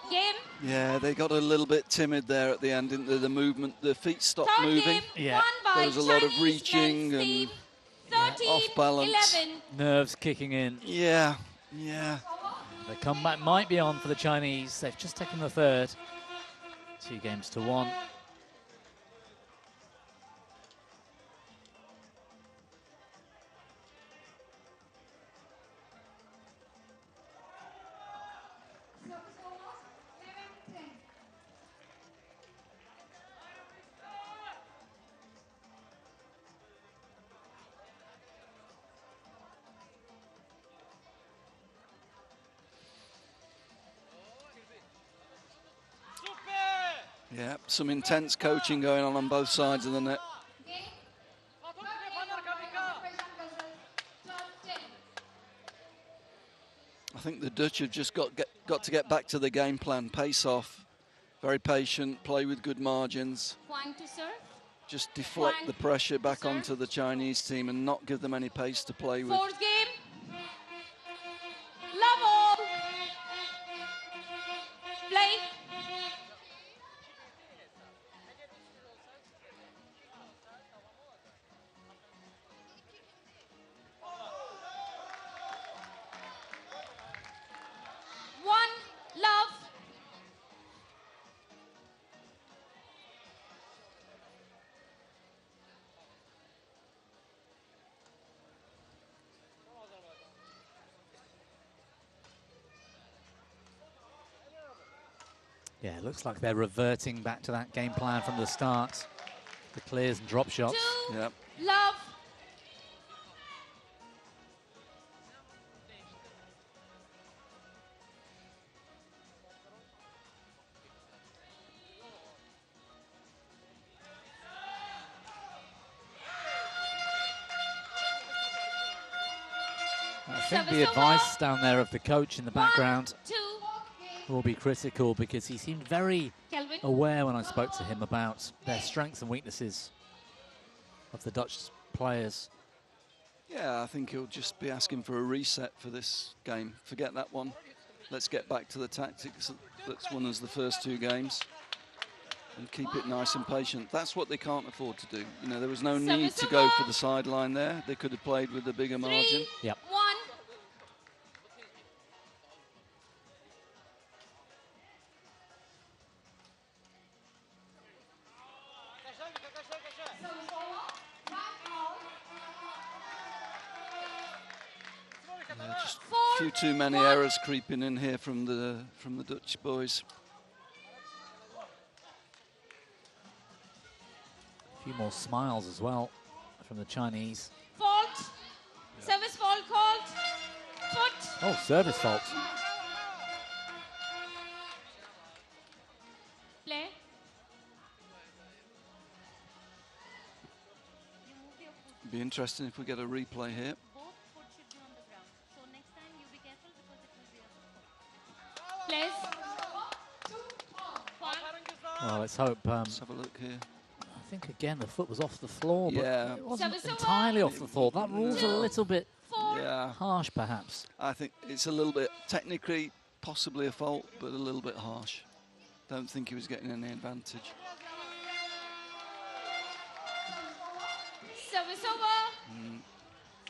Game. Yeah, they got a little bit timid there at the end, didn't they? The movement, the feet stopped moving. Yeah. There was a lot of reaching and 13, off balance. 11. Nerves kicking in. Yeah, yeah. The comeback might be on for the Chinese. They've just taken the third. 2-1. Yeah, some intense coaching going on both sides of the net. I think the Dutch have just got to get back to the game plan. Pace off, very patient, play with good margins. Point to serve. Just deflect the pressure back onto the Chinese team and not give them any pace to play with. Fourth game. Love all. Play. Love. Yeah, it looks like they're reverting back to that game plan from the start. The clears and drop shots. Yep. Love. I think the advice down there of the coach in the background will be critical, because he seemed very aware when I spoke to him about their strengths and weaknesses of the Dutch players. Yeah, I think he'll just be asking for a reset for this game. Forget that one. Let's get back to the tactics that's won us the first 2 games and keep it nice and patient. That's what they can't afford to do. You know, there was no need to go for the sideline there. They could have played with a bigger margin. Yep. 1. Just a few too many errors creeping in here from the Dutch boys. A few more smiles as well from the Chinese. Fault. Service fault called. Foot. Oh, service fault. Play. It'd be interesting if we get a replay here. Place. Well, let's hope. Let's have a look here. I think again the foot was off the floor, but Yeah. it wasn't entirely off the floor. That rule's a little bit harsh, perhaps. I think it's a little bit technically possibly a fault, but a little bit harsh. Don't think he was getting any advantage. Service over.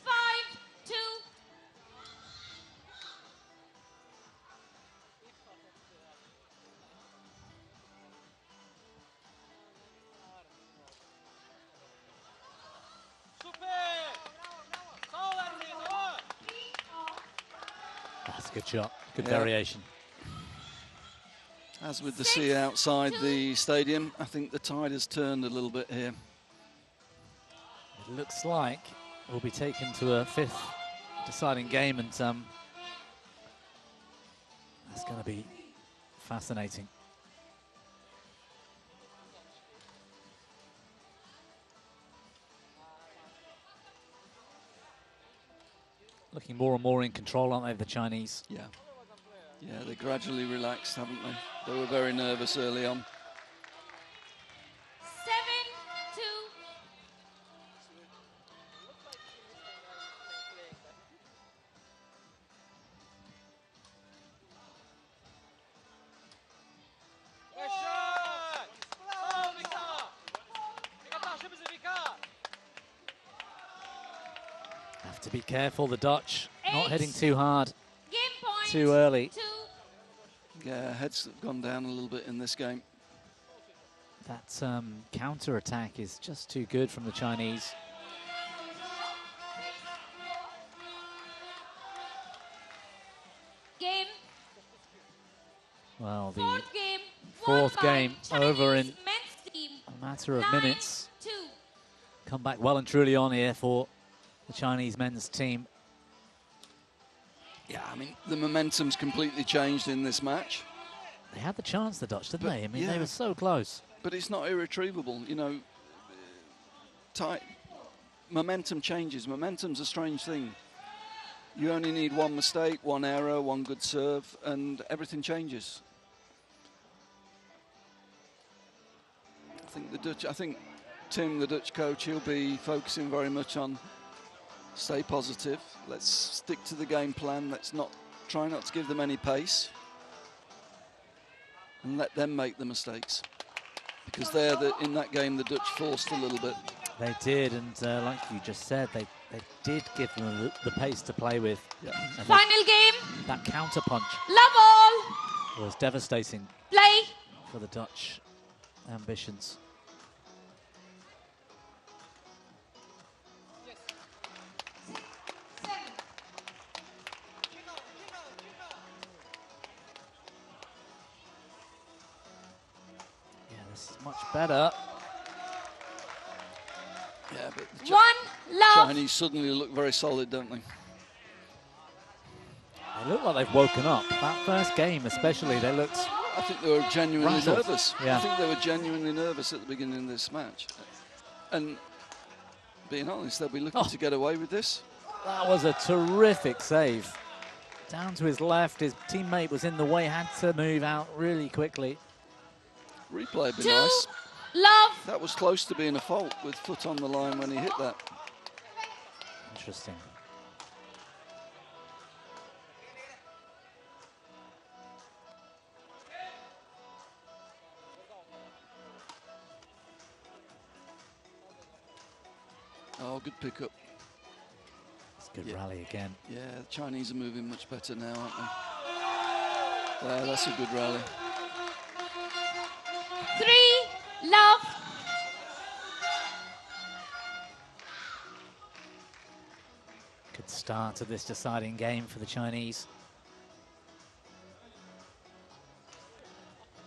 5-2. That's a good shot. Good variation. As with the sea outside the stadium, I think the tide has turned a little bit here. It looks like we'll be taken to a fifth deciding game, and that's going to be fascinating. Looking more and more in control, aren't they, the Chinese? Yeah. Yeah, they gradually relaxed, haven't they? They were very nervous early on. 7-2. Have to be careful, the Dutch. Not hitting too hard, Game point. too early. Yeah, heads have gone down a little bit in this game. That counter-attack is just too good from the Chinese. Game. Well, the Fourth game. fourth game over in Men's team. a matter of minutes. 9-2. Come back well and truly on here for the Chinese men's team. Yeah, I mean, the momentum's completely changed in this match. They had the chance, the Dutch, didn't But they? I mean, yeah. they were so close. But it's not irretrievable, you know. Momentum changes. Momentum's a strange thing. You only need one mistake, one error, one good serve, and everything changes. I think Tim, the Dutch coach, he'll be focusing very much on stay positive. Let's stick to the game plan. Let's try not to give them any pace, and let them make the mistakes. Because in that game, the Dutch forced a little bit. They did, and like you just said, they did give them the pace to play with. Yeah. And Final game. that counter punch Love all. was devastating Play. for the Dutch ambitions. Yeah, this is much better. Yeah, but the One love. Chinese suddenly look very solid, don't they? They look like they've woken up. That first game especially, they looked... I think they were genuinely rattled. nervous. Yeah. I think they were genuinely nervous at the beginning of this match. And being honest, they'll be looking to get away with this. That was a terrific save. Down to his left, his teammate was in the way, had to move out really quickly. Replay would be 2 nice. love. That was close to being a fault with foot on the line when he hit that. Interesting. Oh, good pickup. It's a good rally again. Yeah, the Chinese are moving much better now, aren't they? Yeah, that's a good rally. 3 love. Good start to this deciding game for the Chinese.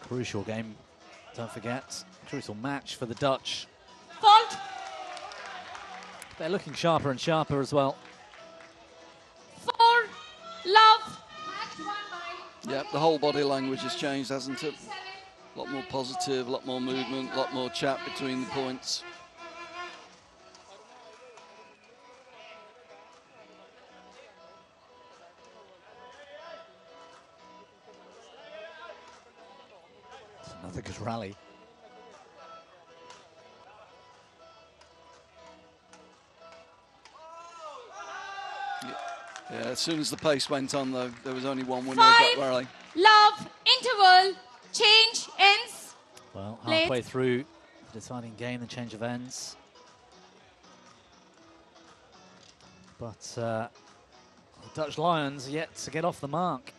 Crucial game, don't forget. Crucial match for the Dutch. Fault. They're looking sharper and sharper as well. 4 love. Yeah, the whole body language has changed, hasn't it? A lot more positive, a lot more movement, a lot more chat between the points. It's another good rally. as soon as the pace went on, though, there was only one winner of that rally. Love, interval, change, ends. Well, halfway through the deciding game, the change of ends. But the Dutch Lions yet to get off the mark.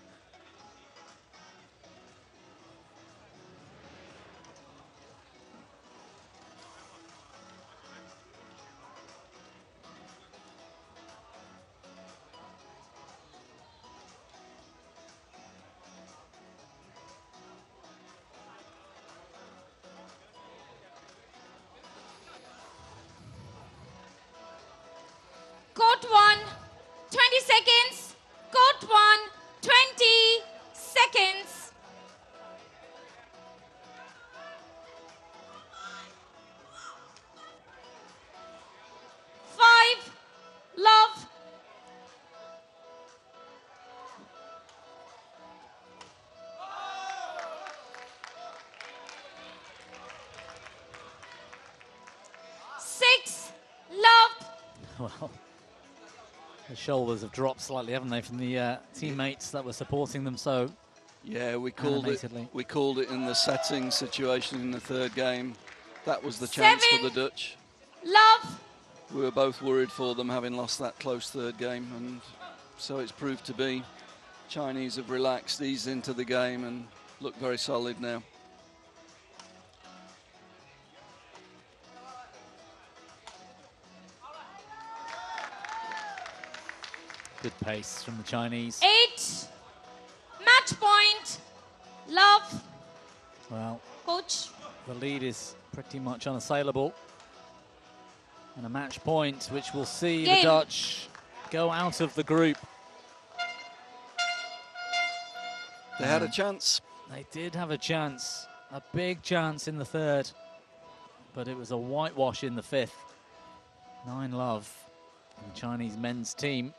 Court 1, 20 seconds. Court 1, 20 seconds. Five, love. Six, love. Well, the shoulders have dropped slightly, haven't they, from the teammates that were supporting them so yeah, we called animatedly. We called it in the setting situation in the third game. That was the chance for the Dutch. Love. We were both worried for them, having lost that close third game, and so it's proved to be. Chinese have relaxed, eased into the game, and look very solid now. Good pace from the Chinese. 8, match point, love. Well, Coach. the lead is pretty much unassailable. And a match point which will see the Dutch go out of the group. They had a chance. They did have a chance, a big chance in the third, but it was a whitewash in the fifth. 9-love, the Chinese men's team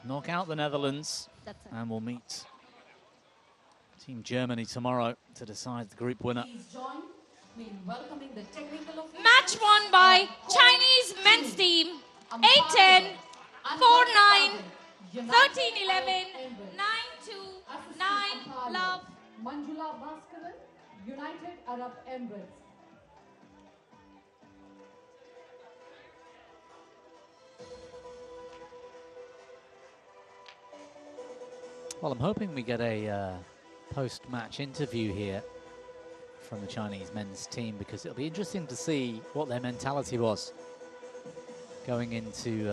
knock out the Netherlands and will meet Team Germany tomorrow to decide the group winner. Match won by Chinese men's team. 8-10, 4-9, 13-11, 9-2, 9, love. Manjula Bhaskaran, United Arab Emirates. Well, I'm hoping we get a post-match interview here from the Chinese men's team, because it'll be interesting to see what their mentality was going into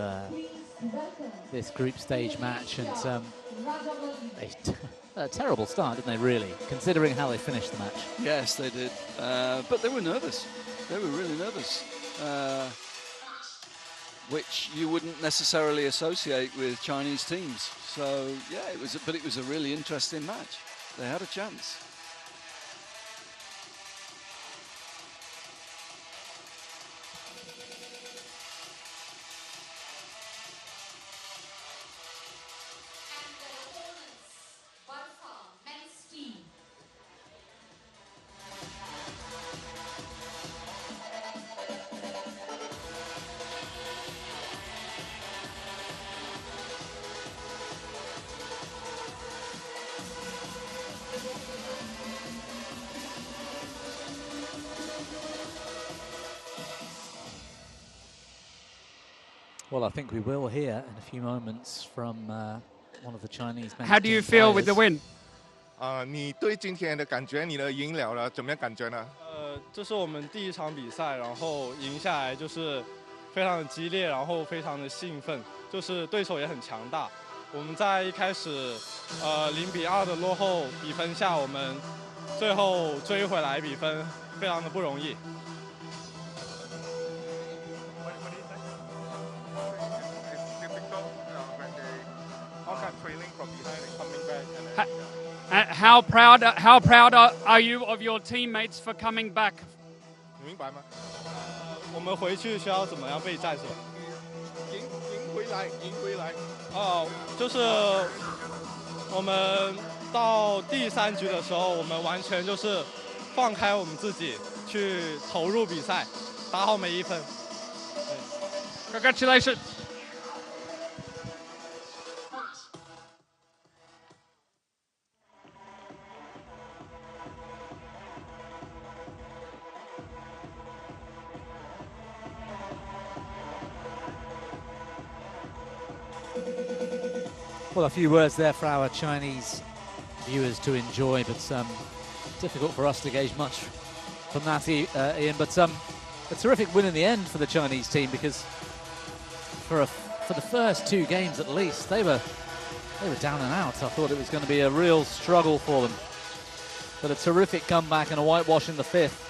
this group stage match. And a terrible start, didn't they, really, considering how they finished the match? Yes, they did. But they were nervous. They were really nervous, which you wouldn't necessarily associate with Chinese teams. So, yeah, but it was a really interesting match. They had a chance. Well, I think we will hear in a few moments from one of the Chinese men's How do you team feel with the players. win? 你对今天的感觉，你的赢了怎么样感觉呢？这是我们第一场比赛，然后赢下来就是非常的激烈，然后非常的兴奋，就是对手也很强大。我们在一开始0-2的落后比分下，我们最后追回来比分，非常的不容易。 How proud are you of your teammates for coming back? 你明白吗？我们回去需要怎么样备战是吧？赢回来，赢回来。哦，就是我们到第3局的时候，我们完全就是放开我们自己去投入比赛，打好每一分。Congratulations. Well, a few words there for our Chinese viewers to enjoy, but difficult for us to gauge much from that, Ian. But a terrific win in the end for the Chinese team, because for the first 2 games at least, they were down and out. I thought it was going to be a real struggle for them. But a terrific comeback and a whitewash in the 5th.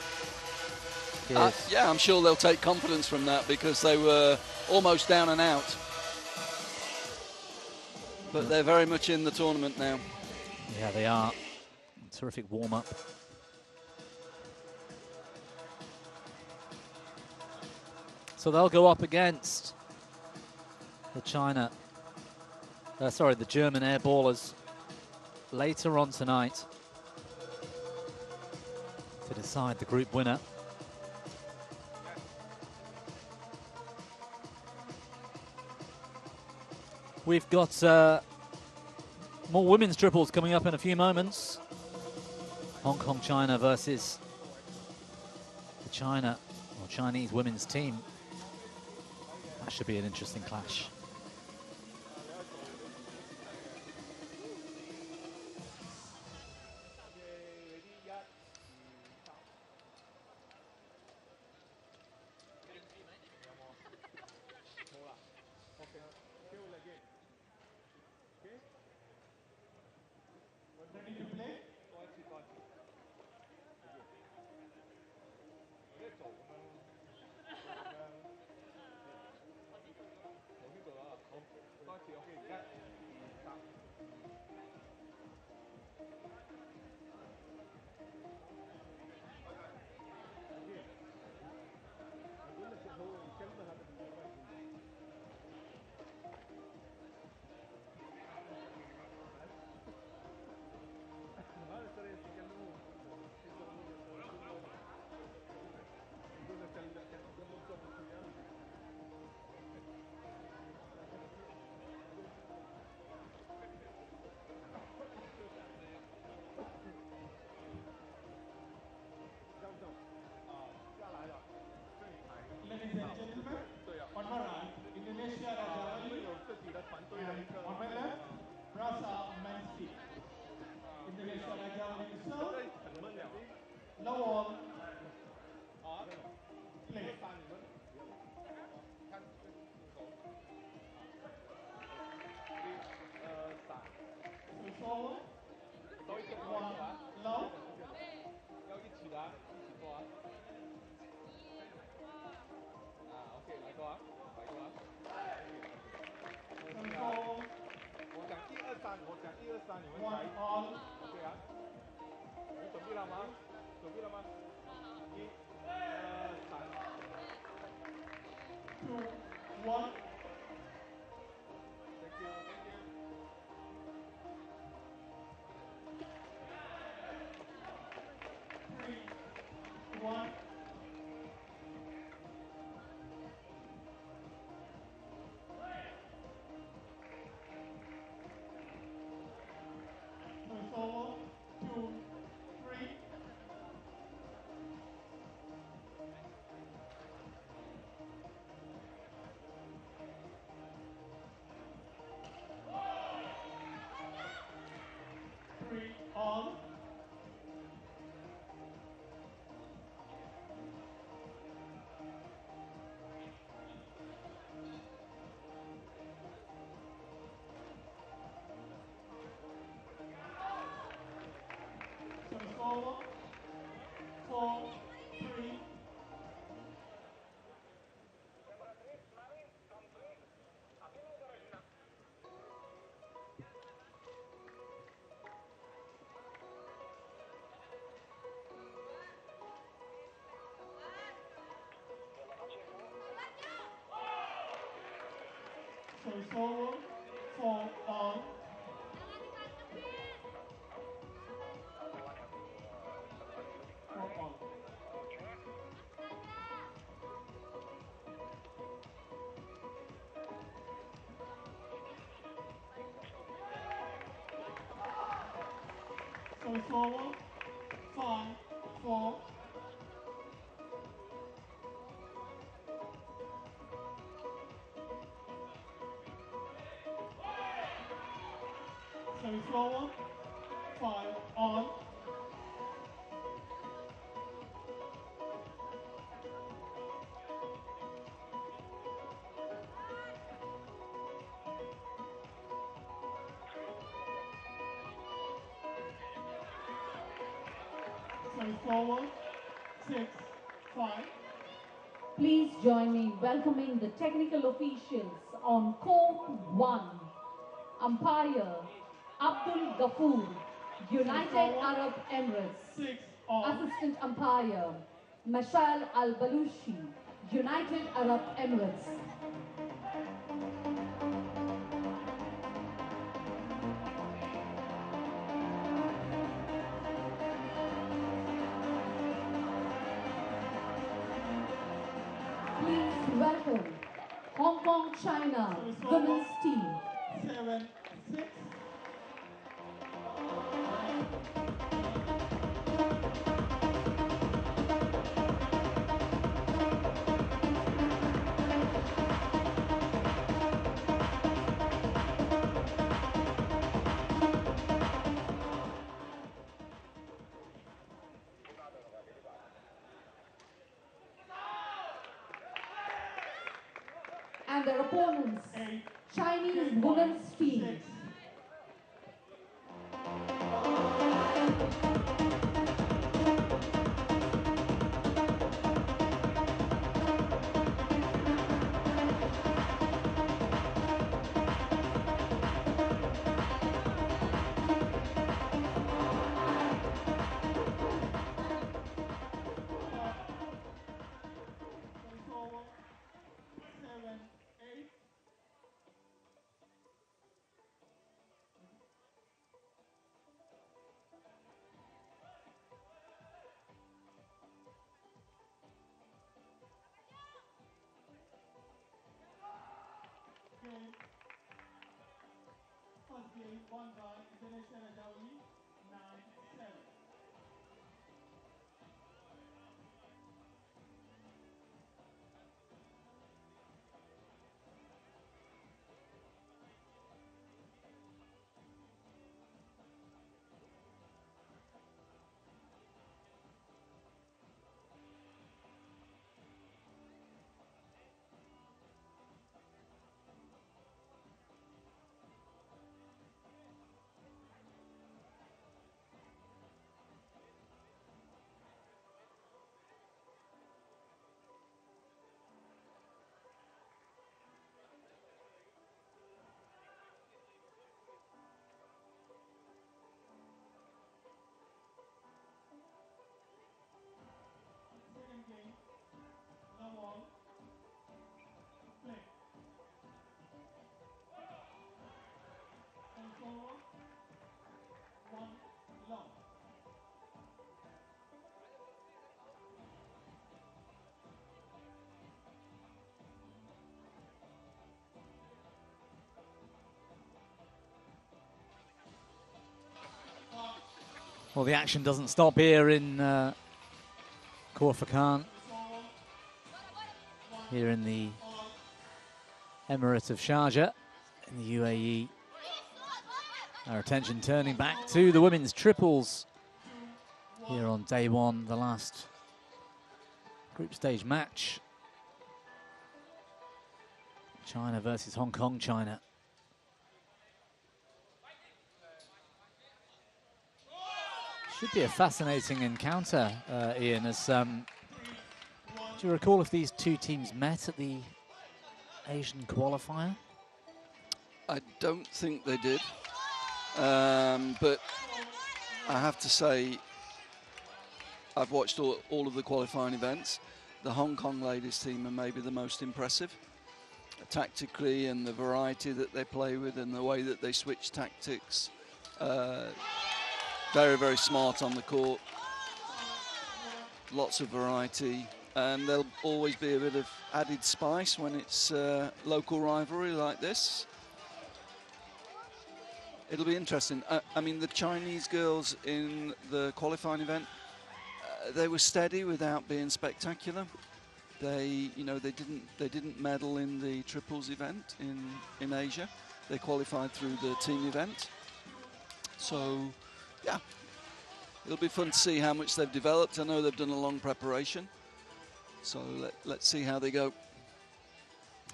Yeah, I'm sure they'll take confidence from that, because they were almost down and out. But they're very much in the tournament now. Yeah, they are. Terrific warm-up. So they'll go up against the German airballers later on tonight to decide the group winner. We've got more women's triples coming up in a few moments. Hong Kong, China versus the Chinese women's team. That should be an interesting clash. Ladies and gentlemen, on my right, Indonesia Rajawali, and on my left, Rasa men's team. Indonesia Rajawali to serve, Lawal, play. So forward, 1, low. One all. 2, 1. Three, 1. Move forward, 2, 3. Three on. So forward, 4, 3. So forward, 4 on. So forward, 5, 4. Service forward. 5 on. Service forward. 6, 5. Please join me in welcoming the technical officials on court 1. Umpire Abdul Ghafoor, United Arab Emirates. Assistant umpire Mashal Al-Balushi, United Arab Emirates. Please welcome Hong Kong, China women's team. 7, 6. And their opponents, Chinese women's team. First game won by Indonesia Rajawali 9-7. Second game, love all, play. And forward, 1 long. Well, the action doesn't stop here in Khor Fakkan, here in the Emirate of Sharjah in the UAE. Our attention turning back to the women's triples here on day one, the last group stage match. China versus Hong Kong, China. Should be a fascinating encounter, Ian, as do you recall if these two teams met at the Asian qualifier? I don't think they did, but I have to say I've watched all of the qualifying events. The Hong Kong ladies team are maybe the most impressive, tactically, and the variety that they play with and the way that they switch tactics. Very, very smart on the court, lots of variety, and there'll always be a bit of added spice when it's local rivalry like this. It'll be interesting. I mean, the Chinese girls in the qualifying event, they were steady without being spectacular. They, you know, they didn't medal in the triples event in Asia. They qualified through the team event. So, yeah, it'll be fun to see how much they've developed. I know they've done a long preparation, so let's see how they go.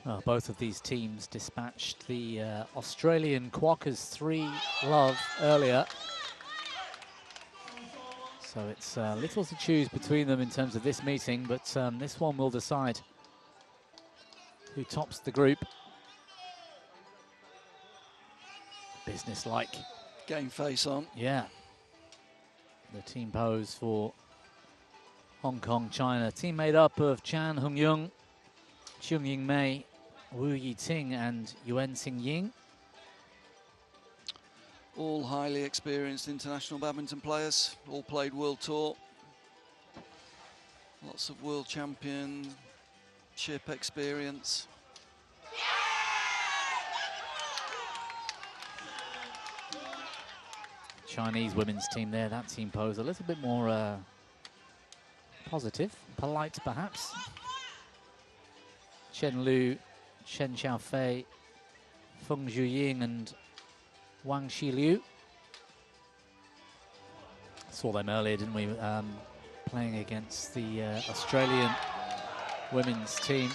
Well, both of these teams dispatched the Australian Quackers 3-love earlier. So it's little to choose between them in terms of this meeting, but this one will decide who tops the group. Business-like. Game face on. Yeah. The team pose for Hong Kong, China. Team made up of Chan Hung-young, Chung Ying-mei, Wu Yi-ting and Yuan Xing-ying. All highly experienced international badminton players, all played World Tour. Lots of World Championship experience. Chinese women's team there, that team pose a little bit more positive, polite perhaps. Chen Lu, Chen Xiaofei, Feng Zhuying and Wang Xiliu. Saw them earlier, didn't we? Playing against the Australian women's team.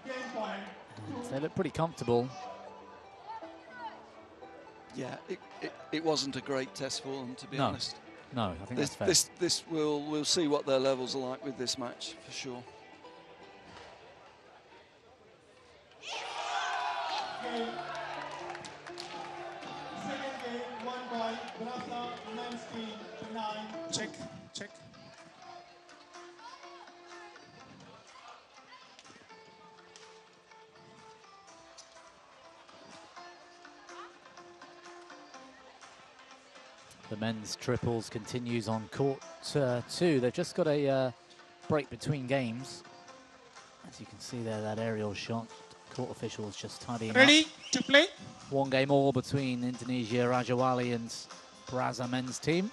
And they look pretty comfortable. Yeah, it wasn't a great test for them, to be honest. No, I think that's fair. This we'll see what their levels are like with this match for sure. Check, check. The men's triples continues on court 2. They've just got a break between games. As you can see there, that aerial shot. Court officials just tidying Ready up. to play? One game all between Indonesia, Rajawali and Braza men's team.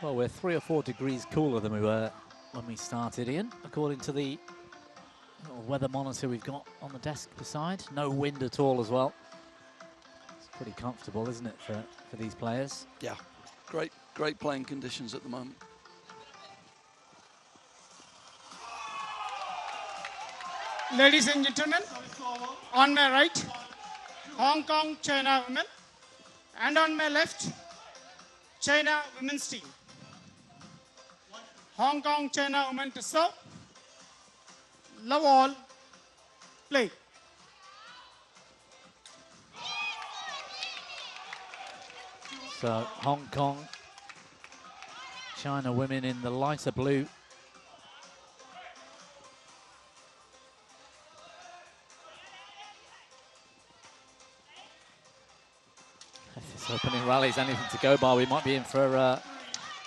Well, we're 3 or 4 degrees cooler than we were when we started, Ian, according to the little weather monitor we've got on the desk beside. No wind at all as well. It's pretty comfortable, isn't it, for these players? Yeah, great playing conditions at the moment. Ladies and gentlemen, on my right, Hong Kong, China women, and on my left, China women's team. Hong Kong, China women to serve. Love all, play. So Hong Kong, China women in the lighter blue. If this opening rally is anything to go by, we might be in for a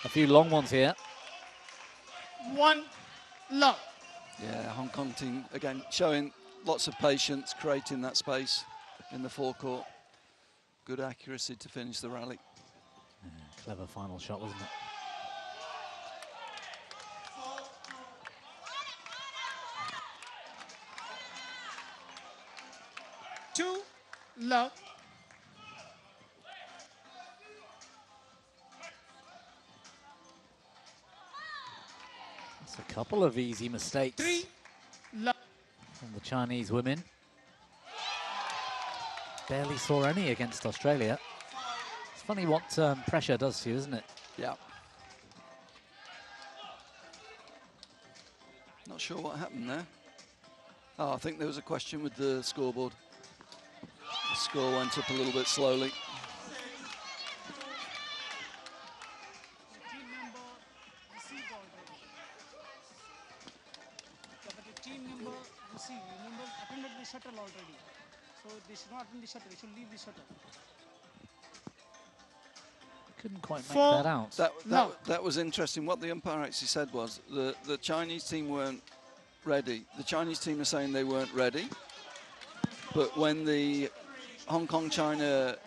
few long ones here. 1 love. Yeah, Hong Kong team, again, showing lots of patience, creating that space in the forecourt. Good accuracy to finish the rally. Yeah, clever final shot, wasn't it? Two love. It's a couple of easy mistakes 3 love. from the Chinese women. Barely saw any against Australia. It's funny what pressure does to you, isn't it? Yeah. Not sure what happened there. Oh, I think there was a question with the scoreboard. The score went up a little bit slowly. team member who see members attended the shuttle already. So they should not attend the shuttle, they should leave the shuttle. Couldn't quite make that out. That was interesting. What the umpire actually said was the Chinese team weren't ready. The Chinese team are saying they weren't ready, but when the Hong Kong China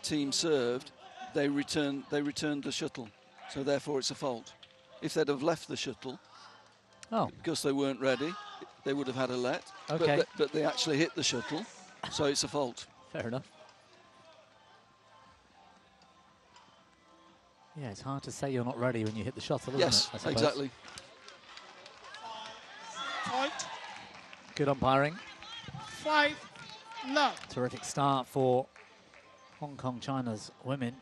team served, they returned the shuttle, so therefore it's a fault. If they'd have left the shuttle, because they weren't ready, they would have had a let. Okay. But they actually hit the shuttle, so it's a fault. Fair enough. Yeah, it's hard to say you're not ready when you hit the shuttle, isn't yes, it? Yes, exactly. Fault. Good umpiring. 5-love. Terrific start for Hong Kong China's women.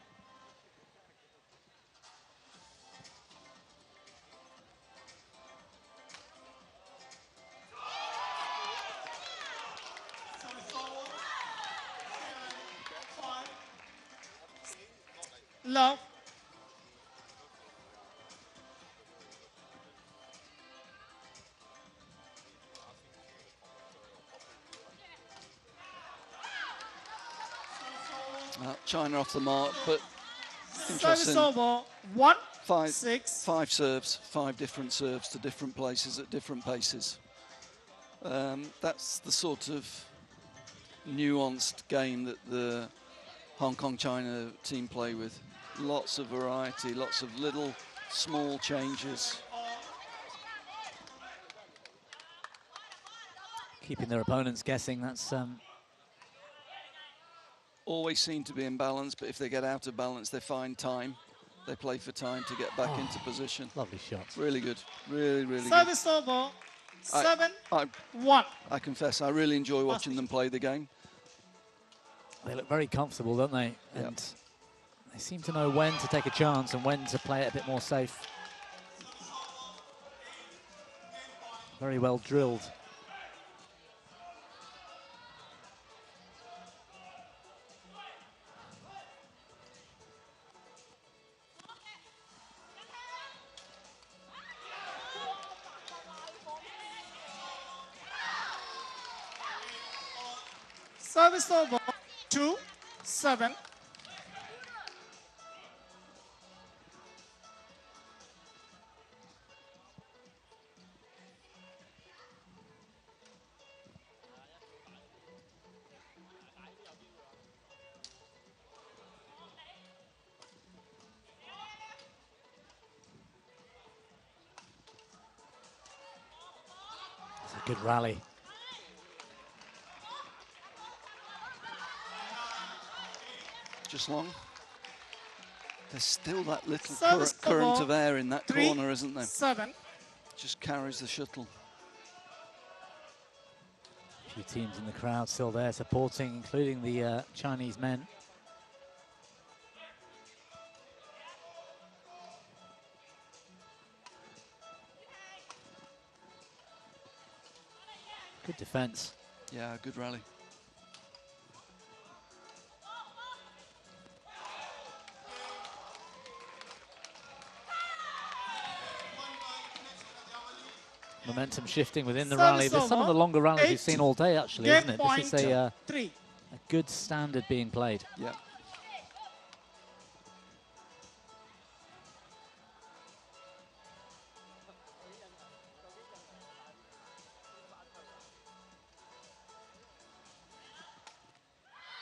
Love. China off the mark, but Service over. 1, 6. 5 serves, 5 different serves to different places at different paces. That's the sort of nuanced game that the Hong Kong China team play with. Lots of variety, lots of little small changes. Keeping their opponents guessing, that's always seem to be in balance, but if they get out of balance, they find time. They play for time to get back into position. Lovely shot. Really good. Really, really Service over. 7-1. I confess, I really enjoy watching them play the game. They look very comfortable, don't they? And they seem to know when to take a chance and when to play it a bit more safe. Very well drilled. Service over. 2-7. It's a good rally. Just long. There's still that little Service current over. of air in that 3, corner, isn't there? 7. Just carries the shuttle. A few teams in the crowd still there supporting, including the Chinese men. Good defense. Yeah, good rally. Momentum shifting within the Service rally. There's some of the longer rallies we've seen all day, actually, Game isn't it? This is a 3. good standard being played. Yeah.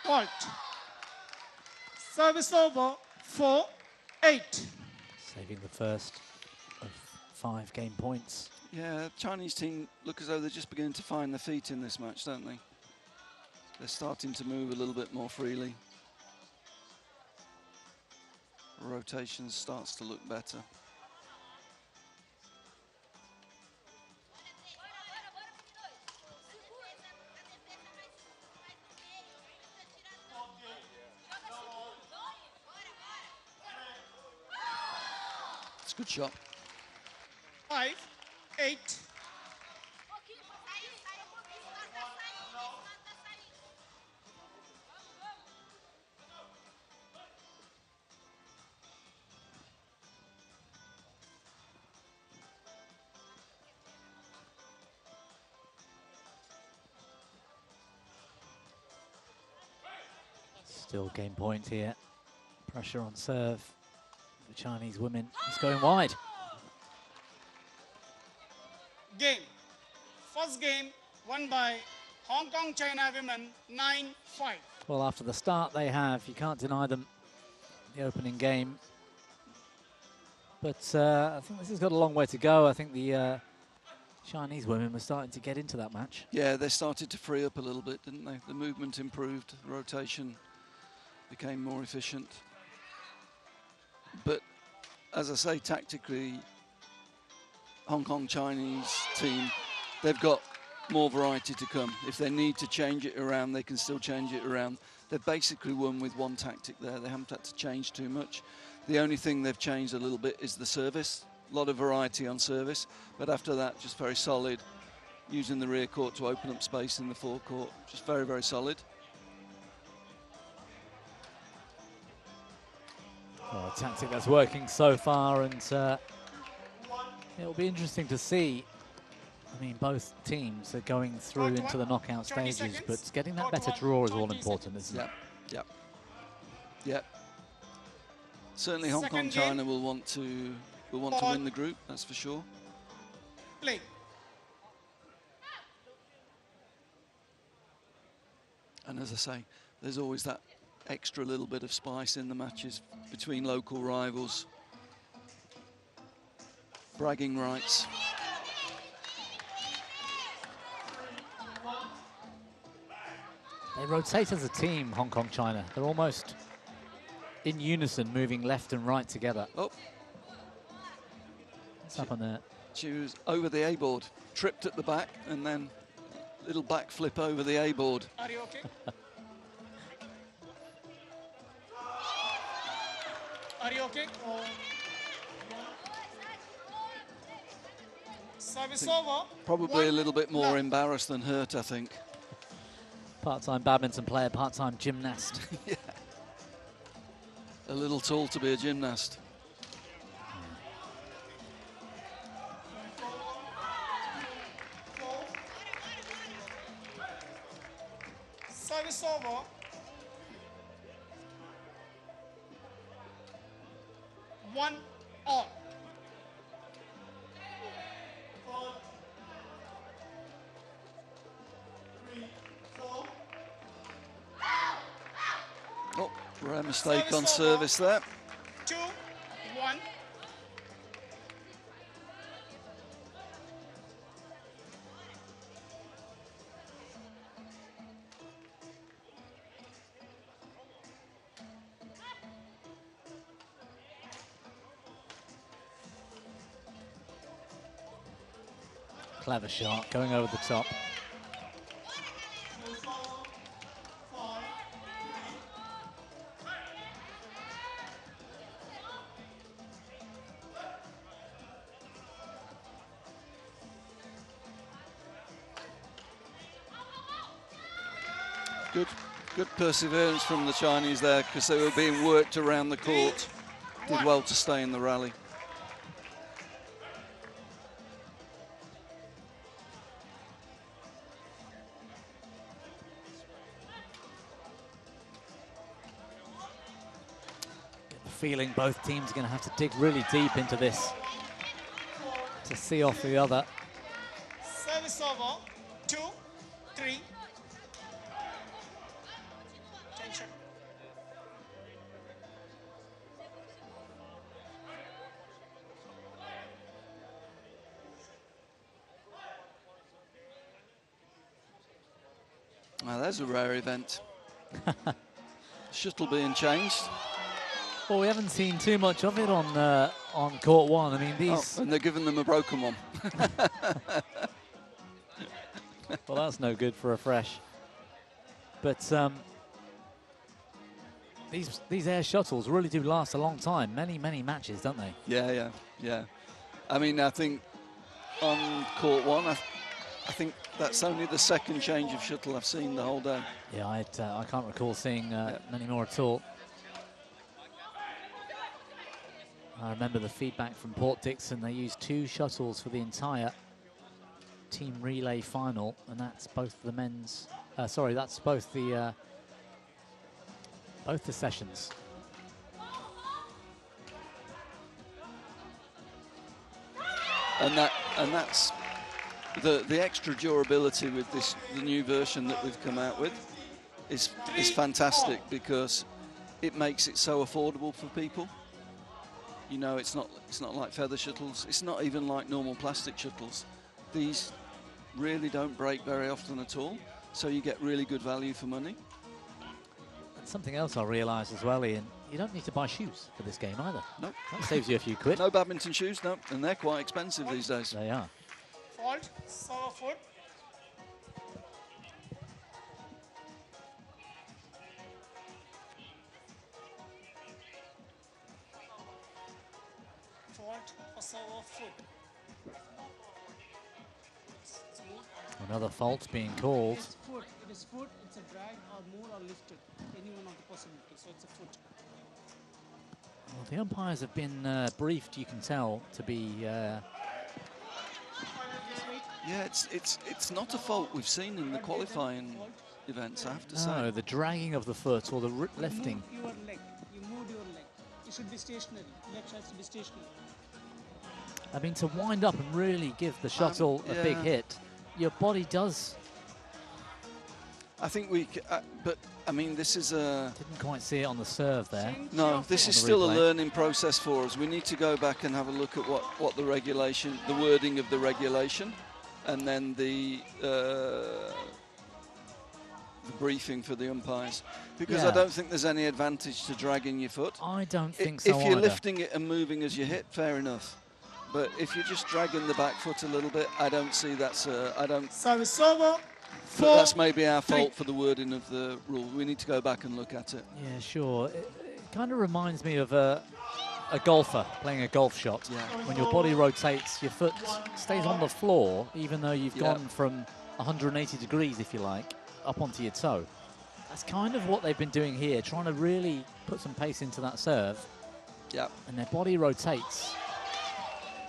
Fault. Service over. 4-8. Saving the first of 5 game points. Yeah, Chinese team look as though they're just beginning to find their feet in this match, don't they? They're starting to move a little bit more freely. Rotation starts to look better. It's a good shot. 5-8. Still game point here. Pressure on serve. The Chinese women is going wide. Game. First game won by Hong Kong China women 9-5. Well, after the start they have, you can't deny them the opening game. But I think this has got a long way to go. I think the Chinese women were starting to get into that match. Yeah, they started to free up a little bit, didn't they? The movement improved, the rotation became more efficient. But as I say, tactically, Hong Kong Chinese team, they've got more variety to come. If they need to change it around, they can still change it around. They've basically won with one tactic there. They haven't had to change too much. The only thing they've changed a little bit is the service. A lot of variety on service, but after that, just very solid, using the rear court to open up space in the forecourt. Just very, very solid. Well, a tactic that's working so far, and it'll be interesting to see. I mean, both teams are going through into the knockout stages, but getting that better draw is all important, isn't it? Yep. Yep. Certainly, Hong Kong China will want to win the group. That's for sure. Play. And as I say, there's always that extra little bit of spice in the matches between local rivals. Bragging rights. They rotate as a team, Hong Kong China. They're almost in unison, moving left and right together. Oh. What's happened there? She was over the A-board, tripped at the back, and then little back flip over the A-board. Are you okay? Are you okay? Service over. Probably a little bit more embarrassed than hurt, I think. Part-time badminton player, part-time gymnast. Yeah. A little tall to be a gymnast. Service over. One all. Oh, rare mistake on service there. 2-1. Clever shot, going over the top. Good perseverance from the Chinese there, because they were being worked around the court. Did well to stay in the rally. Get the feeling both teams are going to have to dig really deep into this to see off the other. Service over. 2-3. Tension. Now there's a rare event. Shuttle being changed. Well, we haven't seen too much of it on court one. I mean, these. Oh, and they're giving them a broken one. Well, that's no good for a fresh. But these air shuttles really do last a long time. Many matches, don't they? Yeah. I mean, I think on court one, I think that's only the second change of shuttle I've seen the whole day. Yeah, I can't recall seeing many more at all. I remember the feedback from Port Dickson. They used 2 shuttles for the entire team relay final, and that's both the men's. Sorry, that's both the both the sessions. And that's the extra durability with the new version that we've come out with is fantastic, because it makes it so affordable for people. You know, it's not like feather shuttles. It's not even like normal plastic shuttles. These really don't break very often at all, so you get really good value for money. And something else I realised as well, Ian, you don't need to buy shoes for this game either. Nope. That saves you a few quid. No badminton shoes, no, and they're quite expensive these days. They are. Fault, serve foot. Fault for serve foot. Another fault being called. It is foot, it's a drag or move or lifted. Any one of the possibilities, so it's a foot. Well, the umpires have been briefed, you can tell, to be... Yeah, it's not a fault we've seen in the qualifying events, I have to say. No, the dragging of the foot or the lifting. You move your leg. You moved your leg. It should be stationary. Leg has to be stationary. I mean, to wind up and really give the shuttle a big hit, your body does... I think but I mean, this is a... Didn't quite see it on the serve there. No, this is still a learning process for us. We need to go back and have a look at what the regulation, the wording of the regulation, and then the briefing for the umpires. Because I don't think there's any advantage to dragging your foot. I don't think so If you're either. lifting it and moving as you hit, fair enough. But if you're just dragging the back foot a little bit, I don't see that's I don't... Service over. But that's maybe our fault for the wording of the rule. We need to go back and look at it. Yeah, sure. It kind of reminds me of a golfer playing a golf shot. Yeah. When your body rotates, your foot stays on the floor, even though you've gone from 180 degrees, if you like, up onto your toe. That's kind of what they've been doing here, trying to really put some pace into that serve. Yeah. And their body rotates,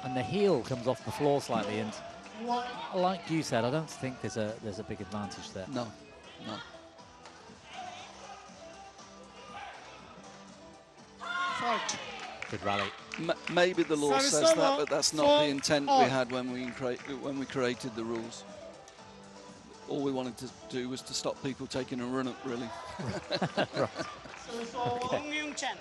and the heel comes off the floor slightly. And like you said, I don't think there's a big advantage there. No, no. Fault. Good rally. Maybe the law Service says that, over. but that's not the intent we had when we created the rules. All we wanted to do was to stop people taking a run up, really. Right. Wong Yung Chen.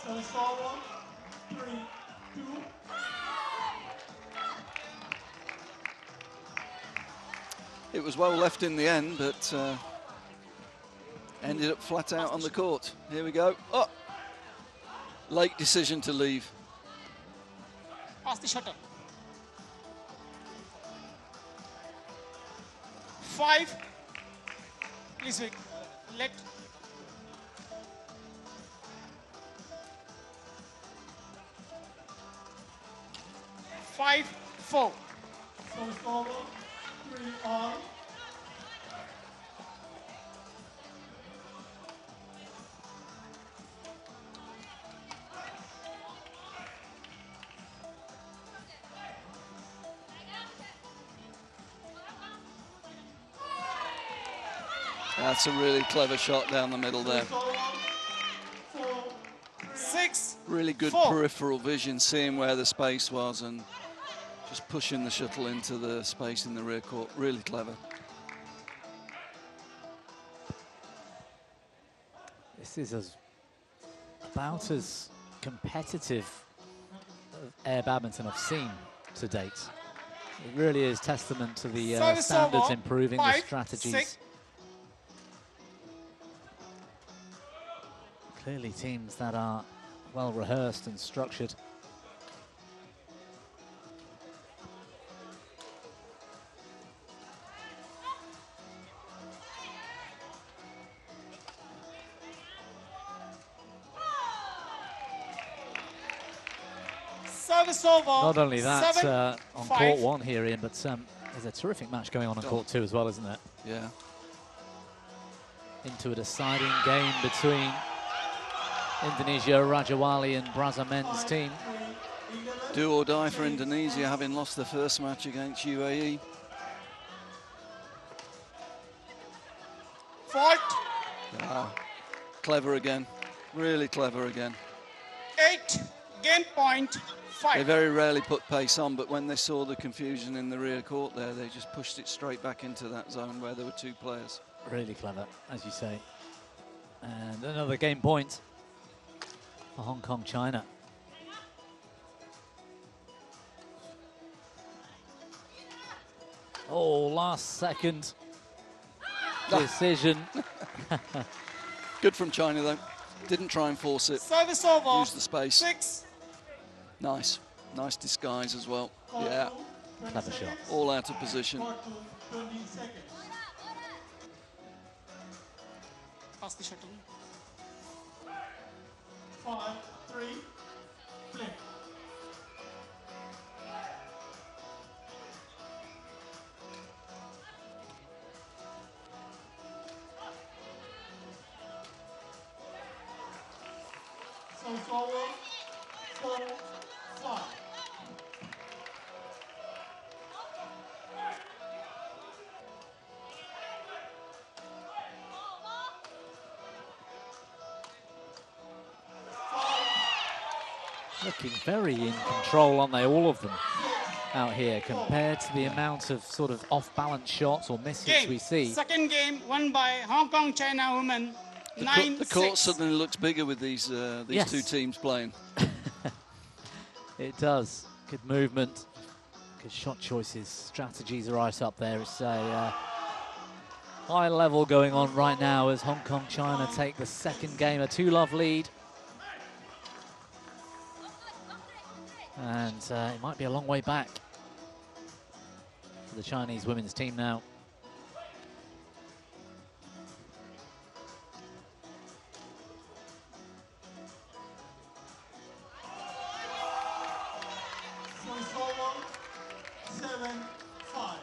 Service forward, 3, 2. It was well left in the end, but ended up flat out on the court. Here we go. Oh! Late decision to leave. Pass the shuttle. 5. Please wait. Let. Five, 4. Service forward, 3 on. That's a really clever shot down the middle there. 6. Really good 4. peripheral vision, seeing where the space was and just pushing the shuttle into the space in the rear court. Really clever. This is about as competitive air badminton I've seen to date. It really is testament to the standards improving, the 5, strategies. 6. Clearly teams that are well rehearsed and structured. Service over. Not only that, 7, on 5. court 1 here, Ian, but there's a terrific match going on court 2 as well, isn't there? Yeah. Into a deciding game between Indonesia, Rajawali and Brazza men's team. Do or die for Indonesia, having lost the first match against UAE. Fault. Clever again, really clever again. 8, game point, 5. They very rarely put pace on, but when they saw the confusion in the rear court there, they just pushed it straight back into that zone where there were 2 players. Really clever, as you say. And another game point for Hong Kong, China. Oh, last second decision. Good from China though. Didn't try and force it. Service over. Use the space. 6. Nice. Nice disguise as well. Yeah. Clever shot. All out of position. Pass the shuttle. 5, 3, play. So forward, 4, 5. Looking very in control, aren't they, all of them out here, compared to the amount of sort of off-balance shots or misses we see. Second game won by Hong Kong, China women. The court suddenly looks bigger with these Yes. 2 teams playing. It does. Good movement, good shot choices, strategies are right up there. It's a high level going on right now as Hong Kong, China take the second game, a 2-love lead. And it might be a long way back for the Chinese women's team now. So forward, 7, 5.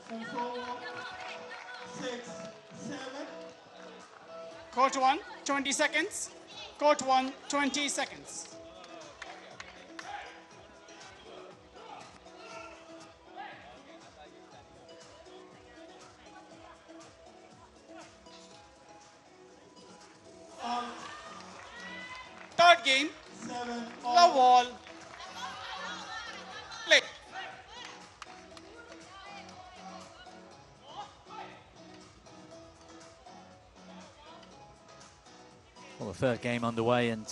So forward, 6, 7. Court 1, 20 seconds. Court 1, 20 seconds. Third game, 7, love all. Play. Well, the third game underway, and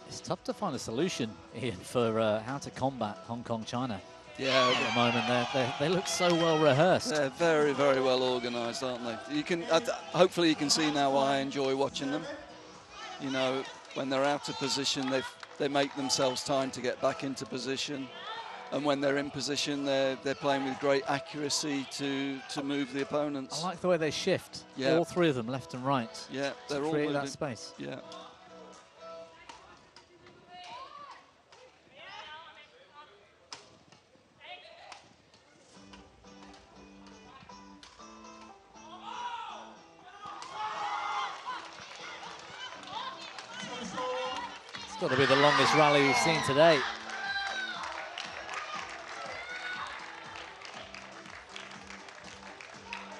it's tough to find a solution, Ian, for how to combat Hong Kong, China. Yeah, at the moment, they look so well rehearsed. They're very, very well organised, aren't they? You can hopefully you can see now why I enjoy watching them. You know, when they're out of position, they make themselves time to get back into position, and when they're in position, they're playing with great accuracy to move the opponents. I like the way they shift. Yeah. All 3 of them, left and right. Yeah, they're all create moving. that space. Yeah. It's got to be the longest rally we've seen today.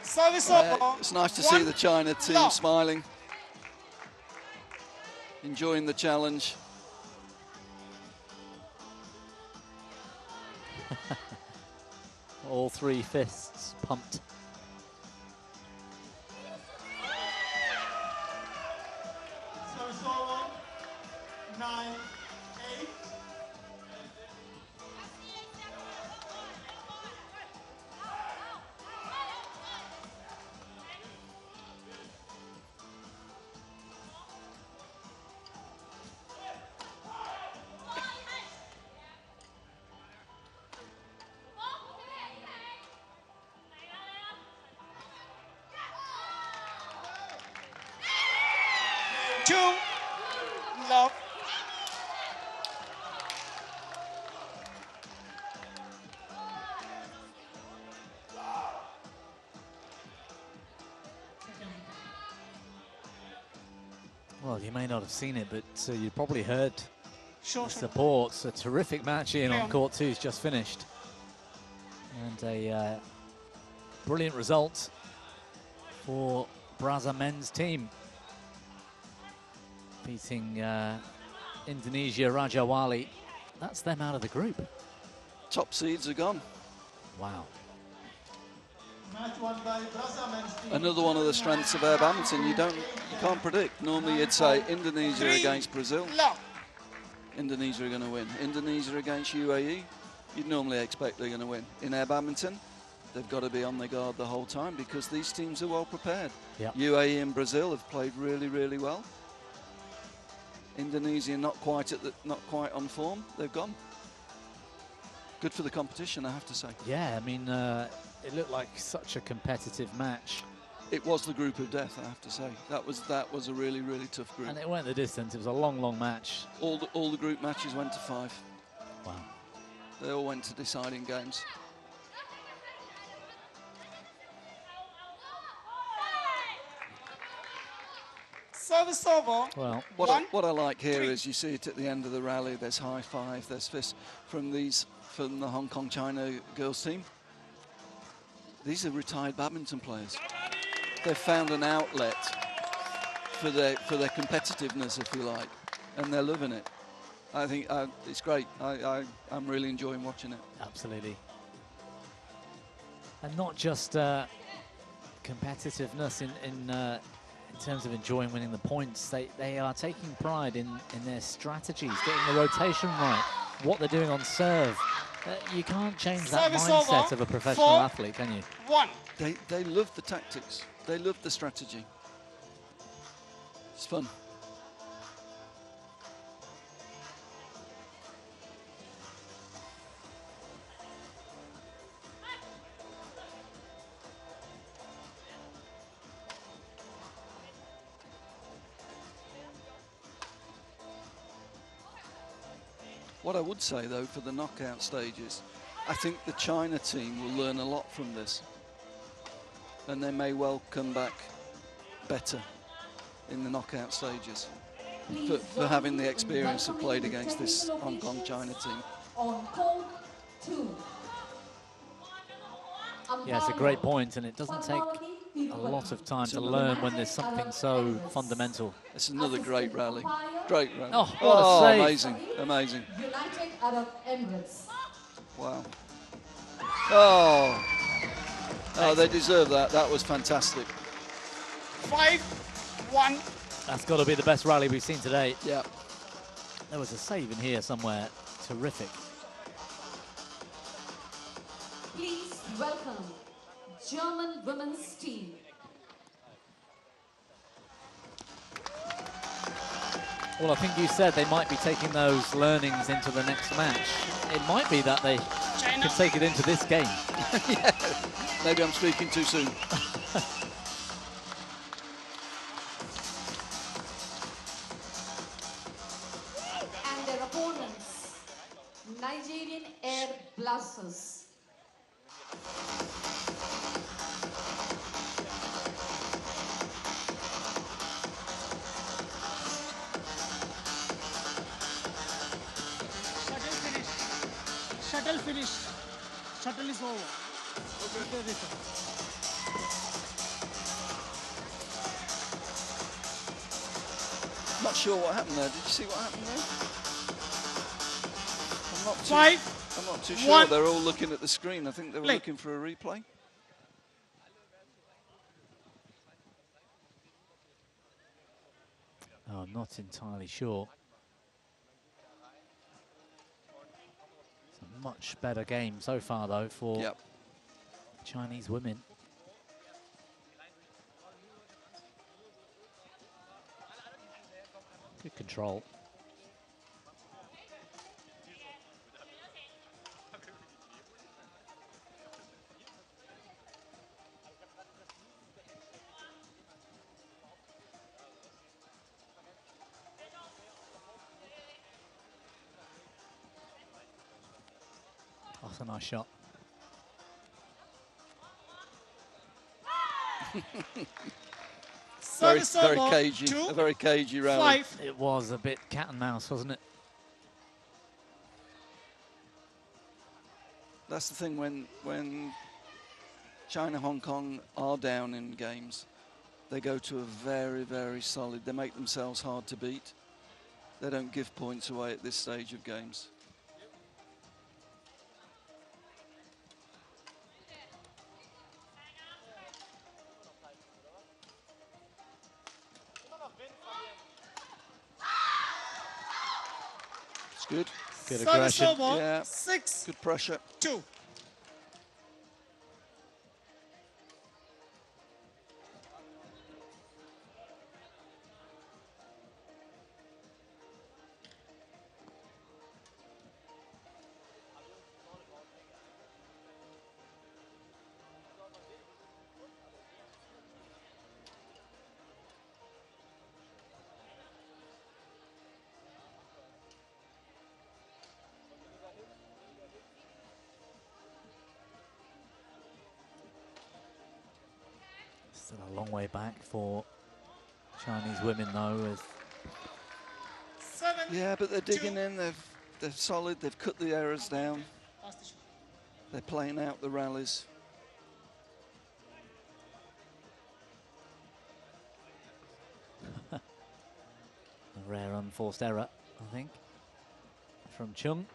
Service over. It's nice to see the China team smiling, enjoying the challenge. All 3 fists pumped. So forward, 9, 8. Well, you may not have seen it, but you probably heard Sure, the supports. A terrific match in on Yeah. court 2 has just finished. And a brilliant result for Brazza men's team. Beating Indonesia, Raja Wali. That's them out of the group. Top seeds are gone. Wow. Match won by Brazza men's team. Another one of the strengths of air badminton. You can't predict. Normally you'd say Indonesia against Brazil. Indonesia are going to win. Indonesia against UAE. You'd normally expect they're going to win. In air badminton, they've got to be on their guard the whole time because these teams are well prepared. Yep. UAE and Brazil have played really, really well. Indonesia not quite on form. They've gone. Good for the competition, I have to say. Yeah, I mean, it looked like such a competitive match. It was the group of death, I have to say. That was a really, really tough group. And it went the distance. It was a long, long match. All the group matches went to 5. Wow. They all went to deciding games. Service over. Well, what I like here is you see it at the end of the rally. There's high five, there's fist from the Hong Kong China girls team. These are retired badminton players. They've found an outlet for their competitiveness, if you like, and they're loving it. I think it's great. I'm really enjoying watching it. Absolutely. And not just competitiveness in terms of enjoying winning the points. They are taking pride in their strategies, getting the rotation right, what they're doing on serve. You can't change that mindset of a professional athlete, can you? 1. They love the tactics. They love the strategy. It's fun. What I would say, though, for the knockout stages, I think the China team will learn a lot from this. And they may well come back better in the knockout stages for having the experience of played against this Hong Kong China team. On court 2. Yeah, it's a great point, and it doesn't take a lot of time to learn when there's something so fundamental. It's another great rally. Great rally. Oh, what a save. Amazing, amazing. United Arab Emirates. Wow. Oh, they deserve that. That was fantastic. 5-1. That's got to be the best rally we've seen today. Yeah. There was a save in here somewhere. Terrific. Please welcome German women's team. Well, I think you said they might be taking those learnings into the next match. It might be that they can take it into this game. Yeah. Maybe I'm speaking too soon. And their opponents, Nigerian Air Blasters. Shuttle finish. Shuttle is over. Not sure what happened there. Did you see what happened there? I'm not too sure. They're all looking at the screen. I think they were looking for a replay. Oh, I'm not entirely sure. It's a much better game so far, though, for Chinese women. Good control. That's a nice shot. very cagey, a very cagey rally. It was a bit cat and mouse, wasn't it? That's the thing when China, Hong Kong are down in games, they go to a very, very solid. They make themselves hard to beat. They don't give points away at this stage of games. It's good. Good aggression. Yeah. 6. Good pressure. 2. Still a long way back for Chinese women, though. With 7. Yeah, but they're digging in. They're solid. They've cut the errors down. They're playing out the rallies. a rare unforced error, I think, from Chung.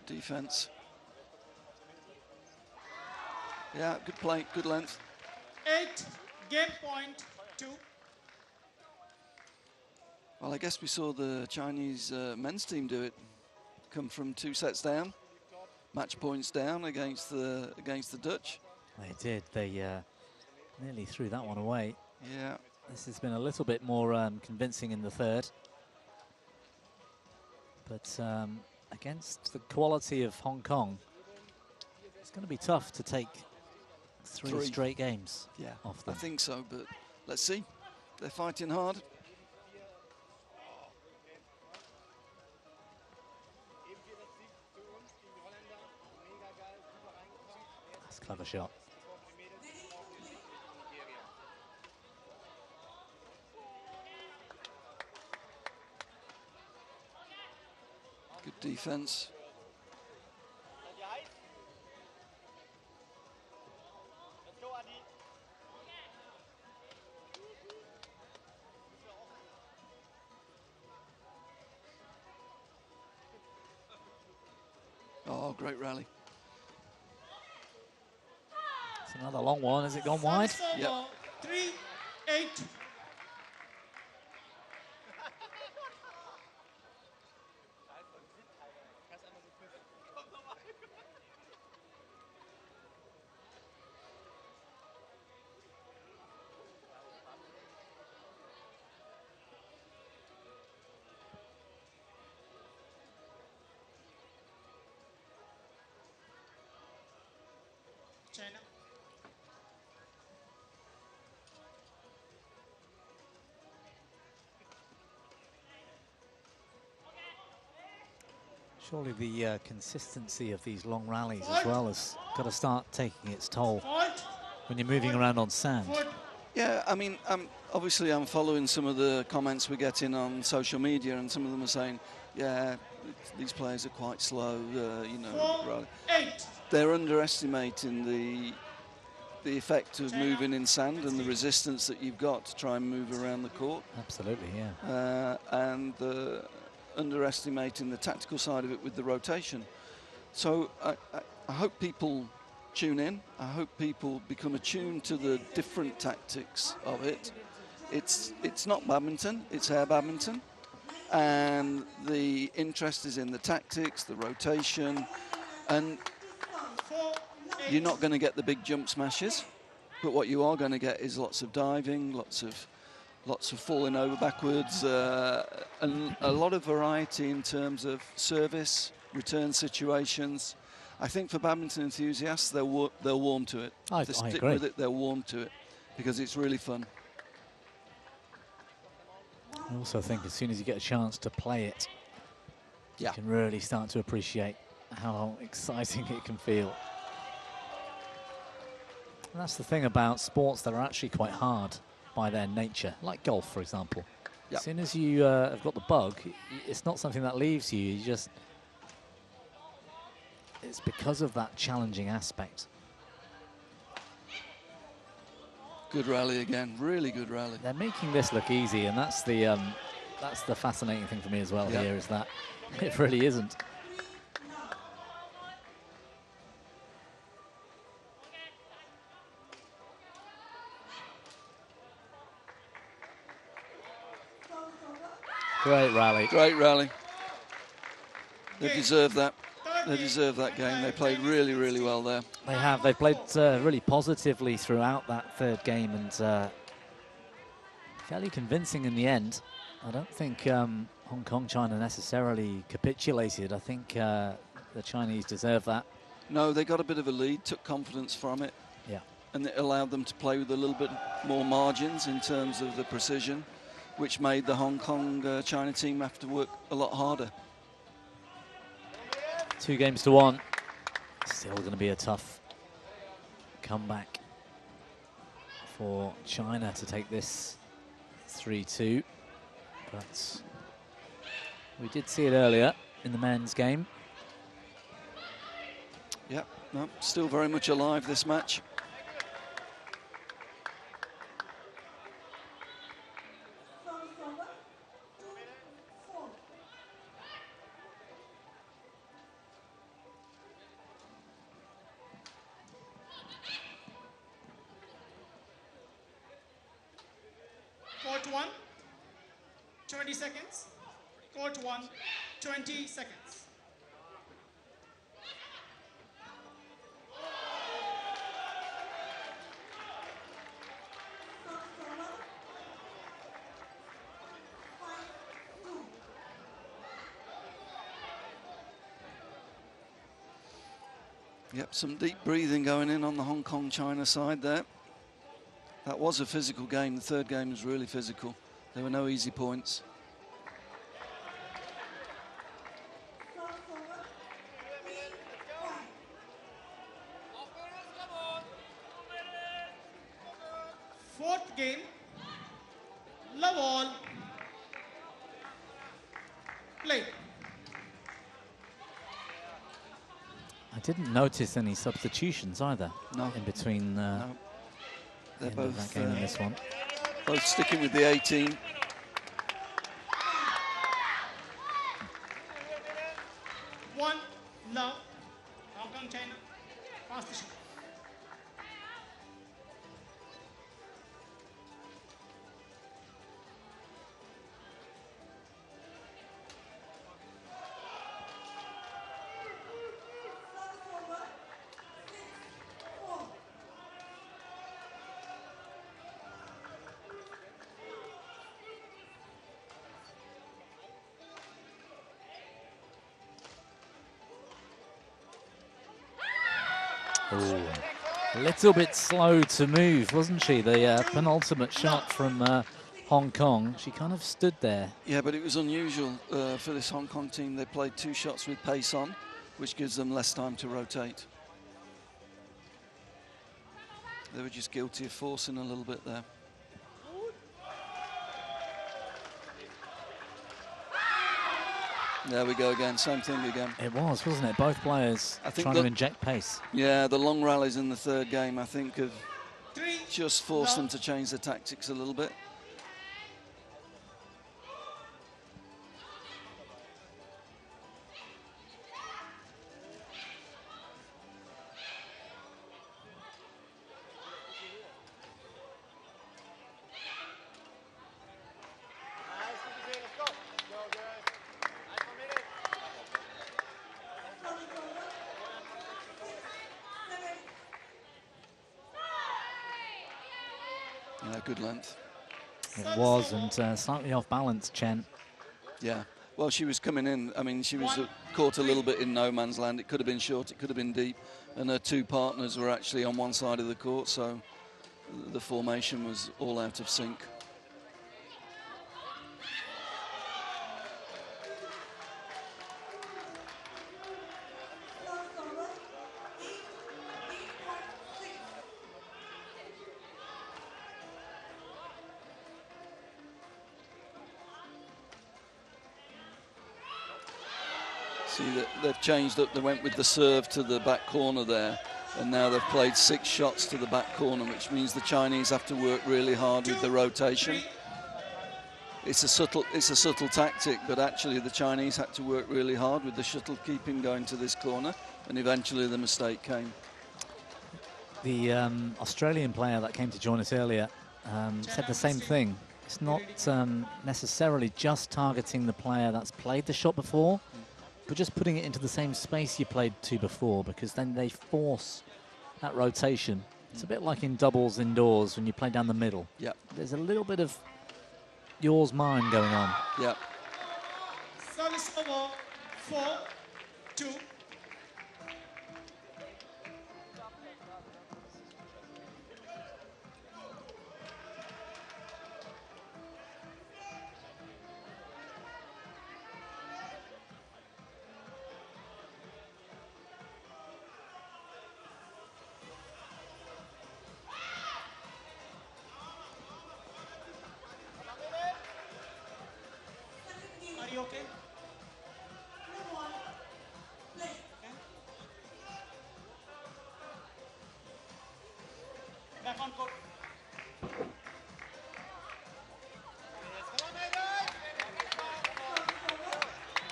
Defense. Yeah, good play, good length. 8. Game point 2. Well, I guess we saw the Chinese men's team do it. Come from 2 sets down, match points down against the Dutch. They did. They nearly threw that one away. Yeah. This has been a little bit more convincing in the third. But against the quality of Hong Kong, it's going to be tough to take three straight games off them. I think so, but let's see. They're fighting hard. That's a clever shot. Good defense. Oh, great rally. It's another long one. Has it gone wide? Yep. 3-8. China. Surely the consistency of these long rallies as well has got to start taking its toll when you're moving around on sand. Yeah, I mean, obviously I'm following some of the comments we're getting on social media, and some of them are saying, yeah, these players are quite slow, you know. They're underestimating the effect of moving in sand and the resistance that you've got to try and move around the court. Absolutely, yeah. And underestimating the tactical side of it with the rotation. So I hope people tune in. I hope people become attuned to the different tactics of it. It's not badminton, it's air badminton. And the interest is in the tactics, the rotation, and you're not going to get the big jump smashes, but what you are going to get is lots of diving, lots of falling over backwards, and a lot of variety in terms of service, return situations. I think for badminton enthusiasts, they'll warm to it. I If they stick agree. with it, they'll warm to it because it's really fun. I also think as soon as you get a chance to play it, you can really start to appreciate how exciting it can feel. And that's the thing about sports that are actually quite hard by their nature, like golf, for example. As soon as you have got the bug, it's not something that leaves you. You just, it's because of that challenging aspect. Good rally again, really good rally. They're making this look easy, and that's the fascinating thing for me as well here, is that it really isn't. Great rally. Great rally. They deserve that. They deserve that game. They played really, really well there. They have. They played really positively throughout that third game, and fairly convincing in the end. I don't think Hong Kong, China necessarily capitulated. I think the Chinese deserve that. No, they got a bit of a lead, took confidence from it. Yeah. And it allowed them to play with a little bit more margins in terms of the precision, which made the Hong Kong China team have to work a lot harder. 2 games to 1. Still going to be a tough comeback for China to take this 3-2. But we did see it earlier in the men's game. Yep, no, still very much alive, this match. Court 1, 20 seconds. Court 1, 20 seconds. Yep, some deep breathing going in on the Hong Kong China side there. That was a physical game. The third game was really physical. There were no easy points. Fourth game, love all, play. I didn't notice any substitutions either. No. In between No. the They're end of that game and this one. Both sticking with the 18. One, love, Hong Kong, China, pass the shot. Ooh. A little bit slow to move, wasn't she? The penultimate shot from Hong Kong. She kind of stood there. Yeah, but it was unusual for this Hong Kong team. They played 2 shots with pace on, which gives them less time to rotate. They were just guilty of forcing a little bit there. There we go again, same thing again. It was, wasn't it? Both players trying to inject pace. Yeah, the long rallies in the third game, I think, have just forced them to change their tactics a little bit. Good length. It was, and slightly off balance, Chen. Yeah, well, she was coming in. I mean, she was caught a little bit in no man's land. It could have been short, it could have been deep, and her 2 partners were actually on one side of the court, so the formation was all out of sync. See that they've changed up. They went with the serve to the back corner there, and now they've played 6 shots to the back corner, which means the Chinese have to work really hard with the rotation. It's a subtle tactic, but actually the Chinese had to work really hard with the shuttle keeping going to this corner, and eventually the mistake came. The Australian player that came to join us earlier said the same thing. It's not necessarily just targeting the player that's played the shot before, but just putting it into the same space you played to before, because then they force that rotation. It's a bit like in doubles indoors when you play down the middle. Yep. There's a little bit of yours, mine going on. Yep. Service over 4-2. Are you okay? Back on court.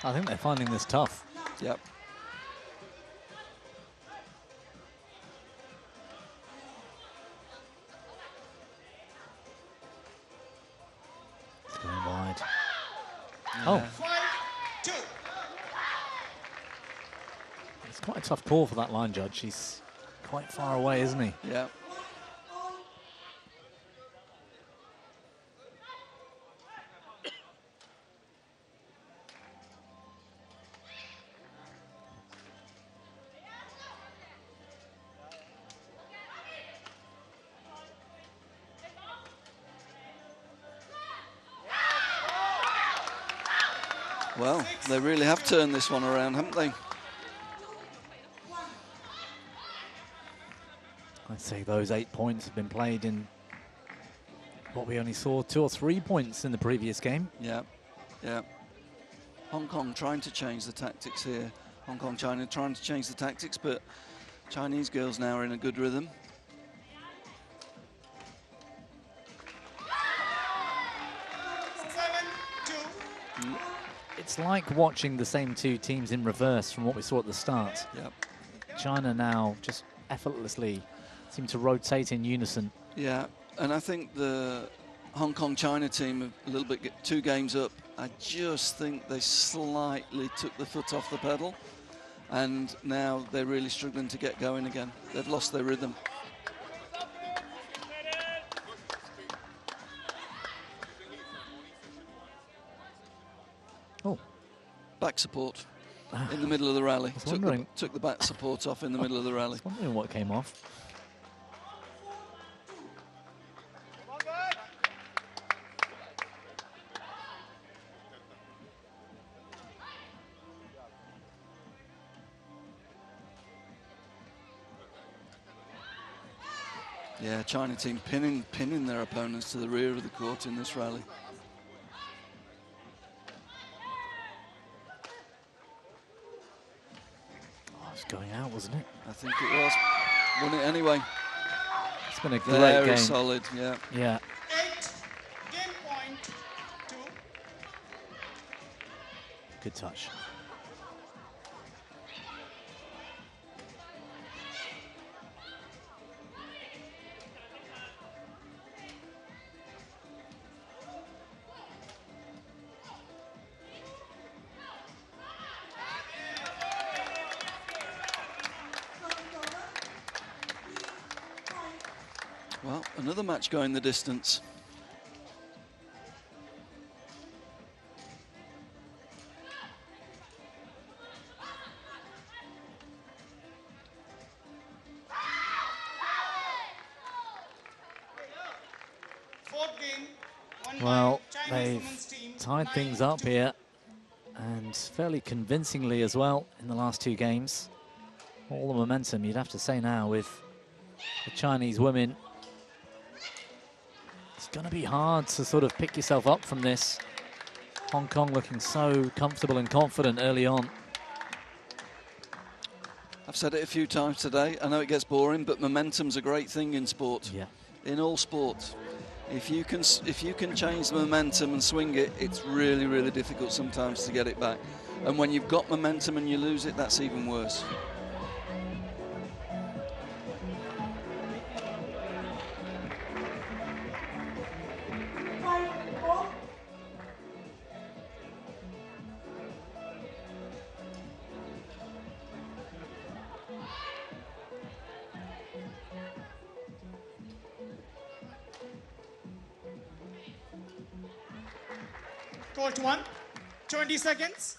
I think they're finding this tough. Yep. It's going wide. Yeah. Oh. 5-2. It's quite a tough call for that line judge. He's quite far away, isn't he? Yeah. Well, they really have turned this one around, haven't they? I'd say those 8 points have been played in what we only saw 2 or 3 points in the previous game. Yeah, yeah. Hong Kong trying to change the tactics here. Hong Kong, China trying to change the tactics, but Chinese girls now are in a good rhythm. It's like watching the same 2 teams in reverse from what we saw at the start. Yep. China now just effortlessly seem to rotate in unison. Yeah, and I think the Hong Kong China team are a little bit 2 games up. I just think they slightly took the foot off the pedal, and now they're really struggling to get going again. They've lost their rhythm. Oh. Back support in the middle of the rally. Wondering. Took the back support off in the middle of the rally. I was wondering what came off. Yeah, China team pinning their opponents to the rear of the court in this rally. Going out, wasn't it? I think it was. Won it anyway. It's been a great Very game. solid, yeah. Yeah. 8, game point 2. Good touch. Well, another match going the distance. Well, they've tied things up here, and fairly convincingly as well in the last 2 games. All the momentum, you'd have to say now, with the Chinese women. It's going to be hard to sort of pick yourself up from this. Hong Kong looking so comfortable and confident early on. I've said it a few times today. I know it gets boring, but momentum's a great thing in sport. Yeah. In all sports, if you can change the momentum and swing it, it's really, really difficult sometimes to get it back. And when you've got momentum and you lose it, that's even worse. Court 1, 20 seconds.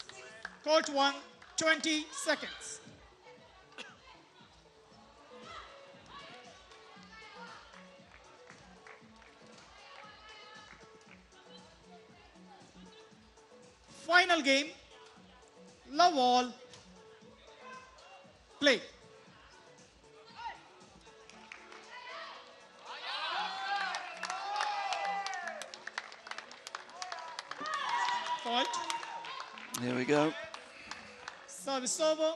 Court 1, 20 seconds. Final game, love all, play. Fault. Here we go. Service over,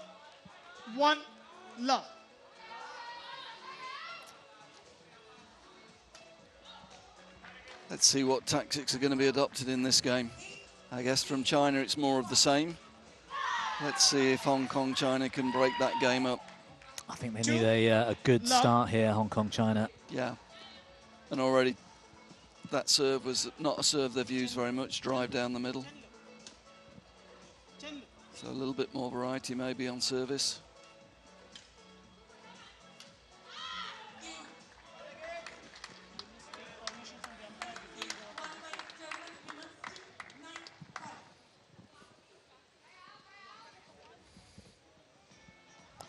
1 love. Let's see what tactics are going to be adopted in this game. I guess from China it's more of the same. Let's see if Hong Kong, China can break that game up. I think they need a good start here, Hong Kong, China. Yeah. And already that serve was not a serve they've used very much, drive down the middle. So a little bit more variety maybe on service.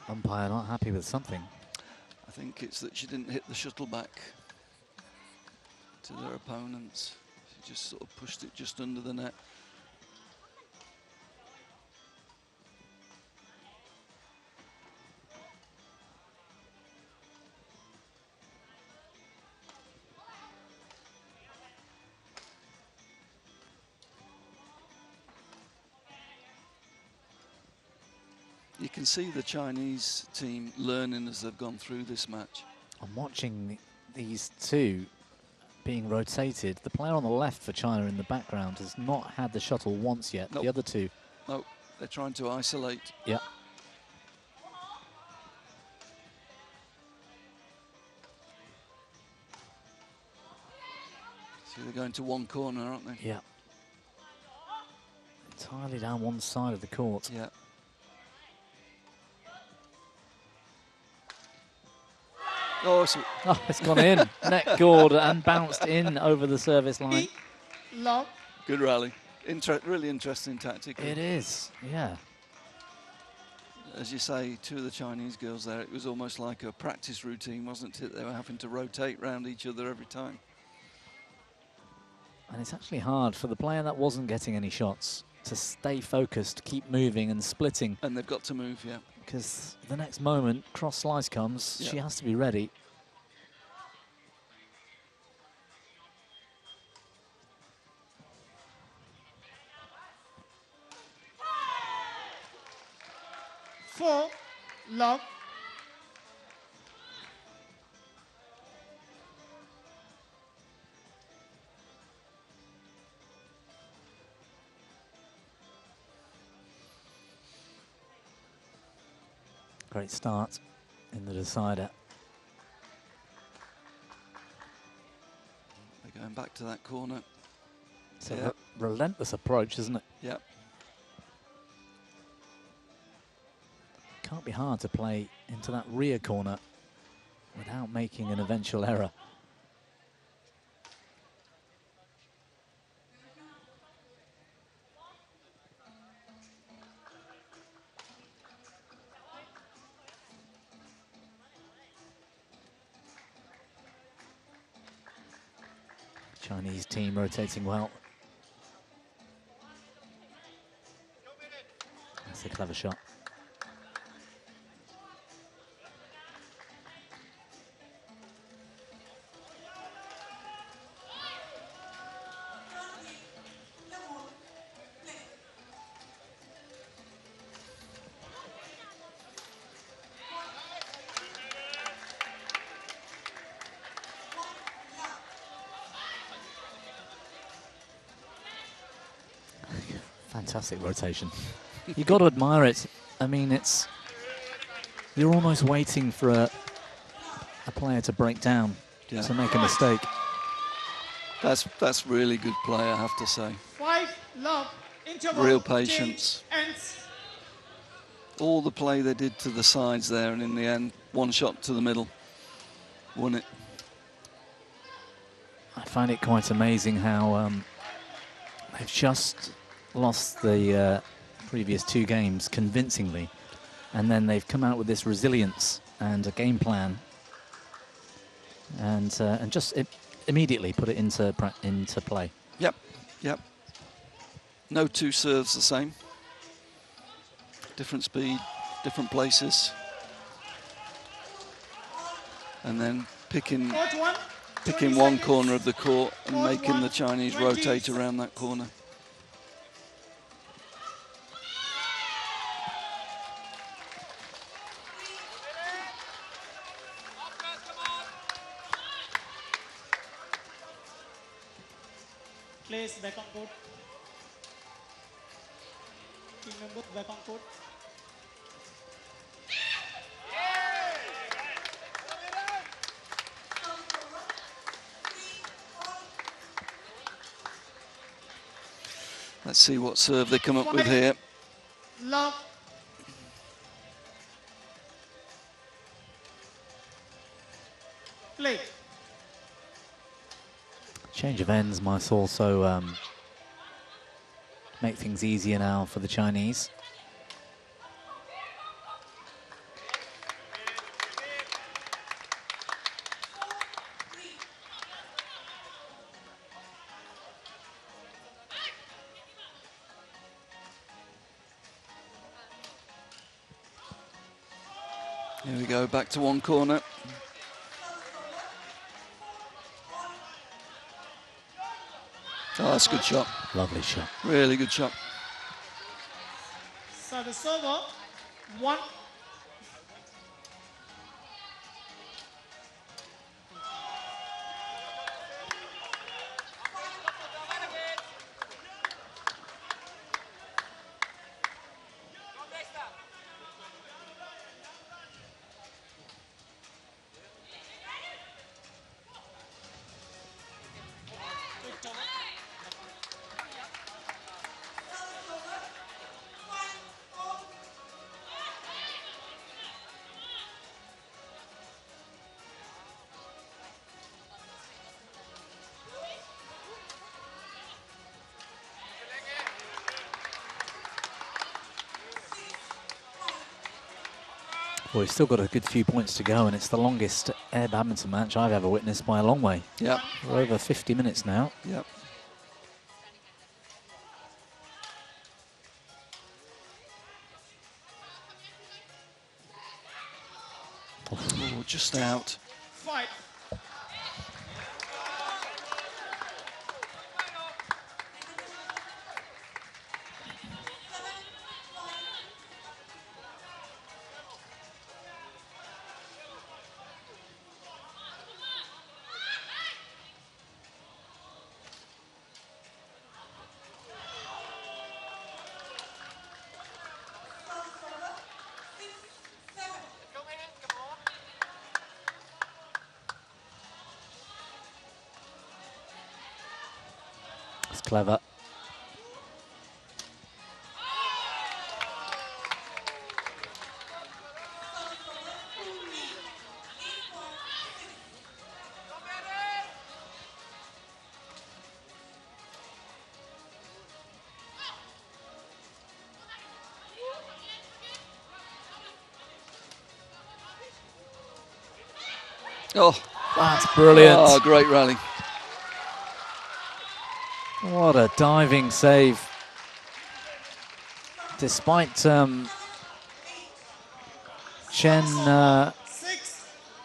Umpire not happy with something. I think it's that she didn't hit the shuttle back to their opponents. She just sort of pushed it just under the net. You can see the Chinese team learning as they've gone through this match. I'm watching these two being rotated. The player on the left for China in the background has not had the shuttle once yet. Nope. The other two. No, they're trying to isolate. Yeah. See, they're going to one corner, aren't they? Yeah. Entirely down one side of the court. Yeah. Oh, it's gone in. Net gored and bounced in over the service line. Love. Good rally. Really interesting tactic. It is, yeah. As you say, two of the Chinese girls there, it was almost like a practice routine, wasn't it? They were having to rotate round each other every time. And it's actually hard for the player that wasn't getting any shots to stay focused, keep moving and splitting. And they've got to move, yeah. Because the next moment, cross slice comes, Yeah. she has to be ready. Four love. Great start in the decider. They're going back to that corner. It's a relentless approach, isn't it? Yeah. Can't be hard to play into that rear corner without making an eventual error. Chinese team rotating well. That's a clever shot. Fantastic rotation. You've got to admire it. I mean, you're almost waiting for a player to break down, to make a mistake. That's really good play, I have to say. 5-love, interval, Real patience. ends. All the play they did to the sides there, and in the end, one shot to the middle, won it. I find it quite amazing how they've just lost the previous 2 games convincingly, and then they've come out with this resilience and a game plan, and just immediately put it into play. Yep. No 2 serves the same. Different speed, different places, and then picking one corner of the court and making the Chinese rotate around that corner. Place back on court. Team members back on court. Let's see what serve they come up with here. Love. Play. Change of ends might also make things easier now for the Chinese. Here we go, back to one corner. Oh, that's a good shot. Lovely shot. Really good shot. Service over. 1. Well, we've still got a good few points to go, and it's the longest air badminton match I've ever witnessed by a long way. Yep. We're over 50 minutes now. Yep. Oh, just out. Fight. It's clever. Oh, that's brilliant. Oh, great rally. What a diving save. Despite Chen,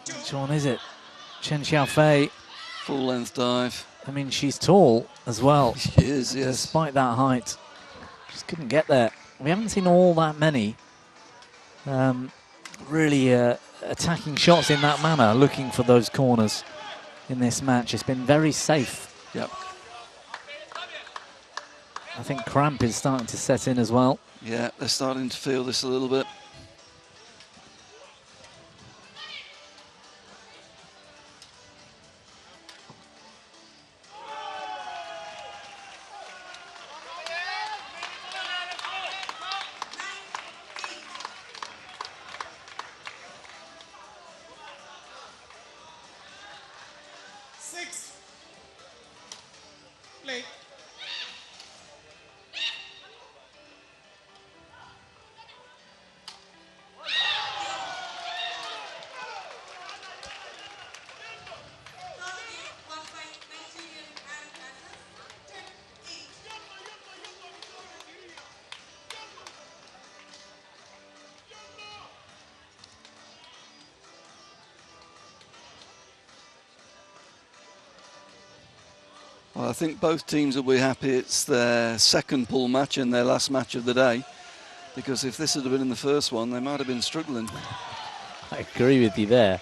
which one is it? Chen Xiaofei. Full length dive. I mean, she's tall as well. She is, yes. Despite that height. Just couldn't get there. We haven't seen all that many really attacking shots in that manner, looking for those corners in this match. It's been very safe. Yep. I think cramp is starting to set in as well. Yeah, they're starting to feel this a little bit. Play. Well, I think both teams will be happy it's their second pool match and their last match of the day, because if this had been in the first one, they might have been struggling. I agree with you there.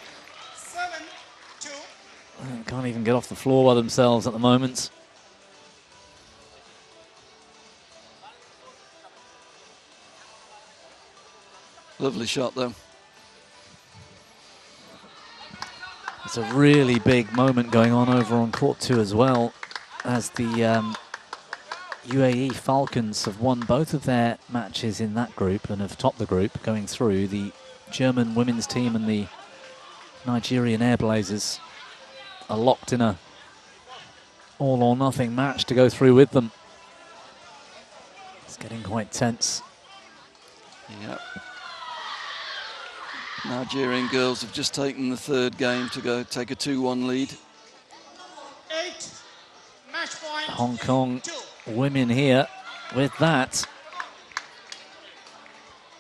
7-2. Can't even get off the floor by themselves at the moment. Lovely shot, though. It's a really big moment going on over on court 2 as well, as the UAE Falcons have won both of their matches in that group and have topped the group going through. The German women's team and the Nigerian Airblazers are locked in a all or nothing match to go through with them. It's getting quite tense. Yep. Nigerian girls have just taken the third game to go take a 2-1 lead. 8. Match point. Hong Kong women here with that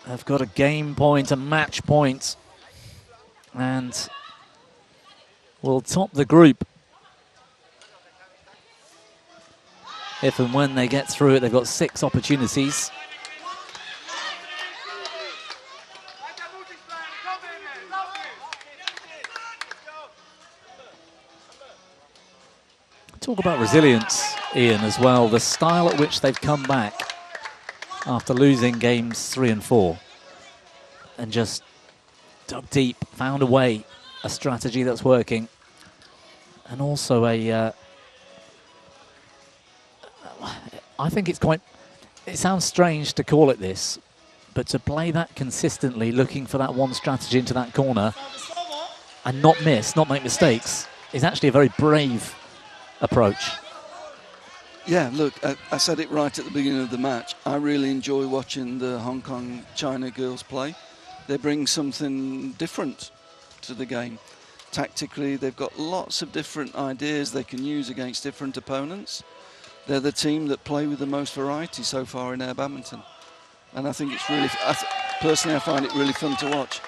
have got a game point, a match point, and will top the group. If and when they get through it, they've got 6 opportunities. Talk about resilience, Ian, as well. The style at which they've come back after losing games 3 and 4 and just dug deep, found a way, a strategy that's working, and also I think it's quite, it sounds strange to call it this, but to play that consistently, looking for that one strategy into that corner and not miss, not make mistakes, is actually a very brave approach. Yeah, look, I said it right at the beginning of the match. I really enjoy watching the Hong Kong China girls play. They bring something different to the game. Tactically, they've got lots of different ideas they can use against different opponents. They're the team that play with the most variety so far in air badminton. And I think it's really, personally, I find it really fun to watch.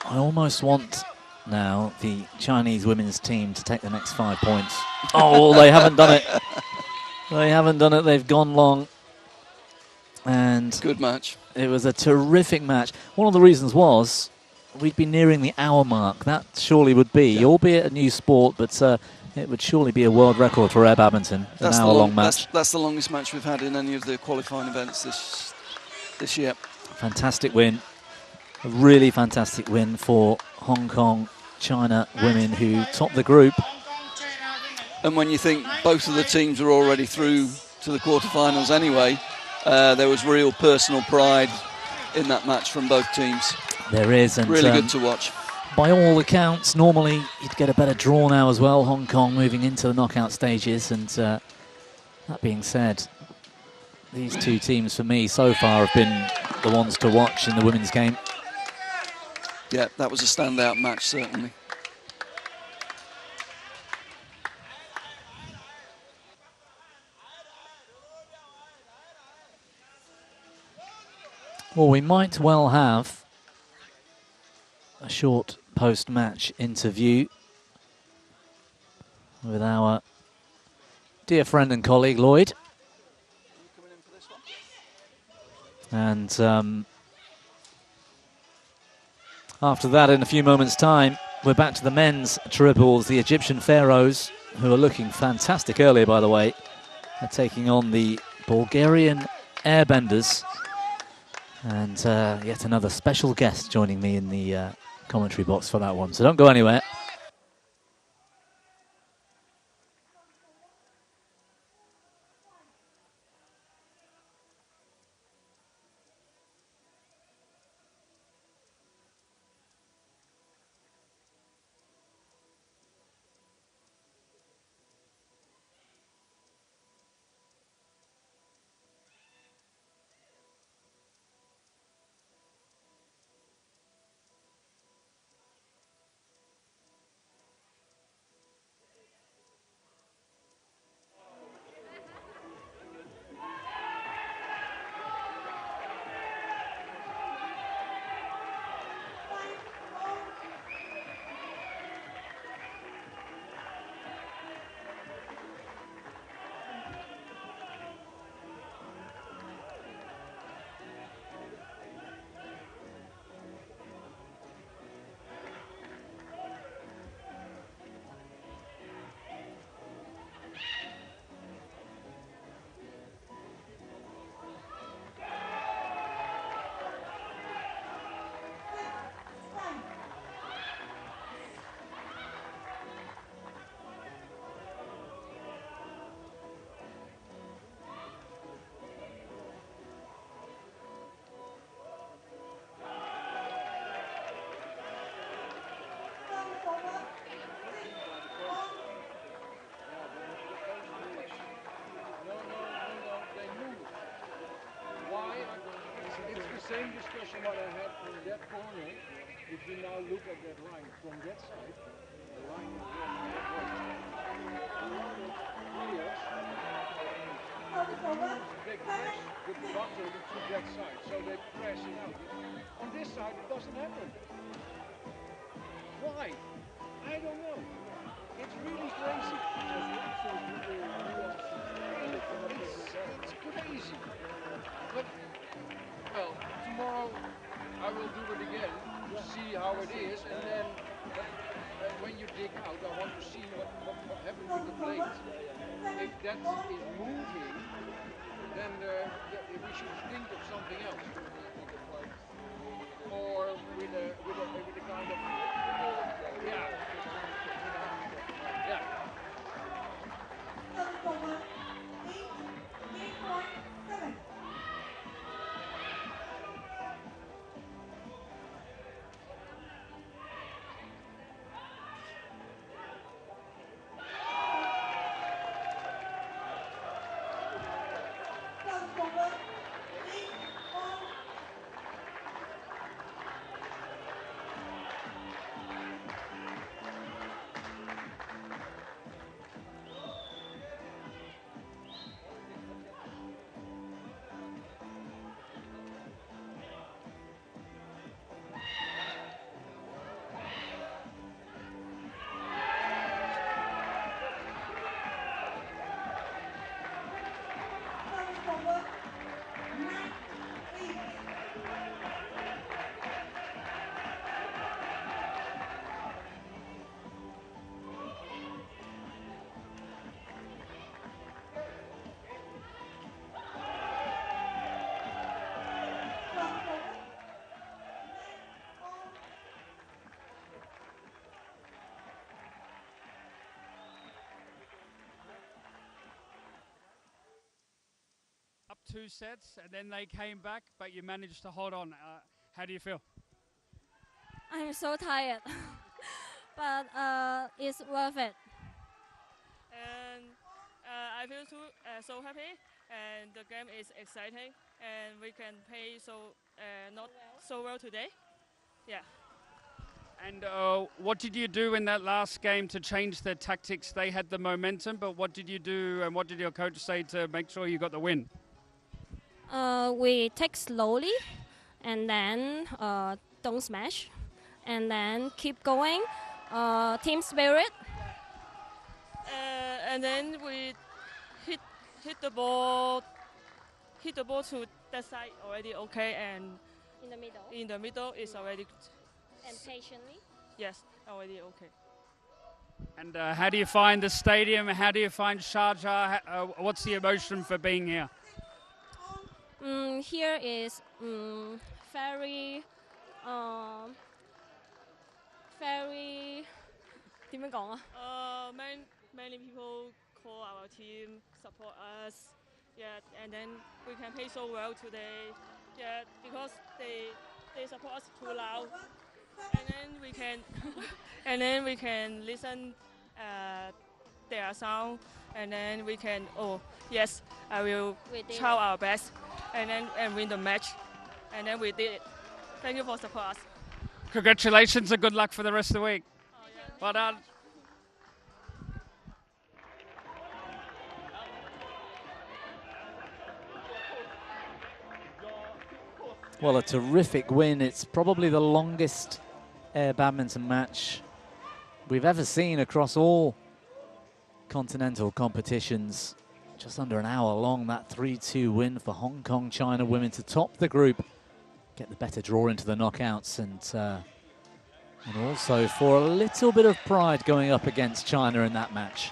I almost want now the Chinese women's team to take the next 5 points. Oh, they haven't done it. They haven't done it. They've gone long. And good match. It was a terrific match. One of the reasons was we'd be nearing the hour mark. That surely would be, albeit a new sport, but it would surely be a world record for air badminton, an hour-long match. That's the longest match we've had in any of the qualifying events this year. Fantastic win. A really fantastic win for Hong Kong China women who topped the group. And when you think both of the teams were already through to the quarterfinals anyway, there was real personal pride in that match from both teams. There is. And really good to watch. By all accounts, normally you'd get a better draw now as well, Hong Kong moving into the knockout stages. And that being said, these two teams for me so far have been the ones to watch in the women's game. Yeah, that was a standout match, certainly. Well, we might well have a short post-match interview with our dear friend and colleague, Lloyd. And after that, in a few moments' time, we're back to the men's triples. The Egyptian Pharaohs who are looking fantastic earlier, by the way, are taking on the Bulgarian airbenders. And yet another special guest joining me in the commentary box for that one. So don't go anywhere. Same discussion what I had from that corner. If you now look at that line from that side, the line is going that way. A lot of players they press with the bottom to that side, so they press it out. On this side, it doesn't happen. Why? I don't know. It's really crazy. It's crazy. But well, tomorrow I will do it again to see how it is, and then when you dig out, I want to see what happened with the blade. If that is moving, then we should think of something else. Or with a kind of yeah. Up 2 sets, and then they came back, but you managed to hold on. How do you feel? I'm so tired, but it's worth it. And I feel so happy, and the game is exciting, and we can play not so well today. Yeah. And what did you do in that last game to change their tactics? They had the momentum, but what did you do, and what did your coach say to make sure you got the win? We take slowly, and then don't smash, and then keep going. Team spirit. And then we hit the ball to that side already okay, and in the middle is already and patiently. Yes, already okay. And how do you find the stadium? How do you find Sharjah? What's the emotion for being here? Here is very, very 點樣講啊？ Many people call our team, support us. Yeah, and then we can play so well today. Yeah, because they support us too loud, and then we can listen their sound, and then we can I will try our best, and win the match, and then we did it. Thank you for support us. Congratulations and good luck for the rest of the week. Well done. Well, a terrific win. It's probably the longest air badminton match we've ever seen across all continental competitions. Just under an hour long, that 3-2 win for Hong Kong China women to top the group, get the better draw into the knockouts, and also for a little bit of pride going up against China in that match.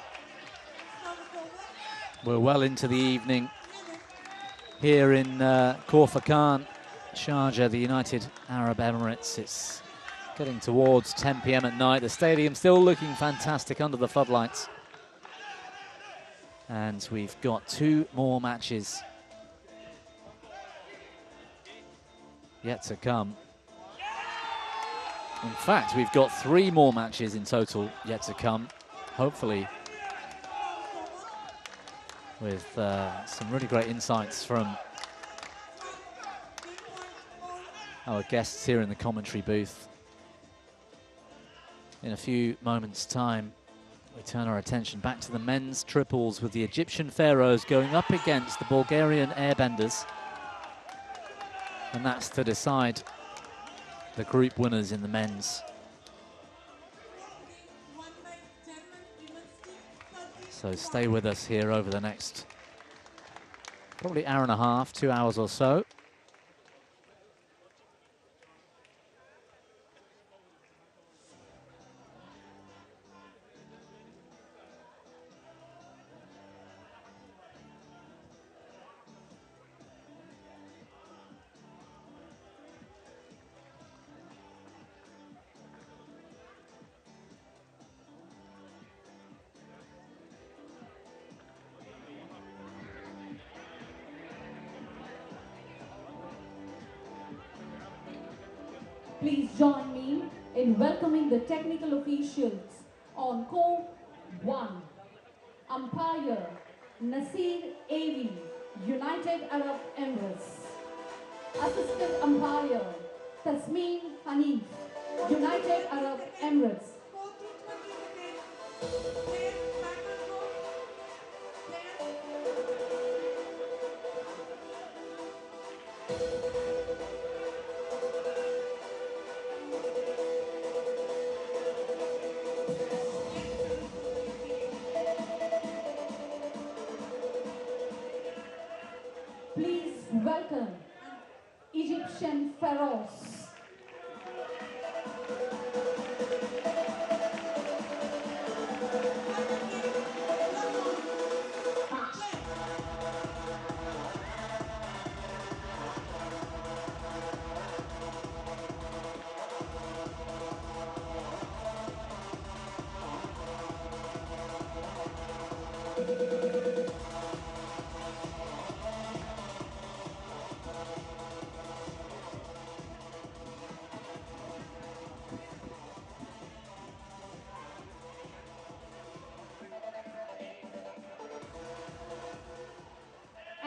We're well into the evening here in Khor Fakkan, Sharjah, the United Arab Emirates. It's getting towards 10 p.m. at night. The stadium still looking fantastic under the floodlights. And we've got 2 more matches yet to come. In fact, we've got 3 more matches in total yet to come, hopefully with some really great insights from our guests here in the commentary booth. In a few moments' time, we turn our attention back to the men's triples with the Egyptian Pharaohs going up against the Bulgarian Airbenders. And that's to decide the group winners in the men's. So stay with us here over the next probably hour and a half, 2 hours or so. Please join me in welcoming the technical officials on Court 1. Umpire Nasir Avi, United Arab Emirates. Assistant Umpire Tasmeen Hanif, United Arab Emirates. Please welcome Egyptian Pharaohs.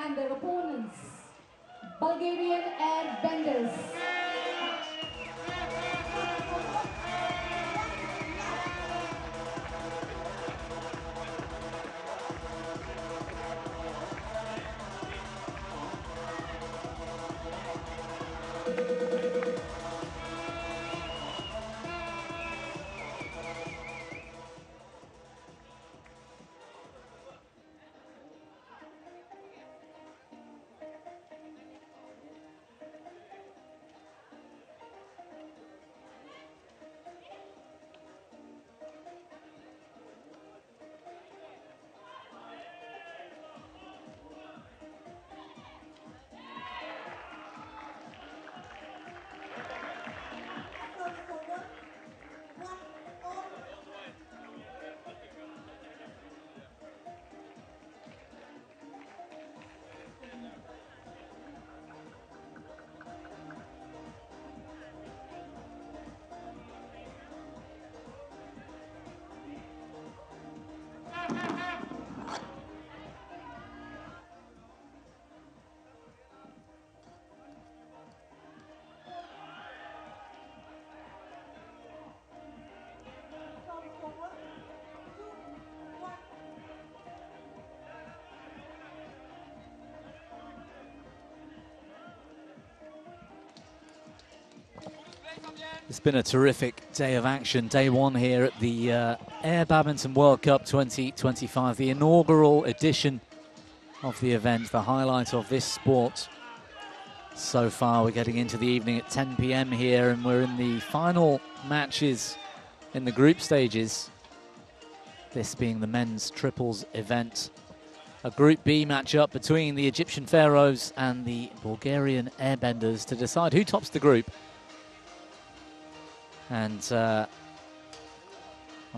And their opponents, Bulgarian Airbenders. It's been a terrific day of action. Day one here at the Air Badminton World Cup 2025, the inaugural edition of the event, the highlight of this sport. So far, we're getting into the evening at 10 p.m. here, and we're in the final matches in the group stages. This being the men's triples event. A Group B matchup between the Egyptian Pharaohs and the Bulgarian Airbenders to decide who tops the group. And I'm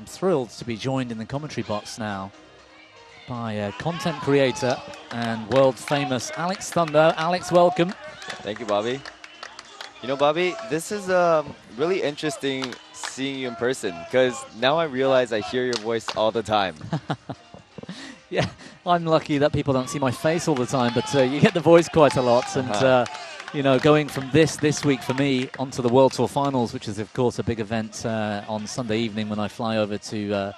thrilled to be joined in the commentary box now by content creator and world famous Alex Thunder. Alex, welcome. Thank you, Bobby. You know, Bobby, this is really interesting seeing you in person, because now I realize I hear your voice all the time. Yeah, I'm lucky that people don't see my face all the time, but you get the voice quite a lot. And you know, going from this week for me onto the World Tour Finals, which is of course a big event on Sunday evening when I fly over to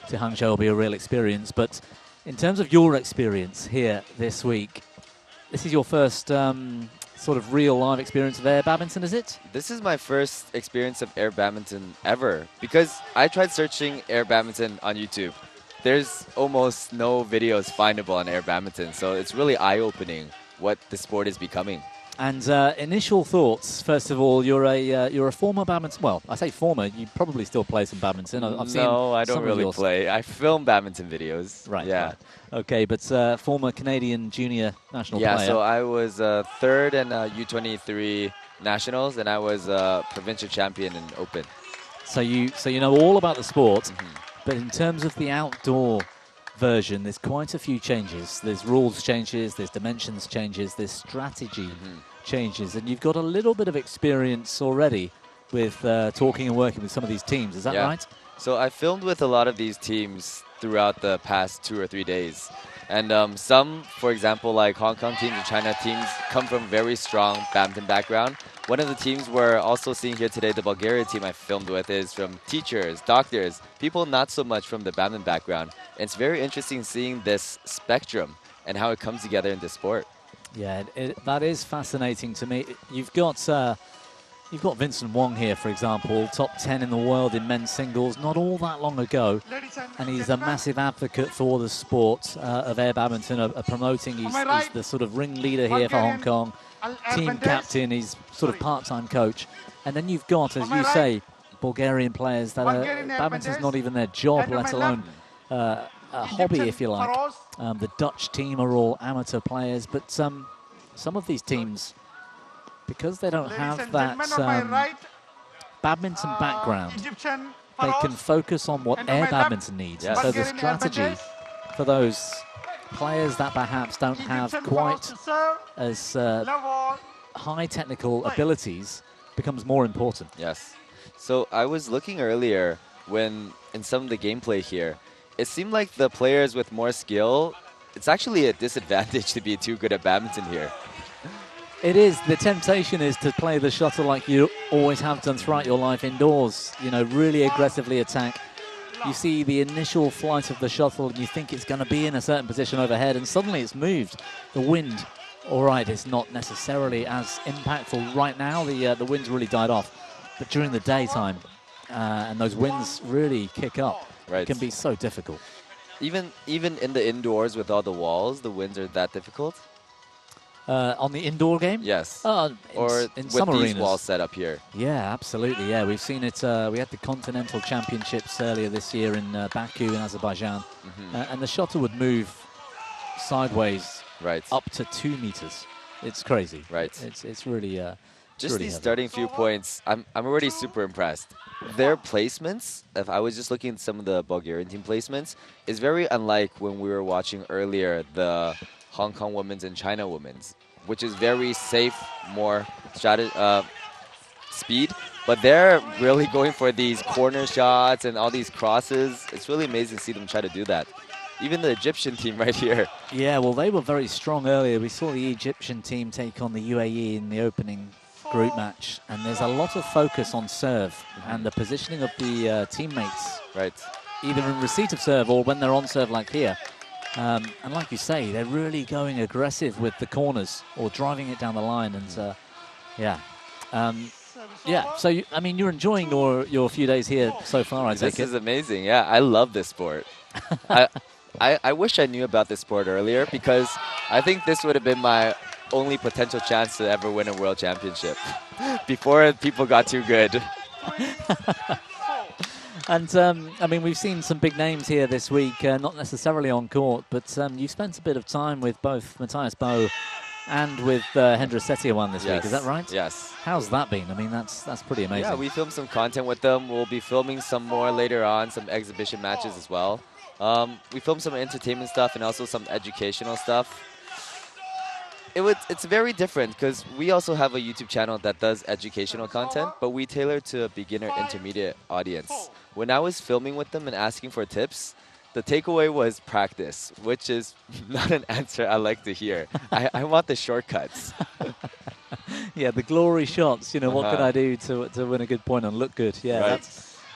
Hangzhou, will be a real experience. But in terms of your experience here this week, this is your first sort of real live experience of air badminton, is it? This is my first experience of air badminton ever, because I tried searching air badminton on YouTube. There's almost no videos findable on air badminton, so it's really eye-opening what the sport is becoming. And initial thoughts, first of all, you're a former badminton. Well, I say former. You probably still play some badminton. I've seen. No, I don't really play. I film badminton videos. Right. Yeah. Right. Okay, but former Canadian junior national player. Yeah. So I was third in U23 nationals, and I was provincial champion in Open. So you know all about the sport, but in terms of the outdoor version, there's quite a few changes. There's rules changes, there's dimensions changes, there's strategy changes, and you've got a little bit of experience already with talking and working with some of these teams. Is that right? So I filmed with a lot of these teams throughout the past 2 or 3 days. And some, for example, like Hong Kong teams and China teams, come from very strong badminton background. One of the teams we're also seeing here today, the Bulgaria team I filmed with, is from teachers, doctors, people not so much from the badminton background. And it's very interesting seeing this spectrum and how it comes together in this sport. Yeah, that is fascinating to me. You've got Vincent Wong here, for example, top 10 in the world in men's singles not all that long ago, and he's a massive advocate for the sport of air badminton, promoting. He's the sort of ringleader here for Hong Kong, team captain, he's sort of part-time coach. And then you've got, as you say, Bulgarian players that badminton's not even their job, let alone a hobby, if you like. The Dutch team are all amateur players, but some of these teams, because they don't have that badminton background, they can focus on what air badminton needs. Yes. So the strategy for those players that perhaps don't have quite as high technical abilities becomes more important. Yes. So I was looking earlier when in some of the gameplay here, it seemed like the players with more skill, it's actually a disadvantage to be too good at badminton here. It is. The temptation is to play the shuttle like you always have done throughout your life indoors. You know, really aggressively attack. You see the initial flight of the shuttle and you think it's going to be in a certain position overhead, and suddenly it's moved. The wind, all right, it's not necessarily as impactful right now. The wind's really died off. But during the daytime, and those winds really kick up, it can be so difficult. Even in the indoors with all the walls, the winds are that difficult? On the indoor game? Yes. Or in some with these arenas. walls set up here. Yeah, absolutely. Yeah, we've seen it. We had the Continental Championships earlier this year in Baku in Azerbaijan. And the shuttle would move sideways up to 2 meters. It's crazy. Right. It's really... Just really these heavy. starting few points, I'm already super impressed. Their placements, if I was just looking at some of the Bulgarian team placements, is very unlike when we were watching earlier the Hong Kong women's and China women's, which is very safe, more speed. But they're really going for these corner shots and all these crosses. It's really amazing to see them try to do that. Even the Egyptian team right here. Yeah, well, they were very strong earlier. We saw the Egyptian team take on the UAE in the opening group match, and there's a lot of focus on serve and the positioning of the teammates. Right. Either in receipt of serve or when they're on serve like here. And like you say, they're really going aggressive with the corners or driving it down the line. And yeah. Yeah, so, I mean, you're enjoying your few days here so far, I take it. This is amazing. Yeah, I love this sport. I wish I knew about this sport earlier because I think this would have been my only potential chance to ever win a world championship before people got too good. And, I mean, we've seen some big names here this week, not necessarily on court, but you've spent a bit of time with both Matthias Bo and with Hendra Setiawan this week. Is that right? Yes. How's that been? I mean, that's pretty amazing. Yeah, we filmed some content with them. We'll be filming some more later on, some exhibition matches as well. We filmed some entertainment stuff and also some educational stuff. It's very different because we also have a YouTube channel that does educational content, but we tailor to a beginner intermediate audience. When I was filming with them and asking for tips, the takeaway was practice, which is not an answer I like to hear. I want the shortcuts. Yeah, the glory shots. You know, what can I do to win a good point and look good? Yeah, right.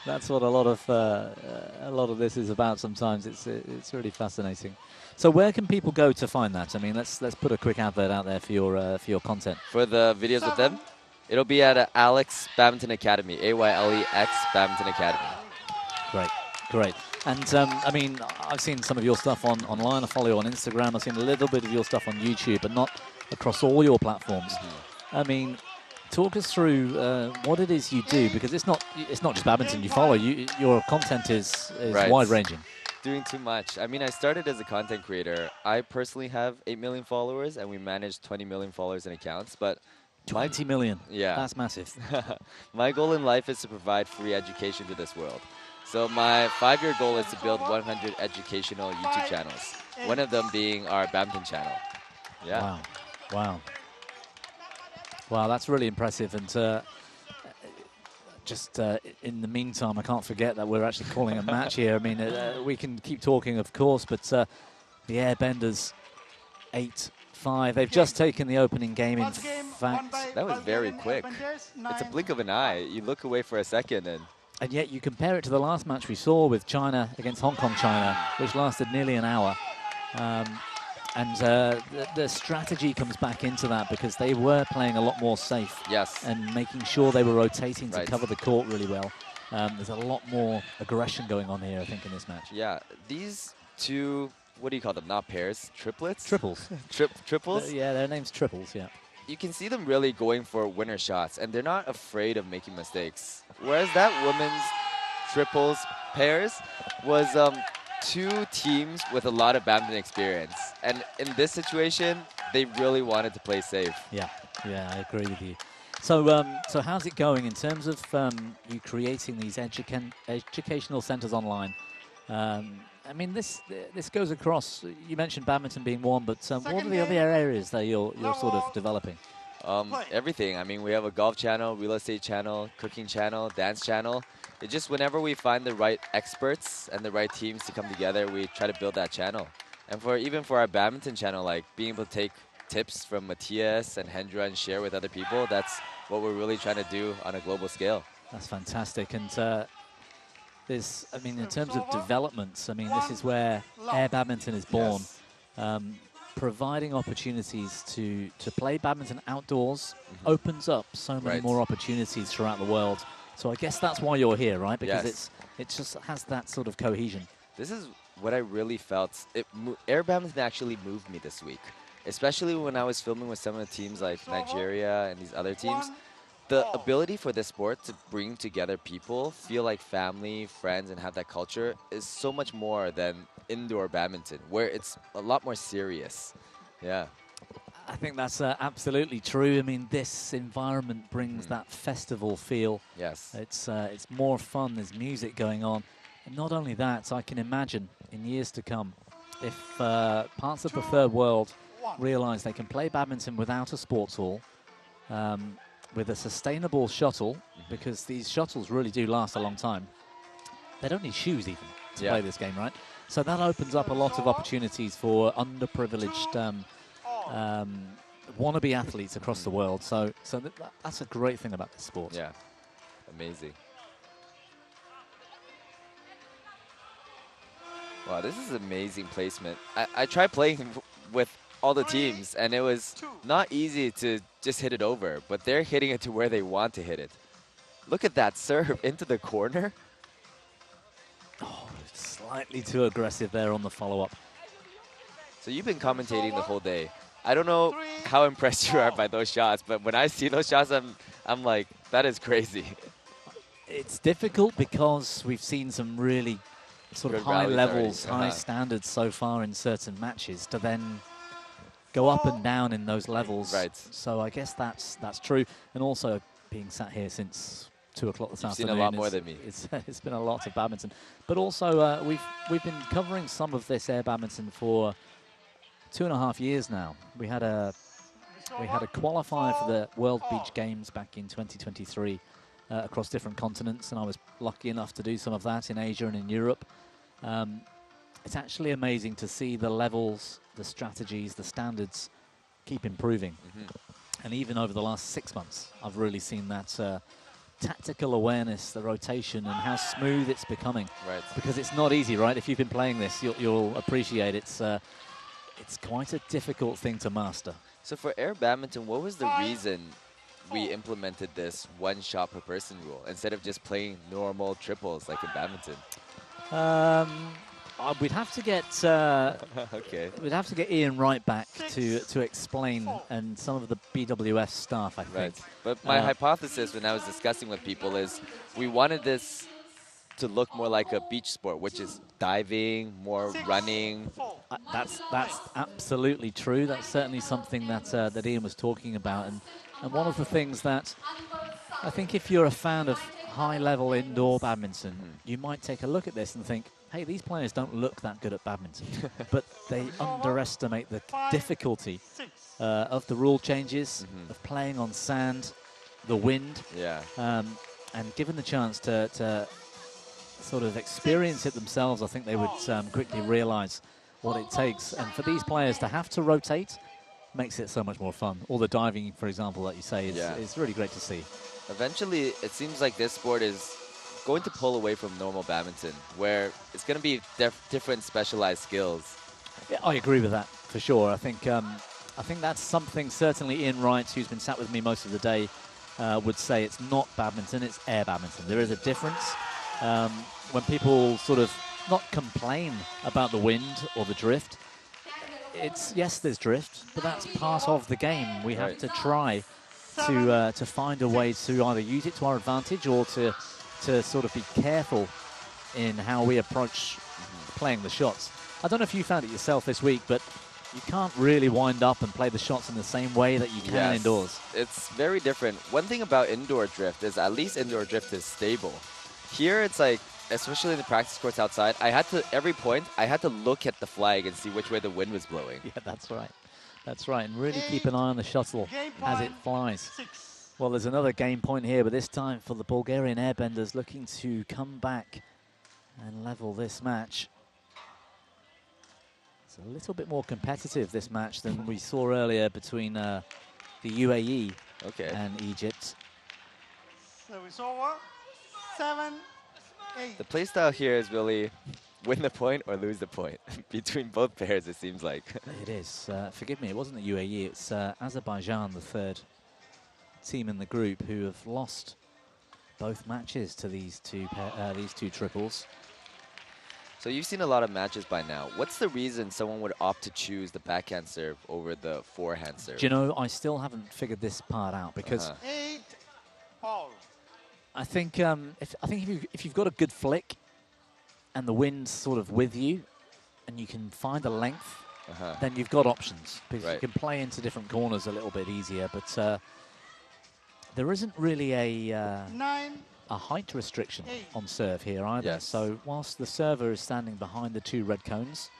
that's what a lot of this is about. Sometimes it's really fascinating. So where can people go to find that? I mean, let's put a quick advert out there for your content. For the videos with them, it'll be at Alex Badminton Academy, AYLEX Badminton Academy. Great. And I mean, I've seen some of your stuff online. I follow you on Instagram. I've seen a little bit of your stuff on YouTube, but not across all your platforms. I mean, talk us through what it is you do, because it's not just badminton you follow. Your content is wide-ranging. Doing too much. I mean, I started as a content creator. I personally have 8 million followers, and we manage 20 million followers in accounts. But 20 million. Yeah. That's massive. My goal in life is to provide free education to this world. So my 5-year goal is to build 100 educational YouTube channels, one of them being our badminton channel. Yeah. Wow, that's really impressive. And just in the meantime, I can't forget that we're actually calling a match here. I mean, we can keep talking, of course, but the Airbenders 8-5. They've just taken the opening game, in fact. That was very quick. It's a blink of an eye. You look away for a second and yet you compare it to the last match we saw with China against Hong Kong China, which lasted nearly an hour. And the strategy comes back into that because they were playing a lot more safe. Yes. And making sure they were rotating to cover the court really well. There's a lot more aggression going on here, I think, in this match. Yeah. These two, what do you call them? Not pairs? Triplets? Triples. Triples? Yeah, their name's triples, yeah. You can see them really going for winner shots, and they're not afraid of making mistakes. Whereas that women's triples pairs was two teams with a lot of badminton experience. And in this situation, they really wanted to play safe. Yeah, I agree with you. So so how's it going in terms of you creating these educational centers online? I mean, this goes across, you mentioned badminton being one, but what are the other areas that you're sort of developing? Everything. I mean, we have a golf channel, real estate channel, cooking channel, dance channel. It's just whenever we find the right experts and the right teams to come together, we try to build that channel. And even for our badminton channel, like being able to take tips from Matthias and Hendra and share with other people, that's what we're really trying to do on a global scale. That's fantastic. And I mean, in terms of developments, I mean, this is where Air Badminton is born. Providing opportunities to play badminton outdoors opens up so many more opportunities throughout the world. So I guess that's why you're here, right? Because it just has that sort of cohesion. This is what I really felt. Air Badminton actually moved me this week, especially when I was filming with some of the teams like Nigeria and these other teams. The ability for this sport to bring together people, feel like family, friends, and have that culture is so much more than indoor badminton, where it's a lot more serious. Yeah. I think that's absolutely true. I mean, this environment brings that festival feel. Yes. It's more fun. There's music going on. And not only that, I can imagine in years to come, if parts of the third world realize they can play badminton without a sports hall, with a sustainable shuttle, because these shuttles really do last a long time. They don't need shoes even to play this game, right? So that opens up a lot of opportunities for underprivileged wannabe athletes across the world. So that's a great thing about this sport. Yeah, amazing. Wow, this is amazing placement. I tried playing with all the teams, and it was not easy to just hit it over, but they're hitting it to where they want to hit it. Look at that serve into the corner. Oh, slightly too aggressive there on the follow-up. So you've been commentating the whole day. I don't know how impressed you are by those shots, but when I see those shots, I'm like, that is crazy. It's difficult because we've seen some really sort of Good high rallies levels, already. high standards so far in certain matches to then go up and down in those levels. Right. So I guess that's true. And also being sat here since 2 o'clock this You've afternoon. seen a lot more than me. It's been a lot of badminton. But also we've been covering some of this air badminton for 2.5 years now. We had a qualifier for the World Beach Games back in 2023 across different continents, and I was lucky enough to do some of that in Asia and in Europe. It's actually amazing to see the levels, the strategies, the standards keep improving. And even over the last 6 months, I've really seen that tactical awareness, the rotation, and how smooth it's becoming. Right. Because it's not easy, right? If you've been playing this, you'll appreciate it's quite a difficult thing to master. So for air badminton, what was the reason we implemented this 1 shot per person rule instead of just playing normal triples like in badminton? We'd have to get okay. We'd have to get Ian Wright back to explain, and some of the BWF staff, I think. Right. But my hypothesis when I was discussing with people is we wanted this to look more like a beach sport, which is diving, more running. That's absolutely true. That's certainly something that that Ian was talking about, and one of the things that I think if you're a fan of high-level indoor badminton, you might take a look at this and think, hey, these players don't look that good at badminton, but they underestimate the difficulty of the rule changes, of playing on sand, the wind. Yeah. And given the chance to sort of experience it themselves, I think they would quickly realize what it takes. And for these players to have to rotate makes it so much more fun. All the diving, for example, that you say, is really great to see. Eventually, it seems like this sport is going to pull away from normal badminton, where it's going to be different specialized skills. Yeah, I agree with that, for sure. I think that's something certainly Ian Wright, who's been sat with me most of the day, would say it's not badminton, it's air badminton. There is a difference. When people sort of not complain about the wind or the drift, yes, there's drift, but that's part of the game. We have to try to find a way to either use it to our advantage or to sort of be careful in how we approach playing the shots. I don't know if you found it yourself this week, but you can't really wind up and play the shots in the same way that you can indoors. It's very different. One thing about indoor drift is at least indoor drift is stable. Here it's like, especially in the practice courts outside, every point, I had to look at the flag and see which way the wind was blowing. Yeah, that's right. That's right, and really keep an eye on the shuttle as it flies. Well, there's another game point here, but this time for the Bulgarian airbenders looking to come back and level this match. It's a little bit more competitive, this match, than we saw earlier between the UAE and Egypt. So it's over. 7, 8. The play style here is really win the point or lose the point between both pairs, it seems like. It is. Forgive me, it wasn't the UAE, it's Azerbaijan, the third team in the group, who have lost both matches to these two triples. So you've seen a lot of matches by now. What's the reason someone would opt to choose the backhand serve over the forehand serve? Do you know, I still haven't figured this part out, because 8, Paul. I think if you've got a good flick and the wind's sort of with you and you can find a length, then you've got options, because you can play into different corners a little bit easier. But there isn't really a height restriction on serve here either. Yes. So whilst the server is standing behind the 2 red cones,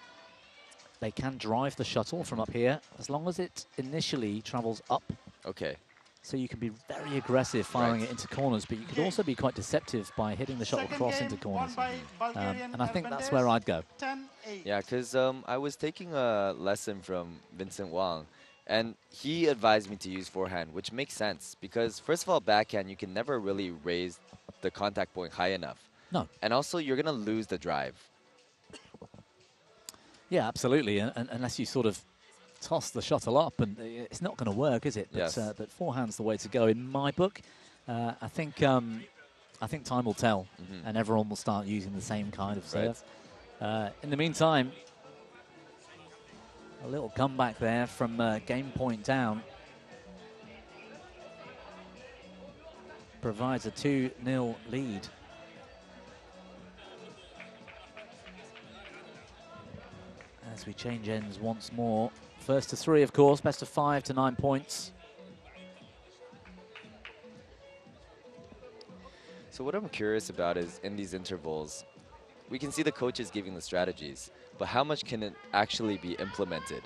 they can drive the shuttle from up here as long as it initially travels up. Okay. So you can be very aggressive firing it into corners, but you could also be quite deceptive by hitting the shuttle cross into corners. And I think that's where I'd go. Yeah, because I was taking a lesson from Vincent Wang, and he advised me to use forehand, which makes sense, because first of all, backhand, you can never really raise the contact point high enough. No. And also, you're going to lose the drive. Yeah, absolutely, and unless you sort of toss the shuttle up, and it's not going to work, is it? But, Yes. But forehand's the way to go in my book. I think I think time will tell, and everyone will start using the same kind of serve. In the meantime, a little comeback there from game point down. Provides a 2-0 lead. As we change ends once more. First to 3, of course, best of 5 to 9 points. So what I'm curious about is in these intervals, we can see the coaches giving the strategies, but how much can it actually be implemented?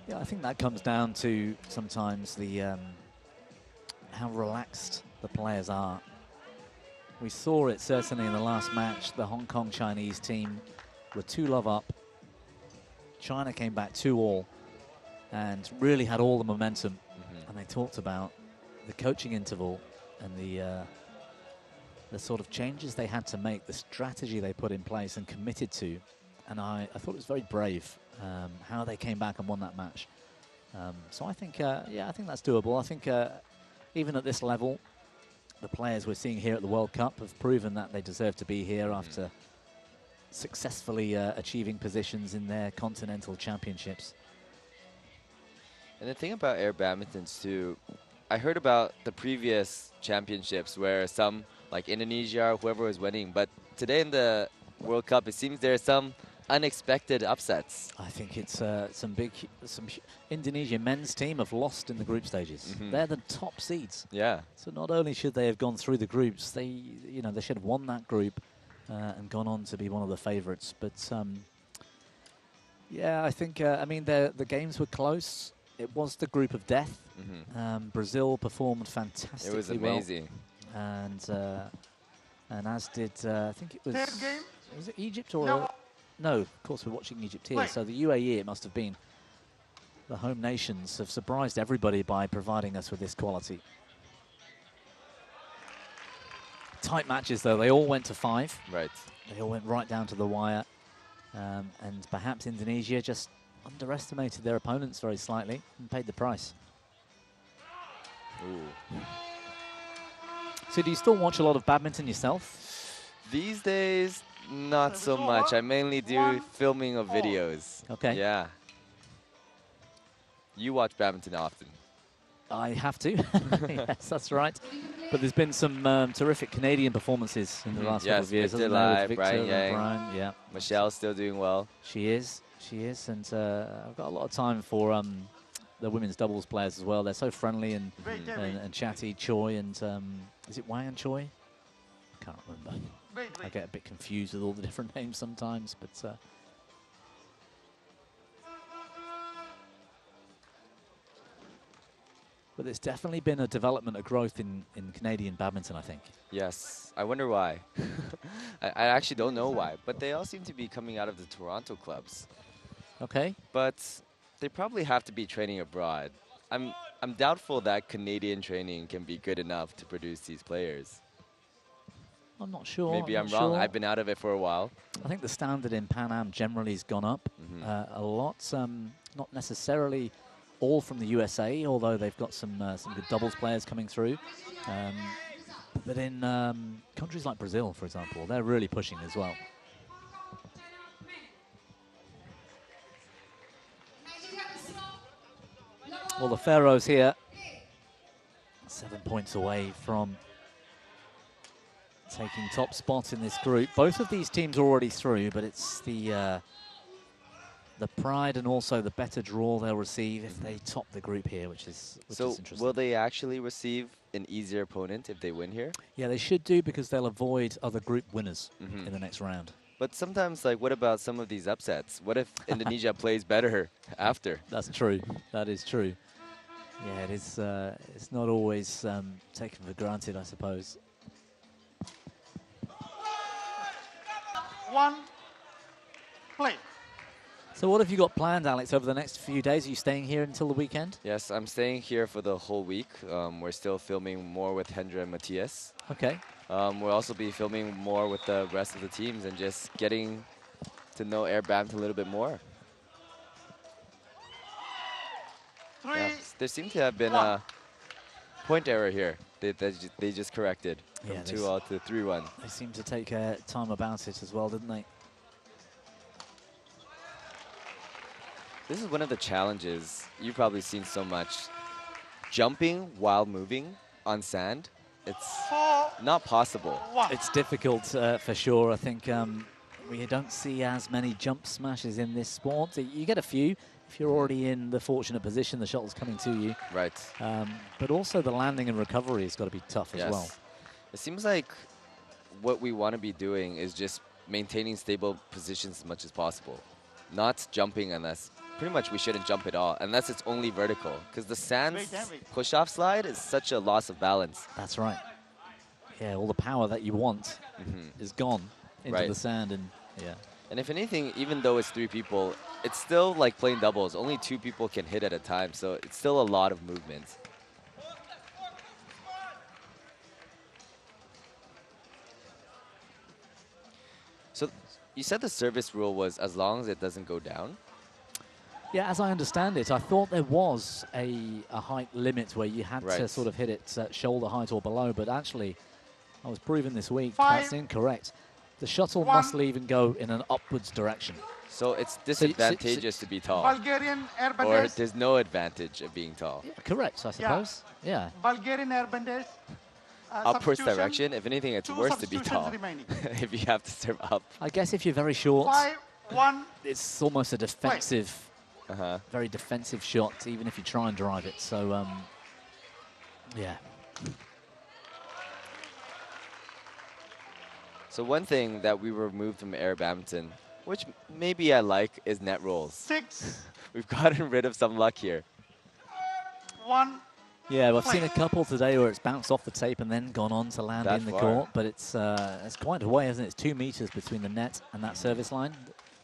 Yeah, I think that comes down to sometimes the how relaxed the players are. We saw it certainly in the last match. The Hong Kong Chinese team were 2-love up. China came back 2-all and really had all the momentum. And they talked about the coaching interval and the sort of changes they had to make, the strategy they put in place and committed to. And I thought it was very brave how they came back and won that match. So I think, yeah, I think that's doable. I think even at this level, the players we're seeing here at the World Cup have proven that they deserve to be here after successfully achieving positions in their continental championships. And the thing about air badminton too, I heard about the previous championships where some, like Indonesia or whoever was winning, but today in the World Cup, it seems there are some unexpected upsets. I think it's some Indonesia men's team have lost in the group stages. They're the top seeds. Yeah. So not only should they have gone through the groups, they should have won that group and gone on to be one of the favourites. But yeah, I think I mean the games were close. It was the group of death. Brazil performed fantastically well. It was amazing. And as did I think it was it Egypt or no, of course we're watching Egypt here. So the UAE, it must have been. The home nations have surprised everybody by providing us with this quality. Tight matches though, they all went to 5. Right. They all went right down to the wire. And perhaps Indonesia just underestimated their opponents very slightly and paid the price. Ooh. So do you still watch a lot of badminton yourself? These days, not so much. I mainly do filming of videos. Okay. Yeah. You watch badminton often. I have to. Yes, that's right. But there's been some terrific Canadian performances in the last couple of years. Victor Lai, Victor Brian Yang. Brian, yeah. Michelle's still doing well. She is. She is. And I've got a lot of time for the women's doubles players as well. They're so friendly and chatty. Choi and is it Wang and Choi? I can't remember. I get a bit confused with all the different names sometimes, but there's definitely been a development, a growth in Canadian badminton, I think. Yes, I wonder why. I actually don't know why, but they all seem to be coming out of the Toronto clubs. Okay. But they probably have to be training abroad. I'm doubtful that Canadian training can be good enough to produce these players. I'm not sure. Maybe I'm wrong. I've been out of it for a while. I think the standard in Pan Am generally has gone up a lot. Not necessarily all from the USA, although they've got some good doubles players coming through. But in countries like Brazil, for example, they're really pushing as well. Well, the Pharaohs here, 7 points away from taking top spot in this group. Both of these teams are already through, but it's the pride and also the better draw they'll receive if they top the group here, which is interesting. Will they actually receive an easier opponent if they win here? Yeah, they should do, because they'll avoid other group winners in the next round. But sometimes, like, what about some of these upsets? What if Indonesia plays better after? That's true. That is true. Yeah, it is. It's not always taken for granted, I suppose. 1, play. So what have you got planned, Alex, over the next few days? Are you staying here until the weekend? Yes, I'm staying here for the whole week. We're still filming more with Hendra and Matthias. Okay. We'll also be filming more with the rest of the teams and just getting to know air badminton a little bit more. Yeah, there seemed to have been point error here. They just corrected from Yeah, 2-all to 3-1. They seemed to take time about it as well, didn't they? This is one of the challenges you've probably seen so much. Jumping while moving on sand, it's not possible. It's difficult for sure. I think we don't see as many jump smashes in this sport. You get a few if you're already in the fortunate position, the shuttle's coming to you. Right. But also the landing and recovery has got to be tough as well. It seems like what we want to be doing is just maintaining stable positions as much as possible. Not jumping unless, pretty much we shouldn't jump at all, unless it's only vertical. Because the sand push-off slide is such a loss of balance. That's right. Yeah, all the power that you want is gone into the sand. And and if anything, even though it's 3 people, it's still like playing doubles. Only 2 people can hit at a time, so it's still a lot of movement. So you said the service rule was as long as it doesn't go down? Yeah, as I understand it, I thought there was a height limit where you had to sort of hit it at shoulder height or below, but actually, I was proven this week that's incorrect. The shuttle must leave and go in an upwards direction. So it's disadvantageous to be tall. Bulgarian Or airbenders. there's no advantage of being tall. Yeah, correct, I suppose. Yeah. Bulgarian airbenders. Upwards direction. If anything, it's worse to be tall. If you have to serve up. I guess if you're very short, 5-1. it's almost a defensive, very defensive shot, even if you try and drive it. So, yeah. So one thing that we removed from air badminton, which maybe I like, is net rolls. 6. We've gotten rid of some luck here. 1. Yeah, well, I've seen a couple today where it's bounced off the tape and then gone on to land That in the far. court, but it's quite a way, isn't it? It's 2 meters between the net and that service line.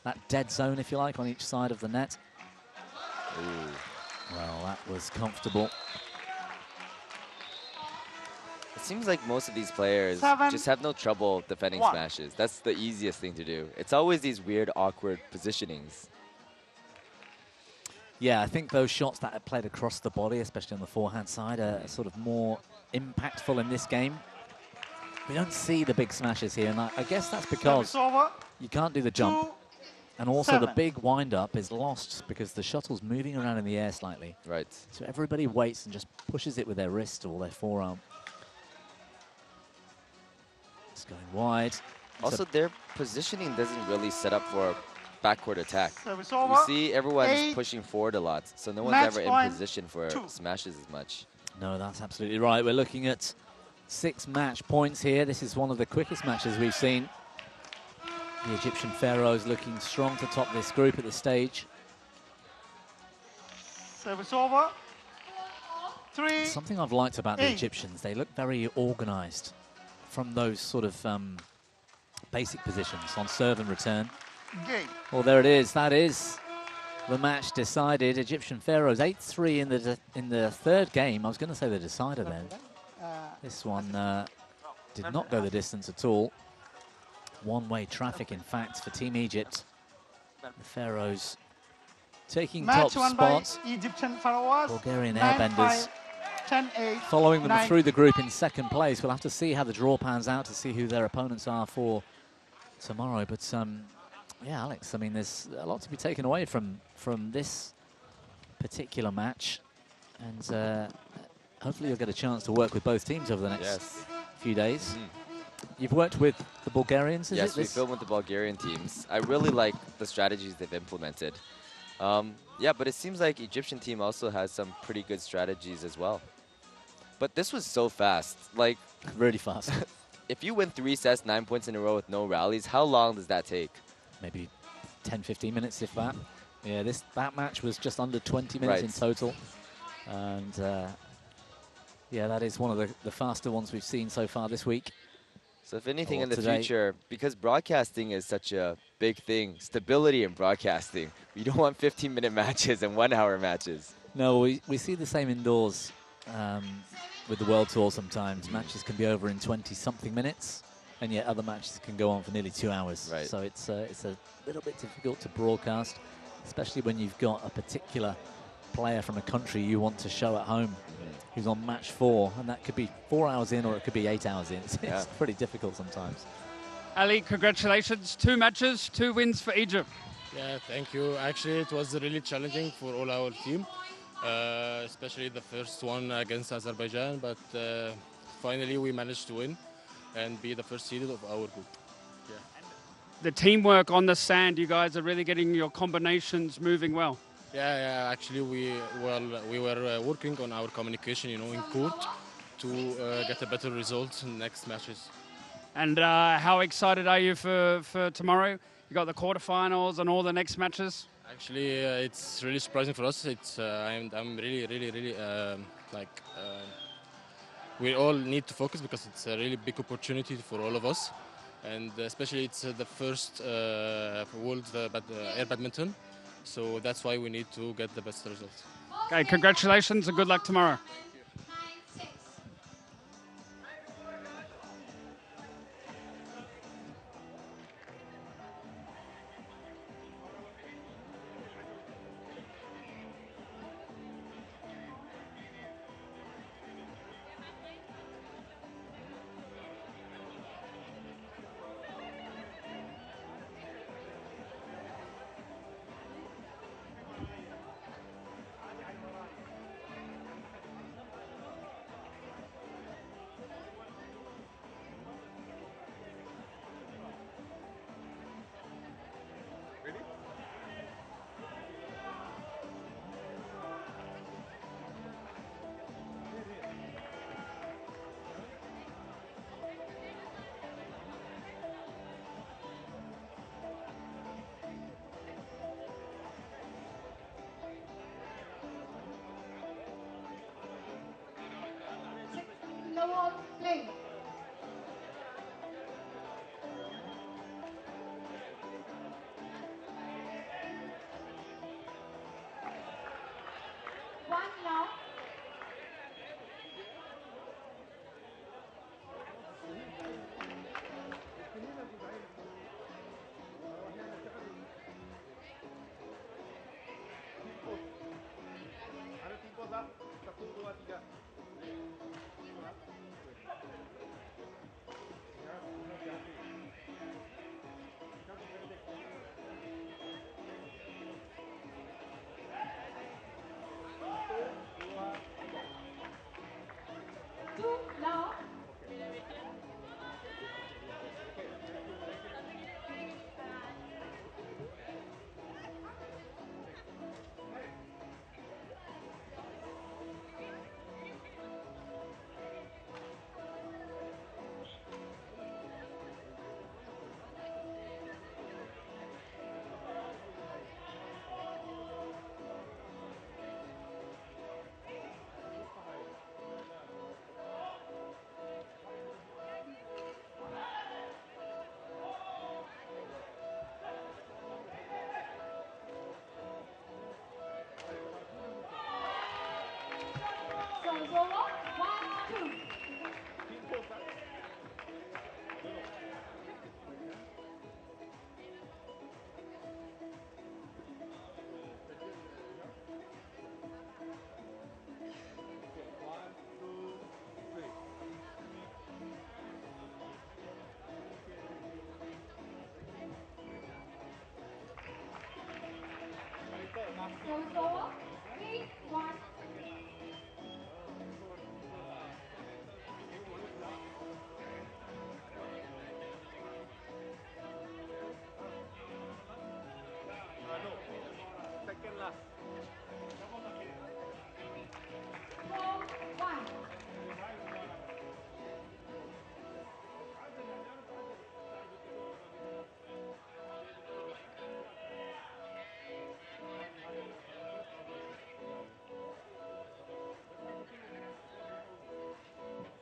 That dead zone, if you like, on each side of the net. Ooh. Well, that was comfortable. It seems like most of these players 7, just have no trouble defending 1. smashes. That's the easiest thing to do. It's always these weird, awkward positionings. Yeah, I think those shots that are played across the body, especially on the forehand side, are sort of more impactful in this game. We don't see the big smashes here, and I guess that's because you can't do the jump. 2, and also 7. the big wind-up is lost because the shuttle's moving around in the air slightly. Right. So everybody waits and just pushes it with their wrist or their forearm. It's going wide. Also, their positioning doesn't really set up for a backward attack. Service We over. see everyone's 8. pushing forward a lot, so no one's Match ever in point position for 2. smashes as much. No, that's absolutely right. We're looking at 6 match points here. This is one of the quickest matches we've seen. The Egyptian Pharaohs looking strong to top this group at this stage. Service over. 3. Something I've liked about the 8. Egyptians, they look very organized from those sort of basic positions on serve and return. Game. Well, there it is. That is the match decided. Egyptian Pharaohs 8-3 in the third game. I was going to say the decider then. This one did not go the distance at all. One-way traffic, in fact, for Team Egypt. The Pharaohs taking Match top won by spots. Egyptian Pharaohs. Bulgarian 9-5, airbenders 10-8. following them 9. through the group in second place. We'll have to see how the draw pans out to see who their opponents are for tomorrow. But yeah, Alex, I mean, there's a lot to be taken away from this particular match. And hopefully you'll get a chance to work with both teams over the next few days. You've worked with the Bulgarians, is it? Yes, we filmed with the Bulgarian teams. I really like the strategies they've implemented. Yeah, but it seems like Egyptian team also has some pretty good strategies as well. But this was so fast. Like, really fast. If you win 3 sets, 9 points in a row with no rallies, how long does that take? Maybe 10, 15 minutes, if that. Yeah, that match was just under 20 minutes in total. And yeah, that is one of the faster ones we've seen so far this week. So if anything Or in the today. future, because broadcasting is such a big thing, stability in broadcasting, we don't want 15-minute matches and 1-hour matches. No, we see the same indoors with the World Tour sometimes. Matches can be over in 20-something minutes, and yet other matches can go on for nearly 2 hours. Right. So it's a little bit difficult to broadcast, especially when you've got a particular player from a country you want to show at home who's on match 4, and that could be 4 hours in or it could be 8 hours in. It's pretty difficult sometimes. Ali, congratulations. 2 matches, 2 wins for Egypt. Yeah, thank you. Actually, it was really challenging for all our team, especially the first one against Azerbaijan, but finally we managed to win and be the first seeded of our group. Yeah. The teamwork on the sand, you guys are really getting your combinations moving well. Yeah, actually we were working on our communication, in court to get a better result in next matches. And how excited are you for tomorrow? You got the quarterfinals and all the next matches. Actually, it's really surprising for us. I'm really we all need to focus because it's a really big opportunity for all of us, and especially it's the first World Air Badminton, so that's why we need to get the best results. Okay, congratulations and good luck tomorrow. Play. One now. So it's over. 1, 2. So it's over. 3, 1.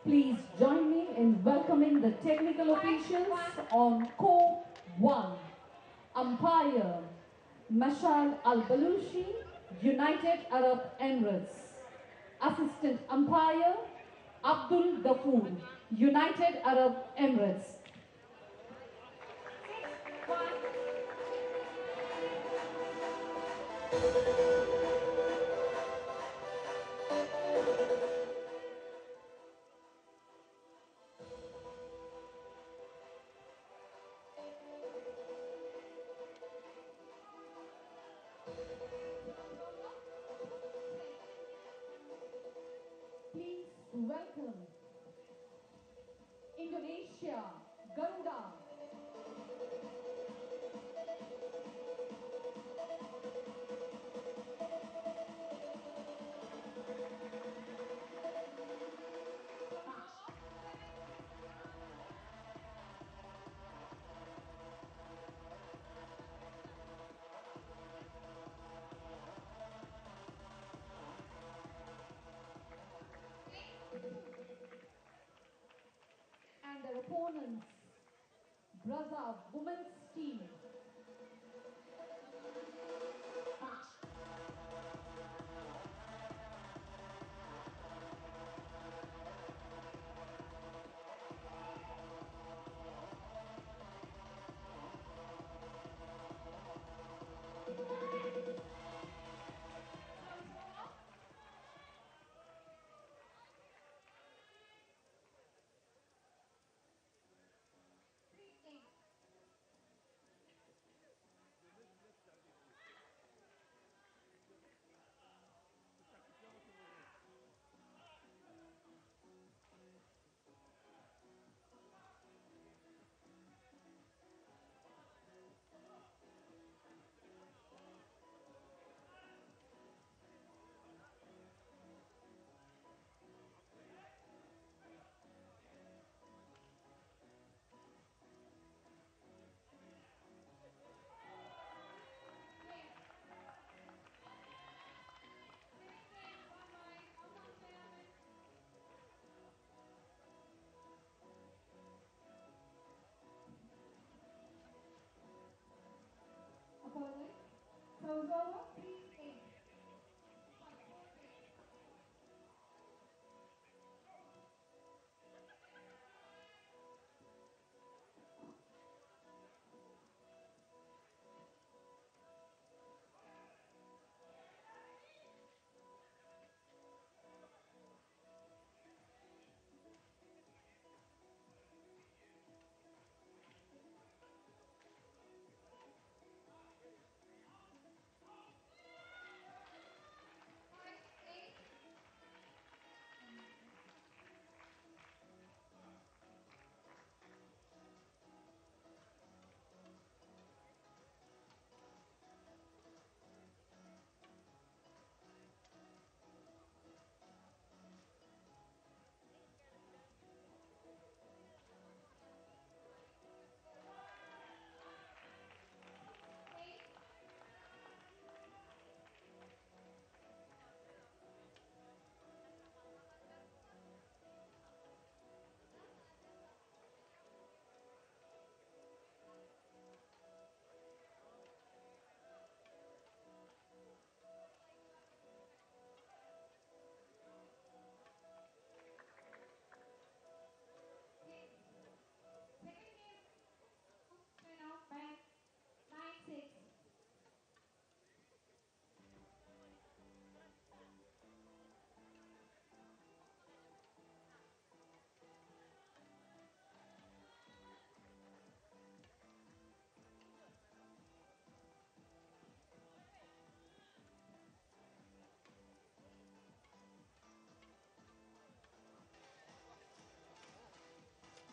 Please join me in welcoming the technical officials on court 1. Umpire Mashal Al-Balushi, United Arab Emirates. Assistant umpire Abdul Ghafoor, United Arab Emirates. opponents, Brazza women's team.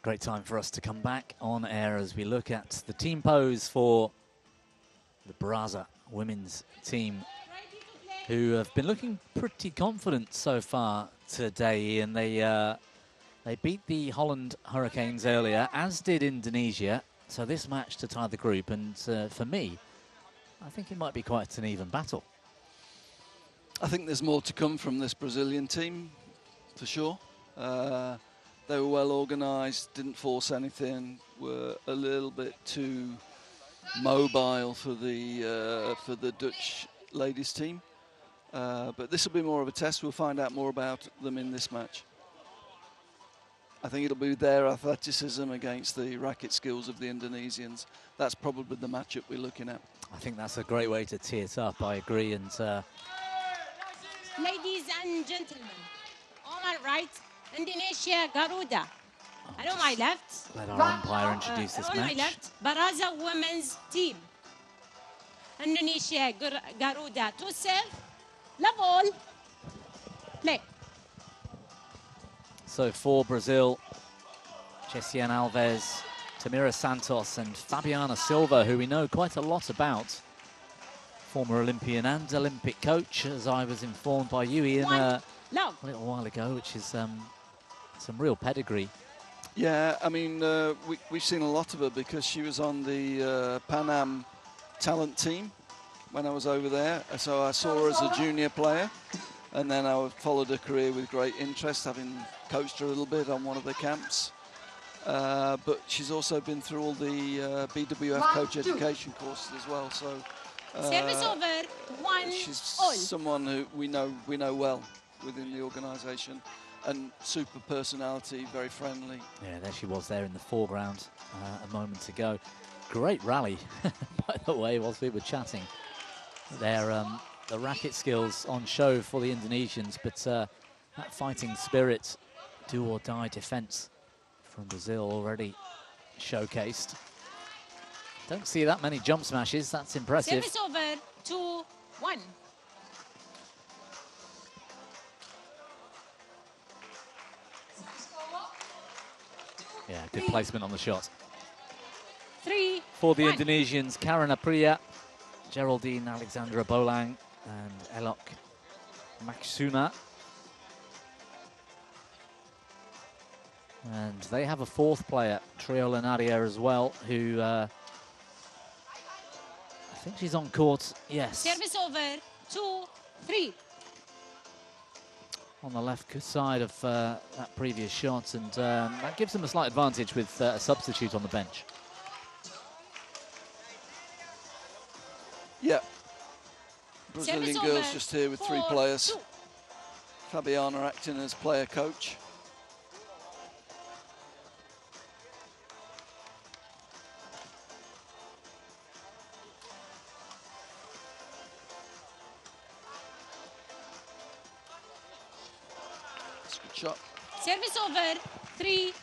Great time for us to come back on air as we look at the team pose for the Brazza women's team, who have been looking pretty confident so far today. And they beat the Holland Hurricanes earlier, as did Indonesia. So this match to tie the group, and for me, I think it might be quite an even battle. I think there's more to come from this Brazilian team, for sure. They were well organised, didn't force anything, were a little bit too mobile for the Dutch ladies team. But this will be more of a test. We'll find out more about them in this match. I think it'll be their athleticism against the racket skills of the Indonesians. That's probably the matchup we're looking at. I think that's a great way to tee it up. I agree. And ladies and gentlemen, on my right, Indonesia Garuda. And on my left, let our umpire introduce this on match. my left, Brazza women's team. Indonesia Garuda to serve, la ball, play. So for Brazil, Jessiane Alves, Tamira Santos and Fabiana Silva, who we know quite a lot about. Former Olympian and Olympic coach, as I was informed by you, Ian, a little while ago, which is some real pedigree. Yeah, I mean, we've seen a lot of her because she was on the Pan Am talent team when I was over there. So I saw her as a junior player, and then I followed her career with great interest, having coached her a little bit on one of the camps. but she's also been through all the BWF coach education courses as well. So Service over, 1 she's all. someone who we know well within the organisation, and super personality, very friendly. Yeah, there she was there in the foreground a moment ago. Great rally, by the way, whilst we were chatting. The racket skills on show for the Indonesians, but that fighting spirit, do-or-die defence from Brazil already showcased. Don't see that many jump smashes, that's impressive. Service over, 2-1. Yeah, good placement on the shot. 3 For the 1. Indonesians, Karen Apriya, Geraldine Alexandra Bolang, and Elok Maksuna. And they have a fourth player, Triola Nadia, as well, who I think she's on court, yes. Service over, 2-3. On the left side of that previous shot, and that gives them a slight advantage with a substitute on the bench. Yeah. Brazilian girls just here with 3 players. Fabiana acting as player coach. That's a good shot. Service over, 3-4.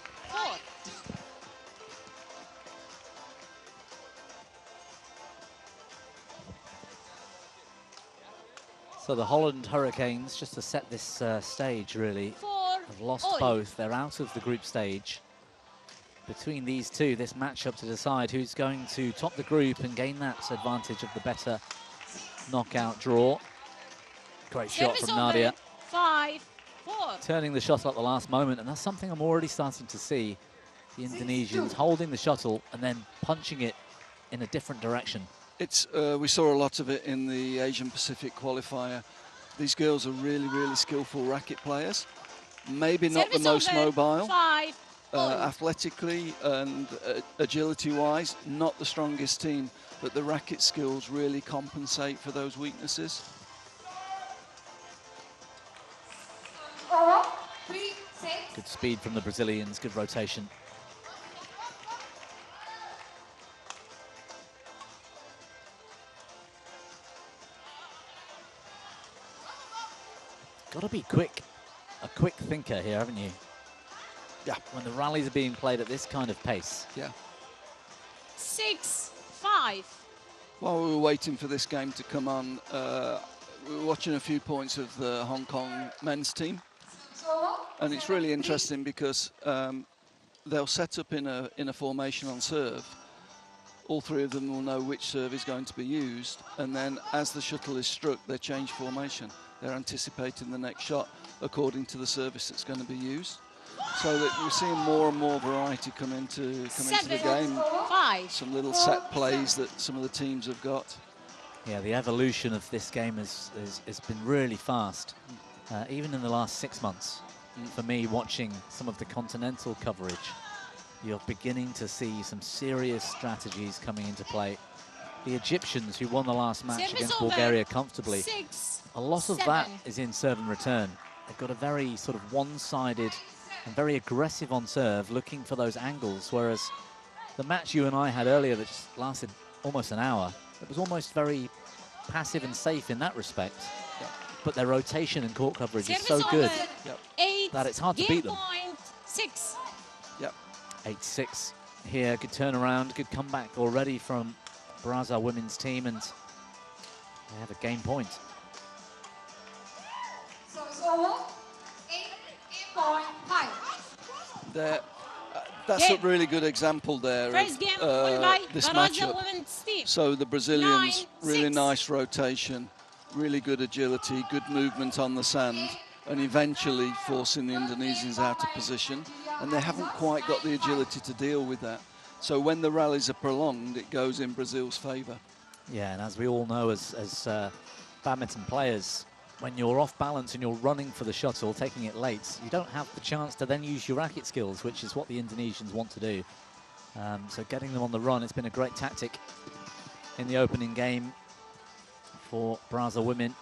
So the Holland Hurricanes, just to set this stage really, have lost both. They're out of the group stage. Between these two, this matchup to decide who's going to top the group and gain that advantage of the better knockout draw. Great shot from Nadia. 5-4. Turning the shuttle at the last moment, and that's something I'm already starting to see. The Indonesians holding the shuttle and then punching it in a different direction. It's we saw a lot of it in the Asian Pacific qualifier. These girls are really, really skillful racket players. Maybe not the most mobile. Athletically and agility-wise, not the strongest team, but the racket skills really compensate for those weaknesses. 3-6. Good speed from the Brazilians, good rotation. Got to be quick, a quick thinker here, haven't you? Yeah. When the rallies are being played at this kind of pace. Yeah. 6-5. While we were waiting for this game to come on, we were watching a few points of the Hong Kong men's team. And it's really interesting because they'll set up in a formation on serve. All 3 of them will know which serve is going to be used, and then as the shuttle is struck, they change formation. They're anticipating the next shot according to the service that's going to be used. So that we're seeing more and more variety come into the game. 5. Some little set plays that some of the teams have got. Yeah, the evolution of this game has been really fast, even in the last 6 months. For me, watching some of the continental coverage, you're beginning to see some serious strategies coming into play. The Egyptians, who won the last match against Bulgaria comfortably, a lot of that is in serve and return. They've got a very sort of one-sided and very aggressive on serve, looking for those angles, whereas the match you and I had earlier that just lasted almost an hour, it was almost very passive and safe in that respect. But their rotation and court coverage is so good that it's hard to beat them. 6. Yep. 8-6 here, good turnaround, good comeback already from Brazil women's team, and they have a game point. That's a really good example there of this matchup. So the Brazilians, really nice rotation, really good agility, good movement on the sand, and eventually forcing the Indonesians out of position. And they haven't quite got the agility to deal with that. So when the rallies are prolonged, it goes in Brazil's favour. Yeah, and as we all know as badminton players, when you're off balance and you're running for the shuttle, taking it late, you don't have the chance to then use your racket skills, which is what the Indonesians want to do. So getting them on the run, it's been a great tactic in the opening game for Brazil women.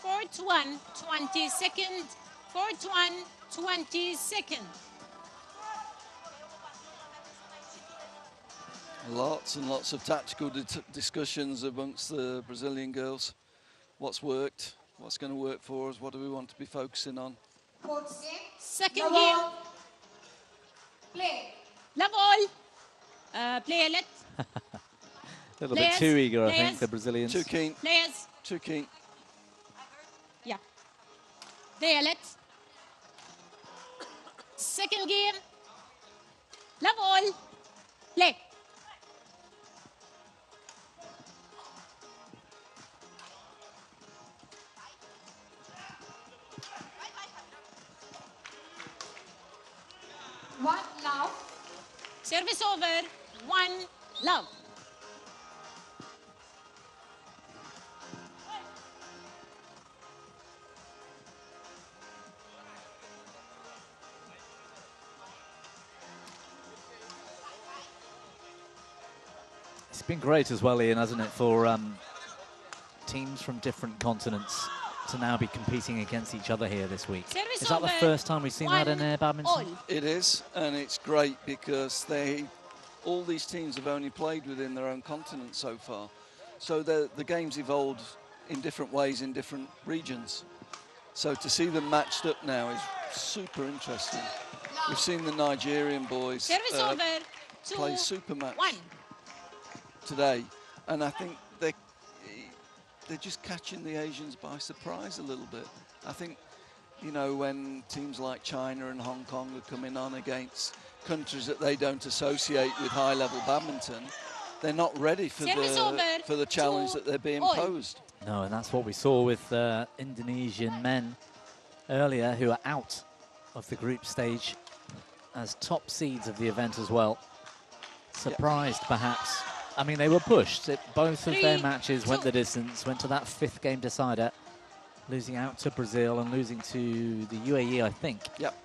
Court 1, 20 seconds. Court 1, 20 seconds. Lots and lots of tactical discussions amongst the Brazilian girls. What's worked? What's going to work for us? What do we want to be focusing on? Second game. Play. Love all. Play a let. A little bit too eager, I think, the Brazilians. Too keen. Players. Too keen. Yeah. Play a let. Second game. Love all. Play. One love. Service over. One love. It's been great as well, Ian, hasn't it, for teams from different continents to now be competing against each other here this week. Service Is that the over. first time we've seen that in badminton? It is, and it's great because all these teams have only played within their own continent so far. So the game's evolved in different ways in different regions. So to see them matched up now is super interesting. We've seen the Nigerian boys Service over. play 2, super match 1. today, and I think they're just catching the Asians by surprise a little bit. I think, you know, when teams like China and Hong Kong are coming on against countries that they don't associate with high-level badminton, they're not ready for the challenge that they're being posed. No, and that's what we saw with Indonesian men earlier, who are out of the group stage as top seeds of the event as well. Surprised, perhaps. I mean, they were pushed. Both of their matches went the distance, went to that 5th game decider, losing out to Brazil and losing to the UAE, I think. Yep.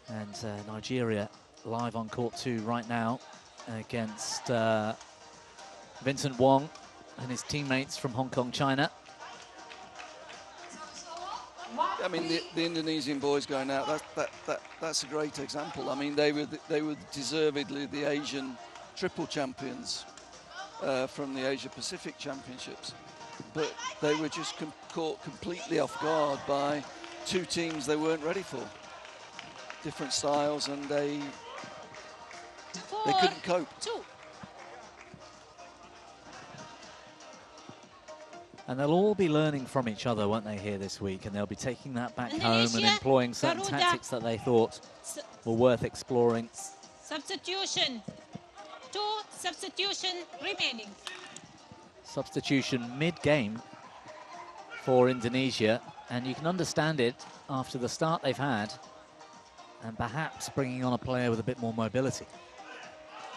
And Nigeria live on court 2 right now against Vincent Wong and his teammates from Hong Kong, China. I mean, the Indonesian boys going out, that's a great example. I mean, they were deservedly the Asian triple champions from the Asia Pacific Championships, but they were just caught completely off guard by 2 teams they weren't ready for. Different styles, and they couldn't cope. 2. And they'll all be learning from each other, won't they, here this week? And they'll be taking that back home and employing certain tactics that they thought were worth exploring. Substitution. 2 substitution remaining. Substitution mid-game for Indonesia, and you can understand it after the start they've had, and perhaps bringing on a player with a bit more mobility.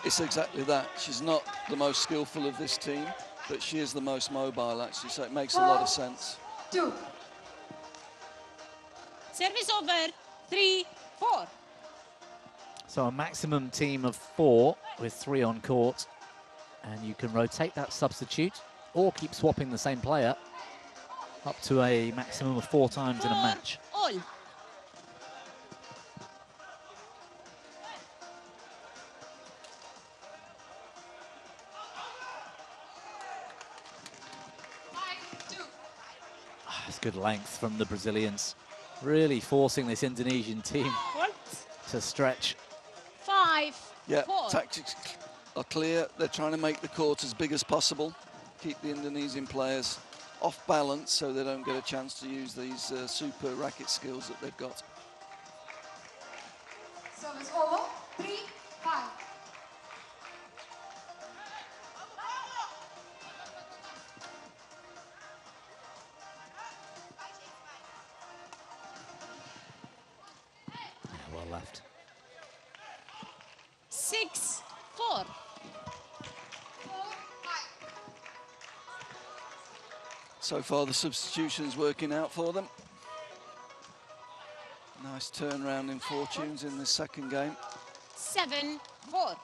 It's exactly that. She's not the most skillful of this team, but she is the most mobile, actually, so it makes a lot of sense. 2. Service over. 3, 4. So a maximum team of 4 with 3 on court, and you can rotate that substitute or keep swapping the same player up to a maximum of 4 times in a match. All. It's good length from the Brazilians, really forcing this Indonesian team to stretch. 5, Yeah, 4. tactics are clear. They're trying to make the court as big as possible, keep the Indonesian players off balance so they don't get a chance to use these super racket skills that they've got. Service over. 3, 5. 6-4. So far the substitution's working out for them. Nice turnaround in fortunes in the second game. 7-4.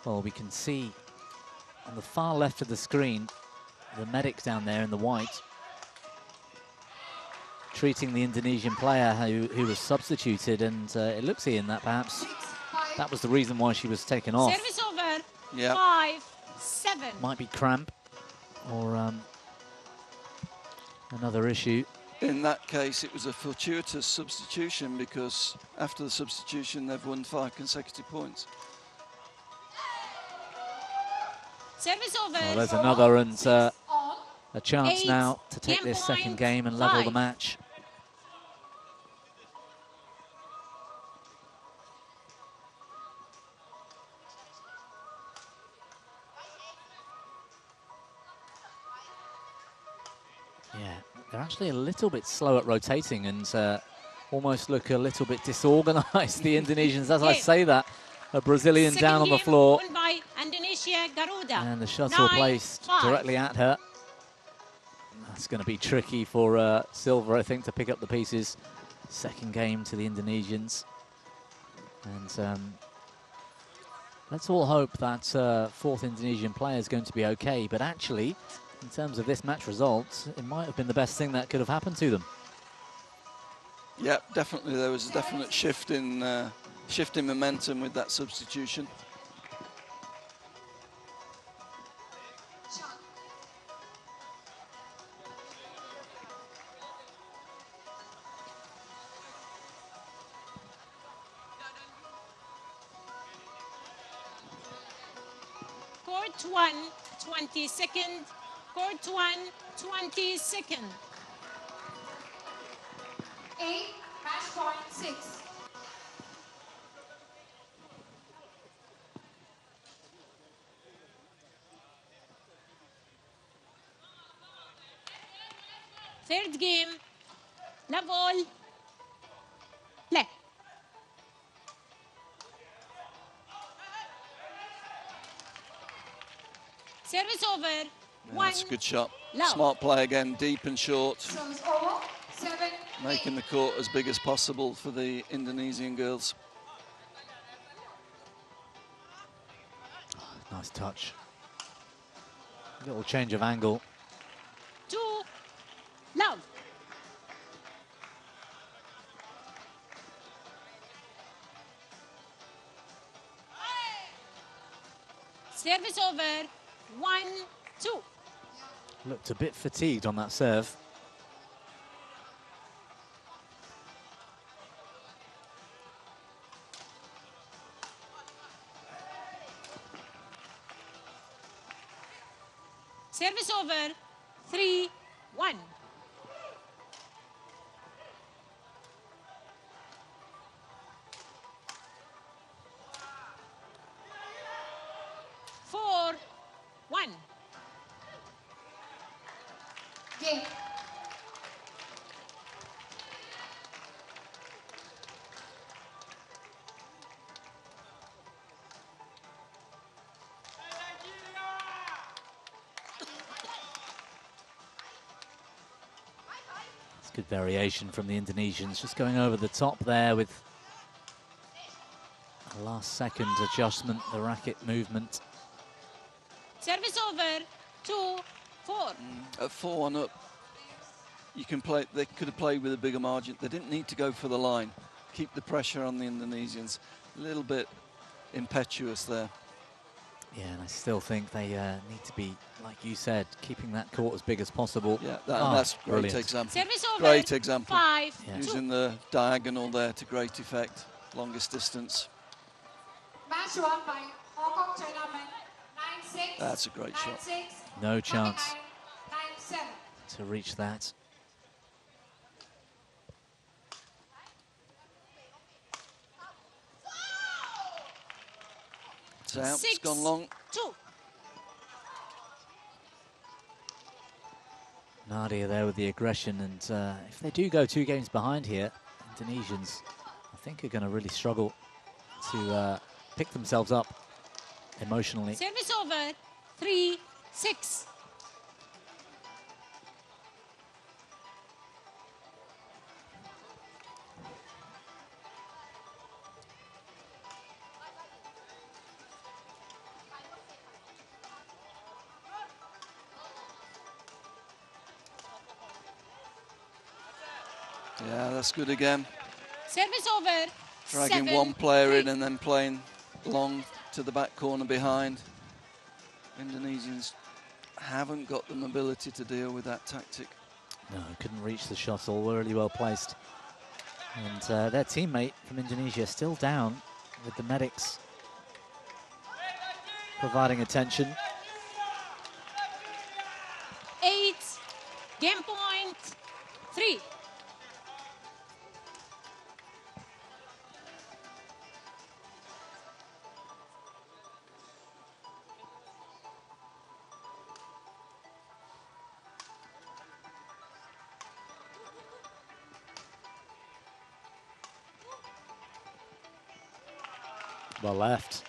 Well, we can see on the far left of the screen, the medic down there in the white, treating the Indonesian player who was substituted, and it looks, Ian, that perhaps that was the reason why she was taken off. Service over. Yeah. 5-7. Might be cramp or another issue. In that case, it was a fortuitous substitution because after the substitution, they've won 5 consecutive points. Service over. Well, there's another, and a chance 8 now to take this second game and level the match. Yeah, they're actually a little bit slow at rotating and almost look a little bit disorganized, the Indonesians, as I say that. A Brazilian Second down on the game floor. won by Indonesia, Garuda. And the shuttle placed 9-5. directly at her. That's going to be tricky for Silva, I think, to pick up the pieces. Second game to the Indonesians. And let's all hope that fourth Indonesian player is going to be okay. But actually, in terms of this match result, it might have been the best thing that could have happened to them. Yeah, definitely. There was a definite shift in momentum with that substitution. Court 1, 20-second. Court 1, 20-second. 8, match point 6. Third game, level, play. Service over. That's a good shot. Love. Smart play again, deep and short. Service over. 7, Making the court as big as possible for the Indonesian girls. Nice touch. Little change of angle. 2, love. Service over. 1-2. Looked a bit fatigued on that serve. Service over. 3-1. Game. It's good variation from the Indonesians, just going over the top there with a last second adjustment, the racket movement. Service over. 2-4. At 4-1 up, you can play. They could have played with a bigger margin. They didn't need to go for the line. Keep the pressure on the Indonesians. A little bit impetuous there. Yeah, and I still think they need to be, like you said, keeping that court as big as possible. Yeah, that's a great example. Service over. Great example. 5-2. Using the diagonal there to great effect. Longest distance. Match won by Hong Kong China men 9-6. That's a great shot. 9-6. No chance 9-7. to reach that. It's out. It's gone long. 6-2. Nadia there with the aggression, and if they do go 2 games behind here, Indonesians, I think, are going to really struggle to pick themselves up emotionally. Service over. 3-6. Yeah, that's good again. Service over. Dragging one player in and then playing long to the back corner behind. Indonesians haven't got the mobility to deal with that tactic. No, couldn't reach the shuttle, really well placed. And their teammate from Indonesia still down with the medics providing attention. 8. Game point. 3. Well left.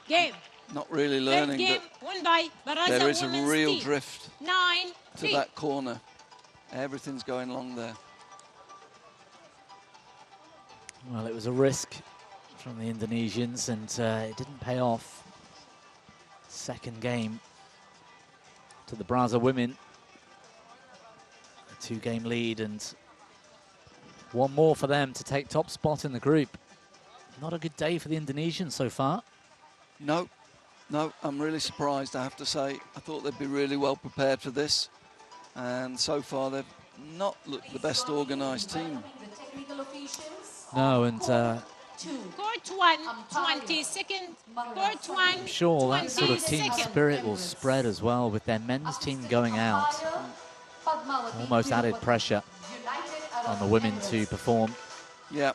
Game. Not really Third learning game that won by Baraza there is a women's real team. drift 9-3. to that corner. Everything's going long there. Well, it was a risk from the Indonesians, and it didn't pay off. Second game to the Brazza women. A 2-game lead, and one more for them to take top spot in the group. Not a good day for the Indonesians so far. No, I'm really surprised, I have to say. I thought they'd be really well prepared for this. And so far, they've not looked the best organised team. No, and Court 1, 20 seconds. Court 1, I'm sure that sort of 20 team seconds. spirit will spread as well with their men's team going out. Almost added pressure on the women to perform. Yeah.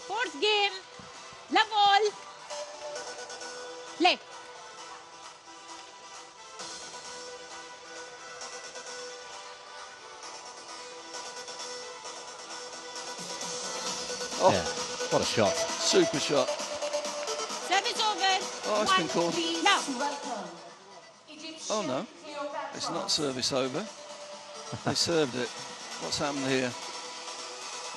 Fourth game. Level. Play. Oh, yeah, what a shot. Super shot. Service over. Oh, it's been called. Love. Oh, no. It's not service over. They served it. What's happened here?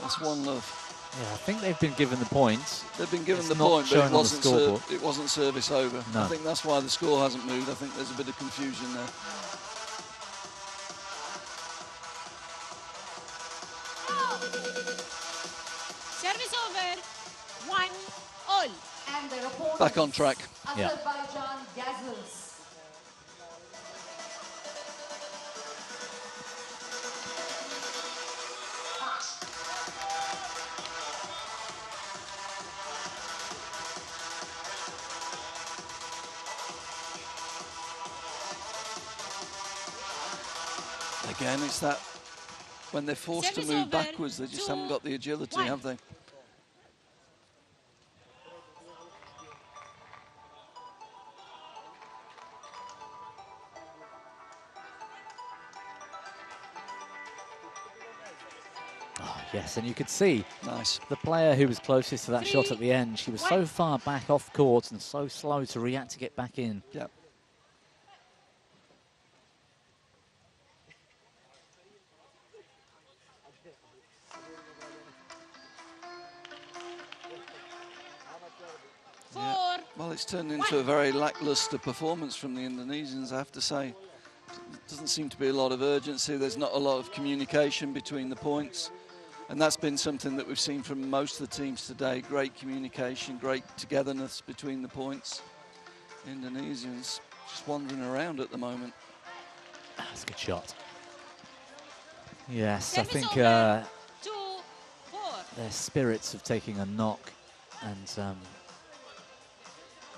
That's 1-love. Yeah, I think they've been given the points. They've been given It's the not point, but shown it on the wasn't, scoreboard. it wasn't service over. No. I think that's why the score hasn't moved. I think there's a bit of confusion there. Service over. 1-all. And their opponents, Back on track. Yeah. Azerbaijan Gazelles. Again, it's that when they're forced to Service move over. backwards, they just haven't got the agility, 2-1. have they? Oh, yes, and you could see Nice. the player who was closest to that shot at the end. She was so far back off court and so slow to react to get back in. Yeah. Yeah. Well, it's turned into a very lacklustre performance from the Indonesians, I have to say. Doesn't seem to be a lot of urgency. There's not a lot of communication between the points. And that's been something that we've seen from most of the teams today. Great communication, great togetherness between the points. Indonesians just wandering around at the moment. That's a good shot. Yes, I Service think over. their spirits of taking a knock, and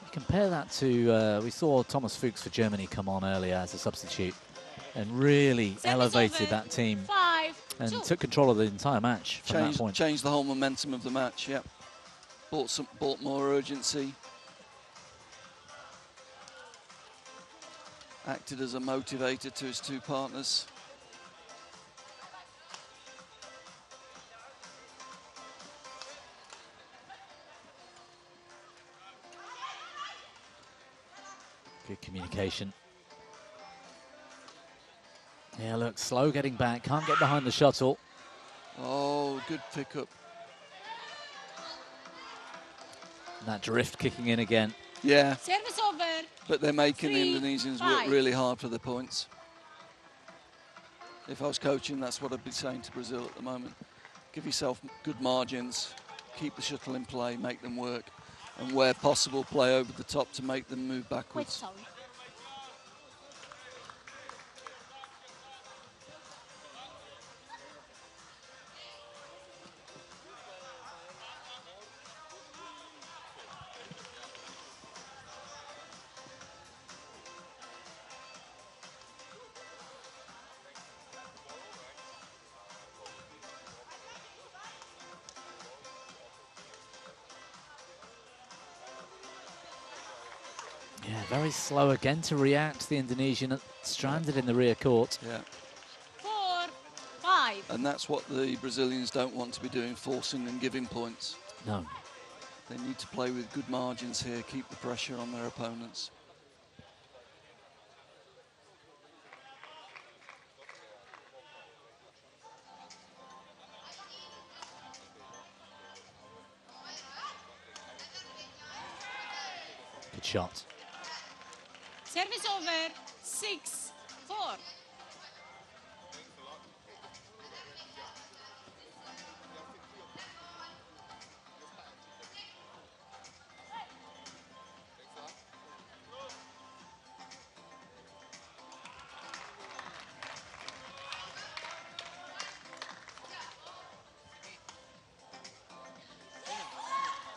you compare that to, we saw Thomas Fuchs for Germany come on earlier as a substitute and really elevated that team and took control of the entire match from that point. Changed the whole momentum of the match, yeah. brought more urgency. Acted as a motivator to his two partners. Good communication. Yeah, look, slow getting back, can't get behind the shuttle. Oh, good pickup. And that drift kicking in again. Yeah. Service over. But they're making 3-5. the Indonesians work really hard for the points. If I was coaching, that's what I'd be saying to Brazil at the moment. Give yourself good margins, keep the shuttle in play, make them work, and where possible, play over the top to make them move backwards. Yeah, very slow again to react. The Indonesian stranded in the rear court. Yeah. 4-5. And that's what the Brazilians don't want to be doing, forcing and giving points. No. They need to play with good margins here, keep the pressure on their opponents. Good shot. Service over. 6-4.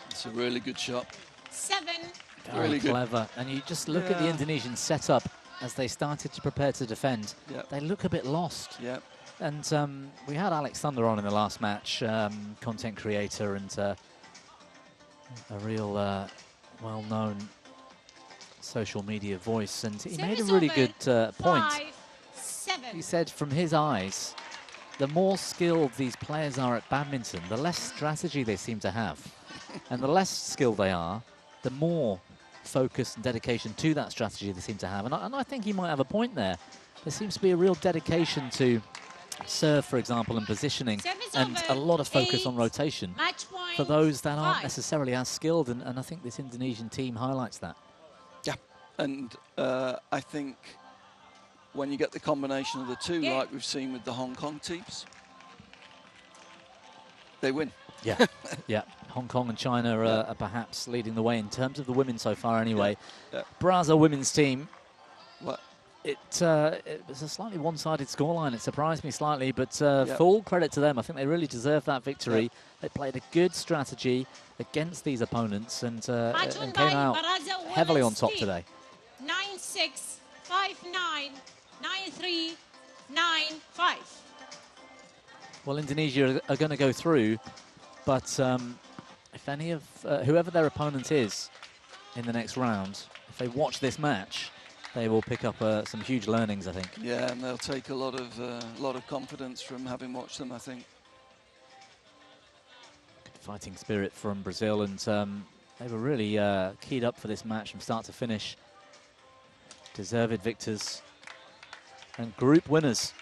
It's a really good shot. 7. Very Really good. clever. And you just look at the Indonesian setup as they started to prepare to defend. Yep. They look a bit lost. Yep. And we had Alex Thunder on in the last match, content creator and a real well-known social media voice. And he made a really good point. 5-7. He said from his eyes, the more skilled these players are at badminton, the less strategy they seem to have. And the less skilled they are, the more focus and dedication to that strategy they seem to have. And I think he might have a point there. There seems to be a real dedication to serve, for example, and positioning, and a lot of focus on rotation for those that aren't necessarily as skilled. And I think this Indonesian team highlights that. Yeah, and I think when you get the combination of the two, like we've seen with the Hong Kong teams, they win. Yeah, yeah. Hong Kong and China are perhaps leading the way in terms of the women so far anyway. Yeah. Brazil women's team, what? It was a slightly one-sided scoreline. It surprised me slightly, but Yep. full credit to them. I think they really deserve that victory. Yep. They played a good strategy against these opponents and came out Brazil heavily on women's top team. today. 9-6, 5-9, 9-3, 9-5. Well, Indonesia are going to go through, but if any of whoever their opponent is in the next round, if they watch this match, they will pick up some huge learnings, I think. Yeah, and they'll take a lot of confidence from having watched them, I think. Good fighting spirit from Brazil, and they were really keyed up for this match from start to finish. Deserved victors and group winners.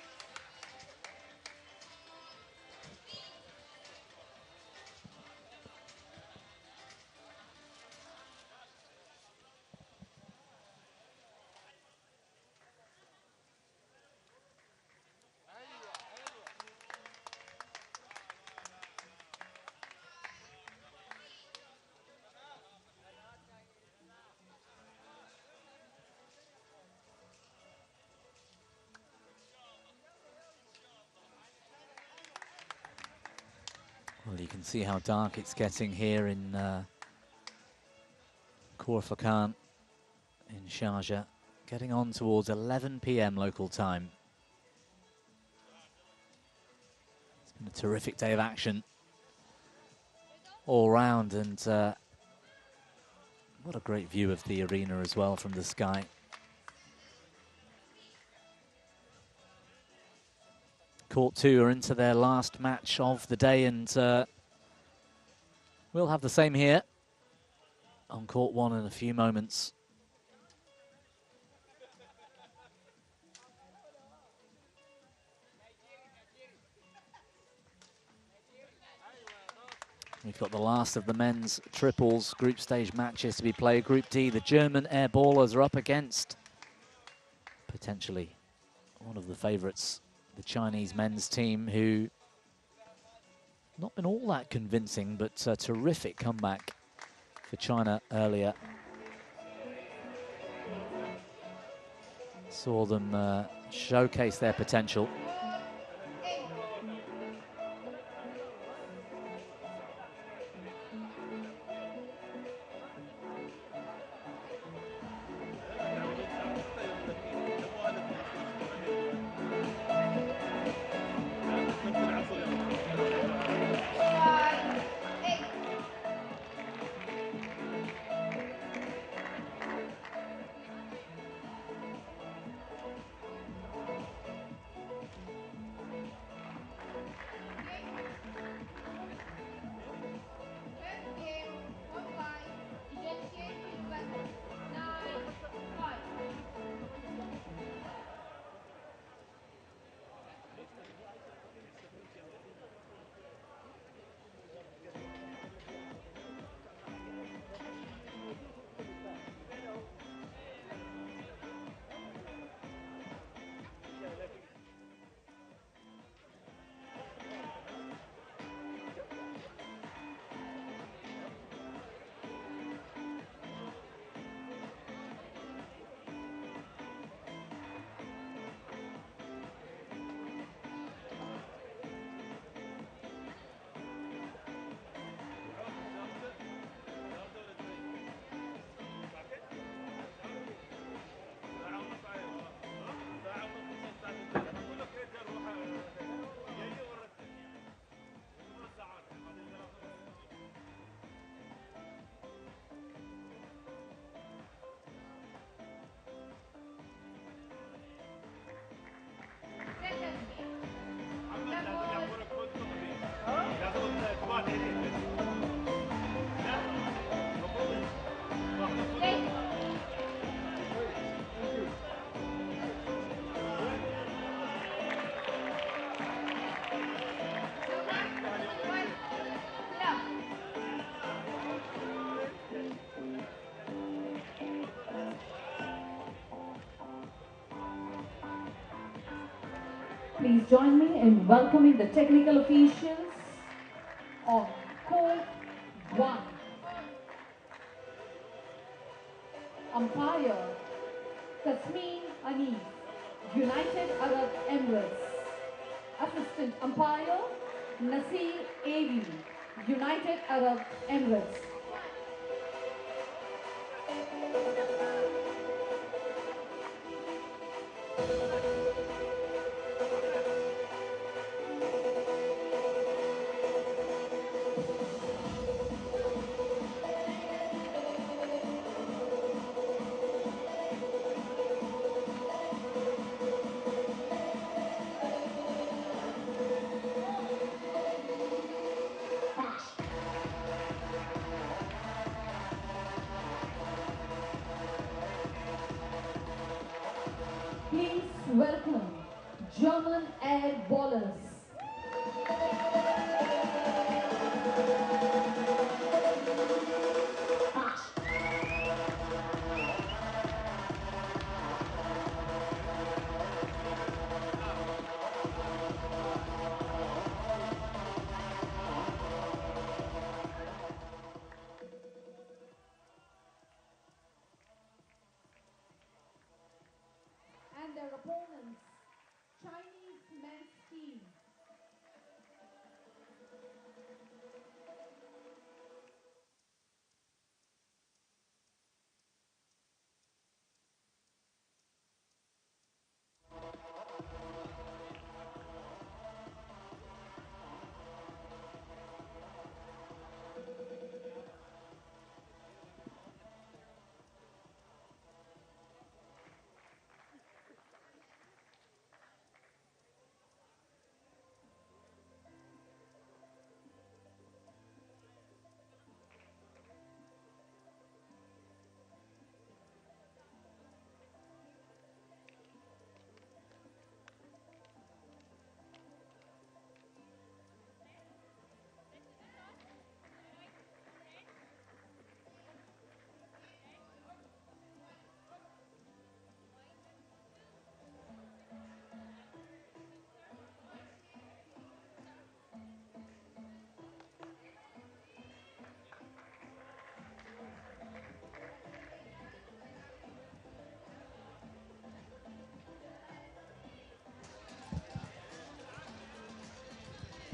Well, you can see how dark it's getting here in Khor-Fakkan in Sharjah, getting on towards 11 p.m. local time. It's been a terrific day of action. all round, and what a great view of the arena as well from the sky. Court 2 are into their last match of the day, and we'll have the same here on Court 1 in a few moments. We've got the last of the men's triples group stage matches to be played. Group D, the German airballers are up against potentially one of the favourites, the Chinese men's team, who not been all that convincing, but a terrific comeback for China earlier. Saw them showcase their potential. Please join me in welcoming the technical officials on Court 1. Umpire Tasmin Anis, United Arab Emirates. Assistant Umpire Nasir Avi, United Arab Emirates. Please welcome German air bowlers. And their opponents, Chinese men's team.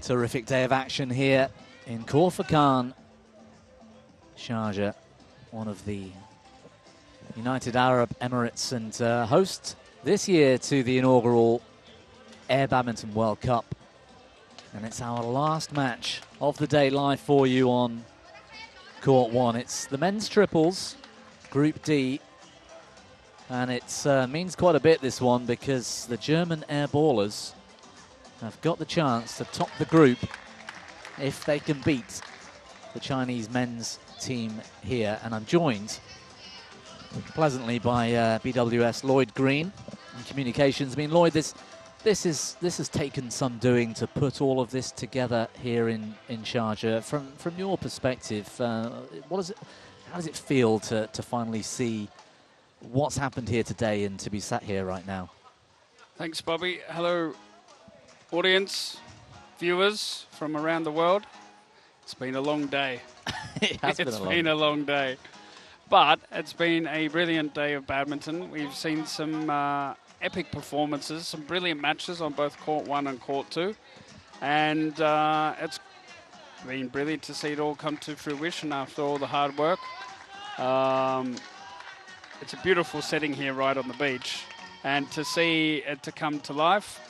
Terrific day of action here in Khor Fakkan, Sharjah, one of the United Arab Emirates, and host this year to the inaugural AirBadminton World Cup. And it's our last match of the day live for you on Court 1. It's the men's triples, Group D, and it means quite a bit, this one, because the German airballers have got the chance to top the group if they can beat the Chinese men's team here. And I'm joined pleasantly by BWF's Lloyd Green in communications. I mean, Lloyd, this has taken some doing to put all of this together here in Sharjah. From your perspective, how does it feel to finally see what's happened here today and to be sat here right now? Thanks, Bobby. Hello, audience, viewers from around the world. It's been a long day. It's been a long day. But it's been a brilliant day of badminton. We've seen some epic performances, some brilliant matches on both Court 1 and Court 2. And it's been brilliant to see it all come to fruition after all the hard work. It's a beautiful setting here right on the beach. And to see it to come to life,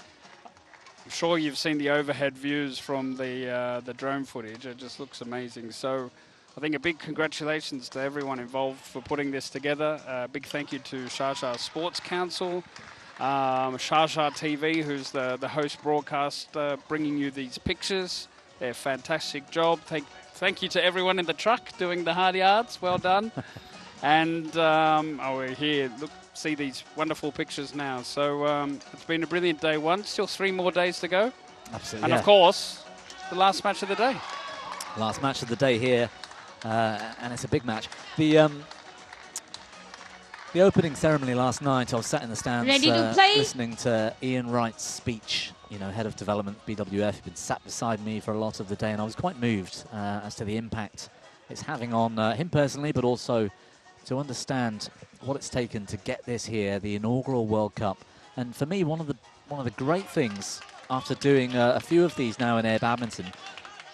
I'm sure you've seen the overhead views from the drone footage. It just looks amazing. So I think a big congratulations to everyone involved for putting this together. A big thank you to Sharjah Sports Council, Sharjah TV, who's the host broadcaster, bringing you these pictures. They're a fantastic job. Thank you to everyone in the truck doing the hard yards. Well done. And we're here. Look, see these wonderful pictures now. So it's been a brilliant day one. Still 3 more days to go. Absolutely. And of course, the last match of the day. Last match of the day here, and it's a big match. The opening ceremony last night, I was sat in the stands listening to Ian Wright's speech, head of development, BWF. He'd been sat beside me for a lot of the day, and I was quite moved as to the impact it's having on him personally, but also to understand what it's taken to get this here, the inaugural World Cup. And for me, one of the great things after doing a few of these now in air badminton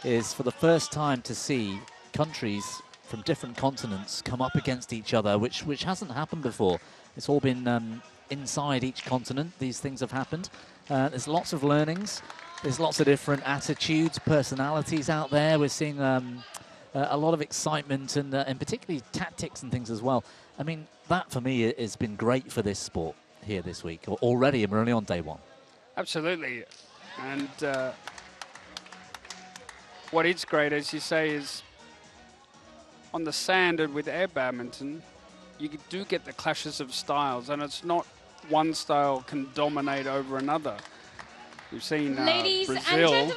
is for the first time to see countries from different continents come up against each other, which hasn't happened before. It's all been inside each continent. These things have happened. There's lots of learnings. There's lots of different attitudes, personalities out there. We're seeing a lot of excitement and particularly tactics and things as well. I mean, that for me has been great for this sport here this week. Already, and we're only on day one. Absolutely. And what is great, as you say, is on the sand and with air badminton, you do get the clashes of styles, and it's not one style can dominate over another. We've seen Brazil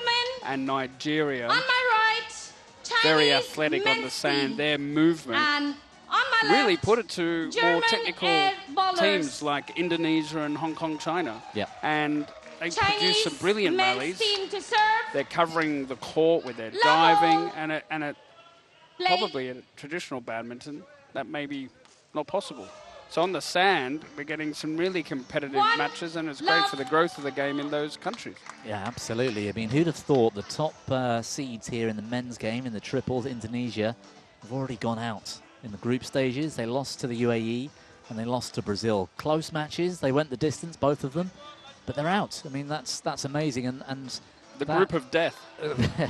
and Nigeria, on my right, Chinese very athletic on the sand. Their movement and on my really left, put it to German more technical airballers. teams like Indonesia and Hong Kong, China. Yeah. And they Chinese produce some brilliant men's rallies. team to serve. They're covering the court with their Level. diving, and it Play. probably in traditional badminton that may be not possible. So on the sand, we're getting some really competitive matches, and it's great for the growth of the game in those countries. Yeah, absolutely. I mean, who'd have thought the top seeds here in the men's game, in the triples, Indonesia, have already gone out in the group stages. They lost to the UAE and they lost to Brazil. Close matches. They went the distance, both of them, but they're out. I mean, that's amazing. And the group of death.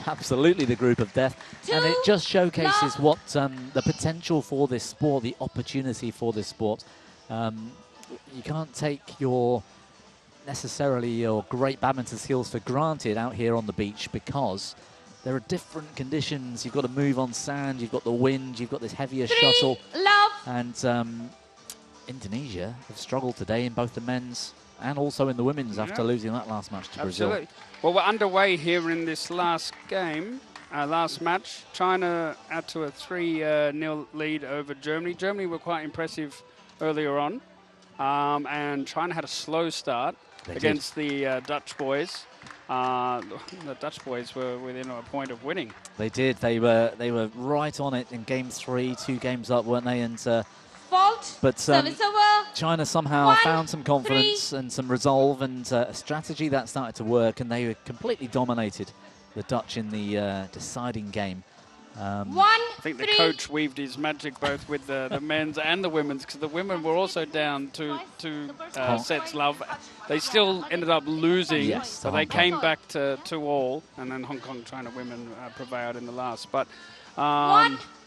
Absolutely, the group of death. And it just showcases what the potential for this sport, the opportunity for this sport. You can't take necessarily your great badminton skills for granted out here on the beach, because there are different conditions. You've got to move on sand, you've got the wind, you've got this heavier shuttle. And Indonesia have struggled today in both the men's and also in the women's after losing that last match to Brazil. Absolutely. Well, we're underway here in this last game, last match. China out to a 3-0 lead over Germany. Germany were quite impressive earlier on, and China had a slow start against the Dutch boys. The Dutch boys were within a point of winning. They did. They were right on it in game 3, 2 games up, weren't they? And but China somehow found some confidence and some resolve and a strategy that started to work, and they were completely dominated the Dutch in the deciding game. I think the coach weaved his magic both with the men's and the women's, because the women were also down to sets love. They still ended up losing, but they came back to 2-all, and then Hong Kong China women prevailed in the last. But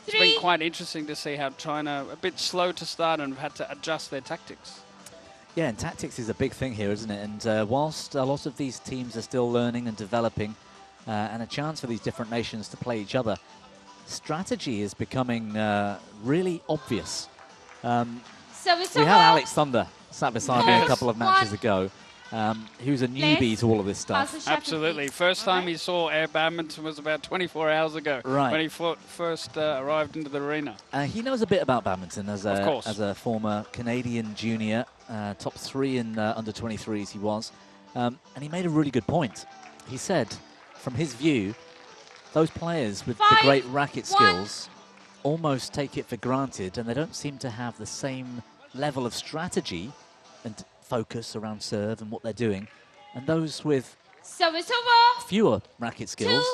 it's been quite interesting to see how China, a bit slow to start, and have had to adjust their tactics. Yeah, and tactics is a big thing here, isn't it? And whilst a lot of these teams are still learning and developing, and a chance for these different nations to play each other, strategy is becoming really obvious. We had Alex Thunder sat beside me a couple of matches ago, who's a newbie to all of this stuff. Absolutely. First time he saw air badminton was about 24 hours ago, when he first arrived into the arena. He knows a bit about badminton as a former Canadian junior, top 3 in under 23s he was, and he made a really good point. He said, from his view, those players with the great racket skills almost take it for granted, and they don't seem to have the same level of strategy and focus around serve and what they're doing. And those with fewer racket skills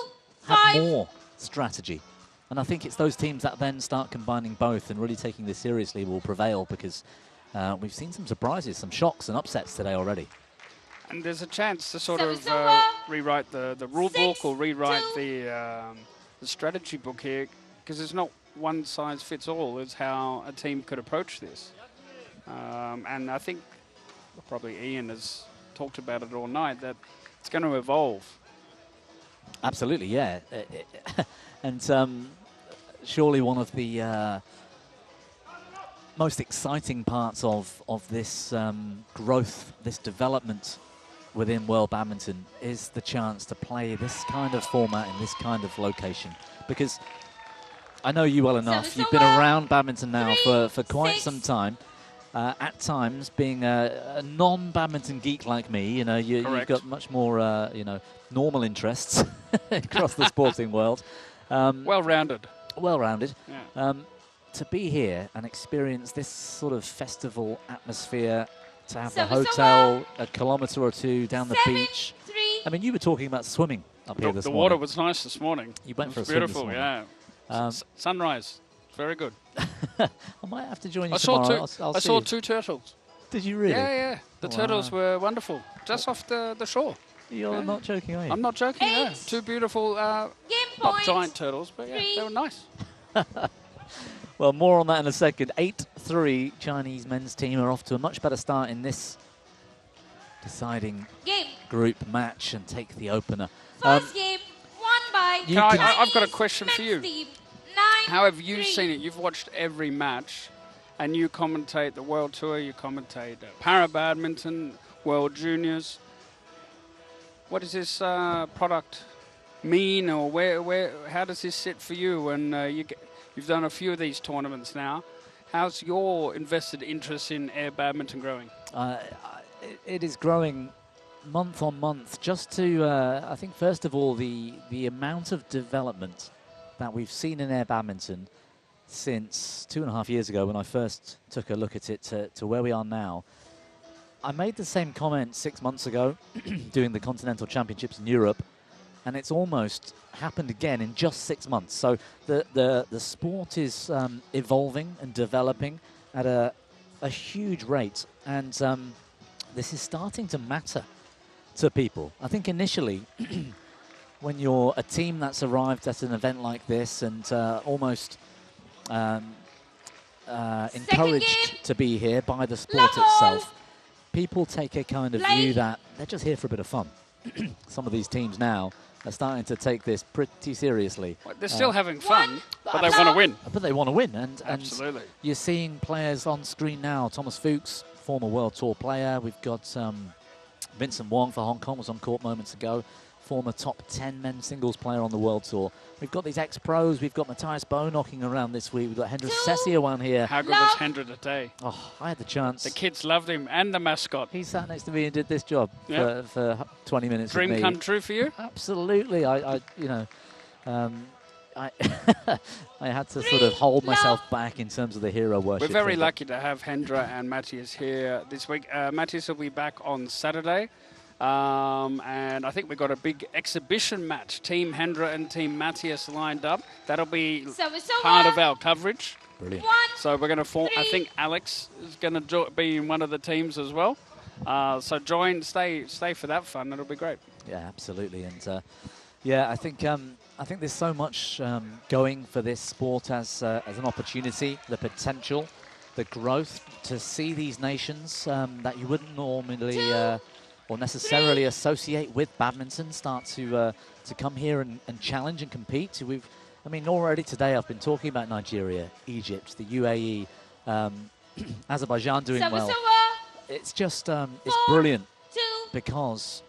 have more strategy. And I think it's those teams that then start combining both and really taking this seriously will prevail, because we've seen some surprises, some shocks and upsets today already. And there's a chance to sort of rewrite the rule book or rewrite the strategy book here, because it's not one size fits all. It's how a team could approach this. And I think probably Ian has talked about it all night, that it's going to evolve. Absolutely, yeah. And surely one of the most exciting parts of this growth, this development within World Badminton is the chance to play this kind of format in this kind of location. Because I know you well enough. You've been around badminton now for quite some time. At times, being a non-badminton geek like me, you know, you've got much more, you know, normal interests across the sporting world. Well-rounded. Well-rounded. Yeah. To be here and experience this sort of festival atmosphere, to have the hotel a kilometre or two down the beach. I mean, you were talking about swimming up here this morning. The water was nice this morning. You went for a swim this morning. Beautiful, yeah. Sunrise, very good. I might have to join you tomorrow. I saw 2 turtles. Did you really? Yeah, yeah. The turtles were wonderful, just off the shore. You're not joking, are you? I'm not joking, no. 2 beautiful, not giant turtles, but yeah, they were nice. Well, more on that in a second. 8-3, Chinese men's team are off to a much better start in this deciding group match and take the opener. First game, won by I've got a question for you. How have you seen it? You've watched every match, and you commentate the World Tour, you commentate Para Badminton, World Juniors. What does this product mean, or how does this sit for you when you've done a few of these tournaments now? How's your invested interest in air badminton growing? It is growing month on month. Just to, I think, first of all, the amount of development that we've seen in air badminton since 2.5 years ago when I first took a look at it to where we are now. I made the same comment 6 months ago doing the Continental Championships in Europe, and it's almost happened again in just 6 months. So the sport is evolving and developing at a huge rate, and this is starting to matter to people. I think initially, when you're a team that's arrived at an event like this and almost encouraged to be here by the sport itself, people take a kind of view that they're just here for a bit of fun. Some of these teams now are starting to take this pretty seriously. Well, they're still having fun, but they want to win. But they want to win, and Absolutely. You're seeing players on screen now. Thomas Fuchs, former World Tour player. We've got Vincent Wong for Hong Kong, was on court moments ago. Former top 10 men's singles player on the World Tour. We've got these ex-pros. We've got Matthias Bo knocking around this week. We've got Hendra Setiawan here. How good was Hendra today? Oh, I had the chance. The kids loved him, and the mascot. He sat next to me and did this job for 20 minutes with me. Dream come true for you? Absolutely. I had to sort of hold myself back in terms of the hero worship. We're very lucky to have Hendra and Matthias here this week. Matthias will be back on Saturday. And I think we've got a big exhibition match, Team Hendra and Team Matthias lined up. That'll be part of our coverage. Brilliant. So we're going to form, I think Alex is going to be in one of the teams as well. So stay for that fun. It'll be great. Yeah, absolutely. And yeah, I think there's so much going for this sport as an opportunity, the potential, the growth, to see these nations that you wouldn't normally or necessarily associate with badminton start to come here and challenge and compete. I mean, already today I've been talking about Nigeria, Egypt, the UAE, Azerbaijan doing well. It's just, it's brilliant because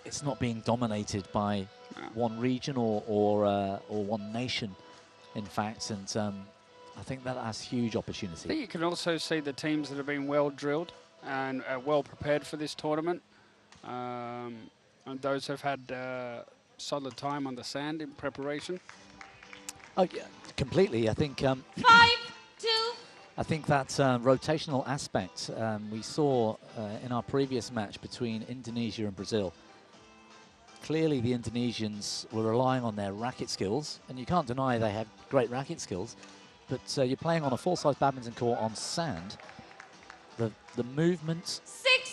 it's not being dominated by one region or one nation, in fact, and I think that has huge opportunity. I think you can also see the teams that have been well drilled and well prepared for this tournament, and those have had solid time on the sand in preparation. Oh yeah, completely. I think 5-2. I think that rotational aspect we saw in our previous match between Indonesia and Brazil. Clearly, the Indonesians were relying on their racket skills, and you can't deny they have great racket skills. But you're playing on a full-size badminton court on sand. The movement,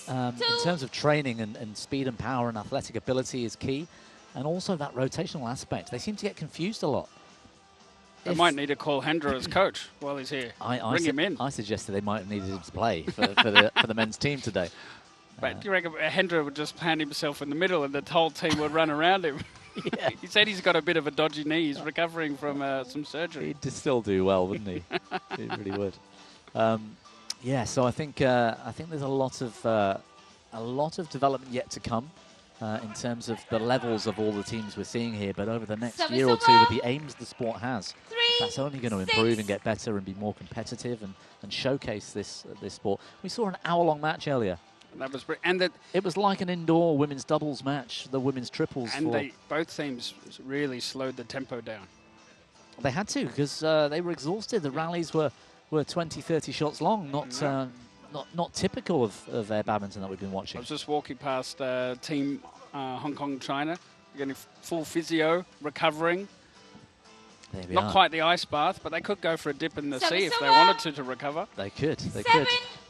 in terms of training and speed and power and athletic ability, is key, and also that rotational aspect. They seem to get confused a lot. They might need to call Hendra as coach while he's here. Bring him in. I suggested they might have needed him to play for the men's team today. But do you reckon Hendra would just plant himself in the middle and the whole team would run around him? Yeah. He said he's got a bit of a dodgy knee. He's recovering from some surgery. He'd still do well, wouldn't he? He really would. Yeah, so I think there's a lot of development yet to come in terms of the levels of all the teams we're seeing here. But over the next year or two, with the aims the sport has, that's only going to improve and get better and be more competitive and showcase this sport. We saw an hour-long match earlier. That was it was like an indoor women's doubles match, the women's triples. And both teams really slowed the tempo down. They had to, because they were exhausted. The rallies were 20, 30 shots long, not typical of air badminton that we've been watching. I was just walking past Team Hong Kong China, getting full physio, recovering. Not quite the ice bath, but they could go for a dip in the sea if they wanted to recover. They could.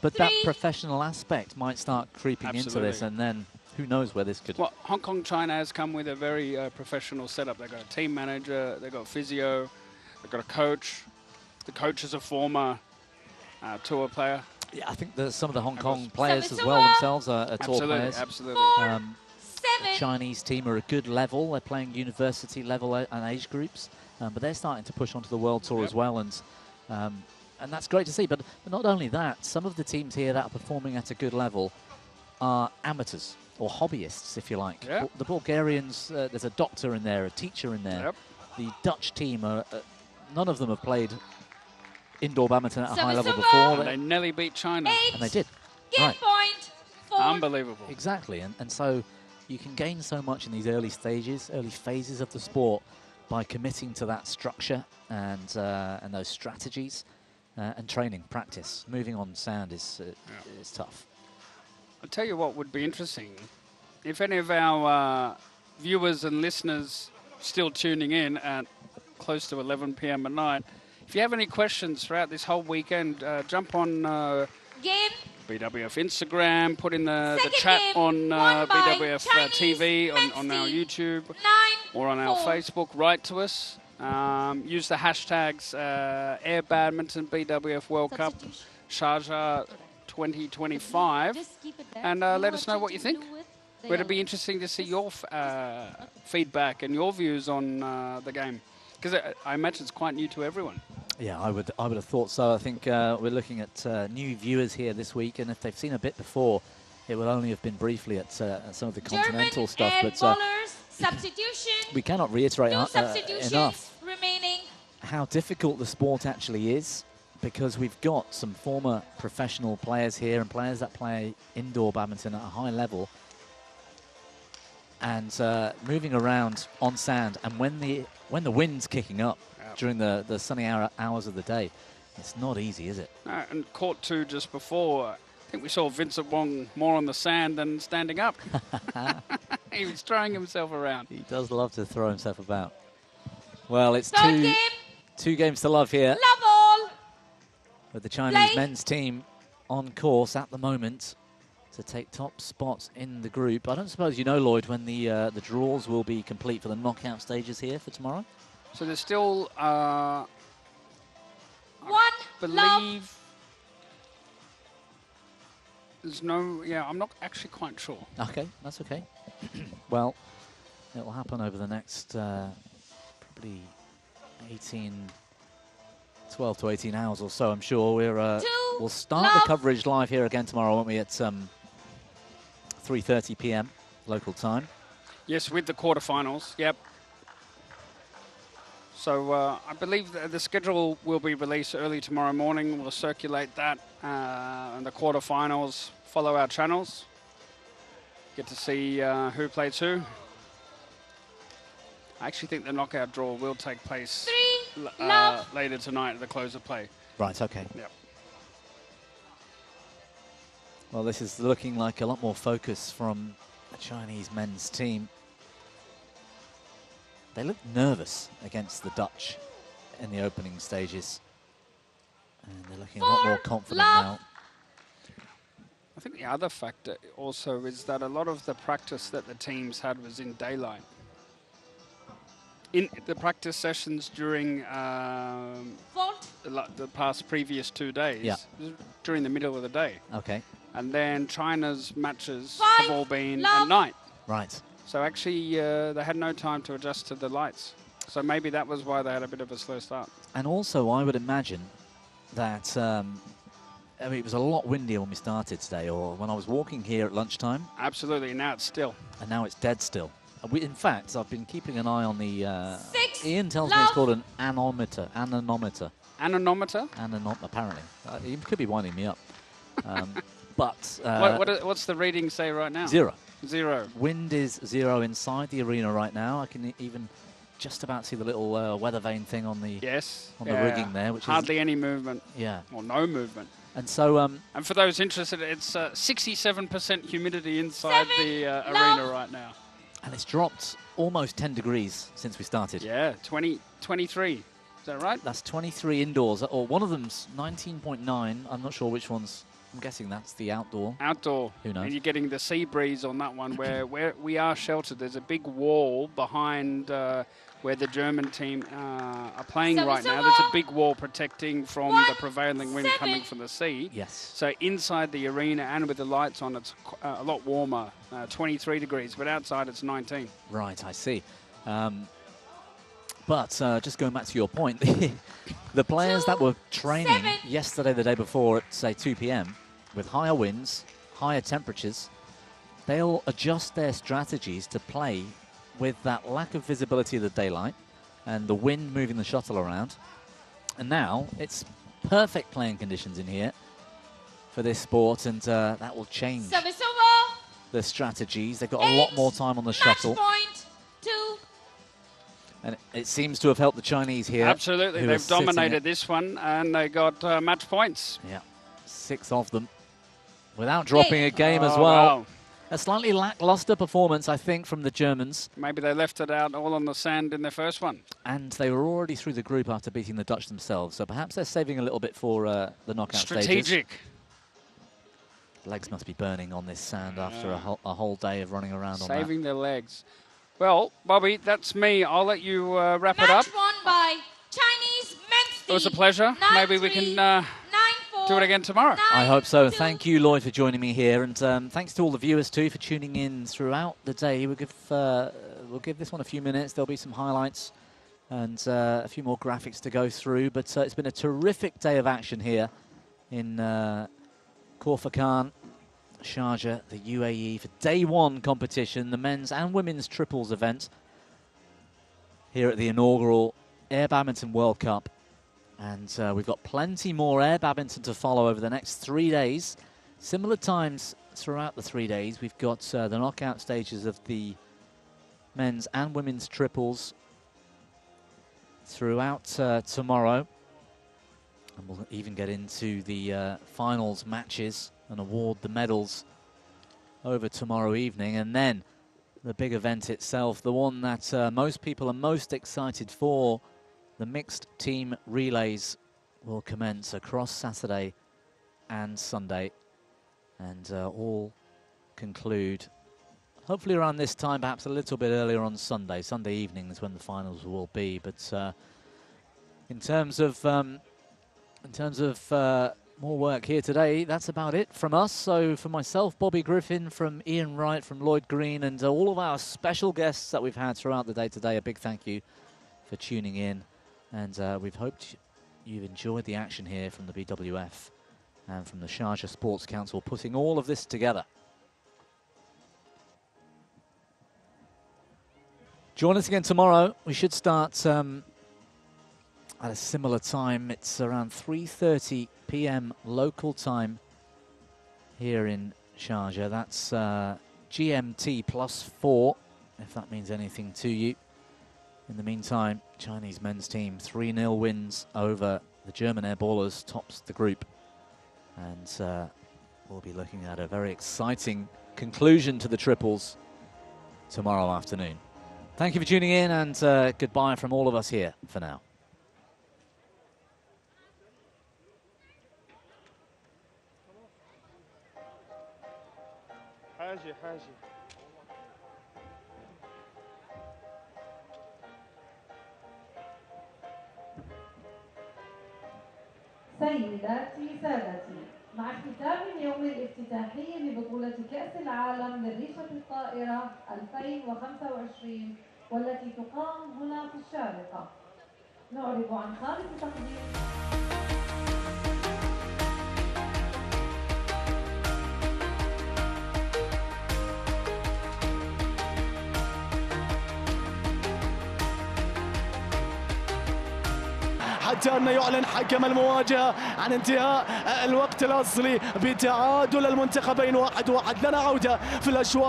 But that professional aspect might start creeping into this, and then who knows where this could... Well, Hong Kong China has come with a very professional setup. They've got a team manager, they've got physio, they've got a coach. The coach is a former tour player. Yeah, I think some of the Hong Kong players as well themselves are tour players. Absolutely. The Chinese team are a good level. They're playing university level and age groups. But they're starting to push onto the World Tour as well, and that's great to see. But not only that, some of the teams here that are performing at a good level are amateurs or hobbyists, if you like. Yep. The Bulgarians, there's a doctor in there, a teacher in there. Yep. The Dutch team, none of them have played indoor badminton at a high level before. They nearly beat China. And they did. Right. Unbelievable. Exactly, and so you can gain so much in these early stages, early phases of the sport, by committing to that structure and those strategies and training, practice. Moving on sand is tough. I'll tell you what would be interesting. If any of our viewers and listeners still tuning in at close to 11 p.m. at night, if you have any questions throughout this whole weekend, jump on BWF Instagram, put in the chat on BWF TV on our YouTube or on our Facebook. Write to us. Use the hashtags AirBadminton BWF World Cup Sharjah 2025 and let us know what you think. It'd be interesting to see your feedback and your views on the game, because I imagine it's quite new to everyone. Yeah, I would have thought so. I think we're looking at new viewers here this week, and if they've seen a bit before, it will only have been briefly at some of the continental stuff. But substitution. We cannot reiterate enough remaining. How difficult the sport actually is, because we've got some former professional players here and players that play indoor badminton at a high level, and moving around on sand, and when the wind's kicking up during the sunny hours of the day, it's not easy, is it? And court 2 just before, think we saw Vincent Wong more on the sand than standing up. He was throwing himself around. He does love to throw himself about. Well, it's Third two games to love here. Love all. With the Chinese Play. men's team on course at the moment to take top spots in the group. I don't suppose you know, Lloyd, when the draws will be complete for the knockout stages here for tomorrow? So there's still, I believe, love. there's no, yeah, I'm not actually quite sure. Okay, that's okay. Well, it will happen over the next probably 12 to 18 hours or so, I'm sure. We'll start the coverage live here again tomorrow, won't we, at 3:30 p.m. local time. Yes, with the quarterfinals, yep. So I believe the schedule will be released early tomorrow morning. We'll circulate that, and the quarterfinals follow our channels. Get to see who plays who. I actually think the knockout draw will take place later tonight at the close of play. Right, okay. Yep. Well, this is looking like a lot more focus from the Chinese men's team. They look nervous against the Dutch in the opening stages. And they're looking a lot more confident now. I think the other factor also is that a lot of the practice that the teams had was in daylight. In the practice sessions during the past previous 2 days, during the middle of the day. Okay. And then China's matches have all been at night. Right. So actually, they had no time to adjust to the lights. So maybe that was why they had a bit of a slow start. And also, I would imagine that, I mean, it was a lot windier when we started today, or when I was walking here at lunchtime. Absolutely, now it's still. And now it's dead still. In fact, I've been keeping an eye on the... Ian tells me it's called an anemometer. Anemometer? Apparently. He could be winding me up. But... what's the reading say right now? 0. 0. Wind is 0 inside the arena right now. I can even just about see the little weather vane thing on the the rigging there, which hardly is any movement. Yeah, or no movement. And so, and for those interested, it's 67% humidity inside the arena right now, and it's dropped almost 10 degrees since we started. Yeah, 23. Is that right? That's 23 indoors, or one of them's 19.9. I'm not sure which one's. I'm guessing that's the outdoor. Outdoor. Who knows? And you're getting the sea breeze on that one where we are sheltered. There's a big wall behind where the German team are playing right now. There's a big wall protecting from the prevailing wind coming from the sea. Yes. So inside the arena and with the lights on, it's a lot warmer, 23 degrees, but outside it's 19. Right, I see. But just going back to your point, the players that were training yesterday, the day before at, say, 2 p.m., with higher winds, higher temperatures, they'll adjust their strategies to play with that lack of visibility of the daylight and the wind moving the shuttle around. And now it's perfect playing conditions in here for this sport, and that will change the strategies. They've got a lot more time on the shuttle. And it seems to have helped the Chinese here. Absolutely, they've dominated this one, and they got match points. Yeah, 6 of them, without dropping a game as well. Wow. A slightly lackluster performance, I think, from the Germans. Maybe they left it out all on the sand in their first one. And they were already through the group after beating the Dutch themselves, so perhaps they're saving a little bit for the knockout stages. Strategic. Legs must be burning on this sand after a whole day of running around on that. Saving their legs. Well, Bobby, that's me. I'll let you wrap it up. Match won by Chinese men's team. It was a pleasure. Maybe we can do it again tomorrow. I hope so. Thank you, Lloyd, for joining me here. And thanks to all the viewers, too, for tuning in throughout the day. We'll give this one a few minutes. There'll be some highlights and a few more graphics to go through. But it's been a terrific day of action here in Khor-Fakkan, Sharjah, the UAE, for day one competition, the men's and women's triples event here at the inaugural Air Badminton World Cup. And we've got plenty more air badminton to follow over the next 3 days. Similar times throughout the 3 days. We've got the knockout stages of the men's and women's triples throughout tomorrow. And we'll even get into the finals matches and award the medals over tomorrow evening. And then the big event itself, the one that most people are most excited for, the mixed team relays, will commence across Saturday and Sunday, and all conclude hopefully around this time, perhaps a little bit earlier on Sunday. Sunday evening is when the finals will be. But in terms of more work here today, that's about it from us. So for myself, Bobby Griffin, from Ian Wright, from Lloyd Green, and all of our special guests that we've had throughout the day today, a big thank you for tuning in. And we've hoped you've enjoyed the action here from the BWF and from the Sharjah Sports Council putting all of this together. Join us again tomorrow. We should start at a similar time. It's around 3:30 p.m. local time here in Sharjah. That's GMT +4, if that means anything to you. In the meantime, Chinese men's team 3-0 wins over the German airballers, tops the group. And we'll be looking at a very exciting conclusion to the triples tomorrow afternoon. Thank you for tuning in, and goodbye from all of us here for now. سيداتي سادتي، مع اختتام اليوم الافتتاحي لبطولة كأس العالم للريشة الطائرة 2025 والتي تقام هنا في الشارقة، نعرب عن خامس تقديم حتى أن يعلن حكم المواجهة عن انتهاء الوقت الأصلي بتعادل المنتخبين 1-1. لنا عودة في الأشواط